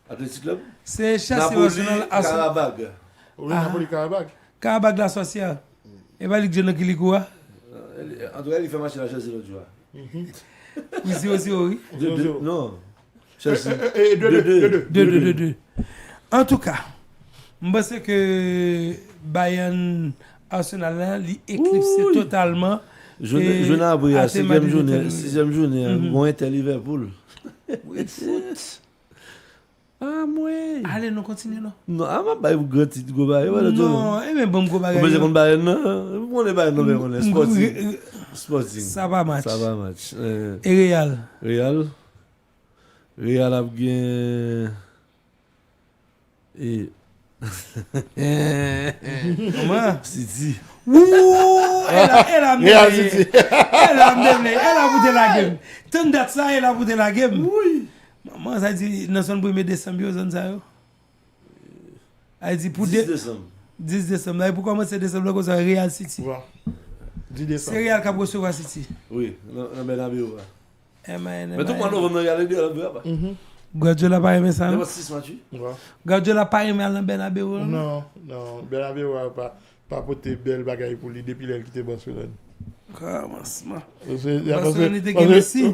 Athletic Club. C'est Chelsea Barcelone. Karabag. Oui, Napoli Karabag. Karabag la sociale. Et pas Ligue de qui quoi? En tout cas, il fait match à la Chelsea l'autre jour. Oui, 0-0, oui. Non. Chelsea. 2-2. En tout cas, je pense que Bayern Arsenal éclipsé totalement. Je n'ai appris à 6e journée, bon Inter Liverpool. Oui, foot. Ah, moi. Allez, nous continuons. Non, je vais vous grand titre. Non, mais bon, go bagay. Vous pouvez Bayern, non? On est Bayern, non, on est Sporting. Ça va match. Et Real a gagné. Et. Comment? City. Elle a bouté la game. Tant date ça, elle a bouté la game. Oui. Maman, ça dit, dans son 1er décembre, elle dit pour 10 décembre. 10 décembre. Et pour commencer décembre, comme ça, Real City. 10 décembre. C'est Real qui a recevoir City. Oui, dans Bernabéu. Mais tout le monde va regarder deux. Guardiola n'a pas aimé ça. Guardiola n'a pas aimé Alain Bernabéu. Non, Bernabéu n'a pas porté belle bagaille pour lui depuis qu'il a quitté Barcelone. Commencement. Barcelone était Messi.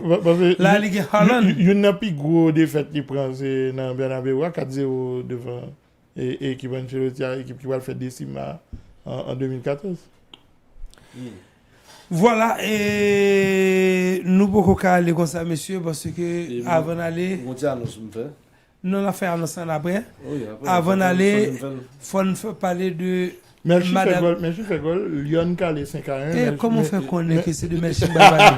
La Ligue Holland. Il y a une plus grosse défaite qui prend dans Bernabéu 4-0 devant l'équipe Ancelotti, l'équipe qui va faire décime en 2014. Voilà, et nous pouvons aller comme ça, monsieur, parce que avant d'aller. Non, la faire ensemble après. Oui, après, Avant d'aller, faut faut parler de Melchi Madame. fait gol, Lyon calé 5-1. Comment fait connaître que c'est de Melchi Babani?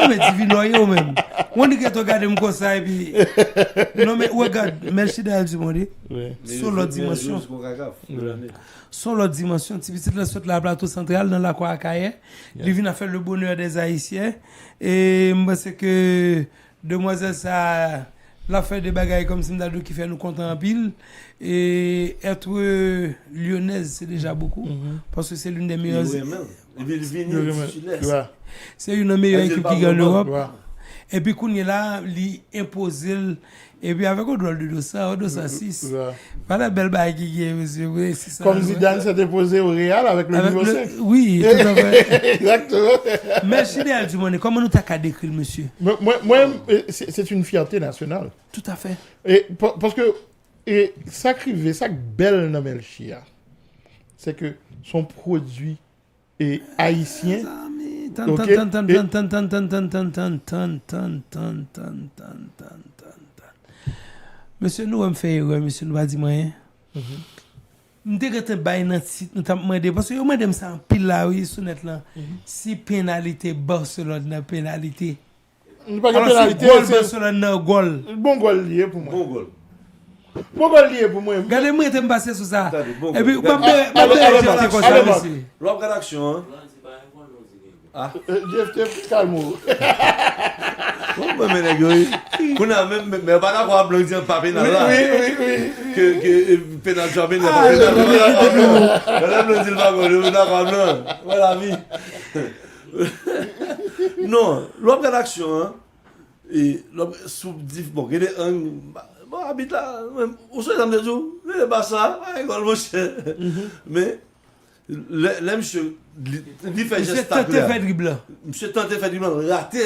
Mais divinoyo même. On dit que tu regardes comme ça et puis. Non, mais regarde, Melchi Dal du monde. Sur l'autre dimension. Sur l'autre dimension, petit petit là sur la plateau central dans la Kouakaye. Il vient faire le bonheur des Haïtiens. Et moi, c'est que demoiselle ça. La fait des bagailles comme Simdaldo qui fait nous content en pile. Et être lyonnaise, c'est déjà beaucoup. Parce que c'est l'une des meilleures. C'est une des meilleures équipes qui gagne en Europe. Et puis, quand il est là, il impose. Et puis, avec un drôle de dossier, 6. Pas la belle bague qui est, monsieur. Oui, c'est ça. Comme Zidane s'est déposé au Real avec le numéro 5. Oui, tout à fait. Exactement. Mais Chidel Dumone, comment nous t'as qu'à décrire, monsieur? Moi, c'est une fierté nationale. Tout à fait. Et parce que ça crivé, ça belle dans Melchia, c'est que son produit est haïtien. Monsieur, nous avons fait erreur, monsieur, nous va dire rien. Nous avons bail dans site, nous avons demandé, parce que nous avons ça en pile là, oui, sur net là. Si pénalité, Barcelone, na pénalité. Pas de pénalité, c'est Barcelone, na goal. Bon goal lié pour moi. Bon goal. Bon goal lié pour moi. Regardez-moi, je vais me passer sur ça. Et puis, l'homme d'action, hein. Ah. Jeff, calme. Bon, mais les gars, qu'on a même, mais pas d'avoir blanc dire pas pénal là. Oui. Que pénal jamais n'est pas pénal. Madame le dit pas qu'on est d'accord blanc. Voilà vie. Non, l'homme d'action, hein. Et l'homme sous bon, il est un bon habite là, même au sein de jour, il est pas ça, école mon cher. Mais monsieur il fait geste spectaculaire. Monsieur tenté fait dribble, raté,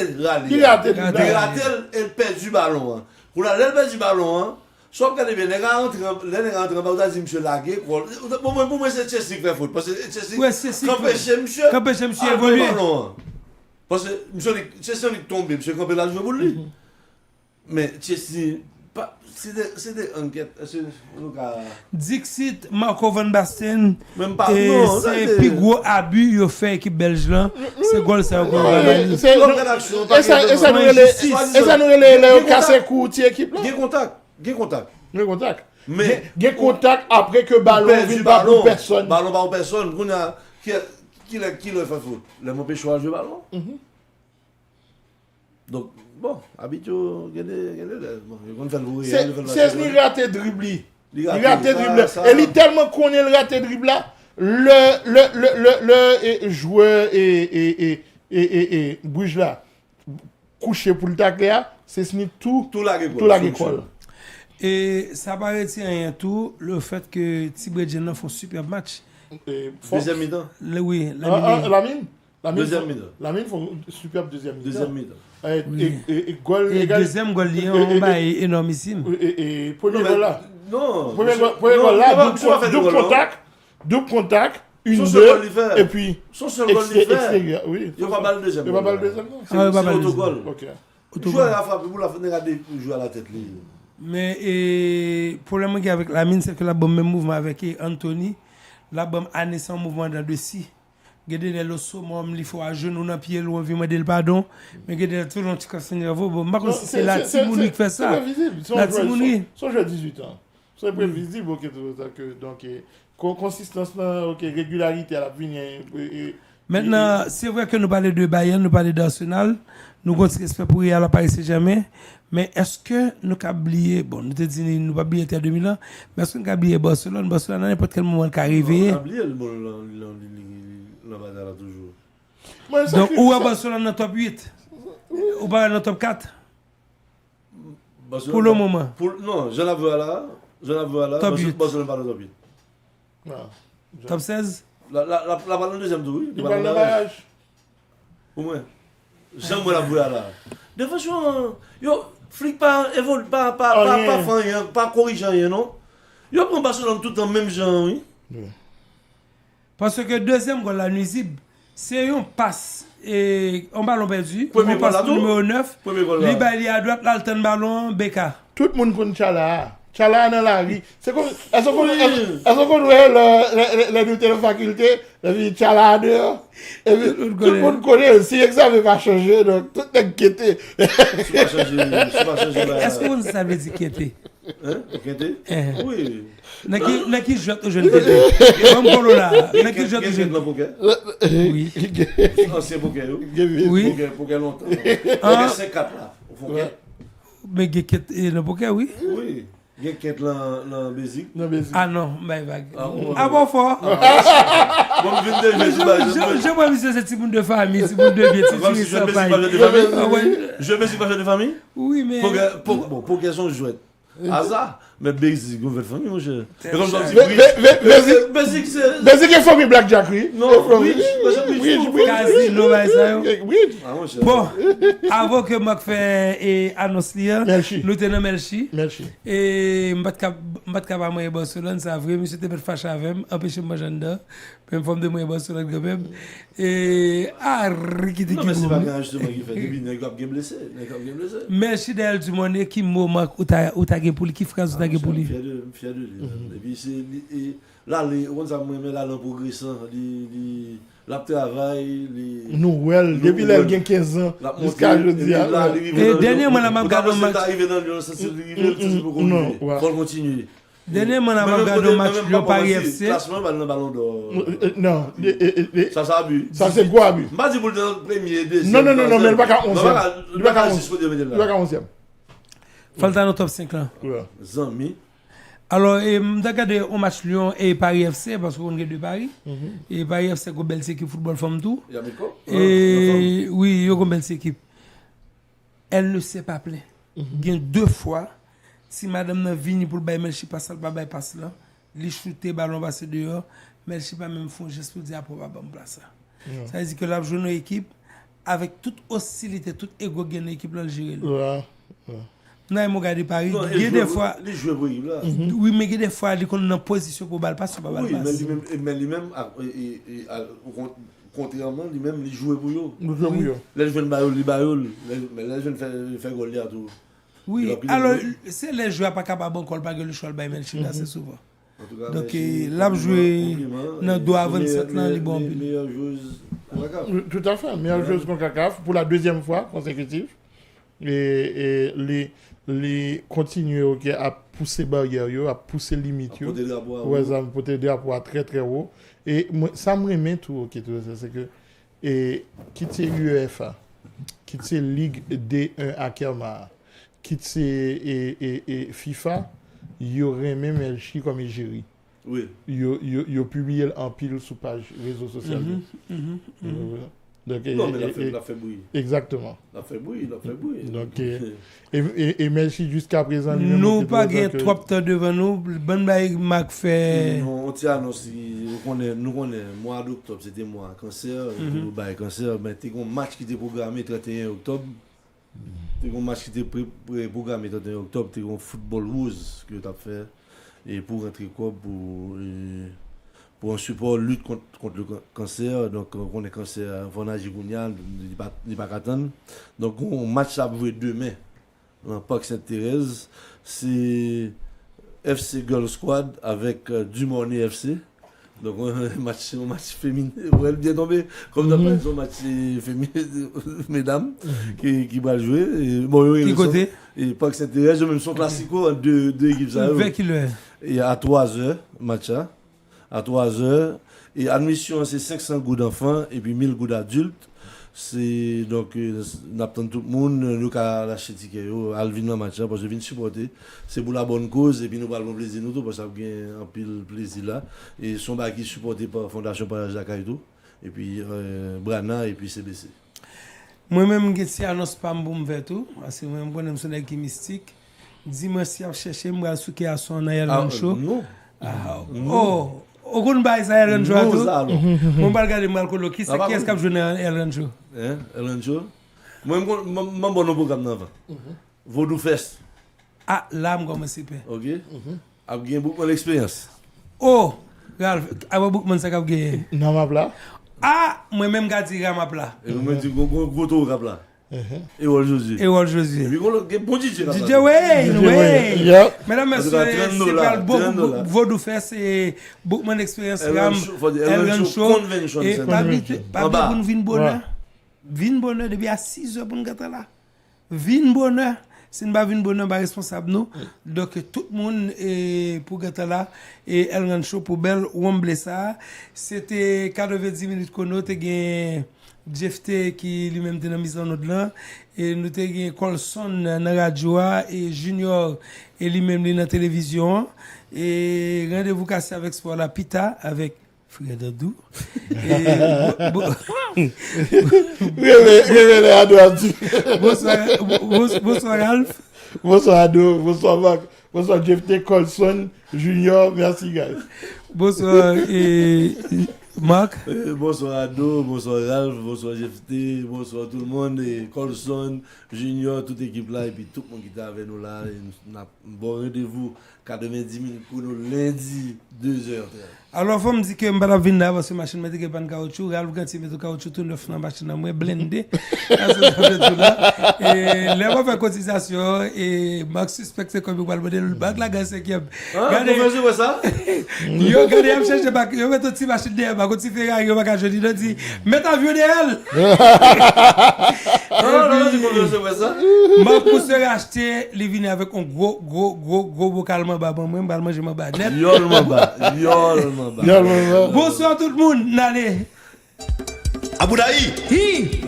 elle perd du ballon. Pour la perd du ballon, sauf qu'elle est bien, les gars rentrent en bas, dit monsieur lagué. Pour moi c'est Chelsea qui fait faute parce que Chelsea qu'empêche monsieur évoluer. Parce que monsieur Chelsea est tombé, monsieur Campbell a joué pour lui. Mais Chelsea c'est des enquêtes. Dixit, Marco Van Basten. Même pas. C'est le plus gros abus qu'il a fait l'équipe belge là. C'est goal, c'est un goal. Et ça nous relève casser court équipe là. Il y a contact. Mais il y a contact après que ballon vient pas pour personne. Ballon pas pour personne. Qui le fait faute? Le mauvais choix de jouer ballon. Donc bon, habitué, c'est ce raté dribble. Il raté dribble. Et il tellement connaît le raté dribble là, le joueur et bouge là couché pour le tacler, c'est ce tout la école. Et ça paraît rien tout le fait que Tibredjen font super match. Deuxième mi-temps. Oui, Deuxième mi-temps. La mine font superbe deuxième mi-temps. Et goal égal. Deuxième goal lié est énormissime. Et premier goal là. Non. Premier goal là, double contact, une deux, et puis son seul goal extérieur. Oui. Il va pas le deuxième. Il va pas le deuxième. C'est autogol. OK. Jouer à la frappe pour la regarder jouer à la tête lui. Mais le problème qu'il y a avec la mine, c'est que la bombe même mouvement avec Anthony, la bombe a naissance en mouvement dans le si. Gede le sommet, il faut à genoux dans pied loin, vient me dire pardon, mais gede tout le monde qui casse nerveux. Bon, c'est la Timouni qui fait ça. La Timouni. Son jeu 18 ans. C'est prévisible donc consistance là, OK, régularité à la venir. Maintenant, c'est vrai que nous parlons de Bayern, nous parlons d'Arsenal, nous avons respect pour Real Paris Saint-Germain, mais est-ce que nous avons oublié, bon, nous te disons, nous pas oublié 2000 ans, mais est-ce que nous avons oublié Barcelone à n'importe quel moment qui arrivé? Nous avons oublié le toujours. Donc, où est Barcelone dans le top 8? Ou pas dans le top 4? Pour le moment. Non, je la veux là. Top 8. Barcelone pas dans le top 8. Top 16? La balle dans deuxième tour, oui. Il va le barrage. Au moins. J'aime la voir là. De façon, yo, flic pas évolue, pas corrigeant rien, non? Yo prend Barcelone tout en même genre, oui. Parce que deuxième goal la nuisible, c'est un passe et un ballon perdu. Premier passe numéro 9. Premier goal là. Il à droite, l'alterne ballon, Beka. Tout le monde connaît là. Tchala dans la rue. C'est comme, est-ce qu'on doit les deux de faculté, les Tchala dehors, et puis tout le monde connaît, si l'examen va changer, donc tout est guetté. Est-ce qu'on savait dire guetté? Guetté? Oui. N'a qui joue au jeune guetté? Comme Polo là, n'a qui joue au jeune poker? Oui. Ancien poker, oui. Poker longtemps. 5-4 là, au fond. Mais guetté, le poker, oui? Oui. Il y a quelqu'un dans Bézique. Ah non, mais vague. Ah bon, fort. Je vois, monsieur, c'est petit monde de famille, petit monde de vie. Je me suis pas fait de famille? Oui, mais. Pour qu'elles sont jouettes. Hasard. Mais Bézique, on veut de famille, mon cher. Bézique est famille Blackjack, oui. Non, oui. Casino, oui. Bon, avant que je fasse annonce, nous tenons Melchi. Et je ne vais pas à Barcelone, c'est vrai, monsieur était fâché avec moi, empêché de manger dedans, puis je forme de moi à Barcelone quand même. Et Ricky non, mais c'est pas grave, justement, qui fait des bines, qui est blessé. Merci d'elle du monde qui moment où tu as pour lui, qui phrase où tu as pour lui. Fier de lui. Et puis c'est là, on s'est mis là dans progressant, la travail, nous, depuis là, il y a 15 ans, jusqu'à aujourd'hui. Et dernièrement, la même gardé match. Non, il faut continuer. Dernièrement, la même gardé match de Paris FC. Classement, il y a un ballon d'or. Non, ça c'est abus. Ça c'est quoi abus? Je ne dis pas pour le premier, deuxième. Non, mais il va qu'à 11e. Il va qu'à 11e. Falta dans top 5 là. Zami. Alors, je regarde un match Lyon et Paris FC parce qu'on est de Paris. Et Paris FC, c'est une belle équipe football femme tout. Et oui, il y a une belle équipe. Elle ne s'est pas plainte. Il y a 2 fois, si madame n'a venu pour le bail, Melchi passe là, bail passe là, les shooter, ballon passé dehors, Melchi pas même fond, juste pour dire pour pas me place. Ça veut dire que la jeune équipe, avec toute hostilité, toute égo, gagne l'équipe là, le gérer. Non, il m'a regardé Paris. Il y a des fois. Les joueurs pour là. Oui, mais il y a des fois, il est en position pour balle passe, pas balle passe. Oui, mais lui-même, contrairement, lui-même, il joue pour eux. Les jeunes baillol, mais les jeunes font goal à tout. Oui, alors, c'est les joueurs pas capables de pas le choix, mais c'est souvent. Donc, là, jouer dans 27 ans, il est bon. Meilleure joueuse. Tout à fait, meilleure joueuse contre CACAF pour la 2e fois consécutive. Et les continuer à pousser barrière, à pousser limite, à porter drapeau à très très haut. Et ça me remet tout, c'est que quitter l'UEFA, quitter Ligue D1 à Kerma, quitter FIFA, il y aurait même Elchi comme Égérie. Oui. Il a publié en pile sur page réseaux sociaux. Donc, non, mais l'a fait bouillir. Exactement. L'a fait bouillir. Donc, et merci jusqu'à présent. Nous pas gagné 3 temps devant nous. Bonne bail Mac fait. On tient nous connaît mois d'octobre, c'était mois cancer, cancer, mais t'es un match qui était programmé 31 octobre. T'es un match qui était programmé 31 octobre, t'es un football rose que tu as fait et pour rentrer quoi pour un support lutte contre le cancer, donc on est cancer, on a Gigounial, il pas attendre. Donc on match à jouer demain dans le Parc Sainte-Thérèse, c'est FC Girl Squad avec Dumornay FC. Donc un match féminin, vous bien tombé comme d'après un match féminin mesdames qui va jouer et bon qui côté et Parc Sainte-Thérèse même son classico en deux équipes ça. Et à 3h match à 3h et admission c'est 500 goûts d'enfants et puis 1000 goûts d'adultes. C'est donc n'attend tout le monde nous à lâcher ticket Alvin dans match parce que je viens supporter c'est pour la bonne cause et puis nous parlons plaisir nous tout parce que ça gagne un pile plaisir là et son bac qui supporté par Fondation Parage Dakar et puis Brana et puis CBC. Moi même je annonce pas me vers tout parce que moi même son qui mystique dimanche si chercher moi souké à son air show. Non. Oh au gon bay ça Ellen Joe mon ba regarder mal ko qui c'est qui est-ce qu'a joué Ellen Joe Ellen Joe moi bon programme avant Vodou Fest là me commencer OK a gagné beaucoup d'expérience Ralph a beaucoup man ça gagné non map là moi même gadi map là et moi dit gros tour cap là Et Wall Josué. Et Wall Josué. Et puis, bon DJ là. DJ Wayne, oui. Yep. Mesdames, messieurs, c'est pas le Vaudou Fest, c'est Bookman Experience Ram, Elran Show. Et pas bien pour nous vin bonheur. Vin bonheur depuis à 6 heures pour nous gâter là. Vin bonheur. Si nous ne pas vin bonheur, pas responsable nous. Donc tout le monde est pour gâter là. Et Elran Show pour Belle Wembley ça. C'était 90 minutes qu'on a gagné. Jefté qui lui-même était dans mise en ordre là et nous avons gagné Colson dans la radio et Junior et lui-même dans la télévision et rendez-vous cassé avec Sport la Pita avec Frère Dadou bonsoir Ralph, bonsoir Ado, bonsoir Marc, bonsoir Jefté, Colson, Junior, merci guys. Bonsoir Marc. Bonsoir Ado, bonsoir Ralph, bonsoir JFT, bonsoir tout le monde, et Colson, Junior, toute l'équipe là, et puis tout le monde qui est avec nous là. Nous avons un bon rendez-vous, 90 minutes pour nous, lundi, 2h. Alors, il faut me dire que je ne vais pas venir parce que la machine ne pas de caoutchouc. Ralph, quand tu mets le caoutchouc, tout neuf dans la machine, je vais blender. Et là, on va faire cotisation, et Marc suspecte c'est comme il va le bac la gaz 5e. Regardez, comment ça? Yo, regardez, je cherche bac, yo, mets ton petit machine derrière, quand tu fais rien, yo, bac à jeudi, il dit, mets ta vieux derrière. Non, tu peux faire ça? Marc, pour se racheter, il vient avec un gros bocal, moi, je manger ma bas. Bonsoir tout le monde, Nalé. Aboudaï,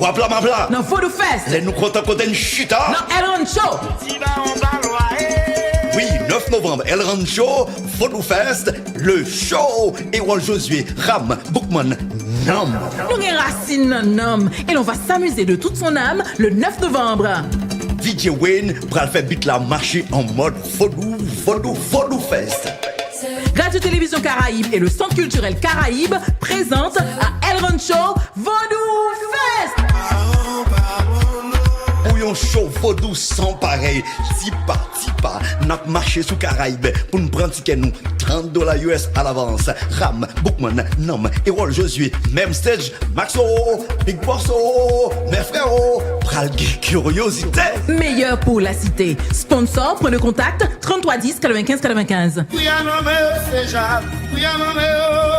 wapla mapla. Non, Vaudou Fest. Les nous comptons côté une chita. Non, Elran Show. Oui, 9 novembre, Elran Show, Vaudou Fest, le show. Et Wall Josué, Ram, Bookman, Nam. Nous avons Racine Nam. Et l'on va s'amuser de toute son âme le 9 novembre. DJ Wayne pral faire but la marché en mode Vaudou Fest. Radio Télévision Caraïbe et le Centre culturel Caraïbe présentent à Elran Show Vaudou Fest. Un show Vaudou sans pareil. Si pas, n'a marché sous Caraïbe pour nous prendre ticket nous $30 US à l'avance. Ram, Bookman, Nam et Wall Josué. Même stage, Maxo, Big Bosso, mes frérots, pral curiosité. Meilleur pour la cité. Sponsor, prenez le contact 33 10 95 95. We are no